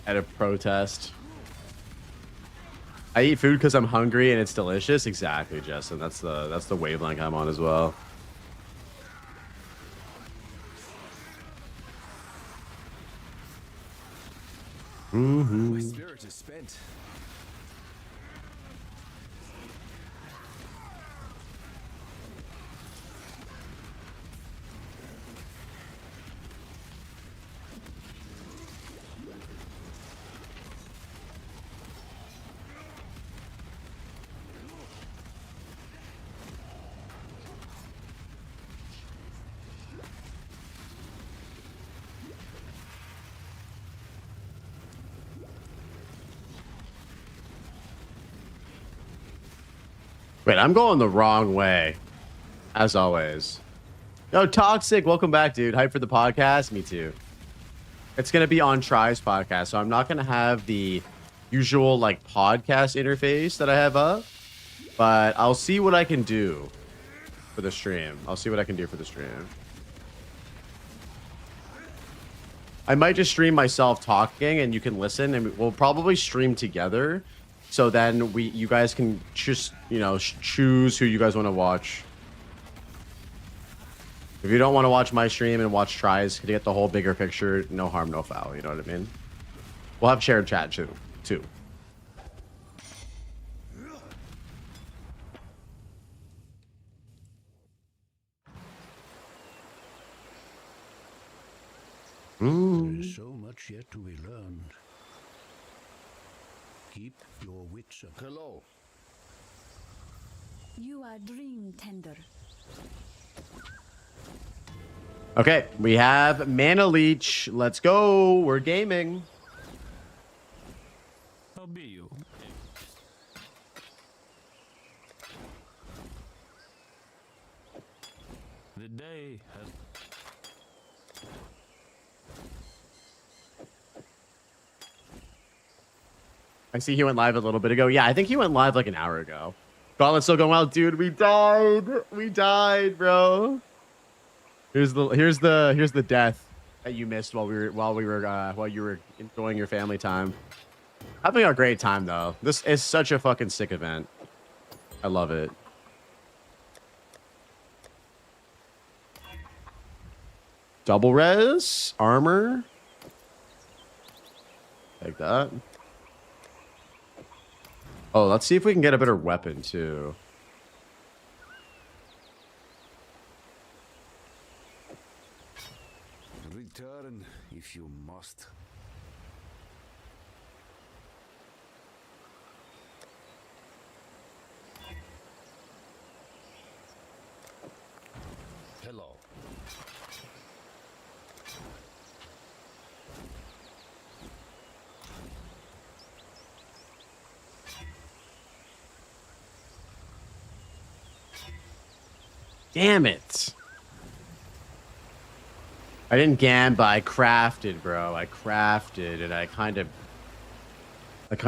at a protest. I eat food because I'm hungry and it's delicious. Exactly, Justin. That's the wavelength I'm on as well. My spirit is spent. Wait, I'm going the wrong way, as always. Yo, Toxic, welcome back, dude. Hype for the podcast? Me too. It's going to be on Try's podcast, so I'm not going to have the usual, like, podcast interface that I have up, but I'll see what I can do for the stream. I might just stream myself talking, and you can listen, and we'll probably stream together. So then you guys can just, you know, choose who you guys want to watch. If you don't want to watch my stream and watch Tries to get the whole bigger picture, no harm, no foul. You know what I mean? We'll have shared chat too. There's so much yet to be learned. Keep your wits up. Hello. You are dream tender. Okay, we have Mana Leech. Let's go. We're gaming. I'll be you. The day has... I see he went live a little bit ago. Yeah, I think he went live like an hour ago. Gauntlet's still going well, dude. We died, bro. Here's the death that you missed while you were enjoying your family time. Having a great time though. This is such a fucking sick event. I love it. Double res, armor. Take that. Oh, let's see if we can get a better weapon too. Return if you must. Hello. Damn it. I didn't gam, but I crafted, bro. I crafted, and I kind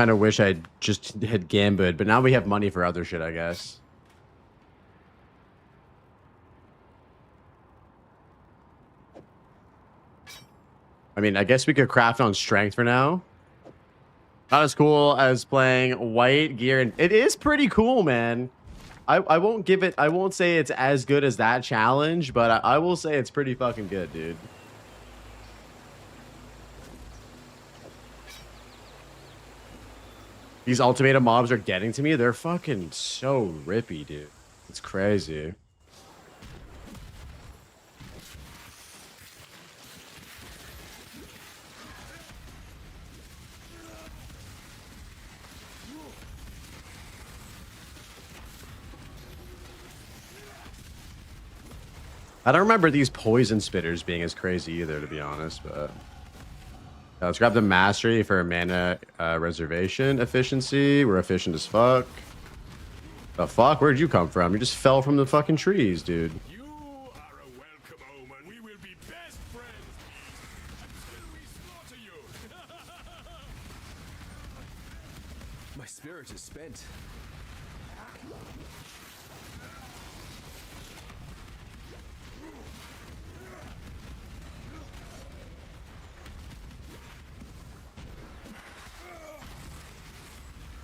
of wish I just had gambit, but now we have money for other shit, I guess. I mean, I guess we could craft on strength for now. Not as cool as playing white gear, and it is pretty cool, man. I won't say it's as good as that challenge, but I will say it's pretty fucking good, dude. These ultimatum mobs are getting to me. They're fucking so rippy, dude. It's crazy. I don't remember these poison spitters being as crazy either, to be honest. But let's grab the mastery for mana reservation efficiency. We're efficient as fuck. The fuck? Where'd you come from? You just fell from the fucking trees, dude. You are a welcome omen. We will be best friends until we slaughter you. My spirit is spent.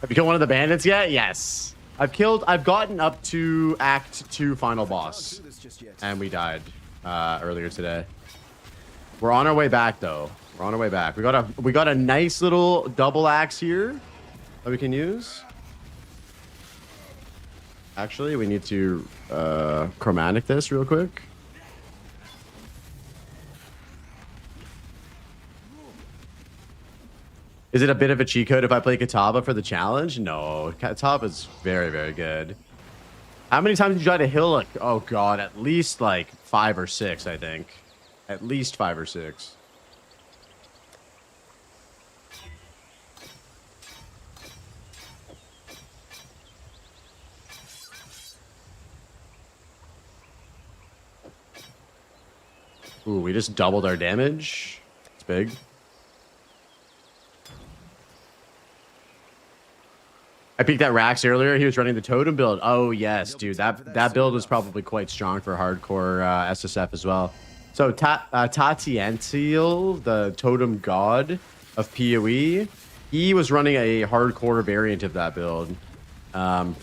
Have you killed one of the bandits yet? Yes. I've gotten up to Act 2 final boss. And we died earlier today. We're on our way back though. We're on our way back. We got a nice little double axe here that we can use. Actually, we need to chromatic this real quick. Is it a bit of a cheat code if I play Kataba for the challenge? No, Kataba is very, very good. How many times did you try to heal? Like, oh god, at least like 5 or 6, I think. At least 5 or 6. Ooh, we just doubled our damage. It's big. I peeked at Rax earlier. He was running the totem build. Oh yes, dude. That build was probably quite strong for hardcore SSF as well. So Tatiantiel, the totem god of PoE, he was running a hardcore variant of that build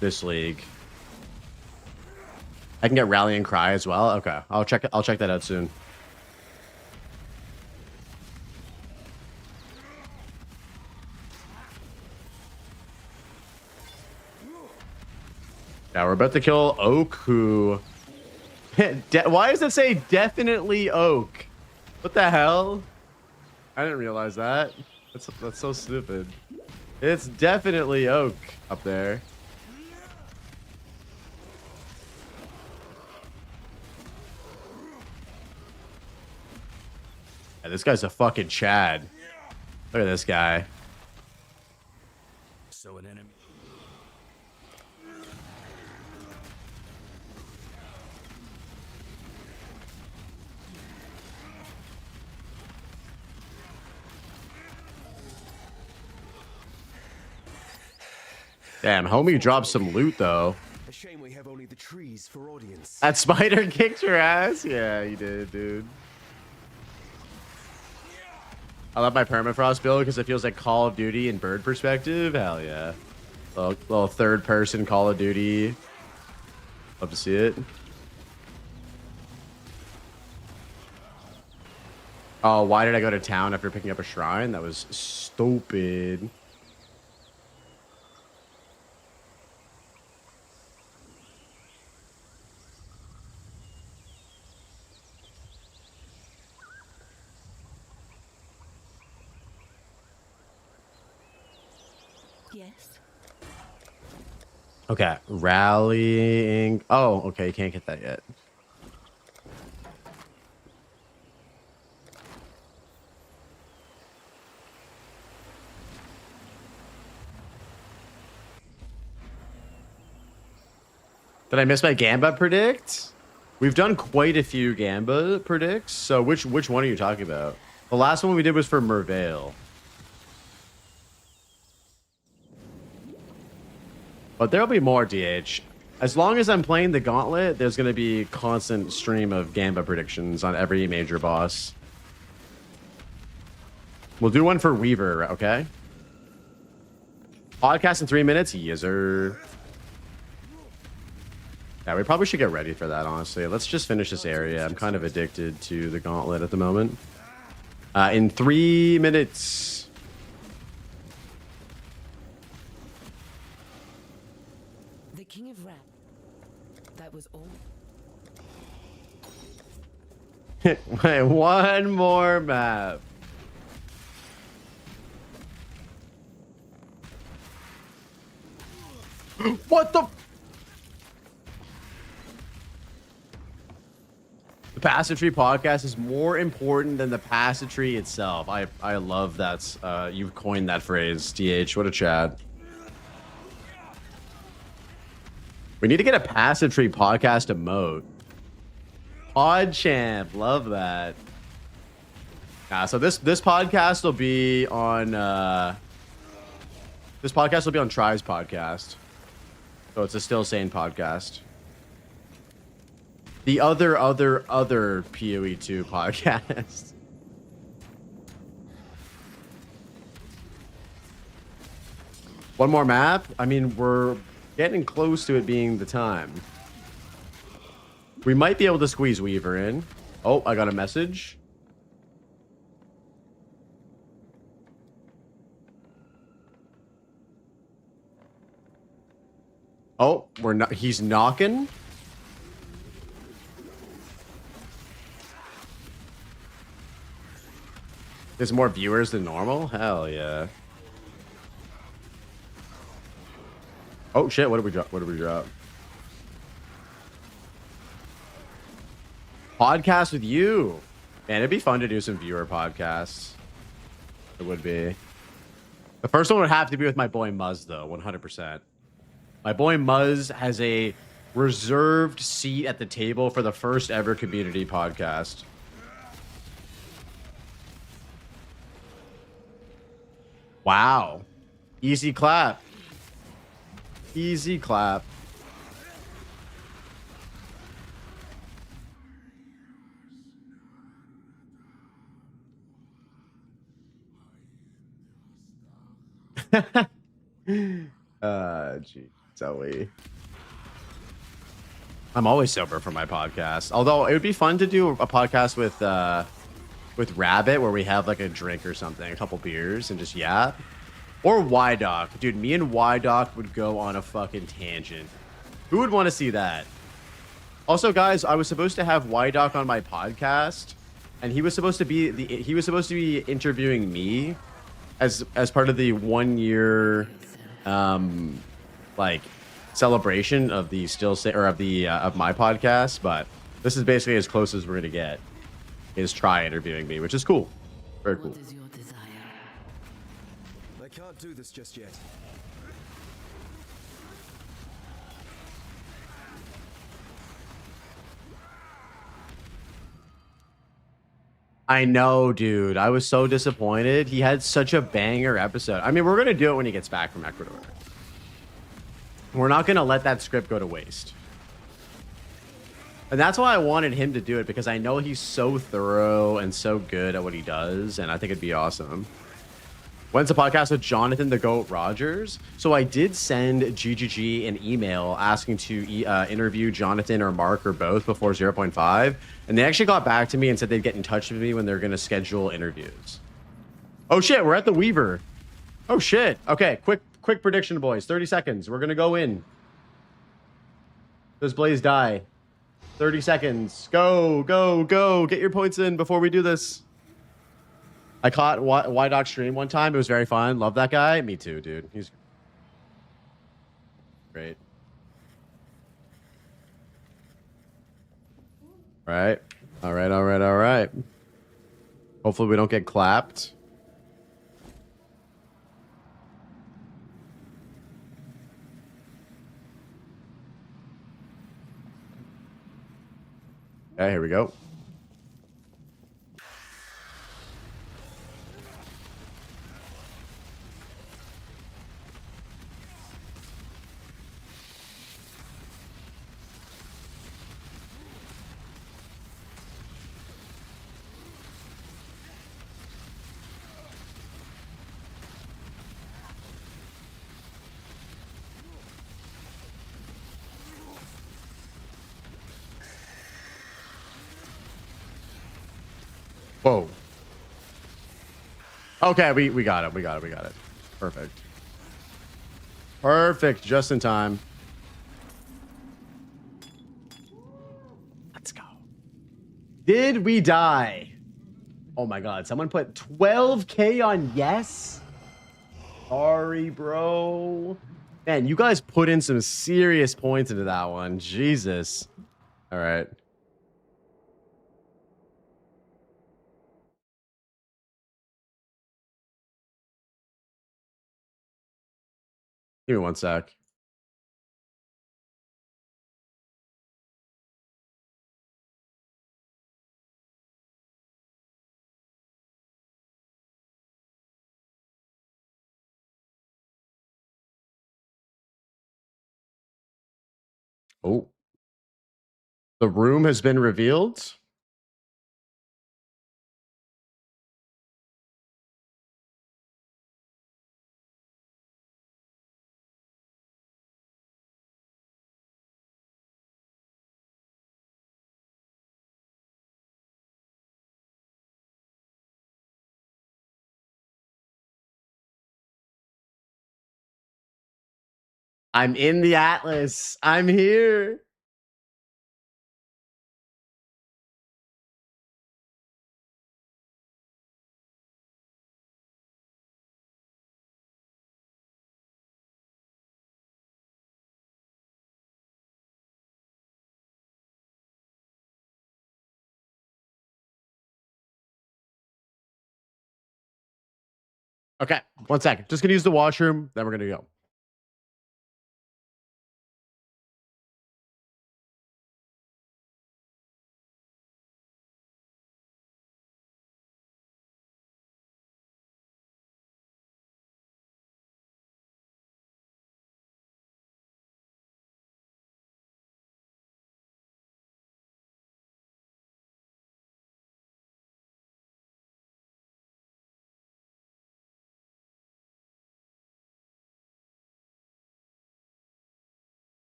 this league. I can get Rallying Cry as well. Okay, I'll check that out soon. Now we're about to kill Oak, who... Why does it say definitely Oak? What the hell? I didn't realize that. That's so stupid. It's definitely Oak up there. Yeah, this guy's a fucking Chad. Look at this guy. So an enemy. Damn, homie dropped some loot though. A shame we have only the trees for audience. That spider kicked your ass? Yeah, he did, dude. I love my permafrost build because it feels like Call of Duty in bird perspective. Hell yeah. Little third person Call of Duty. Love to see it. Oh, why did I go to town after picking up a shrine? That was stupid. Yes. Okay, rallying. Oh, okay, you can't get that yet. Did I miss my Gamba predict? We've done quite a few Gamba predicts. So which one are you talking about? The last one we did was for Mervale. But there'll be more, DH. As long as I'm playing the Gauntlet, there's going to be a constant stream of Gamba predictions on every major boss. We'll do one for Weaver, okay? Podcast in 3 minutes? Yes, sir. Yeah, we probably should get ready for that, honestly. Let's just finish this area. I'm kind of addicted to the Gauntlet at the moment. In 3 minutes... King of Rap. That was all. Wait, one more map. What the The Passive Tree podcast is more important than the Passive Tree itself. I love that. You've coined that phrase, DH. What a chat. We need to get a Passive Tree podcast emote. PodChamp, love that. So this podcast will be on Try's podcast. So it's a Still Sane podcast. The other PoE 2 podcast. One more map? I mean, we're getting close to it being the time. We might be able to squeeze Weaver in. Oh, I got a message. Oh, we're not. He's knocking. There's more viewers than normal? Hell yeah. Oh shit, what did we drop? What did we drop? Podcast with you. Man, it'd be fun to do some viewer podcasts. It would be. The first one would have to be with my boy Muzz though, 100%. My boy Muzz has a reserved seat at the table for the first ever community podcast. Wow. Easy clap. Easy clap. Gee, Zoe. I'm always sober for my podcast. Although it would be fun to do a podcast with Rabbit where we have like a drink or something, a couple beers and just yap. Or Y-Doc. Dude, me and Y-Doc would go on a fucking tangent. Who would want to see that? Also, guys, I was supposed to have Y-Doc on my podcast, and he was supposed to be interviewing me as part of the 1 year like celebration of the of my podcast, but this is basically as close as we're gonna get. Is Try interviewing me, which is cool. Very cool. I can't do this just yet. I know, dude. I was so disappointed. He had such a banger episode. I mean, we're gonna do it when he gets back from Ecuador. We're not gonna let that script go to waste. And that's why I wanted him to do it, because I know he's so thorough and so good at what he does, and I think it'd be awesome. When's the podcast with Jonathan the Goat Rogers? So I did send GGG an email asking to interview Jonathan or Mark or both before 0.5, and they actually got back to me and said they'd get in touch with me when they're going to schedule interviews. Oh shit, we're at the Weaver. Oh shit. Okay, quick prediction, boys. 30 seconds. We're going to go in. Does Blaze die? 30 seconds. Go, go, go. Get your points in before we do this. I caught Y-Doc stream one time. It was very fun. Love that guy. Me too, dude. He's great. All right. All right, all right, all right. Hopefully we don't get clapped. Okay, here we go. Whoa. Okay, we got it. We got it. We got it. Perfect. Perfect. Just in time. Let's go. Did we die? Oh my god. Someone put 12K on yes? Sorry, bro. Man, you guys put in some serious points into that one. Jesus. All right. Give me one sec. Oh. The room has been revealed. I'm in the Atlas. I'm here. Okay, one second. Just gonna use the washroom, then we're gonna go.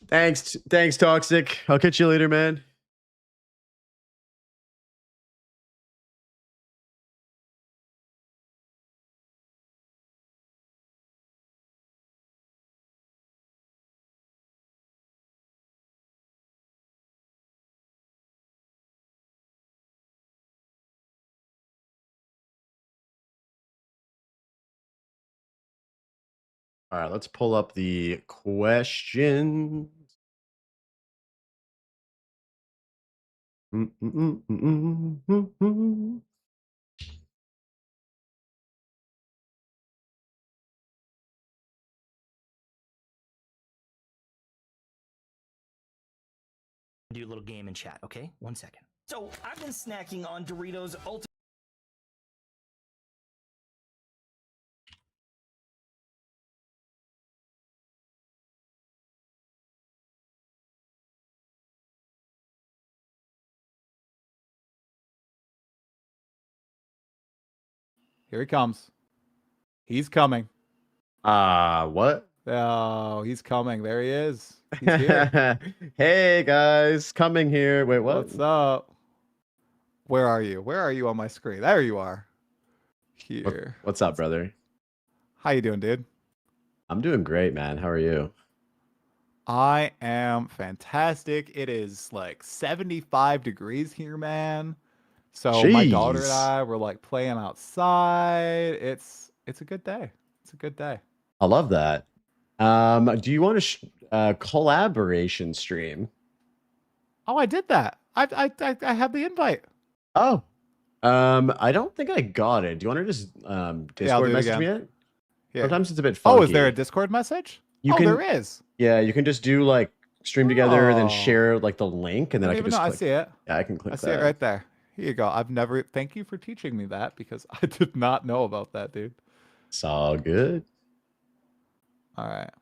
Thanks, Toxic. I'll catch you later, man. All right, let's pull up the question. Do a little game in chat, okay? 1 second. So I've been snacking on Doritos Ultimate. Here he comes. He's coming. What? Oh, he's coming. There he is. He's here. Hey guys, coming here. Wait, what? What's up? Where are you? Where are you on my screen? There you are. Here. What's up, brother? How you doing, dude? I'm doing great, man. How are you? I am fantastic. It is like 75 degrees here, man. So my daughter and I were like playing outside. It's a good day. It's a good day. I love that. Do you want a collaboration stream? Oh, I did that. I had the invite. Oh, I don't think I got it. Do you want to just Discord message me it? Yeah. Sometimes it's a bit funky. Oh, is there a Discord message? There is. Yeah, you can just do like stream together and then share like the link, and then I can just click. I see it. Yeah, I can click that. I see it right there. Here you go. Thank you for teaching me that because I did not know about that, dude. It's all good. All right.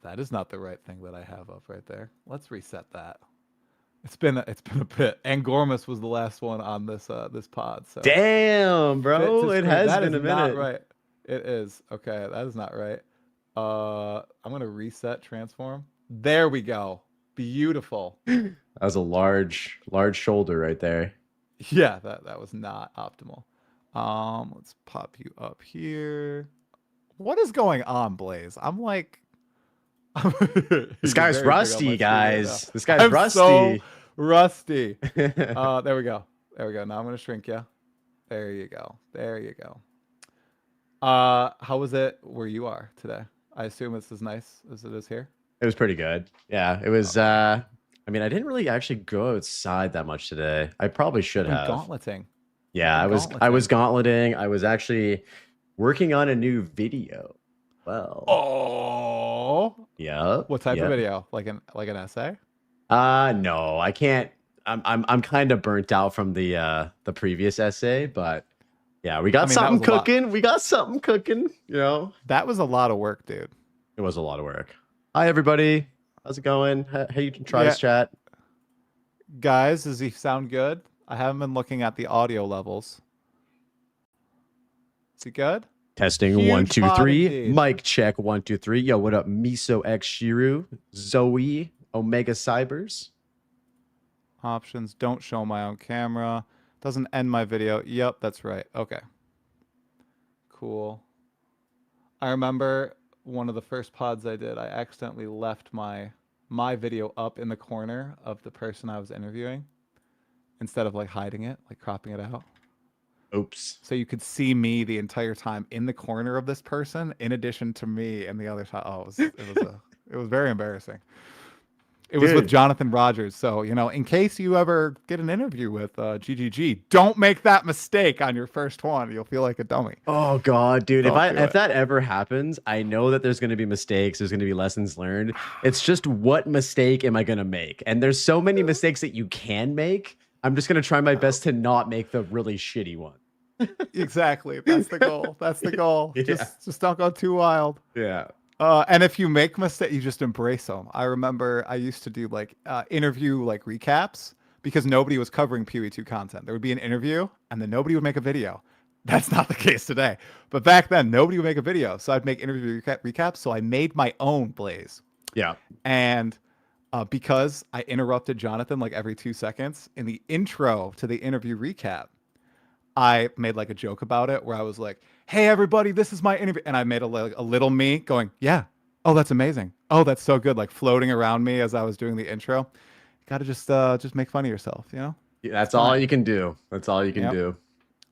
That is not the right thing that I have up right there. Let's reset that. It's been a bit. Angormus was the last one on this pod. So damn, bro, it has been a minute. Not right. It is. Okay, that is not right. I'm gonna reset transform. There we go. Beautiful. That was a large shoulder right there. Yeah, that was not optimal. Let's pop you up here. What is going on, Blaze? I'm This guy's rusty, guys. This guy's I'm rusty. so rusty. There we go. There we go. Now I'm gonna shrink you. There you go. There you go. How was it where you are today? I assume it's as nice as it is here. It was pretty good. Yeah, it was. I mean, I didn't really actually go outside that much today. I probably should have. Gauntleting. Yeah, I was gauntleting. I was actually working on a new video. Well. Oh. Yeah. What type of video? Like an essay? No, I can't. I'm kind of burnt out from the previous essay, but yeah, we got something cooking. We got something cooking. You know, that was a lot of work, dude. It was a lot of work. Hi, everybody. How's it going? Hey, you can try this chat. Guys, does he sound good? I haven't been looking at the audio levels. Is he good? Testing Huge 1 2 pod 3. indeed. Mic check 1 2 3. Yo, what up? Miso X Shiru, Zoe, Omega Cybers. Options, don't show my own camera. Doesn't end my video. Yep, that's right. Okay. Cool. I remember one of the first pods I did, I accidentally left my video up in the corner of the person I was interviewing instead of like hiding it, like cropping it out. Oops. So you could see me the entire time in the corner of this person, in addition to me and the other side. Oh, it was very embarrassing. It was with Jonathan Rogers. So, you know, in case you ever get an interview with GGG, don't make that mistake on your first one. You'll feel like a dummy. Oh God, dude. Don't If that ever happens, I know that there's going to be mistakes. There's going to be lessons learned. It's just what mistake am I going to make? And there's so many mistakes that you can make. I'm just going to try my best to not make the really shitty one. Exactly. That's the goal. That's the goal. Yeah. Just don't go too wild. Yeah. And if you make mistakes, you just embrace them. I remember I used to do like interview like recaps because nobody was covering PoE 2 content. There would be an interview and then nobody would make a video. That's not the case today. But back then, nobody would make a video. So I'd make interview recaps. So I made my own Blaze. Yeah. And because I interrupted Jonathan like every 2 seconds in the intro to the interview recap, I made like a joke about it where I was like, hey, everybody, this is my interview. And I made a little me going, yeah. Oh, that's amazing. Oh, that's so good. Like floating around me as I was doing the intro. You got to just make fun of yourself, you know? Yeah, that's all you can do. That's all you can do.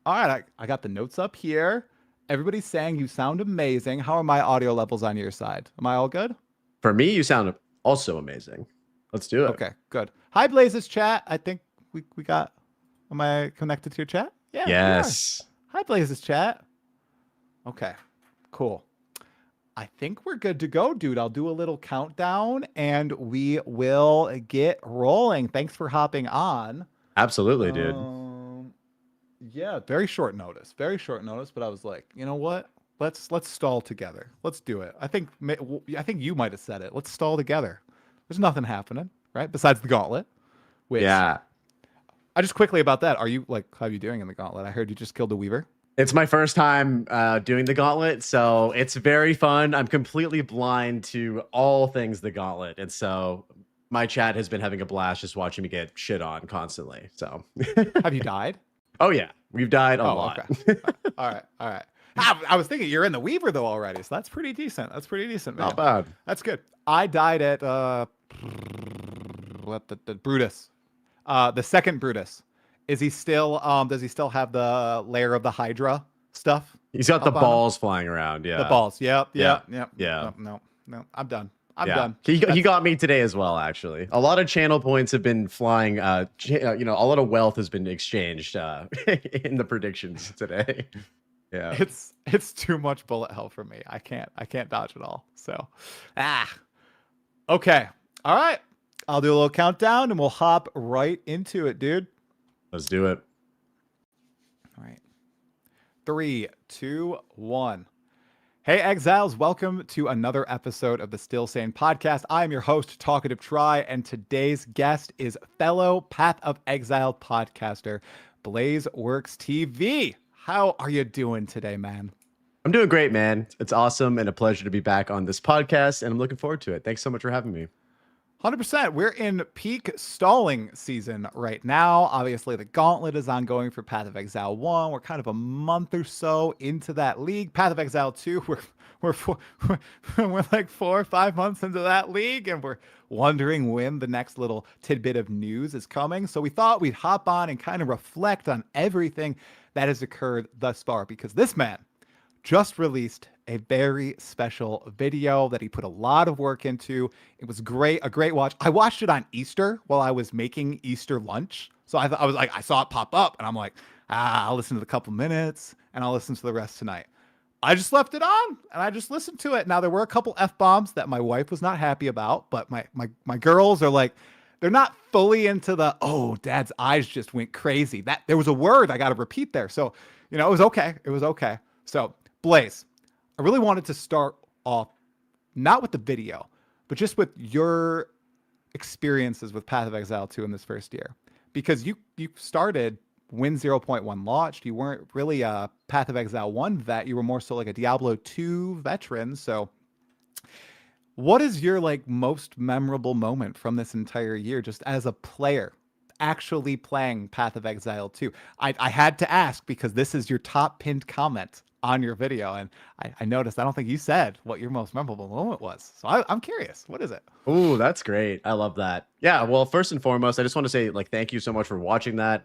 All right. I got the notes up here. Everybody's saying you sound amazing. How are my audio levels on your side? Am I all good? For me, you sound also amazing. Let's do it. Okay, good. Hi, Blazes chat. I think we got, am I connected to your chat? Yeah. Yes. Hi, Blazes chat. Okay, cool. I think we're good to go, dude. I'll do a little countdown and we will get rolling. Thanks for hopping on. Absolutely, dude. Yeah, very short notice. Very short notice, but I was like, you know what? Let's stall together. Let's do it. I think you might have said it. Let's stall together. There's nothing happening, right? Besides the Gauntlet. Which, yeah. I just quickly about that. Are you like, how are you doing in the Gauntlet? I heard you just killed the Weaver. It's my first time doing the Gauntlet, so it's very fun. I'm completely blind to all things the Gauntlet, and so my chat has been having a blast just watching me get shit on constantly. So, have you died? Oh yeah, we've died a lot. Okay. All right. I was thinking you're in the Weaver though already, so that's pretty decent. That's pretty decent, man. Not bad. That's good. I died at the Brutus, the second Brutus. Is he still? Does he still have the layer of the Hydra stuff? He's got the balls flying around. Yeah, the balls. Yep. Yeah. No. I'm done. I'm done. He got me today as well. Actually, a lot of channel points have been flying. A lot of wealth has been exchanged in the predictions today. Yeah, it's too much bullet hell for me. I can't dodge it all. So, okay, all right. I'll do a little countdown and we'll hop right into it, dude. Let's do it. All right. 3, 2, 1. Hey, Exiles, welcome to another episode of the Still Sane podcast. I am your host, Talkative Try, and today's guest is fellow Path of Exile podcaster, BlazeWorks TV. How are you doing today, man? I'm doing great, man. It's awesome and a pleasure to be back on this podcast, and I'm looking forward to it. Thanks so much for having me. 100%. We're in peak stalling season right now. Obviously, the Gauntlet is ongoing for Path of Exile 1. We're kind of a month or so into that league. Path of Exile 2, we're like 4 or 5 months into that league, and we're wondering when the next little tidbit of news is coming. So we thought we'd hop on and kind of reflect on everything that has occurred thus far, because this man just released a very special video that he put a lot of work into. It was great, a great watch. I watched it on Easter while I was making Easter lunch. So I was like, I saw it pop up and I'm like, I'll listen to the couple minutes and I'll listen to the rest tonight. I just left it on and I just listened to it. Now there were a couple F-bombs that my wife was not happy about, but my girls are like, they're not fully into the, oh, dad's eyes just went crazy. That there was a word I got to repeat there. So, you know, it was okay. It was okay. So Blaze, I really wanted to start off not with the video, but just with your experiences with Path of Exile 2 in this first year. Because you started when 0.1 launched. You weren't really a Path of Exile 1 vet. You were more so like a Diablo 2 veteran. So what is your like most memorable moment from this entire year just as a player actually playing Path of Exile 2? I had to ask because this is your top pinned comment on your video, and I noticed I don't think you said what your most memorable moment was. So I'm curious, what is it? Oh, that's great. I love that. Yeah, well, first and foremost, I just want to say like thank you so much for watching that.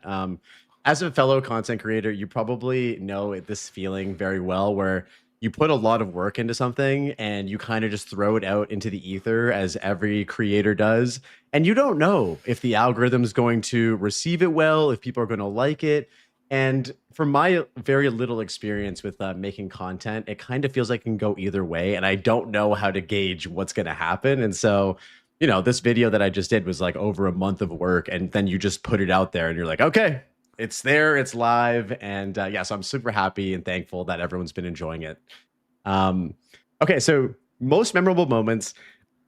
As a fellow content creator, you probably know this feeling very well where you put a lot of work into something and you kind of just throw it out into the ether as every creator does. And you don't know if the algorithm is going to receive it well, if people are going to like it. And from my very little experience with making content, it kind of feels like it can go either way. And I don't know how to gauge what's going to happen. And so, you know, this video that I just did was like over a month of work. And then you just put it out there and you're like, okay, it's there, it's live. And yeah, so I'm super happy and thankful that everyone's been enjoying it. Okay, so most memorable moments.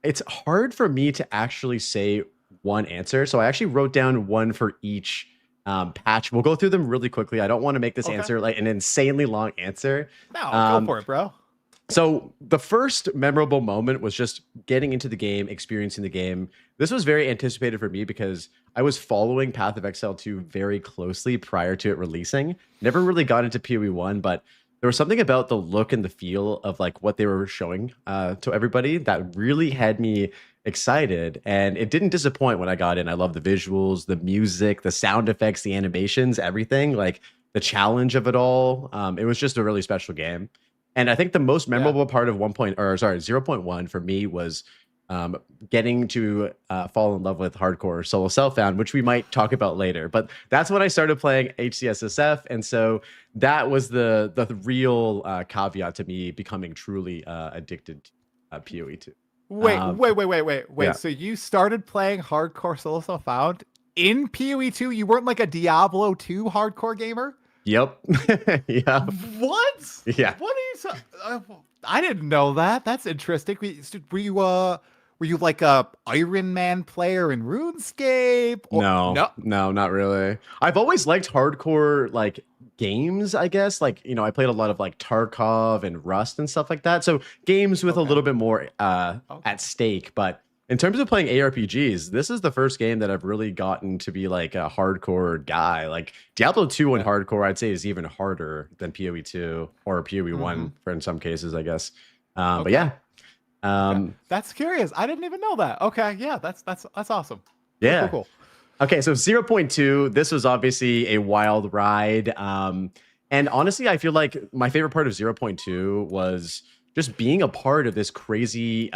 It's hard for me to actually say one answer. So I actually wrote down one for each patch. We'll go through them really quickly. I don't want to make this answer like an insanely long answer. No, go for it, bro. So the first memorable moment was just getting into the game, experiencing the game. This was very anticipated for me because I was following Path of Exile 2 very closely prior to it releasing. Never really got into PoE 1, but there was something about the look and the feel of like what they were showing to everybody that really had me excited, and it didn't disappoint when I got in. I love the visuals, the music, the sound effects, the animations, everything, like the challenge of it all. It was just a really special game. And I think the most memorable part of 0.1 for me was getting to fall in love with hardcore solo self-found, which we might talk about later. But that's when I started playing HCSSF, and so that was the real caveat to me becoming truly addicted to PoE 2. Wait. Yeah. So you started playing hardcore solo self-found in PoE 2? You weren't like a Diablo 2 hardcore gamer? Yep. Yeah. What? Yeah. What are you? I didn't know that. That's interesting. Were you like a Iron Man player in RuneScape? Or, no, not really. I've always liked hardcore like games, I guess. Like, you know, I played a lot of like Tarkov and Rust and stuff like that. So games with a little bit more at stake. But in terms of playing ARPGs, this is the first game that I've really gotten to be like a hardcore guy. Like Diablo 2 and hardcore, I'd say is even harder than PoE 2 or PoE 1 for in some cases, I guess. But yeah. That's curious. I didn't even know that. Okay, yeah, that's awesome. Yeah. Cool. Okay, so 0.2, this was obviously a wild ride. And honestly, I feel like my favorite part of 0.2 was just being a part of this crazy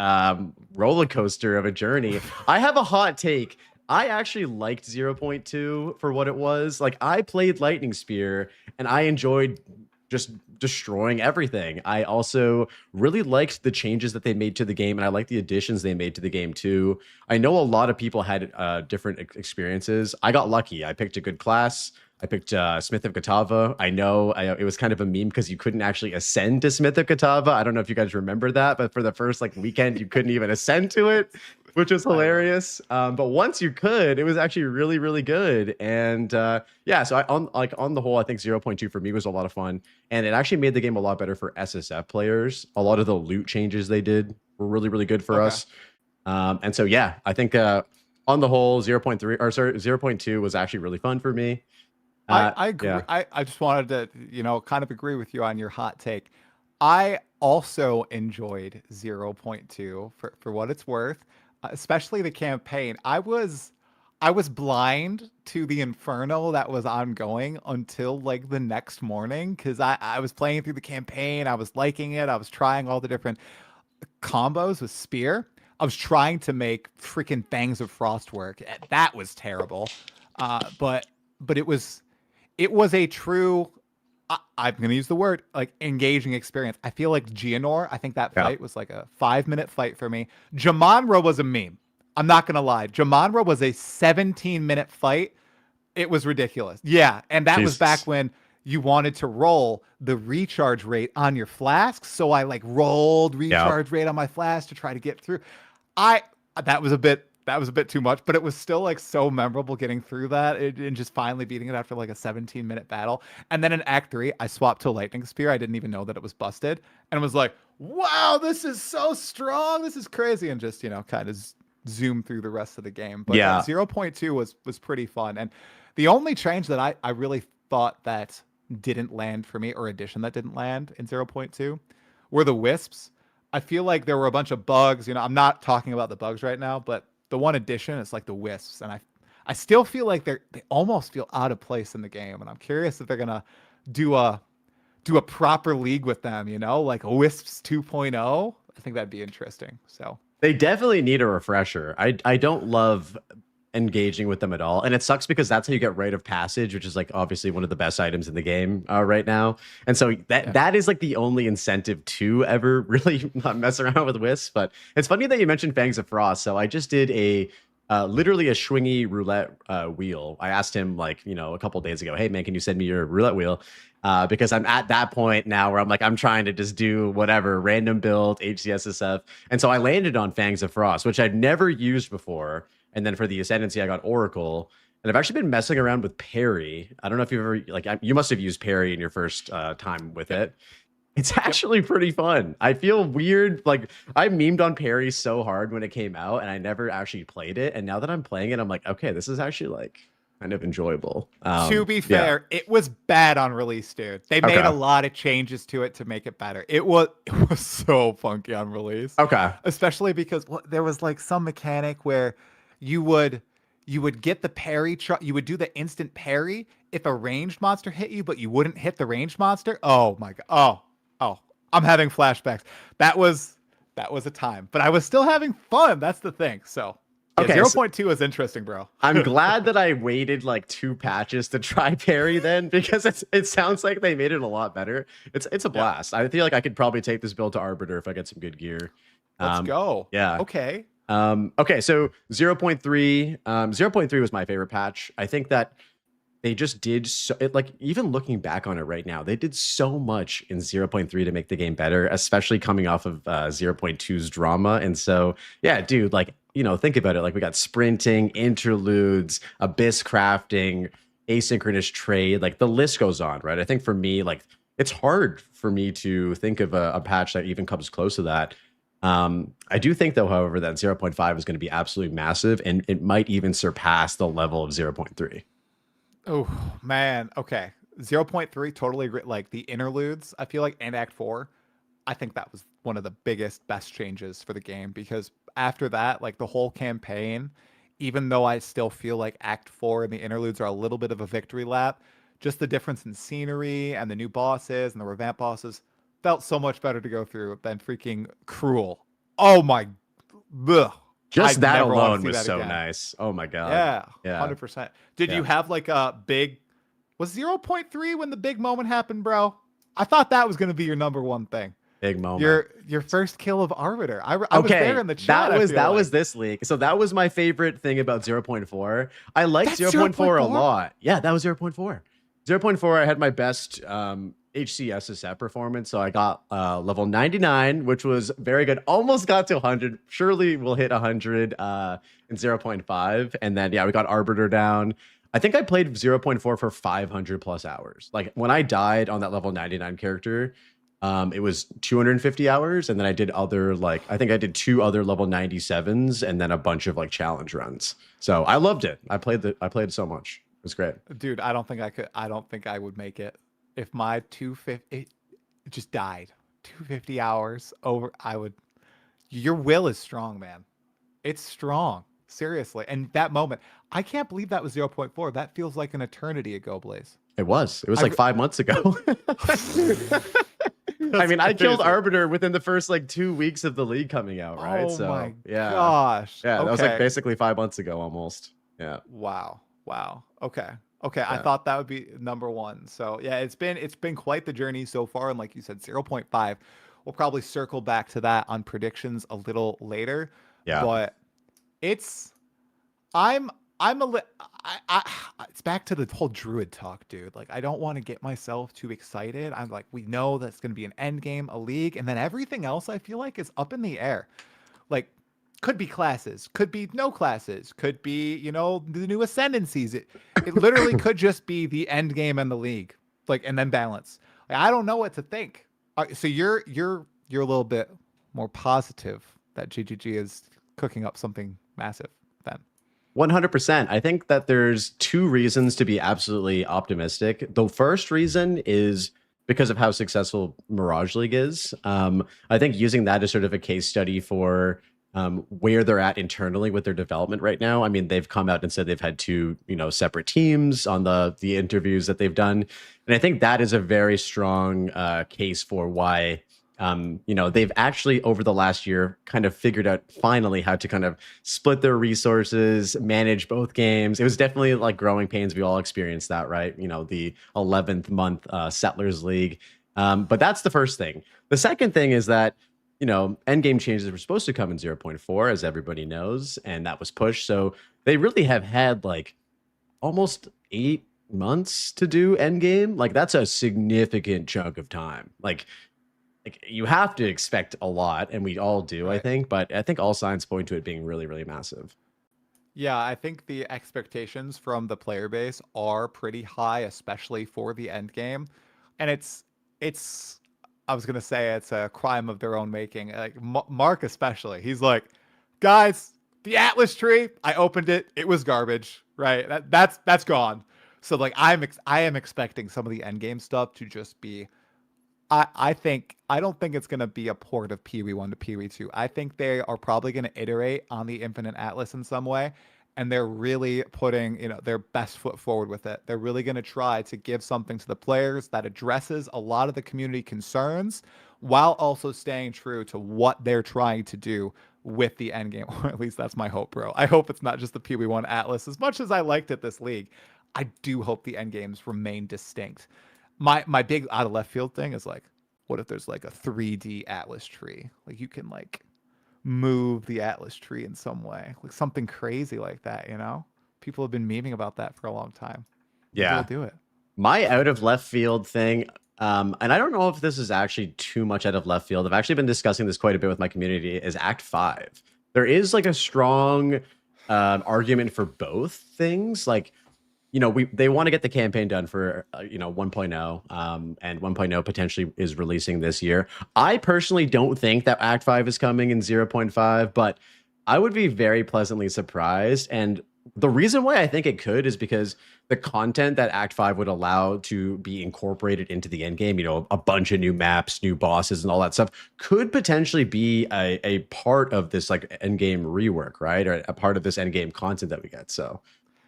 roller coaster of a journey. I have a hot take. I actually liked 0.2 for what it was. Like, I played Lightning Spear, and I enjoyed just destroying everything. I also really liked the changes that they made to the game, and I liked the additions they made to the game too. I know a lot of people had different experiences. I got lucky. I picked a good class. I picked Smith of Katava. I know it was kind of a meme because you couldn't actually ascend to Smith of Katava. I don't know if you guys remember that, but for the first like weekend, you couldn't even ascend to it, which was hilarious. But once you could, it was actually really, really good. And yeah, so on the whole, I think 0.2 for me was a lot of fun, and it actually made the game a lot better for SSF players. A lot of the loot changes they did were really, really good for us. And so, yeah, I think on the whole, 0.3 or sorry, 0.2 was actually really fun for me. I agree. Yeah. I just wanted to, kind of agree with you on your hot take. I also enjoyed 0.2 for what it's worth, especially the campaign. I was blind to the inferno that was ongoing until like the next morning because I was playing through the campaign. I was liking it. I was trying all the different combos with spear. I was trying to make freaking Fangs of Frost work. That was terrible. But it was a true, I'm going to use the word, like, engaging experience. I feel like Geonor, I think that fight was like a 5-minute fight for me. Jamonra was a meme. I'm not going to lie. Jamonra was a 17-minute fight. It was ridiculous. Yeah, and that was back when you wanted to roll the recharge rate on your flasks. So I like rolled recharge rate on my flask to try to get through. That was a bit too much, but it was still like so memorable getting through that and just finally beating it after like a 17-minute battle. And then in Act 3, I swapped to Lightning Spear. I didn't even know that it was busted and was like, wow, this is so strong. This is crazy. And just, kind of zoom through the rest of the game. But 0.2 was pretty fun. And the only change that I really thought that didn't land for me, or addition that didn't land in 0.2, were the wisps. I feel like there were a bunch of bugs. I'm not talking about the bugs right now, but the one addition is like the wisps, and I still feel like they almost feel out of place in the game, and I'm curious if they're gonna do a proper league with them, like a Wisps 2.0. I think that'd be interesting. So they definitely need a refresher. I don't love engaging with them at all, and it sucks because that's how you get Rite of Passage, which is like obviously one of the best items in the game right now. And so that is like the only incentive to ever really not mess around with Wisps. But it's funny that you mentioned Fangs of Frost. So I just did literally a swingy roulette wheel. I asked him like a couple days ago, hey man, can you send me your roulette wheel? Because I'm at that point now where I'm trying to just do whatever random build HCSSF. And so I landed on Fangs of Frost, which I'd never used before. And then for the Ascendancy, I got Oracle. And I've actually been messing around with Parry. I don't know if you've ever, you must have used Parry in your first time with it. It's actually pretty fun. I feel weird. Like, I memed on Parry so hard when it came out, and I never actually played it. And now that I'm playing it, I'm like, okay, this is actually kind of enjoyable. To be fair, it was bad on release, dude. They made a lot of changes to it to make it better. It was so funky on release. Okay. Especially because there was like some mechanic where you would get the parry, you would do the instant parry if a ranged monster hit you, but you wouldn't hit the ranged monster. Oh my god. Oh, I'm having flashbacks. That was a time, but I was still having fun. That's the thing. So yeah, 0.2 is interesting, bro. I'm glad that I waited like 2 patches to try parry then, because it sounds like they made it a lot better. It's a blast. I feel like I could probably take this build to Arbiter if I get some good gear. Let's go. Yeah. Okay. Okay, so 0.3. 0.3 was my favorite patch. I think that they just did even looking back on it right now, they did so much in 0.3 to make the game better, especially coming off of 0.2's drama. And so, yeah, dude, think about it. Like, we got sprinting, interludes, abyss crafting, asynchronous trade. Like, the list goes on, right? I think for me, it's hard for me to think of a patch that even comes close to that. I do think, though, however, that 0.5 is going to be absolutely massive, and it might even surpass the level of 0.3. Oh, man. Okay. 0.3, totally agree. Like, the interludes, I feel like, and Act 4, I think that was one of the best changes for the game, because after that, the whole campaign, even though I still feel like Act 4 and the interludes are a little bit of a victory lap, just the difference in scenery and the new bosses and the revamped bosses felt so much better to go through than freaking Cruel. Oh my, ugh. Just that alone was so nice. Oh my god. Yeah. 100%. Did you have a big, was 0.3 when the big moment happened, bro? I thought that was going to be your number one thing. Big moment. Your first kill of Arbiter. I was there in the chat. That was this league. So that was my favorite thing about 0.4. I liked 0.4 a lot. Yeah, that was 0.4. 0.4, I had my best HCSSF performance. So I got level 99, which was very good. Almost got to 100. Surely we'll hit 100 in 0.5. And then, we got Arbiter down. I think I played 0.4 for 500 plus hours. Like, when I died on that level 99 character, It was 250 hours, and then I did other I think I did 2 other level 97s, and then a bunch of challenge runs. So I loved it. I played it so much. It was great. Dude, I don't think I could. I don't think I would make it if my 250 it just died. 250 hours over. I would. Your will is strong, man. It's strong. Seriously. And that moment, I can't believe that was 0.4. That feels like an eternity ago, Blaze. It was. It was 5 months ago. I mean, I killed Arbiter within the first 2 weeks of the league coming out, right? Oh my yeah. gosh. Yeah, that was Okay. basically 5 months ago almost. Yeah. Wow. Okay. I Yeah. thought that would be number 1. So yeah, it's been quite the journey so far. And like you said, 0.5. We'll probably circle back to that on predictions a little later. Yeah. But it's it's back to the whole druid talk, dude. I don't want to get myself too excited. I'm we know that's going to be an end game, a league, and then everything else I feel like is up in the air. Could be classes, could be no classes, could be, the new ascendancies. It literally could just be the end game and the league, and then balance. I don't know what to think. So you're a little bit more positive that GGG is cooking up something massive then. 100%. I think that there's 2 reasons to be absolutely optimistic. The first reason is because of how successful Mirage League is. I think using that as sort of a case study for where they're at internally with their development right now. I mean, they've come out and said they've had 2, separate teams on the interviews that they've done. And I think that is a very strong case for why they've actually over the last year kind of figured out finally how to kind of split their resources, manage both games. It was definitely growing pains. We all experienced that, right? The 11th month Settlers League. But that's the first thing. The second thing is that, endgame changes were supposed to come in 0.4, as everybody knows, and that was pushed. So they really have had almost 8 months to do endgame. That's a significant chunk of time. You have to expect a lot, and we all do, right. I think, but I think all signs point to it being really, really massive. Yeah, I think the expectations from the player base are pretty high, especially for the end game. And it's I was gonna say it's a crime of their own making. Mark especially, he's like, guys, the Atlas tree, I opened it, it was garbage, right? That's gone. So I am expecting some of the end game stuff to just be. I don't think it's going to be a port of PoE 1 to PoE 2. I think they are probably going to iterate on the Infinite Atlas in some way, and they're really putting, their best foot forward with it. They're really going to try to give something to the players that addresses a lot of the community concerns while also staying true to what they're trying to do with the end game. Or at least that's my hope, bro. I hope it's not just the PoE 1 Atlas. As much as I liked it this league, I do hope the end games remain distinct. My big out of left field thing is what if there's a 3D Atlas tree? You can move the Atlas tree in some way, something crazy like that, People have been memeing about that for a long time. Yeah. Maybe they'll do it. My out of left field thing, and I don't know if this is actually too much out of left field. I've actually been discussing this quite a bit with my community, is Act 5. There is a strong argument for both things. They want to get the campaign done for 1.0, and 1.0 potentially is releasing this year. I personally don't think that Act 5 is coming in 0.5, but I would be very pleasantly surprised. And the reason why I think it could is because the content that Act 5 would allow to be incorporated into the end game, a bunch of new maps, new bosses, and all that stuff, could potentially be a part of this end game rework, right? Or a part of this end game content that we get. So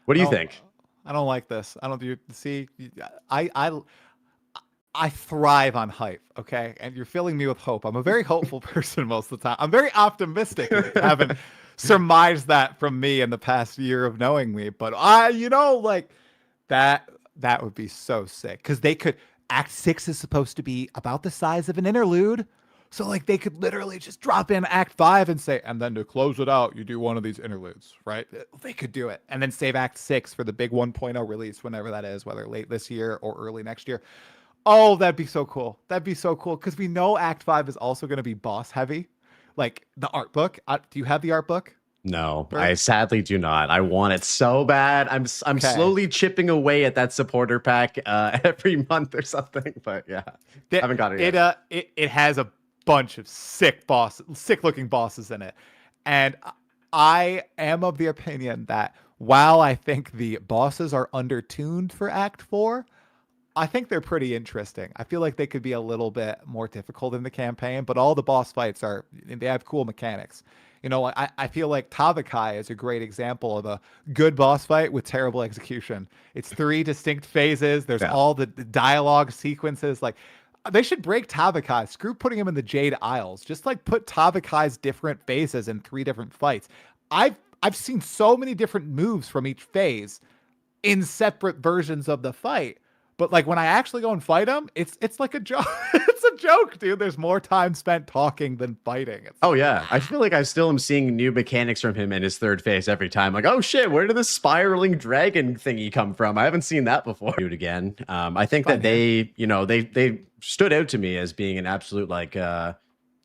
what do you think? I don't like this. I don't do. See, I thrive on hype. Okay, and you're filling me with hope. I'm a very hopeful person most of the time. I'm very optimistic. If you haven't surmised that from me in the past year of knowing me, but that would be so sick because they could. Act 6 is supposed to be about the size of an interlude. So they could literally just drop in Act 5 and say, and then to close it out, you do one of these interludes, right? They could do it. And then save Act 6 for the big 1.0 release, whenever that is, whether late this year or early next year. Oh, that'd be so cool. That'd be so cool. Because we know Act 5 is also going to be boss heavy. The art book. Do you have the art book? No, I sadly do not. I want it so bad. I'm slowly chipping away at that supporter pack every month or something. But yeah, I haven't got it yet. It has a bunch of sick looking bosses in it, and I am of the opinion that while I think the bosses are undertuned for Act 4, I think they're pretty interesting. I feel like they could be a little bit more difficult in the campaign, but all the boss fights they have cool mechanics. You know, I feel like Tavakai is a great example of a good boss fight with terrible execution. It's 3 distinct phases. There's all the dialogue sequences. Like, they should break Tavakai. Screw putting him in the Jade Isles. Just like put Tavakai's different phases in 3 different fights. I've seen so many different moves from each phase in separate versions of the fight. But like when I actually go and fight him, it's like a joke. It's a joke, dude. There's more time spent talking than fighting. Oh yeah, I feel like I still am seeing new mechanics from him in his 3rd phase every time. Like, oh shit, where did the spiraling dragon thingy come from? I haven't seen that before. Do it again. I think that they stood out to me as being an absolute like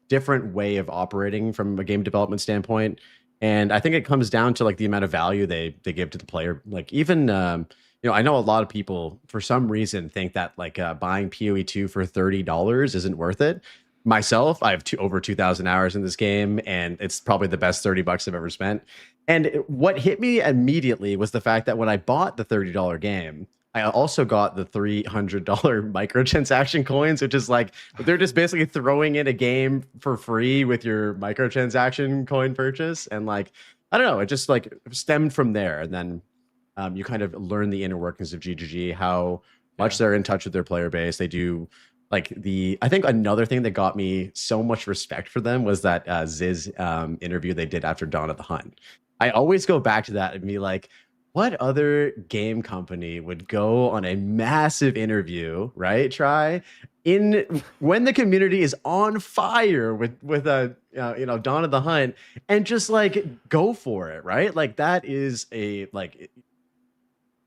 different way of operating from a game development standpoint. And I think it comes down to like the amount of value they give to the player. Like even I know a lot of people for some reason think that like buying PoE 2 for $30 isn't worth it. Myself, I have over 2,000 hours in this game, and it's probably the best $30 I've ever spent. And what hit me immediately was the fact that when I bought the $30 game, I also got the $300 microtransaction coins, which is like they're just basically throwing in a game for free with your microtransaction coin purchase. And like, I don't know, it just like stemmed from there. And then you kind of learn the inner workings of GGG, how much they're in touch with their player base. They do like I think another thing that got me so much respect for them was that Ziz interview they did after Dawn of the Hunt. I always go back to that and be like, what other game company would go on a massive interview, right? When the community is on fire with a Dawn of the Hunt, and just like go for it, right? Like that is a like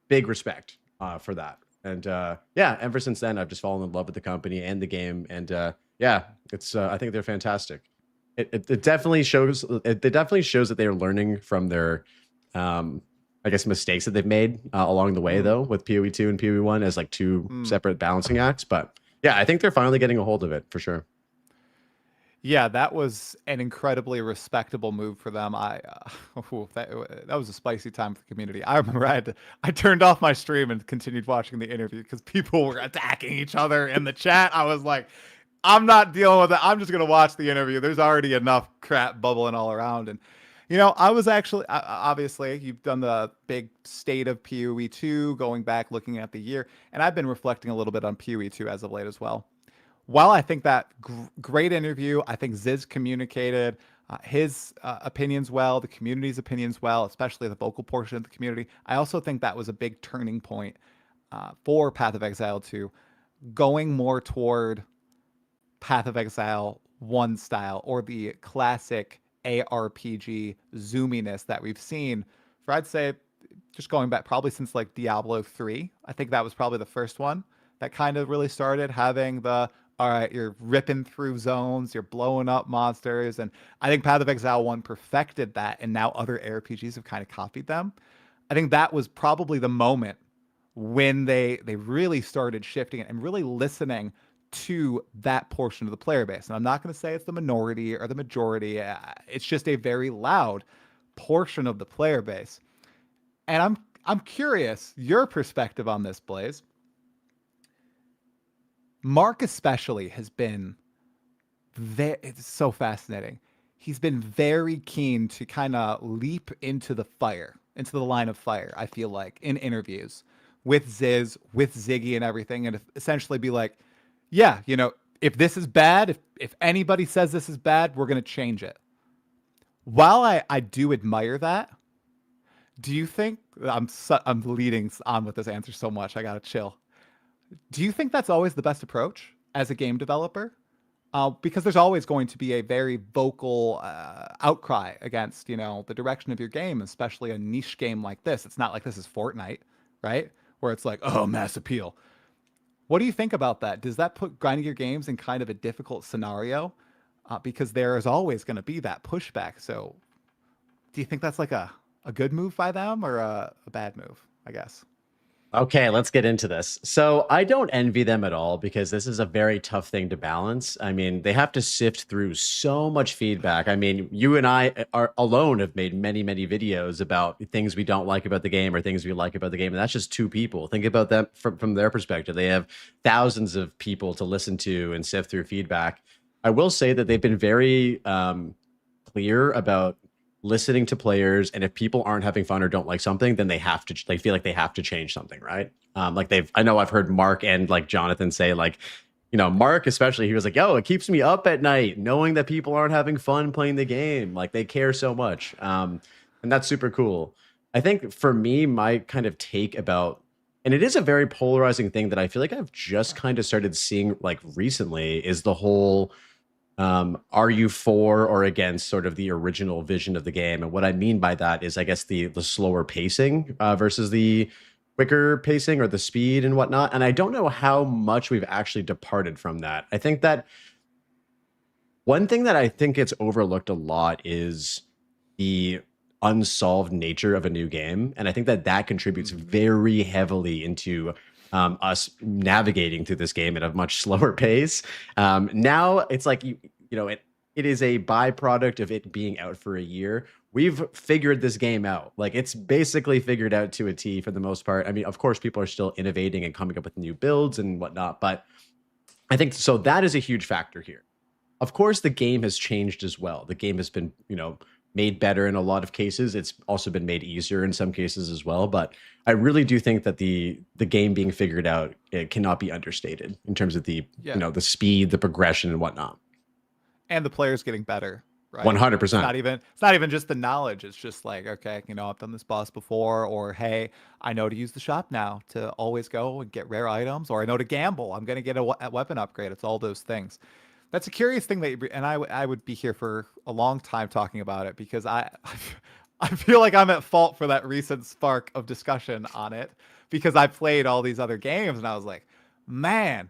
big respect for that. And ever since then, I've just fallen in love with the company and the game. And it's I think they're fantastic. It definitely shows. It definitely shows that they are learning from their I guess mistakes that they've made along the way, though, with PoE 2 and PoE 1 as like 2 separate balancing acts. But yeah, I think they're finally getting a hold of it for sure. Yeah, that was an incredibly respectable move for them. That was a spicy time for the community. I remember I turned off my stream and continued watching the interview because people were attacking each other in the chat. I was like, I'm not dealing with it. I'm just going to watch the interview. There's already enough crap bubbling all around. And, I was actually, obviously, you've done the big state of PoE 2, going back, looking at the year. And I've been reflecting a little bit on PoE 2 as of late as well. While I think that great interview, I think Ziz communicated his opinions well, the community's opinions well, especially the vocal portion of the community. I also think that was a big turning point for Path of Exile 2, going more toward Path of Exile 1 style, or the classic ARPG zoominess that we've seen for, I'd say, just going back probably since like Diablo 3. I think that was probably the first one that kind of really started having all right, you're ripping through zones, you're blowing up monsters. And I think Path of Exile 1 perfected that, and now other ARPGs have kind of copied them. I think that was probably the moment when they really started shifting it and really listening to that portion of the player base. And I'm not going to say it's the minority or the majority. It's just a very loud portion of the player base. And I'm curious your perspective on this, Blaze. Mark especially has been it's so fascinating. He's been very keen to kind of leap into the line of fire, I feel like, in interviews with Ziz, with Ziggy and everything, and essentially be like, yeah, if this is bad, if anybody says this is bad, we're going to change it. While I do admire that, do you think, I'm leading on with this answer so much, I got to chill. Do you think that's always the best approach as a game developer? Because there's always going to be a very vocal outcry against, the direction of your game, especially a niche game like this. It's not like this is Fortnite, right? Where it's like, oh, mass appeal. What do you think about that? Does that put grinding your games in kind of a difficult scenario? Because there is always going to be that pushback. So do you think that's like a good move by them or a bad move, I guess? Okay, let's get into this. So I don't envy them at all because this is a very tough thing to balance. I mean, they have to sift through so much feedback. I mean, you and I are alone have made many, many videos about things we don't like about the game or things we like about the game, and that's just two people. Think about them from their perspective. They have thousands of people to listen to and sift through feedback. I will say that they've been very clear about listening to players, and if people aren't having fun or don't like something, then they feel like they have to change something, right? Like I know I've heard Mark and like Jonathan say, like, you know, Mark especially, he was like, yo, it keeps me up at night knowing that people aren't having fun playing the game. Like, they care so much. And that's super cool. I think for me, my kind of take about, and it is a very polarizing thing that I feel like I've just kind of started seeing like recently, is the whole are you for or against sort of the original vision of the game? And what I mean by that is, I guess, the slower pacing versus the quicker pacing or the speed and whatnot. And I don't know how much we've actually departed from that. I think that one thing that I think gets overlooked a lot is the unsolved nature of a new game. And I think that that contributes very heavily into us navigating through this game at a much slower pace. Now it's like, you know, it is a byproduct of it being out for a year. We've figured this game out. Like, it's basically figured out to a T for the most part. I mean, of course, people are still innovating and coming up with new builds and whatnot, but I think so that is a huge factor here. Of course, the game has changed as well. The game has been, you know, made better in a lot of cases. It's also been made easier in some cases as well. But I really do think that the game being figured out, it cannot be understated in terms of the you know, the speed, the progression, and whatnot. And the players getting better, right? 100%. It's not even just the knowledge. It's just like, okay, you know, I've done this boss before, or hey, I know to use the shop now to always go and get rare items, or I know to gamble. I'm going to get a weapon upgrade. It's all those things. That's a curious thing and I would be here for a long time talking about it, because I feel like I'm at fault for that recent spark of discussion on it, because I played all these other games and I was like, man,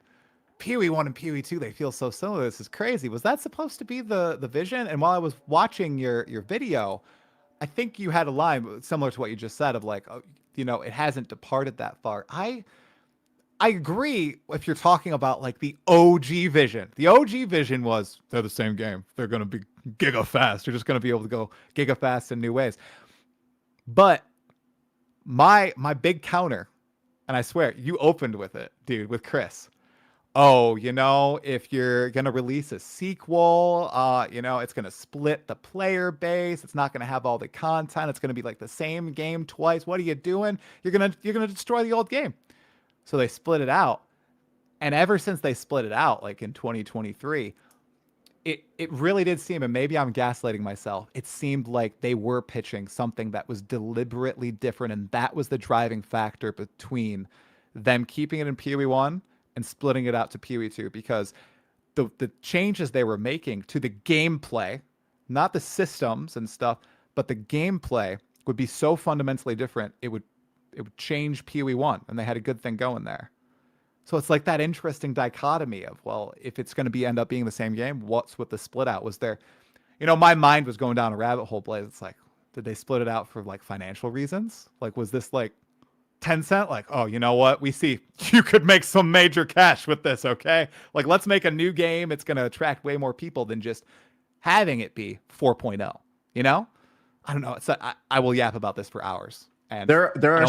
PoE 1 and PoE 2, they feel so similar. This is crazy. Was that supposed to be the vision? And while I was watching your video, I think you had a line similar to what you just said of like, oh, you know, it hasn't departed that far. I agree if you're talking about like the OG vision. The OG vision was they're the same game. They're going to be giga fast. You're just going to be able to go giga fast in new ways. But my big counter, and I swear you opened with it, dude, with Chris. Oh, you know, if you're going to release a sequel, you know, it's going to split the player base. It's not going to have all the content. It's going to be like the same game twice. What are you doing? You're going to destroy the old game. So they split it out. And ever since they split it out, like in 2023, it really did seem, and maybe I'm gaslighting myself, it seemed like they were pitching something that was deliberately different. And that was the driving factor between them keeping it in PoE 1 and splitting it out to PoE 2, because the changes they were making to the gameplay, not the systems and stuff, but the gameplay would be so fundamentally different, it would change PoE 1, and they had a good thing going there. So it's like that interesting dichotomy of, well, if it's going to end up being the same game, what's with the split out? Was there, you know, my mind was going down a rabbit hole, Blaze. It's like, did they split it out for like financial reasons? Like, was this like Tencent? Like, oh, you know what? We see you could make some major cash with this, okay? Like, let's make a new game. It's going to attract way more people than just having it be 4.0, you know? I don't know. It's I will yap about this for hours. And there are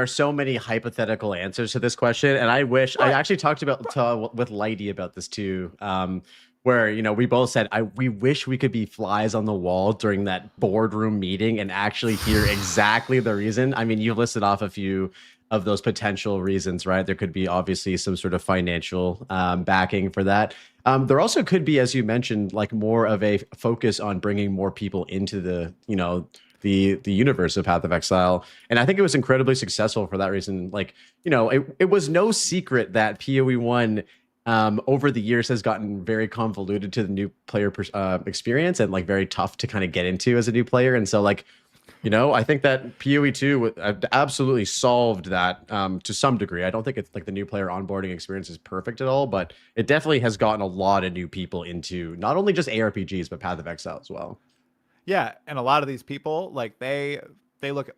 so many hypothetical answers to this question, and I wish I actually talked with Lighty about this too, where, you know, we both said we wish we could be flies on the wall during that boardroom meeting and actually hear exactly the reason. I mean, you listed off a few of those potential reasons, right? There could be obviously some sort of financial backing for that. There also could be, as you mentioned, like more of a focus on bringing more people into the, you know, the universe of Path of Exile. And I think it was incredibly successful for that reason. Like, you know, it was no secret that PoE 1 over the years has gotten very convoluted to the new player experience, and like very tough to kind of get into as a new player. And so, like, you know, I think that PoE 2 absolutely solved that to some degree. I don't think it's like the new player onboarding experience is perfect at all, but it definitely has gotten a lot of new people into not only just ARPGs, but Path of Exile as well. Yeah, and a lot of these people, like they look at,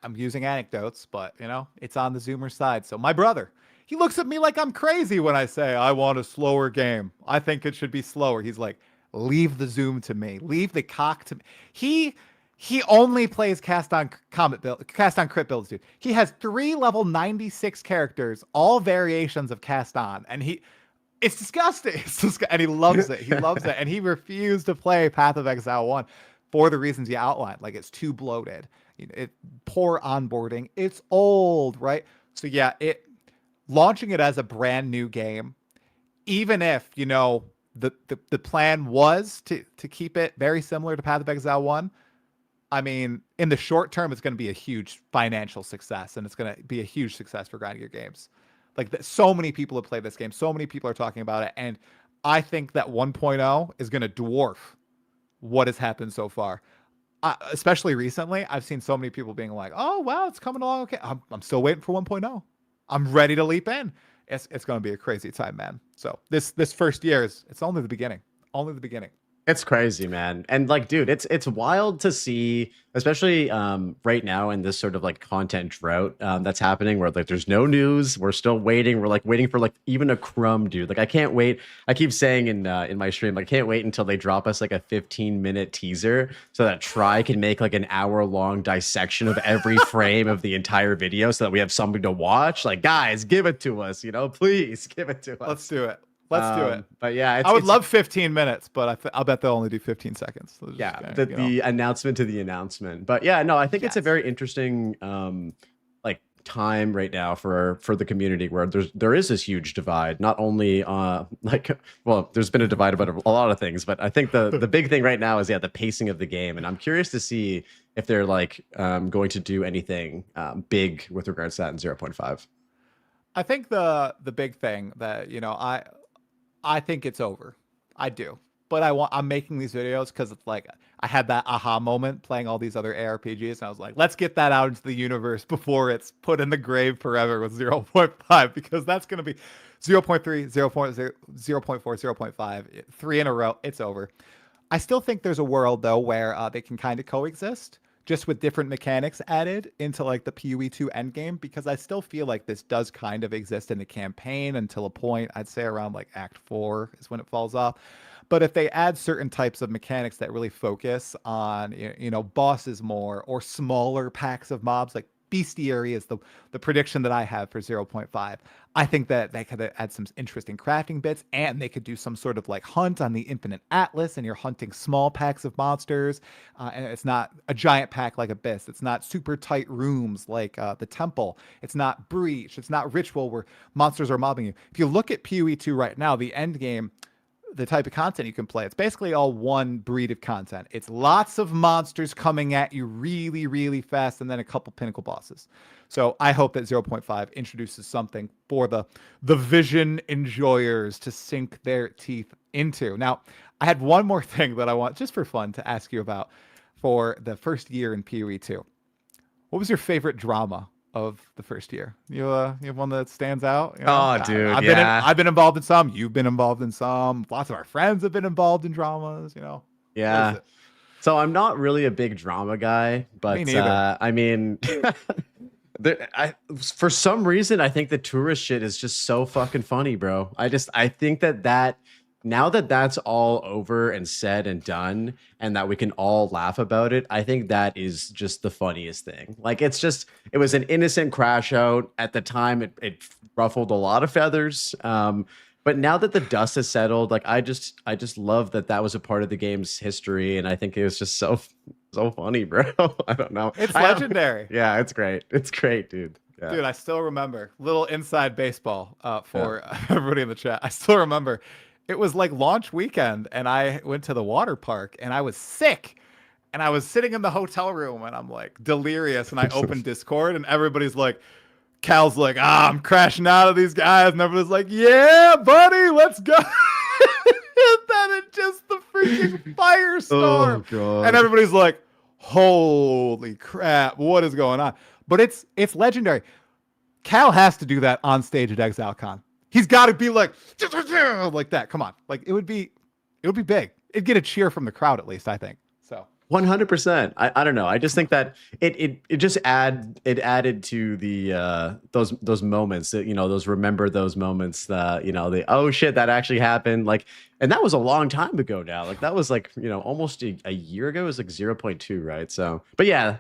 I'm using anecdotes, but you know, it's on the Zoomer side. So my brother, he looks at me like I'm crazy when I say I want a slower game. I think it should be slower. He's like, leave the Zoom to me. Leave the cock to me. He only plays cast on crit builds, dude. He has 3 level 96 characters, all variations of cast on, and it's disgusting. And he loves it. He loves it. And he refused to play Path of Exile 1 for the reasons you outlined. Like, it's too bloated. Poor onboarding. It's old, right? So yeah, launching it as a brand new game, even if, you know, the plan was to keep it very similar to Path of Exile 1, I mean, in the short term, it's going to be a huge financial success, and it's going to be a huge success for grinding your games. Like, so many people have played this game. So many people are talking about it. And I think that 1.0 is going to dwarf what has happened so far. Especially recently, I've seen so many people being like, oh, wow, it's coming along. Okay, I'm still waiting for 1.0. I'm ready to leap in. It's going to be a crazy time, man. So this first year it's only the beginning. Only the beginning. It's crazy, man. And like, dude, it's wild to see, especially right now in this sort of like content drought that's happening where like there's no news. We're still waiting. We're like waiting for like even a crumb, dude. Like I can't wait. I keep saying in my stream, I can't wait until they drop us like a 15-minute teaser so that Try can make like an hour-long dissection of every frame of the entire video so that we have something to watch. Like, guys, give it to us, you know, please give it to us. Let's do it. Let's do it. But yeah, I would love 15 minutes, but I'll bet they'll only do 15 seconds. So yeah, the announcement to the announcement. But yeah, no, I think it's a very interesting like time right now for the community where there is this huge divide. Not only there's been a divide about a lot of things, but I think the big thing right now is the pacing of the game, and I'm curious to see if they're like going to do anything big with regards to that in 0.5. I think the big thing that, you know, I think it's over. I do. But I'm making these videos because it's like I had that aha moment playing all these other ARPGs, and I was like, let's get that out into the universe before it's put in the grave forever with 0.5, because that's going to be 0.3, 0.0, 0.4, 0.5, 3 in a row. It's over. I still think there's a world, though, where they can kind of coexist, just with different mechanics added into like the PoE 2 endgame, because I still feel like this does kind of exist in the campaign until a point. I'd say around like Act 4 is when it falls off. But if they add certain types of mechanics that really focus on, you know, bosses more, or smaller packs of mobs, like bestiary is the prediction that I have for 0.5. I think that they could add some interesting crafting bits, and they could do some sort of like hunt on the Infinite Atlas, and you're hunting small packs of monsters, and it's not a giant pack like Abyss. It's not super tight rooms like the Temple. It's not Breach. It's not Ritual where monsters are mobbing you. If you look at PoE 2 right now, the end game, the type of content you can play, it's basically all one breed of content. It's lots of monsters coming at you really, really fast, and then a couple pinnacle bosses. So I hope that 0.5 introduces something for the vision enjoyers to sink their teeth into. Now, I had one more thing that I want, just for fun, to ask you about for the first year in PoE 2. What was your favorite drama of the first year? You have one that stands out? You know? Oh, dude, I've been involved in some. You've been involved in some. Lots of our friends have been involved in dramas. You know. Yeah. So I'm not really a big drama guy, but Me neither. I mean, for some reason I think the tourist shit is just so fucking funny, bro. I think that now that that's all over and said and done, and that we can all laugh about it, I think that is just the funniest thing. Like, it was an innocent crash out at the time. It ruffled a lot of feathers. But now that the dust has settled, like I just love that was a part of the game's history, and I think it was just so funny, bro. I don't know. It's legendary. Yeah, it's great. It's great, dude. Yeah. Dude, I still remember little inside baseball for everybody in the chat. I still remember. It was like launch weekend, and I went to the water park, and I was sick, and I was sitting in the hotel room, and I'm like delirious, and I opened Discord, and everybody's like, Cal's like, I'm crashing out of these guys, and everybody's like, yeah, buddy, let's go. And then it just the freaking firestorm. Oh, God. And everybody's like, holy crap, what is going on? But it's legendary. Cal has to do that on stage at ExileCon. He's got to be like that. Come on. Like, it would be big. It'd get a cheer from the crowd, at least, I think. So 100%. I don't know. I just think that it just added to the those moments that, you know, those remember those moments that, you know, the oh shit, that actually happened. Like, and that was a long time ago now. Like that was like, you know, almost a year ago. It was like 0.2, right? So but yeah,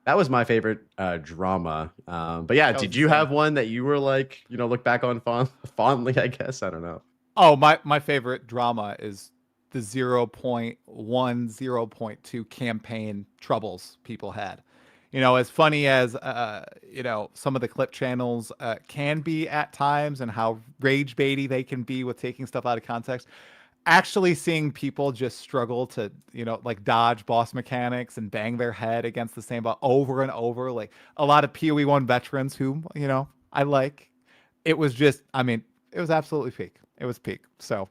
that was my favorite drama. But yeah, That was did the you same. have one that you were like, you know, look back on fondly, I guess? I don't know. Oh, my favorite drama is the 0.1, 0.2 campaign troubles people had. You know, as funny as you know, some of the clip channels can be at times, and how rage baity they can be with taking stuff out of context. Actually seeing people just struggle to, you know, like dodge boss mechanics and bang their head against the same boss over and over, like a lot of PoE 1 veterans who, you know, I like. It was just, I mean, it was absolutely peak. It was peak. So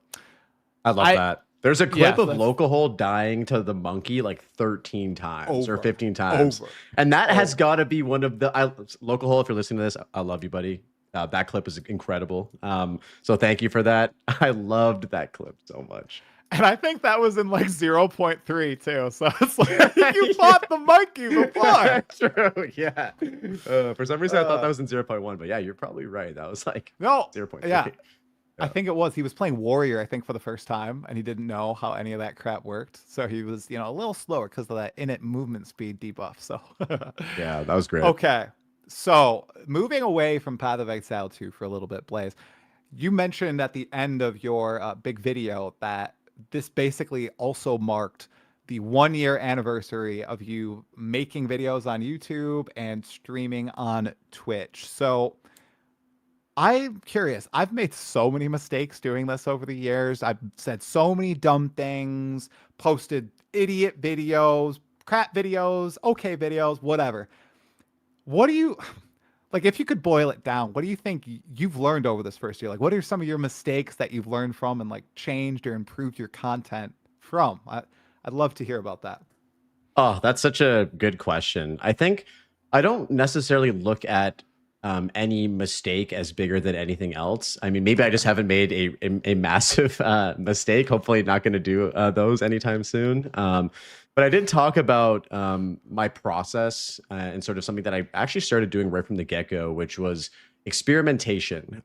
I love that. There's a clip yes, of that's Local Hole dying to the monkey like 13 times or over, 15 times. over, And that has over. got to be one of the Local Hole, if you're listening to this, I love you, buddy. That clip is incredible. So thank you for that. I loved that clip so much. And I think that was in like 0.3 too. So it's like you fought the monkey before. True. Yeah. For some reason, I thought that was in 0.1, but yeah, you're probably right. That was like No. 0.3. Yeah. I think it was. He was playing Warrior, I think, for the first time, and he didn't know how any of that crap worked. So he was, you know, a little slower because of that init movement speed debuff. So yeah, that was great. Okay. So moving away from Path of Exile 2 for a little bit, Blaze, you mentioned at the end of your big video that this basically also marked the 1 year anniversary of you making videos on YouTube and streaming on Twitch. So I'm curious. I've made so many mistakes doing this over the years. I've said so many dumb things, posted idiot videos, crap videos, okay videos, whatever. What do you like, if you could boil it down, what do you think you've learned over this first year? Like, what are some of your mistakes that you've learned from and like changed or improved your content from? I'd love to hear about that. Oh, that's such a good question. I think I don't necessarily look at any mistake as bigger than anything else. I mean, maybe I just haven't made a massive mistake. Hopefully, not going to do those anytime soon. But I did talk about my process and sort of something that I actually started doing right from the get-go, which was experimentation.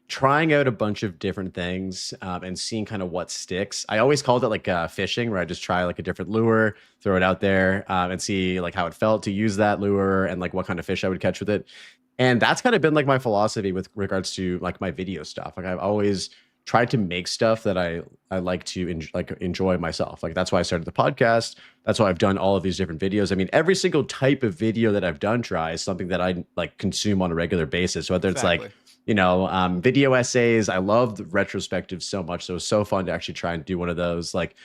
Trying out a bunch of different things and seeing kind of what sticks. I always called it like fishing, where I just try like a different lure, throw it out there and see like how it felt to use that lure and like what kind of fish I would catch with it. And that's kind of been like my philosophy with regards to like my video stuff. Like I've always tried to make stuff that I like to enjoy myself. Like that's why I started the podcast. That's why I've done all of these different videos. I mean, every single type of video that I've done, Try, is something that I like consume on a regular basis. Whether it's like, you know, video essays. I loved retrospectives so much. So it was so fun to actually try and do one of those. Like,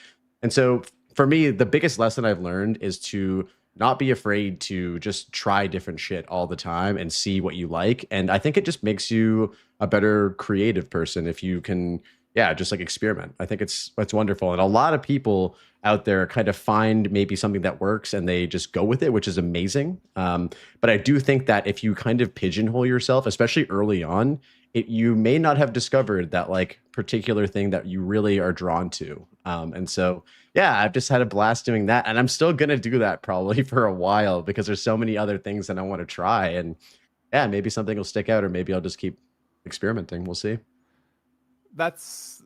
and so for me, the biggest lesson I've learned is to not be afraid to just try different shit all the time and see what you like. And I think it just makes you a better creative person if you can, yeah, just like experiment. I think it's wonderful. And a lot of people out there kind of find maybe something that works and they just go with it, which is amazing. But I do think that if you kind of pigeonhole yourself, especially early on, you may not have discovered that like particular thing that you really are drawn to. And so, yeah, I've just had a blast doing that. And I'm still going to do that probably for a while because there's so many other things that I want to try. And yeah, maybe something will stick out or maybe I'll just keep experimenting. We'll see. That's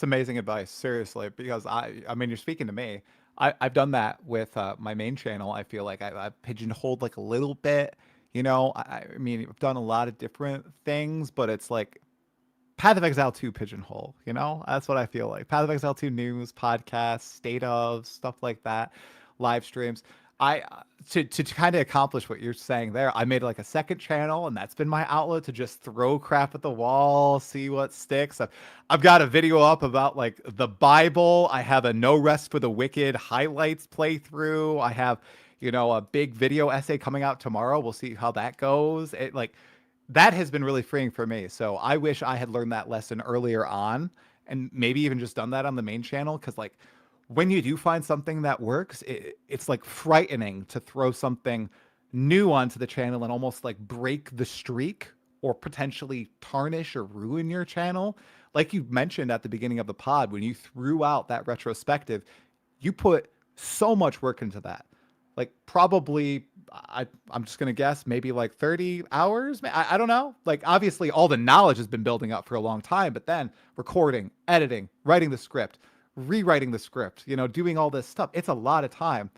amazing advice, seriously, because I mean, you're speaking to me. I've done that with my main channel. I feel like I've pigeonholed like a little bit, you know. I mean, I've done a lot of different things, but it's like Path of Exile 2 pigeonhole, you know? That's what I feel like. Path of Exile 2 news, podcasts, state of, stuff like that, live streams. To kind of accomplish what you're saying there, I made like a second channel, and that's been my outlet to just throw crap at the wall, see what sticks. I've got a video up about like the Bible. I have a No Rest for the Wicked highlights playthrough. I have, you know, a big video essay coming out tomorrow. We'll see how that goes. It like that has been really freeing for me. So I wish I had learned that lesson earlier on and maybe even just done that on the main channel. Cause like when you do find something that works, it's like frightening to throw something new onto the channel and almost like break the streak or potentially tarnish or ruin your channel. Like you mentioned at the beginning of the pod, when you threw out that retrospective, you put so much work into that. Like probably, I'm just gonna guess maybe like 30 hours. I don't know. Like obviously, all the knowledge has been building up for a long time, but then recording, editing, writing the script, rewriting the script, doing all this stuff. It's a lot of time,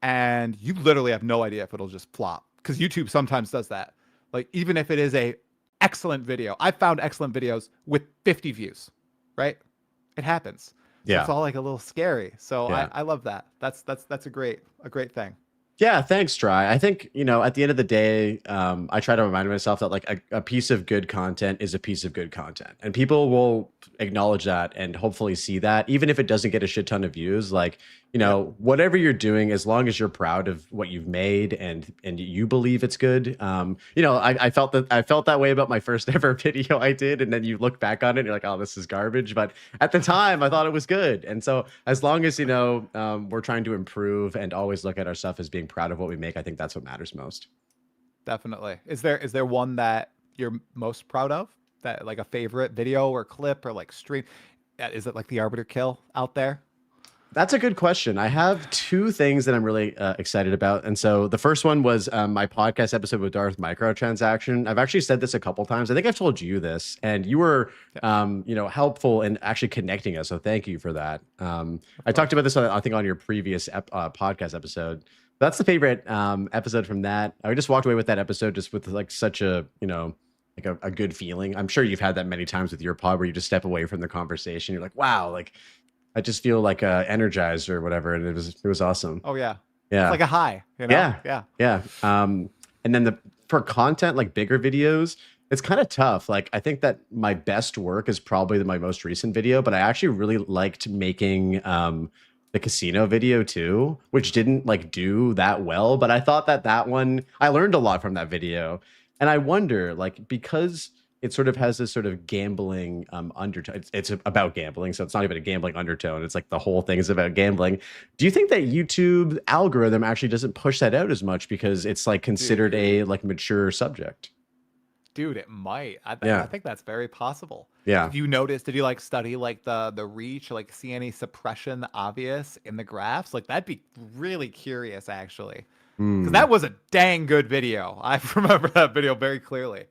and you literally have no idea if it'll just flop because YouTube sometimes does that. Like even if it is a excellent video, I've found excellent videos with 50 views, right? It happens. So Yeah. it's all like a little scary. So Yeah. I love that. That's a great thing. Yeah, thanks, Try. I think, at the end of the day, I try to remind myself that like a piece of good content is a piece of good content. And people will acknowledge that and hopefully see that, even if it doesn't get a shit ton of views. Like, whatever you're doing, as long as you're proud of what you've made and you believe it's good. I felt that way about my first ever video I did, and then you look back on it and you're like, oh, this is garbage. But at the time I thought it was good. And so as long as we're trying to improve and always look at our stuff as being proud of what we make, I think that's what matters most. Definitely. Is there one that you're most proud of? That like a favorite video or clip or like stream? Is it like the Arbiter kill out there? That's a good question. I have two things that I'm really excited about. And so the first one was my podcast episode with Darth Microtransaction. I've actually said this a couple times. I think I've told you this, and you were, helpful in actually connecting us. So thank you for that. I talked about this, I think, on your previous podcast episode. That's the favorite episode from that. I just walked away with that episode just with like such a, like a good feeling. I'm sure you've had that many times with your pod where you just step away from the conversation. You're like, wow, like I just feel like energized or whatever, and it was awesome. Oh yeah, yeah, it's like a high. Yeah. And then for content like bigger videos, it's kind of tough. Like I think that my best work is probably my most recent video, but I actually really liked making the casino video too, which didn't like do that well. But I thought that one, I learned a lot from that video, and I wonder like because it sort of has this sort of gambling undertone. It's about gambling, so it's not even a gambling undertone. It's like the whole thing is about gambling. Do you think that YouTube algorithm actually doesn't push that out as much because it's like considered a like mature subject? Dude, it might. I think that's very possible. Yeah. Did you like study like the reach, like see any suppression obvious in the graphs? Like that'd be really curious actually. Because that was a dang good video. I remember that video very clearly.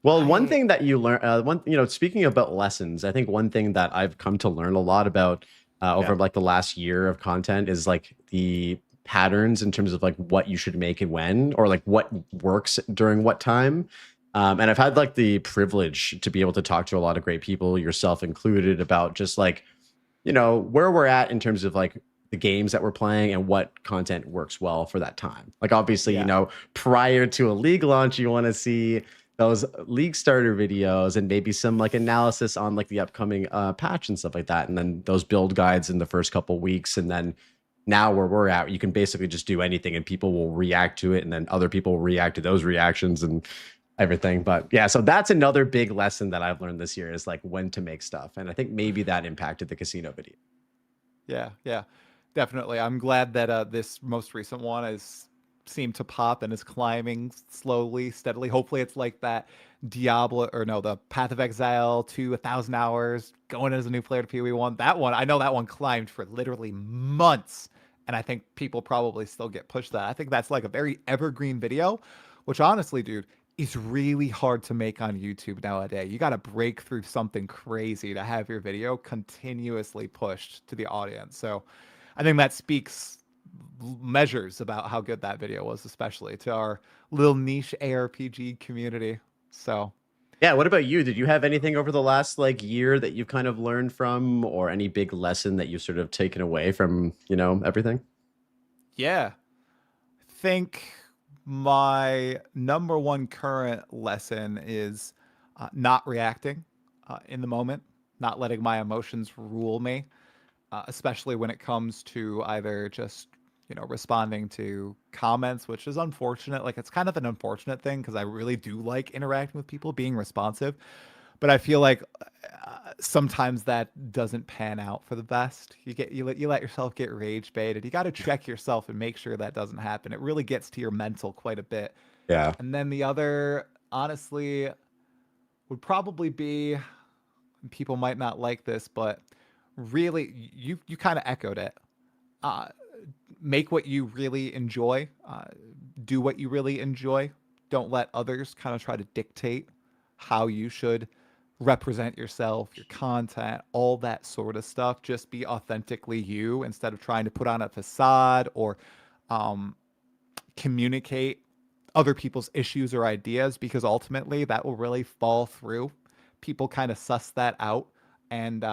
Well, one thing that you learn, speaking about lessons, I think one thing that I've come to learn a lot about over like the last year of content is like the patterns in terms of like what you should make and when, or like what works during what time. And I've had like the privilege to be able to talk to a lot of great people, yourself included, about just like, where we're at in terms of like the games that we're playing and what content works well for that time. Like obviously, prior to a league launch, you want to see those league starter videos and maybe some like analysis on like the upcoming patch and stuff like that. And then those build guides in the first couple weeks. And then now where we're at, you can basically just do anything and people will react to it. And then other people will react to those reactions and everything. But yeah, so that's another big lesson that I've learned this year is like when to make stuff. And I think maybe that impacted the casino video. Yeah, definitely. I'm glad that this most recent one is seem to pop and is climbing slowly, steadily. Hopefully it's like that the Path of Exile to 1,000 hours, going as a new player to PoE 1. That one, I know that one climbed for literally months, and I think people probably still get pushed that. I think that's like a very evergreen video, which honestly, dude, is really hard to make on YouTube nowadays. You got to break through something crazy to have your video continuously pushed to the audience. So I think that speaks measures about how good that video was, especially to our little niche ARPG community. So yeah, what about you? Did you have anything over the last like year that you've kind of learned from, or any big lesson that you've sort of taken away from, everything? Yeah, I think my number one current lesson is not reacting in the moment, not letting my emotions rule me, especially when it comes to either just responding to comments, which is unfortunate. Like it's kind of an unfortunate thing because I really do like interacting with people, being responsive, but I feel like sometimes that doesn't pan out for the best. You let yourself get rage baited. You got to check yourself and make sure that doesn't happen. It really gets to your mental quite a bit. Yeah. And then the other, honestly, would probably be, people might not like this, but really, you kind of echoed it. make what you really enjoy, do what you really enjoy. Don't let others kind of try to dictate how you should represent yourself, your content, all that sort of stuff. Just be authentically you instead of trying to put on a facade or communicate other people's issues or ideas, because ultimately that will really fall through. People kind of suss that out, and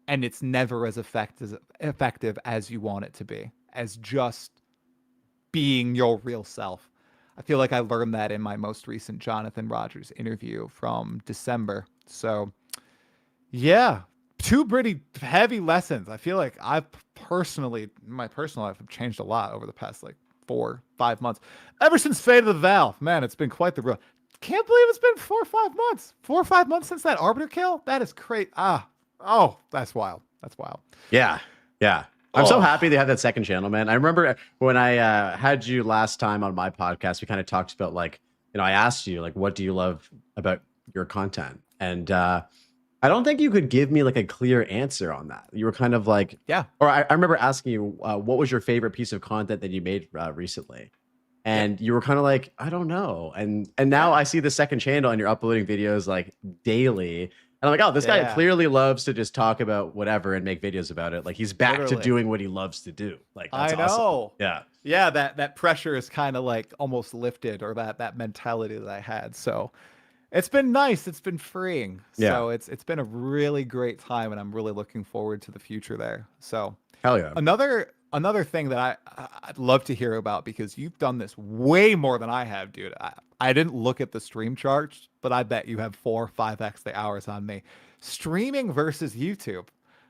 it's never as effective as you want it to be, as just being your real self. I feel like I learned that in my most recent Jonathan Rogers interview from December. So yeah, two pretty heavy lessons. I feel like I've personally, my personal life, have changed a lot over the past like 4-5 months. Ever since Fate of the Valve, man, it's been quite the road. Can't believe it's been 4 or 5 months. 4 or 5 months since that Arbiter kill. That is crazy. Oh, that's wild. That's wild. Yeah. I'm so happy they had that second channel, man. I remember when I had you last time on my podcast, we kind of talked about like, I asked you like, what do you love about your content? And I don't think you could give me like a clear answer on that. You were kind of like, yeah. Or I remember asking you, what was your favorite piece of content that you made recently? And you were kind of like, I don't know. And now I see the second channel and you're uploading videos like daily. And I'm like, oh, this guy clearly loves to just talk about whatever and make videos about it. Like he's back to doing what he loves to do. Like that's I know. Awesome. Yeah. That pressure is kind of like almost lifted, or that mentality that I had. So it's been nice. It's been freeing. Yeah. So it's been a really great time, and I'm really looking forward to the future there. So hell yeah. Another thing that I'd love to hear about, because you've done this way more than I have, dude. I didn't look at the stream charts, but I bet you have 4 or 5x the hours on me. Streaming versus YouTube.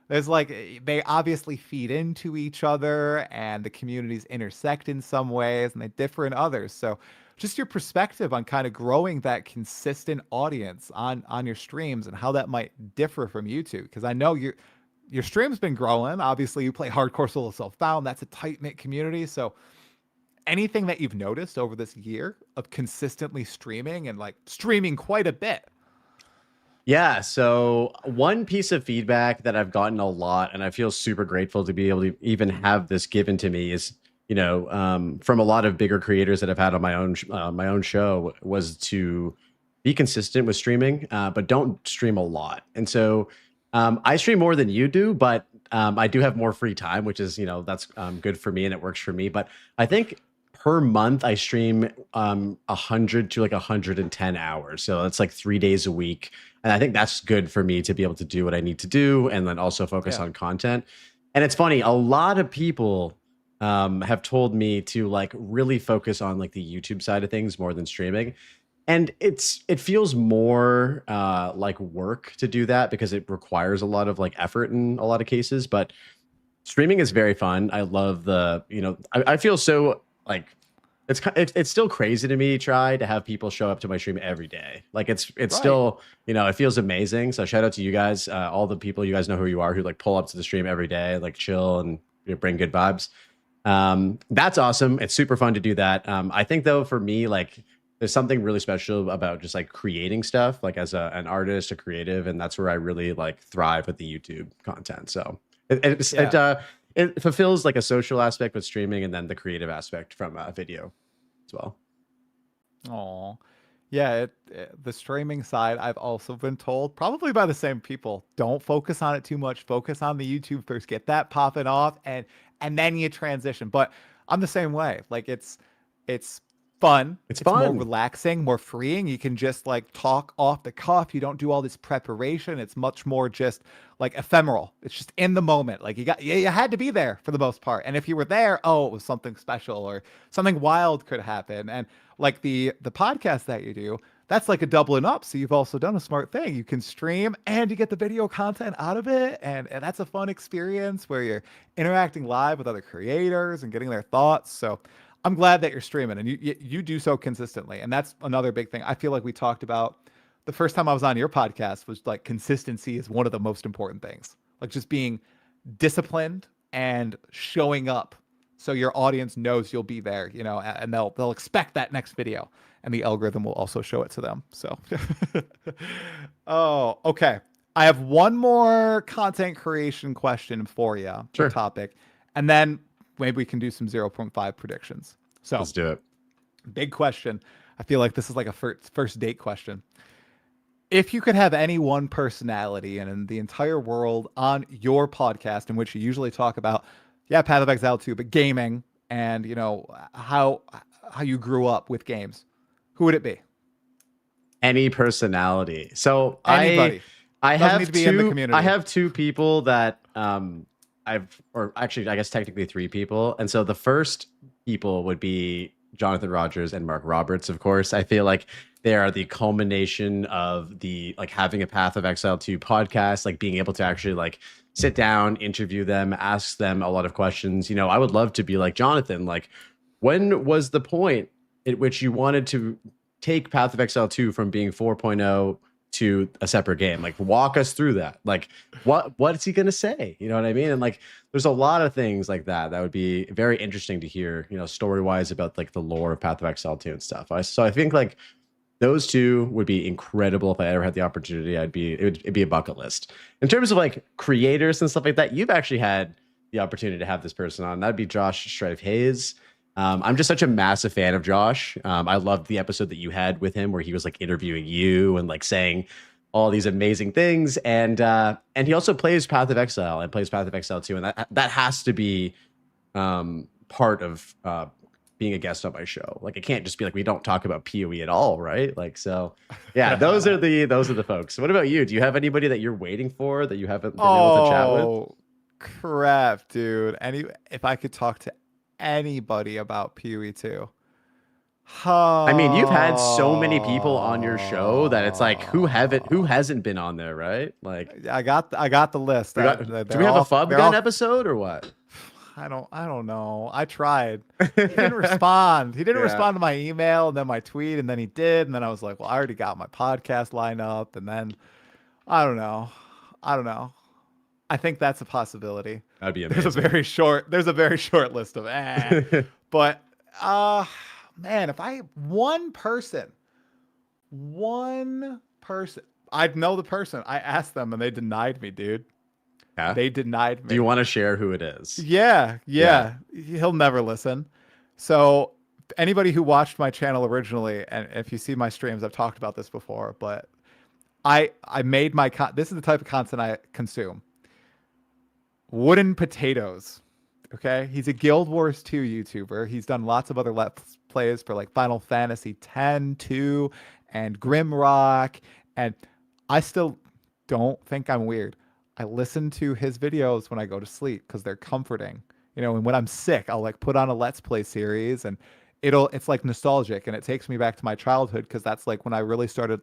There's like, they obviously feed into each other, and the communities intersect in some ways and they differ in others. So just your perspective on kind of growing that consistent audience on your streams and how that might differ from YouTube. Because I know your stream's been growing. Obviously, you play hardcore solo self-found. That's a tight-knit community. So anything that you've noticed over this year of consistently streaming and like streaming quite a bit? Yeah. So one piece of feedback that I've gotten a lot, and I feel super grateful to be able to even have this given to me, is, from a lot of bigger creators that I've had on my own show, was to be consistent with streaming, but don't stream a lot. And so I stream more than you do, but I do have more free time, which is, that's good for me and it works for me. But I think per month I stream 100 to like 110 hours. So that's like 3 days a week. And I think that's good for me to be able to do what I need to do and then also focus on content. And it's funny, a lot of people have told me to like really focus on like the YouTube side of things more than streaming. And it feels more like work to do that, because it requires a lot of like effort in a lot of cases. But streaming is very fun. I love I feel so like it's still crazy to me to have people show up to my stream every day. Like it's still, it feels amazing. So shout out to you guys, all the people, you guys know who you are, who like pull up to the stream every day, like chill and bring good vibes. That's awesome. It's super fun to do that. I think though, for me, like, there's something really special about just like creating stuff, like as an artist, a creative, and that's where I really like thrive with the YouTube content. So it fulfills like a social aspect with streaming, and then the creative aspect from video as well. Oh, yeah. The streaming side, I've also been told, probably by the same people, don't focus on it too much. Focus on the YouTube first, get that popping off, and then you transition. But I'm the same way. Like it's fun. It's fun. More relaxing, more freeing. You can just like talk off the cuff. You don't do all this preparation. It's much more just like ephemeral. It's just in the moment. Like you had to be there for the most part. And if you were there, it was something special or something wild could happen. And like the podcast that you do, that's like a doubling up. So you've also done a smart thing. You can stream and you get the video content out of it. And that's a fun experience where you're interacting live with other creators and getting their thoughts. So I'm glad that you're streaming, and you do so consistently. And that's another big thing. I feel like we talked about the first time I was on your podcast was like consistency is one of the most important things. Like just being disciplined and showing up so your audience knows you'll be there, and they'll expect that next video, and the algorithm will also show it to them. So, oh, okay. I have one more content creation question for you, topic, and then maybe we can do some 0.5 predictions. So let's do it. Big question. I feel like this is like a first date question. If you could have any one personality in the entire world on your podcast, in which you usually talk about, Path of Exile 2, but gaming and, you know, how you grew up with games, who would it be? Any personality. So anybody. I Doesn't have need to be in the community. I have two people that I guess technically three people. And so the first people would be Jonathan Rogers and Mark Roberts, of course. I feel like they are the culmination of the like having a Path of Exile 2 podcast, like being able to actually like sit down, interview them, ask them a lot of questions. You know, I would love to be like Jonathan, like when was the point at which you wanted to take Path of Exile 2 from being 4.0 to a separate game? Like walk us through that. Like what's he gonna say? You know what I mean? And like there's a lot of things like that would be very interesting to hear, you know, story-wise about like the lore of Path of Exile 2 and stuff. So I think like those two would be incredible. If I ever had the opportunity, it'd be a bucket list. In terms of like creators and stuff like that, you've actually had the opportunity to have this person on. That'd be Josh Strife Hayes. I'm just such a massive fan of Josh. I loved the episode that you had with him where he was like interviewing you and like saying all these amazing things. And he also plays Path of Exile and plays Path of Exile 2. And that has to be part of being a guest on my show. Like it can't just be like we don't talk about PoE at all, right? Like so yeah, those are the folks. What about you? Do you have anybody that you're waiting for that you haven't been able to chat with? Oh crap, dude. If I could talk to anybody about PoE 2. I mean, you've had so many people on your show that it's like who hasn't been on there, right? Like I got the list. Do we have a Fub Gun episode or what? I don't know. I tried. He didn't respond. He didn't respond to my email and then my tweet, and then he did, and then I was like, well, I already got my podcast lined up, and then I don't know. I think that's a possibility. That'd be amazing. There's a very short list of but man, if I one person, I'd know the person. I asked them and they denied me, dude. Yeah? They denied me. Do you want to share who it is? Yeah. He'll never listen. So anybody who watched my channel originally, and if you see my streams, I've talked about this before, but I made this is the type of content I consume. Wooden potatoes. Okay. He's a Guild Wars 2 YouTuber. He's done lots of other Let's Plays for like Final Fantasy 10, 2, and Grimrock. And I still don't think I'm weird. I listen to his videos when I go to sleep because they're comforting. You know, and when I'm sick, I'll like put on a Let's Play series and it's like nostalgic and it takes me back to my childhood because that's like when I really started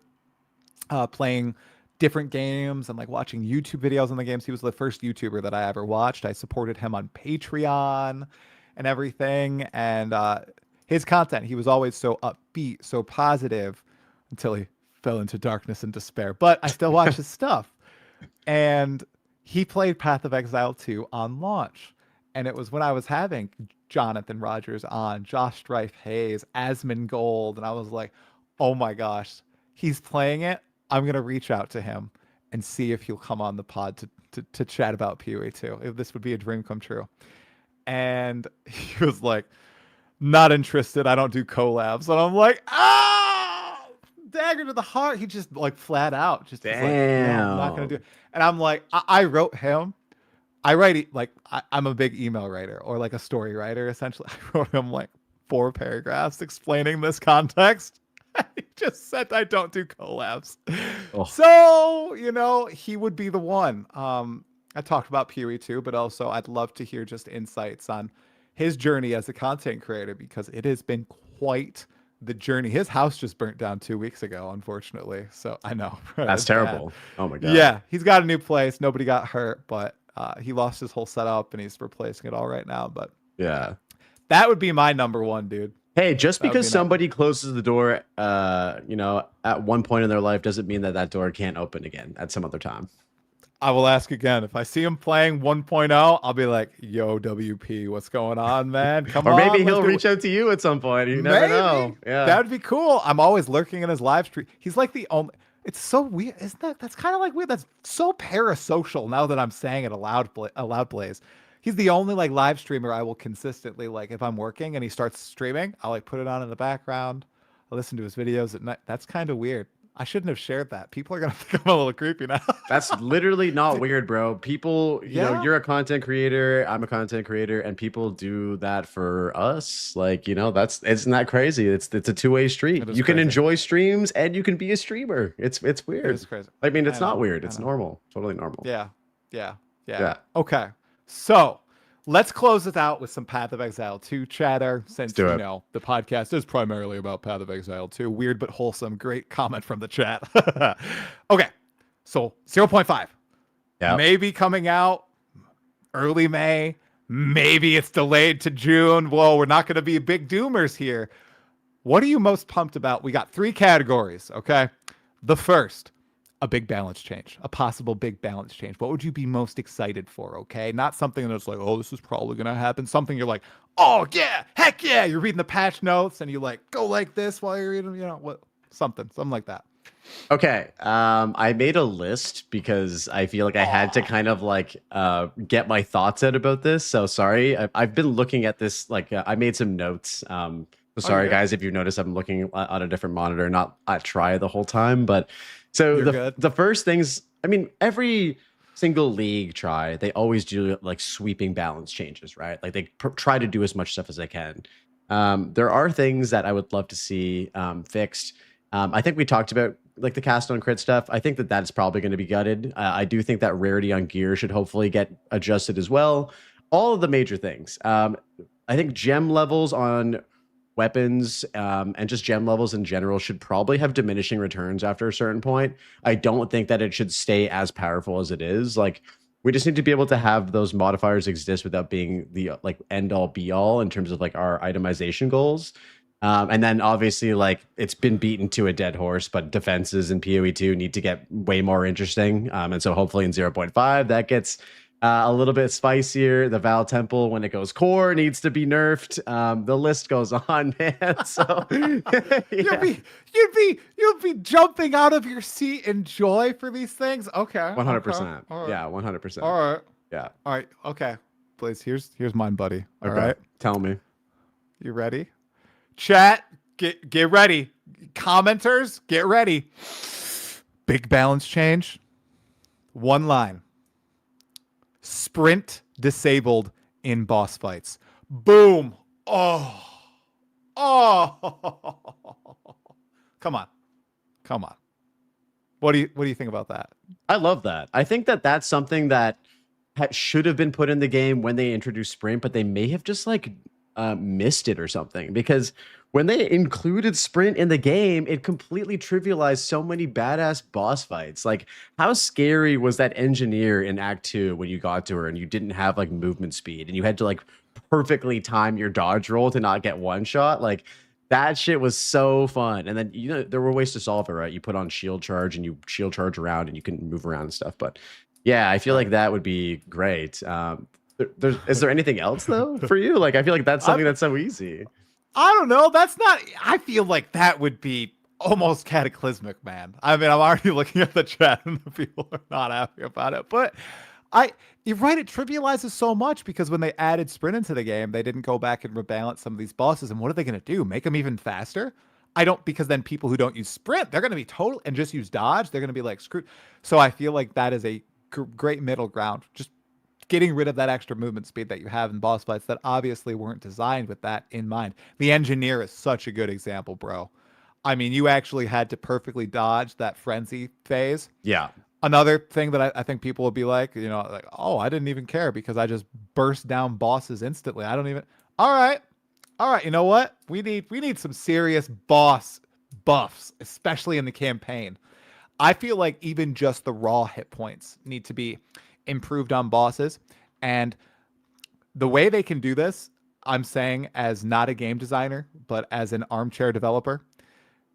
playing different games and like watching YouTube videos on the games. He was the first YouTuber that I ever watched. I supported him on Patreon and everything. And his content, he was always so upbeat, so positive until he fell into darkness and despair. But I still watch his stuff. And he played Path of Exile 2 on launch. And it was when I was having Jonathan Rogers on, Josh Strife Hayes, Asmongold. And I was like, oh my gosh, he's playing it. I'm going to reach out to him and see if he'll come on the pod to chat about PoE 2. If this would be a dream come true. And he was like, not interested. I don't do collabs. And I'm like, dagger to the heart. He just like flat out just was like, no, I'm not going to do it. And I'm like, I wrote him. I'm a big email writer or like a story writer, essentially. I wrote him like 4 paragraphs explaining this context. He just said I don't do collabs. Oh. So, you know, he would be the one. I talked about PoE 2, but also I'd love to hear just insights on his journey as a content creator because it has been quite the journey. His house just burnt down 2 weeks ago, unfortunately. So I know. That's terrible. Bad. Oh my God. Yeah. He's got a new place. Nobody got hurt, but he lost his whole setup and he's replacing it all right now. But yeah, that would be my number one, dude. Hey, just because somebody closes the door, you know, at one point in their life doesn't mean that door can't open again at some other time. I will ask again. If I see him playing 1.0, I'll be like, yo, WP, what's going on, man? Come on. Or maybe he'll reach out to you at some point. You never know. Yeah. That would be cool. I'm always lurking in his live stream. He's like the only... It's so weird. Isn't that? That's kind of like weird. That's so parasocial now that I'm saying it aloud, Blaze. He's the only like live streamer I will consistently like if I'm working and he starts streaming, I'll like put it on in the background. I listen to his videos at night. That's kind of weird. I shouldn't have shared that. People are gonna think I'm a little creepy now. That's literally not weird, bro. People, you know, Yeah. you're a content creator, I'm a content creator, and people do that for us. Like, you know, isn't that crazy? It's a two-way street. You can crazy. enjoy streams and you can be a streamer. It's weird. It is crazy. I mean, it's I not know, weird. I It's know. normal. Totally normal. Yeah. Yeah. Okay. So let's close it out with some Path of Exile 2 chatter, since do you it. know the podcast is primarily about Path of Exile 2. Weird but wholesome. Great comment from the chat. Okay. So 0.5. Yeah. Maybe coming out early May. Maybe it's delayed to June. Whoa, we're not going to be big doomers here. What are you most pumped about? We got 3 categories, okay? The first, a big balance change, a possible big balance change. What would you be most excited for, okay? Not something that's like, oh, this is probably going to happen. Something you're like, oh, yeah, heck yeah. You're reading the patch notes and you like go like this while you're reading, you know, what, something like that. Okay. I made a list because I feel like I had to kind of like get my thoughts out about this. So sorry. I've been looking at this, like I made some notes. Sorry, guys, if you notice I'm looking on a different monitor, not at Try the whole time. But so the first things, I mean, every single league Try, they always do like sweeping balance changes, right? Like they try to do as much stuff as they can. There are things that I would love to see fixed. I think we talked about like the cast on crit stuff. I think that that's probably going to be gutted. I do think that rarity on gear should hopefully get adjusted as well. All of the major things. I think gem levels on weapons and just gem levels in general should probably have diminishing returns after a certain point. I don't think that it should stay as powerful as it is. Like we just need to be able to have those modifiers exist without being the like end all be all in terms of like our itemization goals. And then obviously like it's been beaten to a dead horse, but defenses in PoE 2 need to get way more interesting. And so hopefully in 0.5 that gets a little bit spicier. The Val Temple, when it goes core, needs to be nerfed. The list goes on, man. So yeah. You'll be jumping out of your seat in joy for these things. Okay. 100%. All right. Yeah, 100%. All right. Yeah. All right. Okay. Blaze, here's mine, buddy. All Okay. right. Tell me. You ready? Chat, get ready. Commenters, get ready. Big balance change. One line. Sprint disabled in boss fights. Boom. Oh. Come on. What do you think about that? I love that. I think that that's something that should have been put in the game when they introduced sprint, but they may have just like missed it or something, because when they included sprint in the game, it completely trivialized so many badass boss fights. Like how scary was that engineer in Act 2 when you got to her and you didn't have like movement speed and you had to like perfectly time your dodge roll to not get one shot? Like that shit was so fun. And then, you know, there were ways to solve it, right? You put on shield charge and you shield charge around and you can move around and stuff. But yeah, I feel like that would be great. Is there anything else though for you? Like, I feel like that's something that's so easy. I don't know. I feel like that would be almost cataclysmic, man. I mean, I'm already looking at the chat and the people are not happy about it. But you're right, it trivializes so much because when they added sprint into the game, they didn't go back and rebalance some of these bosses. And what are they going to do? Make them even faster? Because then people who don't use sprint, they're going to be total and just use dodge. They're going to be like, screw. So I feel like that is a great middle ground. Just getting rid of that extra movement speed that you have in boss fights that obviously weren't designed with that in mind. The engineer is such a good example, bro. I mean, you actually had to perfectly dodge that frenzy phase. Yeah. Another thing that I think people will be like, you know, like, oh, I didn't even care because I just burst down bosses instantly. I don't even. All right. You know what? We need some serious boss buffs, especially in the campaign. I feel like even just the raw hit points need to be improved on bosses. And the way they can do this, I'm saying as not a game designer, but as an armchair developer,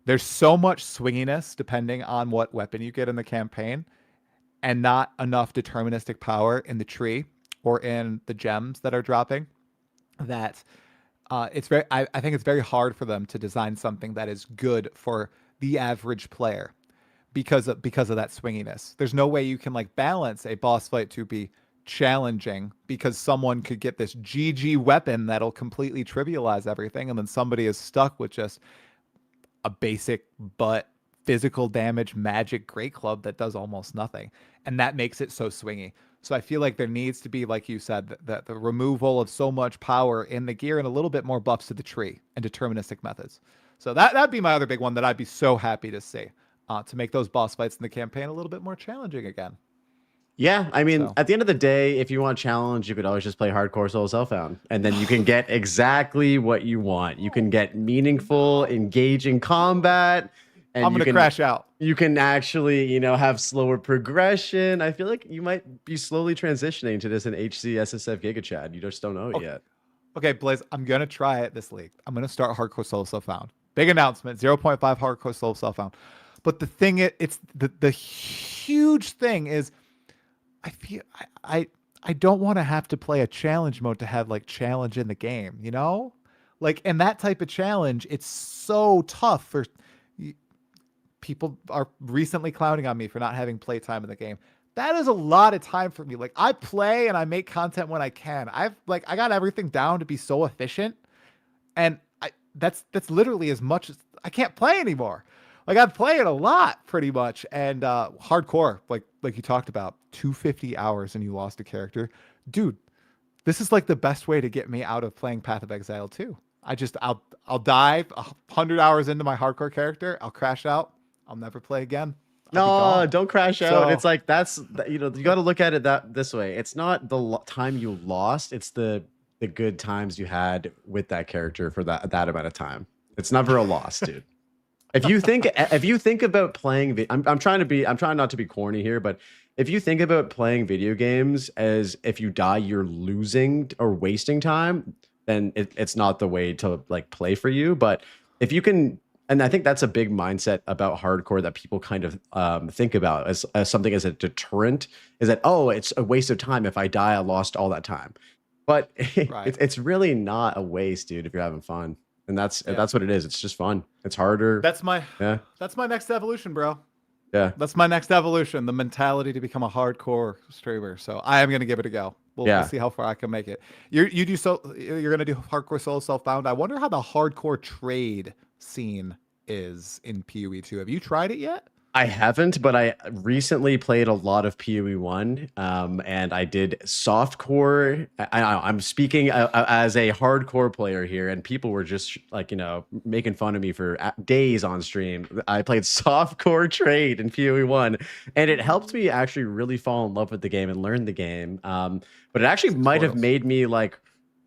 there's so much swinginess depending on what weapon you get in the campaign and not enough deterministic power in the tree or in the gems that are dropping that it's very, I think it's very hard for them to design something that is good for the average player because of that swinginess. There's no way you can like balance a boss fight to be challenging because someone could get this GG weapon that'll completely trivialize everything, and then somebody is stuck with just a basic but physical damage magic great club that does almost nothing, and that makes it so swingy. So I feel like there needs to be, like you said, that the removal of so much power in the gear and a little bit more buffs to the tree and deterministic methods. So that'd be my other big one that I'd be so happy to see, to make those boss fights in the campaign a little bit more challenging again. Yeah, I mean, at the end of the day, if you want challenge, you could always just play hardcore solo self-found, and then you can get exactly what you want. You can get meaningful, engaging combat. And I'm gonna crash out. You can actually, you know, have slower progression. I feel like you might be slowly transitioning to this in HC SSF Giga Chad. You just don't know it yet. Okay, Blaze, I'm gonna try it this league. I'm gonna start hardcore solo self-found. Big announcement: 0.5 hardcore solo self-found. But the thing it's the huge thing is, I feel I don't want to have to play a challenge mode to have like challenge in the game, you know? Like, and that type of challenge, it's so tough for people are recently clowning on me for not having playtime in the game. That is a lot of time for me. Like, I play and I make content when I can. I got everything down to be so efficient, and that's literally as much as I can't play anymore. Like, I'm playing a lot pretty much, and hardcore, like you talked about, 250 hours and you lost a character, dude. This is like the best way to get me out of playing Path of Exile 2. I'll dive 100 hours into my hardcore character. I'll crash out. I'll never play again. No, don't crash out. It's like, that's, you know, you got to look at it this way. It's not the time you lost. It's the good times you had with that character for that amount of time. It's never a loss, dude. If you think about playing, I'm trying not to be corny here, but if you think about playing video games as if you die, you're losing or wasting time, then it's not the way to like play for you. But if you can, and I think that's a big mindset about hardcore that people kind of think about as something as a deterrent, is that, oh, it's a waste of time. If I die, I lost all that time. But it's really not a waste, dude, if you're having fun. And that's what it is. It's just fun. It's harder. That's my next evolution, bro. Yeah. That's my next evolution, the mentality to become a hardcore streamer. So I am going to give it a go. We'll see how far I can make it. You're going to do hardcore solo self-found. I wonder how the hardcore trade scene is in PoE 2. Have you tried it yet? I haven't, but I recently played a lot of PoE 1, and I did softcore. I'm speaking as a hardcore player here, and people were just like, you know, making fun of me for days on stream. I played softcore trade in PoE 1, and it helped me actually really fall in love with the game and learn the game. But it actually might have made me like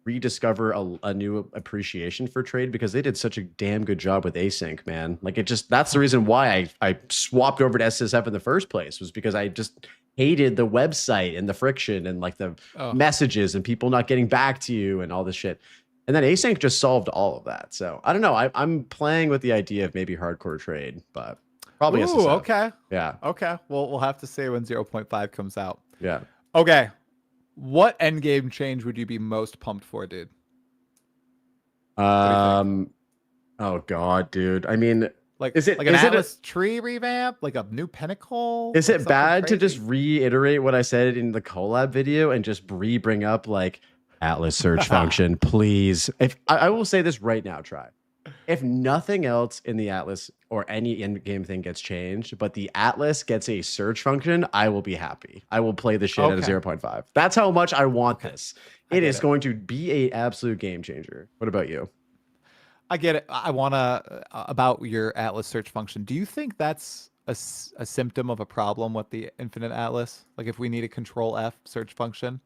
rediscover a new appreciation for trade, because they did such a damn good job with async, man. Like, that's the reason why I swapped over to SSF in the first place, was because I just hated the website and the friction and like the messages and people not getting back to you and all this shit. And then async just solved all of that. So I don't know. I'm playing with the idea of maybe hardcore trade, but probably SSF. Okay. Yeah. Okay. Well, we'll have to say when 0.5 comes out. Yeah. Okay. What endgame change would you be most pumped for, dude? Oh god, dude. I mean, like, is it like an Atlas tree revamp, like a new pinnacle? Is it bad to just reiterate what I said in the collab video and just bring up like Atlas search function, please? If I will say this right now, try. If nothing else in the Atlas or any in-game thing gets changed, but the Atlas gets a search function, I will be happy. I will play the shit out of 0.5. That's how much I want this. It is going to be an absolute game changer. What about you? I get it. I want to, about your Atlas search function. Do you think that's a symptom of a problem with the Infinite Atlas? Like, if we need a Control F search function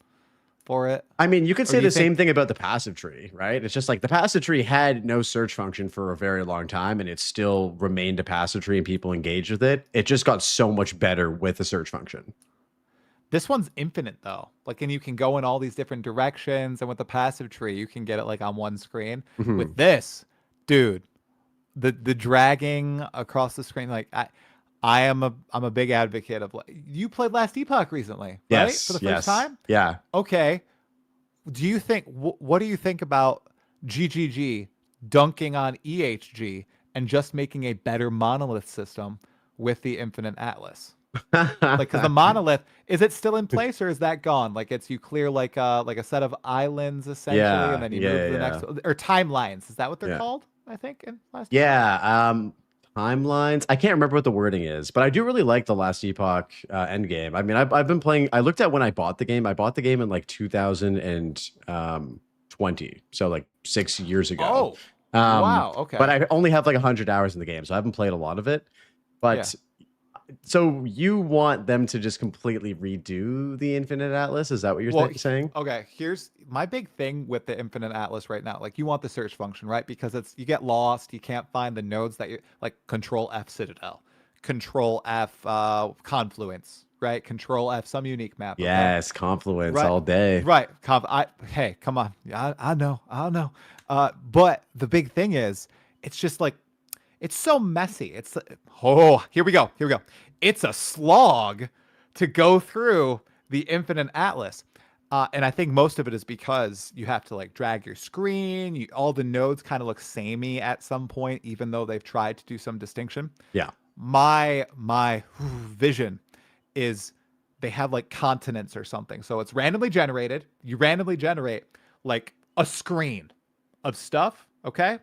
for it? I mean, you could say the same thing about the passive tree, right? It's just like the passive tree had no search function for a very long time, and it still remained a passive tree and people engaged with it. It just got so much better with the search function. This one's infinite though. Like, and you can go in all these different directions, and with the passive tree, you can get it like on one screen. Mm-hmm. With this, dude, the dragging across the screen, like I'm a big advocate of, like, you played Last Epoch recently, right? For the first time? Yeah. Okay. Do you think, what do you think about GGG dunking on EHG and just making a better monolith system with the Infinite Atlas? Like, because the monolith, is it still in place or is that gone? Like, you clear like a set of islands essentially, and then you move to the next, or timelines. Is that what they're Yeah. called? I think in last. Yeah. Timelines. I can't remember what the wording is, but I do really like the Last Epoch Endgame. I mean, I've been playing. I looked at when I bought the game. I bought the game in like 2020, so like 6 years ago. Oh, wow. Okay. But I only have like 100 hours in the game, so I haven't played a lot of it. But so you want them to just completely redo the Infinite Atlas? Is that what you're saying? Okay, here's my big thing with the Infinite Atlas right now. Like, you want the search function, right? Because you get lost, you can't find the nodes that you like. Control F Citadel, Control F Confluence, right? Control F some unique map. Okay? Yes, Confluence right. all day. Right. Hey, come on. I know. But the big thing is, it's just like, it's so messy. It's here we go. It's a slog to go through the Infinite Atlas. And I think most of it is because you have to like drag your screen. All the nodes kind of look samey at some point, even though they've tried to do some distinction. Yeah. My vision is they have like continents or something. So it's randomly generated. You randomly generate like a screen of stuff. Okay.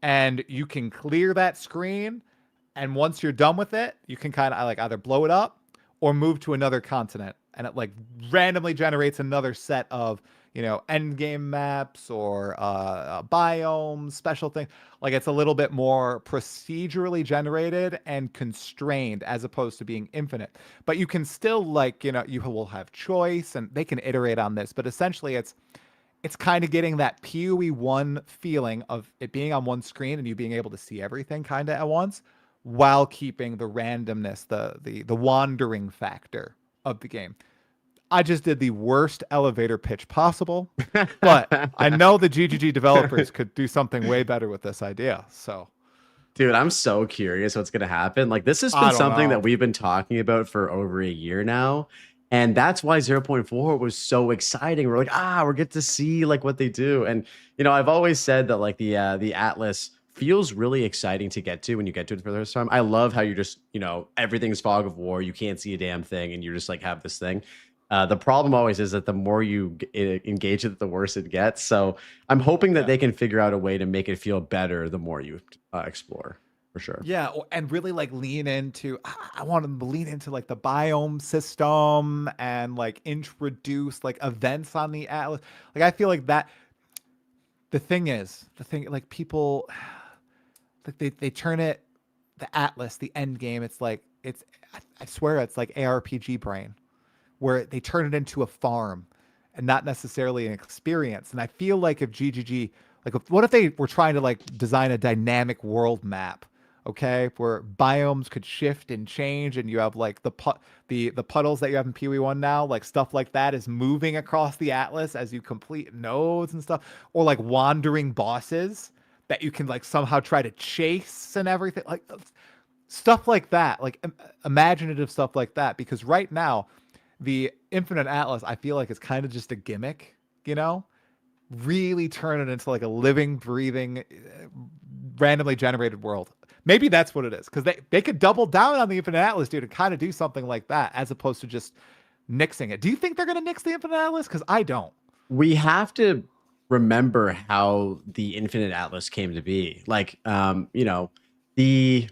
And you can clear that screen, and once you're done with it, you can kind of like either blow it up or move to another continent, and it like randomly generates another set of, end game maps or biomes, special things. Like, it's a little bit more procedurally generated and constrained as opposed to being infinite. But you can still like, you will have choice, and they can iterate on this, but essentially it's kind of getting that PoE 1 feeling of it being on one screen and you being able to see everything kind of at once, while keeping the randomness, the wandering factor of the game. I just did the worst elevator pitch possible, but I know the GGG developers could do something way better with this idea. So, dude, I'm so curious what's going to happen. Like, this has been something that we've been talking about for over a year now. And that's why 0.4 was so exciting. We're like, we're get to see like what they do. And, I've always said that like the Atlas feels really exciting to get to when you get to it for the first time. I love how you just, everything's fog of war. You can't see a damn thing, and you just like have this thing. The problem always is that the more you engage it, the worse it gets. So I'm hoping that they can figure out a way to make it feel better the more you explore. For sure. Yeah, and really like lean into, I want them to lean into like the biome system and like introduce like events on the Atlas. Like, I feel like that, the thing like people, like they turn it, the Atlas, the end game, it's like, I swear it's like ARPG brain, where they turn it into a farm and not necessarily an experience. And I feel like if GGG, like what if they were trying to like design a dynamic world map, okay, where biomes could shift and change, and you have like the puddles that you have in PoE 1 now, like stuff like that is moving across the Atlas as you complete nodes and stuff, or like wandering bosses that you can like somehow try to chase and everything, like stuff like that, like imaginative stuff like that. Because right now, the Infinite Atlas, I feel like it's kind of just a gimmick, really turn it into like a living, breathing, randomly generated world. Maybe that's what it is, because they could double down on the Infinite Atlas, dude, and kind of do something like that, as opposed to just nixing it. Do you think they're going to nix the Infinite Atlas? Because I don't. We have to remember how the Infinite Atlas came to be. Like, the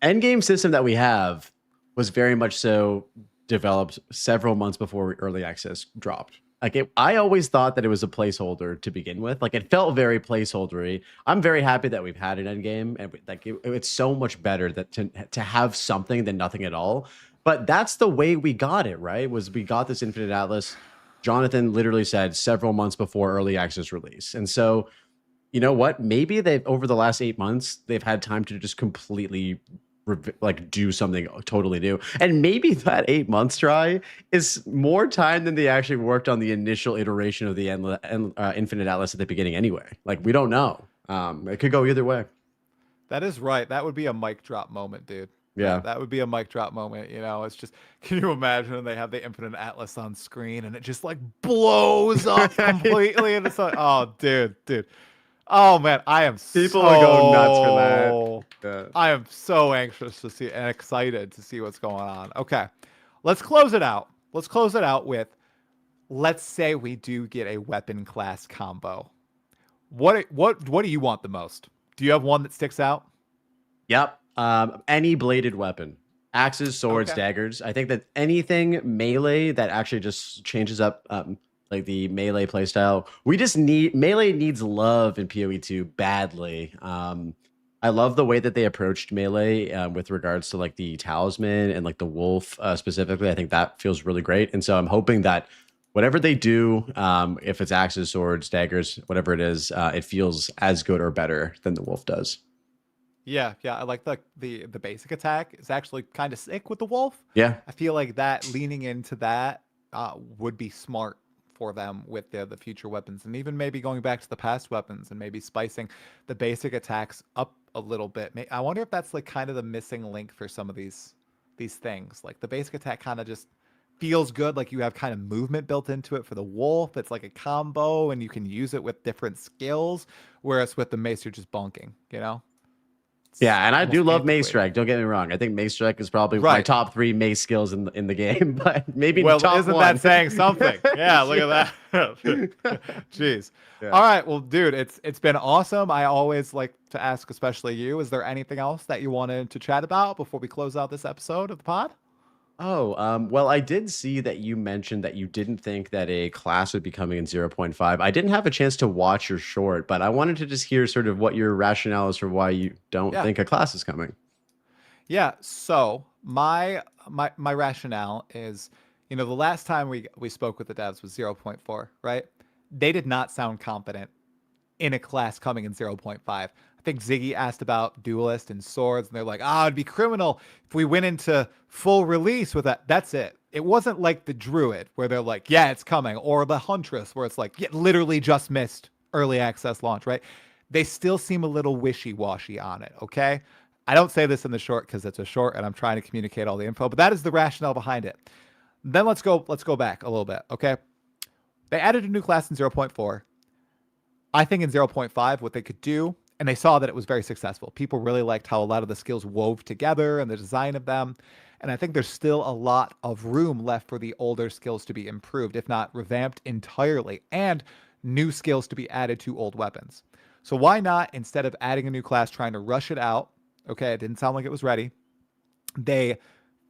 endgame system that we have was very much so developed several months before early access dropped. Like, I always thought that it was a placeholder to begin with. Like, it felt very placeholdery. I'm very happy that we've had an endgame, and like it's so much better that to have something than nothing at all. But that's the way we got it, right? Was we got this Infinite Atlas. Jonathan literally said several months before early access release, and so you know what? Maybe they've over the last 8 months they've had time to just completely like do something totally new, and maybe that 8 months try is more time than they actually worked on the initial iteration of the Infinite Atlas at the beginning anyway. Like, we don't know. It could go either way. That is right. That would be a mic drop moment, dude. Yeah, that would be a mic drop moment. It's just, can you imagine they have the Infinite Atlas on screen and it just like blows up completely, and it's like, oh dude, Oh man, I am People so are going nuts for that. Yeah. I am so anxious to see and excited to see what's going on. Okay, let's close it out. Let's close it out with, let's say we do get a weapon class combo. What do you want the most? Do you have one that sticks out? Yep. Any bladed weapon. Axes, swords, Okay. daggers. I think that anything melee that actually just changes up like the melee playstyle. We just need melee needs love in PoE2 badly. I love the way that they approached melee with regards to like the talisman and like the wolf specifically. I think that feels really great. And so I'm hoping that whatever they do, if it's axes, swords, daggers, whatever it is, it feels as good or better than the wolf does. Yeah, I like the basic attack is actually kind of sick with the wolf. Yeah. I feel like that leaning into that would be smart for them with the future weapons, and even maybe going back to the past weapons and maybe spicing the basic attacks up a little bit. I wonder if that's like kind of the missing link for some of these things. Like the basic attack kind of just feels good, like you have kind of movement built into it for the wolf. It's like a combo, and you can use it with different skills. Whereas with the mace, you're just bonking, you know. Yeah, and I do love Mace antiquated. Strike. Don't get me wrong. I think Mace Strike is probably my top 3 mace skills in the game, but maybe Well, top isn't 1. that saying something? Yeah, look at that. Jeez. Yeah. All right, well, dude, it's been awesome. I always like to ask, especially you, is there anything else that you wanted to chat about before we close out this episode of the pod? Oh, well, I did see that you mentioned that you didn't think that a class would be coming in 0.5. I didn't have a chance to watch your short, but I wanted to just hear sort of what your rationale is for why you don't think a class is coming. Yeah, so my rationale is, the last time we spoke with the devs was 0.4, right? They did not sound confident in a class coming in 0.5. I think Ziggy asked about duelist and swords, and they're like, it'd be criminal if we went into full release with that. That's it. It wasn't like the druid where they're like, yeah, it's coming, or the huntress where it's like, yeah, literally just missed early access launch, right? They still seem a little wishy-washy on it, okay? I don't say this in the short because it's a short and I'm trying to communicate all the info, but that is the rationale behind it. Then let's go back a little bit, okay? They added a new class in 0.4. I think in 0.5, what they could do, and they saw that it was very successful. People really liked how a lot of the skills wove together and the design of them. And I think there's still a lot of room left for the older skills to be improved, if not revamped entirely, and new skills to be added to old weapons. So why not, instead of adding a new class, trying to rush it out, okay, it didn't sound like it was ready, they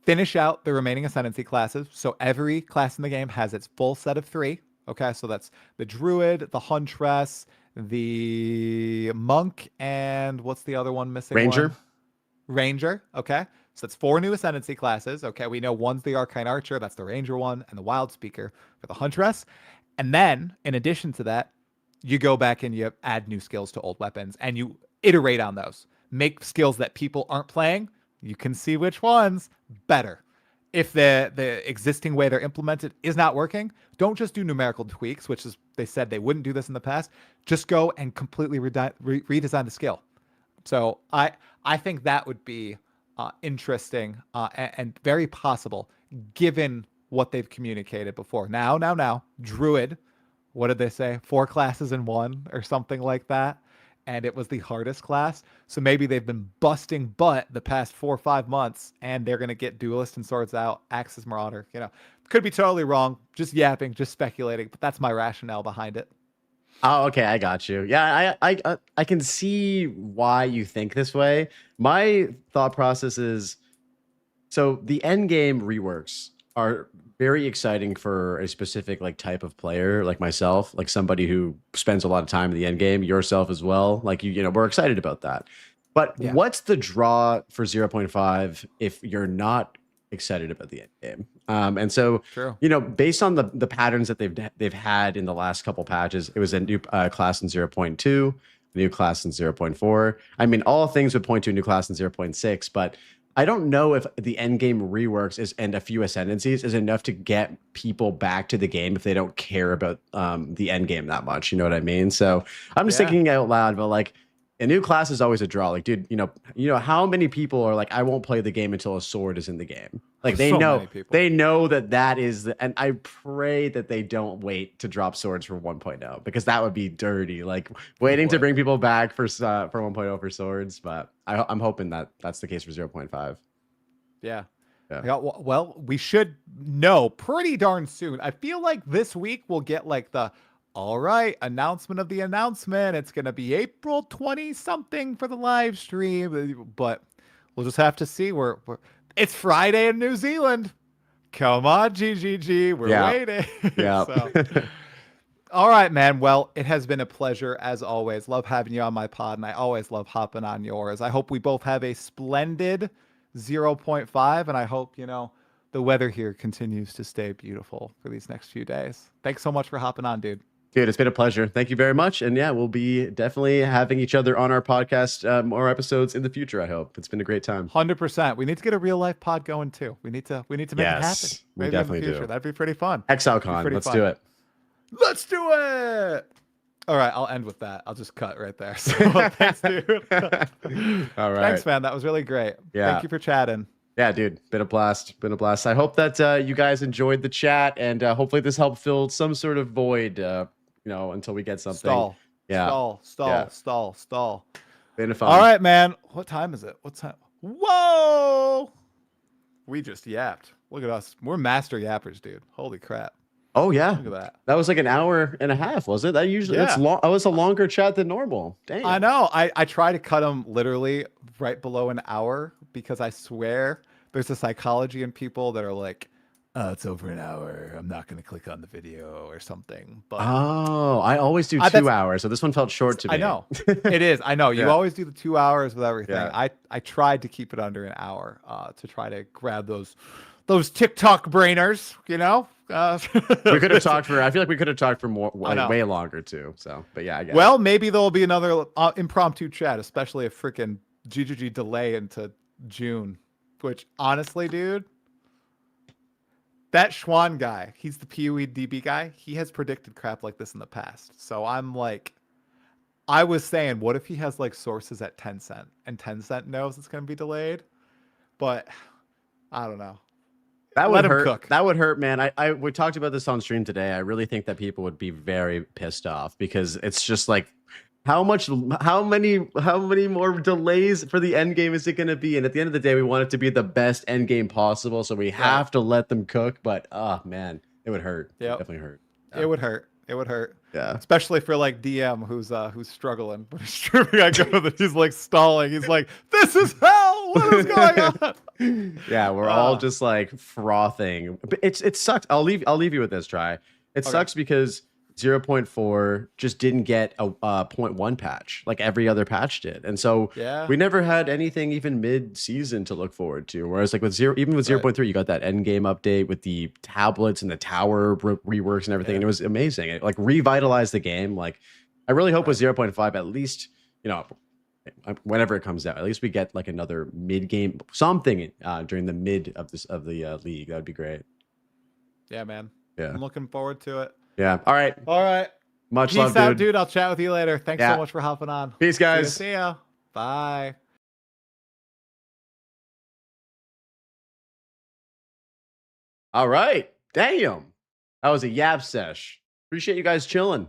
finish out the remaining Ascendancy classes. So every class in the game has its full set of 3. Okay, so that's the Druid, the Huntress, the Monk, and what's the other one missing? Ranger. Ranger, okay. So that's 4 new Ascendancy classes. Okay, we know one's the Arcane Archer, that's the Ranger one, and the Wild Speaker for the Huntress. And then, in addition to that, you go back and you add new skills to old weapons, and you iterate on those. Make skills that people aren't playing, you can see which ones better. If the existing way they're implemented is not working, don't just do numerical tweaks, which is, they said they wouldn't do this in the past. Just go and completely redesign the skill. So I think that would be interesting and very possible given what they've communicated before. Now, Druid, what did they say? 4 classes in 1 or something like that. And it was the hardest class. So maybe they've been busting butt the past 4 or 5 months, and they're going to get Duelist and Swords out, Axis Marauder. Could be totally wrong. Just yapping, just speculating. But that's my rationale behind it. Oh, okay, I got you. Yeah, I can see why you think this way. My thought process is, so the end game reworks are very exciting for a specific like type of player, like myself, like somebody who spends a lot of time in the end game, yourself as well. Like we're excited about that. But what's the draw for 0.5 if you're not excited about the end game? And so, based on the patterns that they've had in the last couple patches, it was a new class in 0.2, a new class in 0.4. I mean, all things would point to a new class in 0.6, but I don't know if the end game reworks and a few ascendancies is enough to get people back to the game if they don't care about the end game that much. You know what I mean? So I'm just thinking out loud, but like, A new class is always a draw. Like, dude, you know how many people are like, I won't play the game until a sword is in the game. Like they So know, many people. they know that is and I pray that they don't wait to drop swords for 1.0 because that would be dirty. Like waiting to bring people back for 1.0 for swords. But I'm hoping that that's the case for 0.5. Yeah. Yeah. Well, we should know pretty darn soon. I feel like this week we'll get like the all right announcement of the announcement. It's gonna be April 20 something for the live stream, but we'll just have to see. It's Friday in New Zealand. Come on, GGG. We're waiting. Yeah. So, all right, man. Well, it has been a pleasure as always. Love having you on my pod, and I always love hopping on yours. I hope we both have a splendid 0.5, and I hope, the weather here continues to stay beautiful for these next few days. Thanks so much for hopping on, dude. Dude, it's been a pleasure. Thank you very much. And yeah, we'll be definitely having each other on our podcast, more episodes in the future, I hope. It's been a great time. 100%. We need to get a real life pod going too. We need to make it happen. We definitely do. That'd be pretty fun. ExileCon, let's do it. Let's do it. All right, I'll end with that. I'll just cut right there. So thanks, dude. All right. Thanks, man. That was really great. Yeah. Thank you for chatting. Yeah, dude. Been a blast. I hope that you guys enjoyed the chat, and hopefully this helped fill some sort of void, until we get something. Stall. Yeah. Stall. Been fun. All right, man. What time is it? What time? Whoa! We just yapped. Look at us. We're master yappers, dude. Holy crap. Oh yeah. Look at that. That was like an hour and a half, was it? That usually it's long. It was a longer chat than normal. Dang. I know. I try to cut them literally right below an hour because I swear there's a psychology in people that are like, oh, it's over an hour. I'm not going to click on the video or something. But I always do 2 hours. So this one felt short to me. I know. It is. I know. You Yeah. always do the 2 hours with everything. Yeah. I tried to keep it under an hour to try to grab those TikTok brainers, We could have talked for. I feel like we could have talked for more, way longer too. So, but yeah, I guess. Well, maybe there'll be another impromptu chat, especially if freaking GGG delay into June. Which honestly, dude, that Schwan guy, he's the PoE DB guy. He has predicted crap like this in the past. So I'm like, I was saying, what if he has like sources at Tencent and Tencent knows it's going to be delayed? But I don't know. That would hurt. Cook. That would hurt, man. We talked about this on stream today. I really think that people would be very pissed off because it's just like, how many more delays for the end game is it going to be? And at the end of the day, we want it to be the best end game possible, so we have to let them cook. But man, it would hurt. Yeah, definitely hurt. Yeah. It would hurt. It would hurt. Yeah, especially for like DM who's struggling. But he's streaming, he's like stalling. He's like, "This is hell. What is going on?" Yeah, we're all just like frothing. But it sucks. I'll leave you with this. Try. It sucks because 0.4 just didn't get a 0.1 patch like every other patch did, and so we never had anything even mid-season to look forward to. Whereas like with 0.3, you got that end game update with the tablets and the tower reworks and everything, and it was amazing. It like revitalized the game. Like I really hope with 0.5, at least whenever it comes out, at least we get like another mid-game something during the mid of the league. That would be great. Yeah, man. Yeah, I'm looking forward to it. Yeah. All right. Much Peace love, out, dude. I'll chat with you later. Thanks Yeah. so much for hopping on. Peace, guys. See ya. Bye. All right. Damn. That was a yap sesh. Appreciate you guys chilling.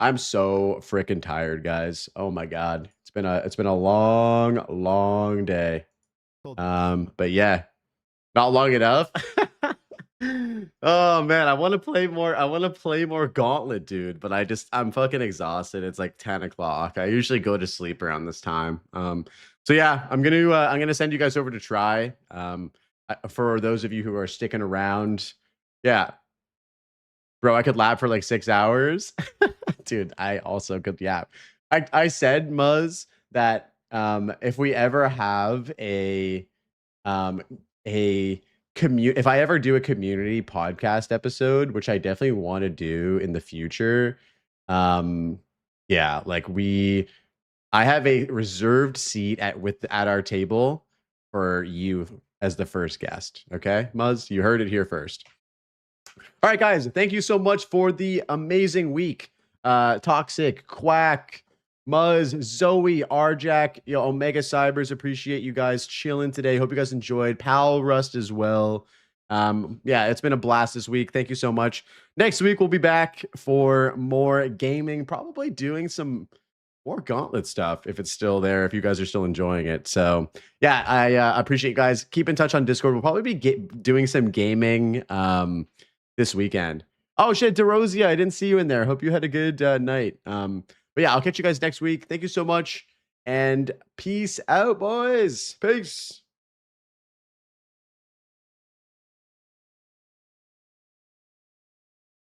I'm so freaking tired, guys. Oh my god. It's been a long day. But yeah. Not long enough. Oh man, I want to play more Gauntlet, dude, but I'm fucking exhausted. It's like 10 o'clock. I usually go to sleep around this time. So yeah, I'm gonna send you guys over to try. For those of you who are sticking around, yeah. Bro, I could lap for like 6 hours. Dude, I also could yap. I said, Muzz, that if we ever have if I ever do a community podcast episode, which I definitely want to do in the future, yeah, like I have a reserved seat at our table for you as the first guest. Okay, Muzz, you heard it here first. All right, guys. Thank you so much for the amazing week. Toxic, Quack, Muzz, Zoe, Arjack, Omega Cybers. Appreciate you guys chilling today. Hope you guys enjoyed. Pal Rust as well. Yeah, it's been a blast this week. Thank you so much. Next week we'll be back for more gaming, probably doing some more Gauntlet stuff if it's still there, if you guys are still enjoying it. So yeah, I appreciate you guys. Keep in touch on Discord. We'll probably be doing some gaming this weekend. Oh shit, DeRosia, I didn't see you in there. Hope you had a good night. But yeah, I'll catch you guys next week. Thank you so much, and peace out, boys. Peace.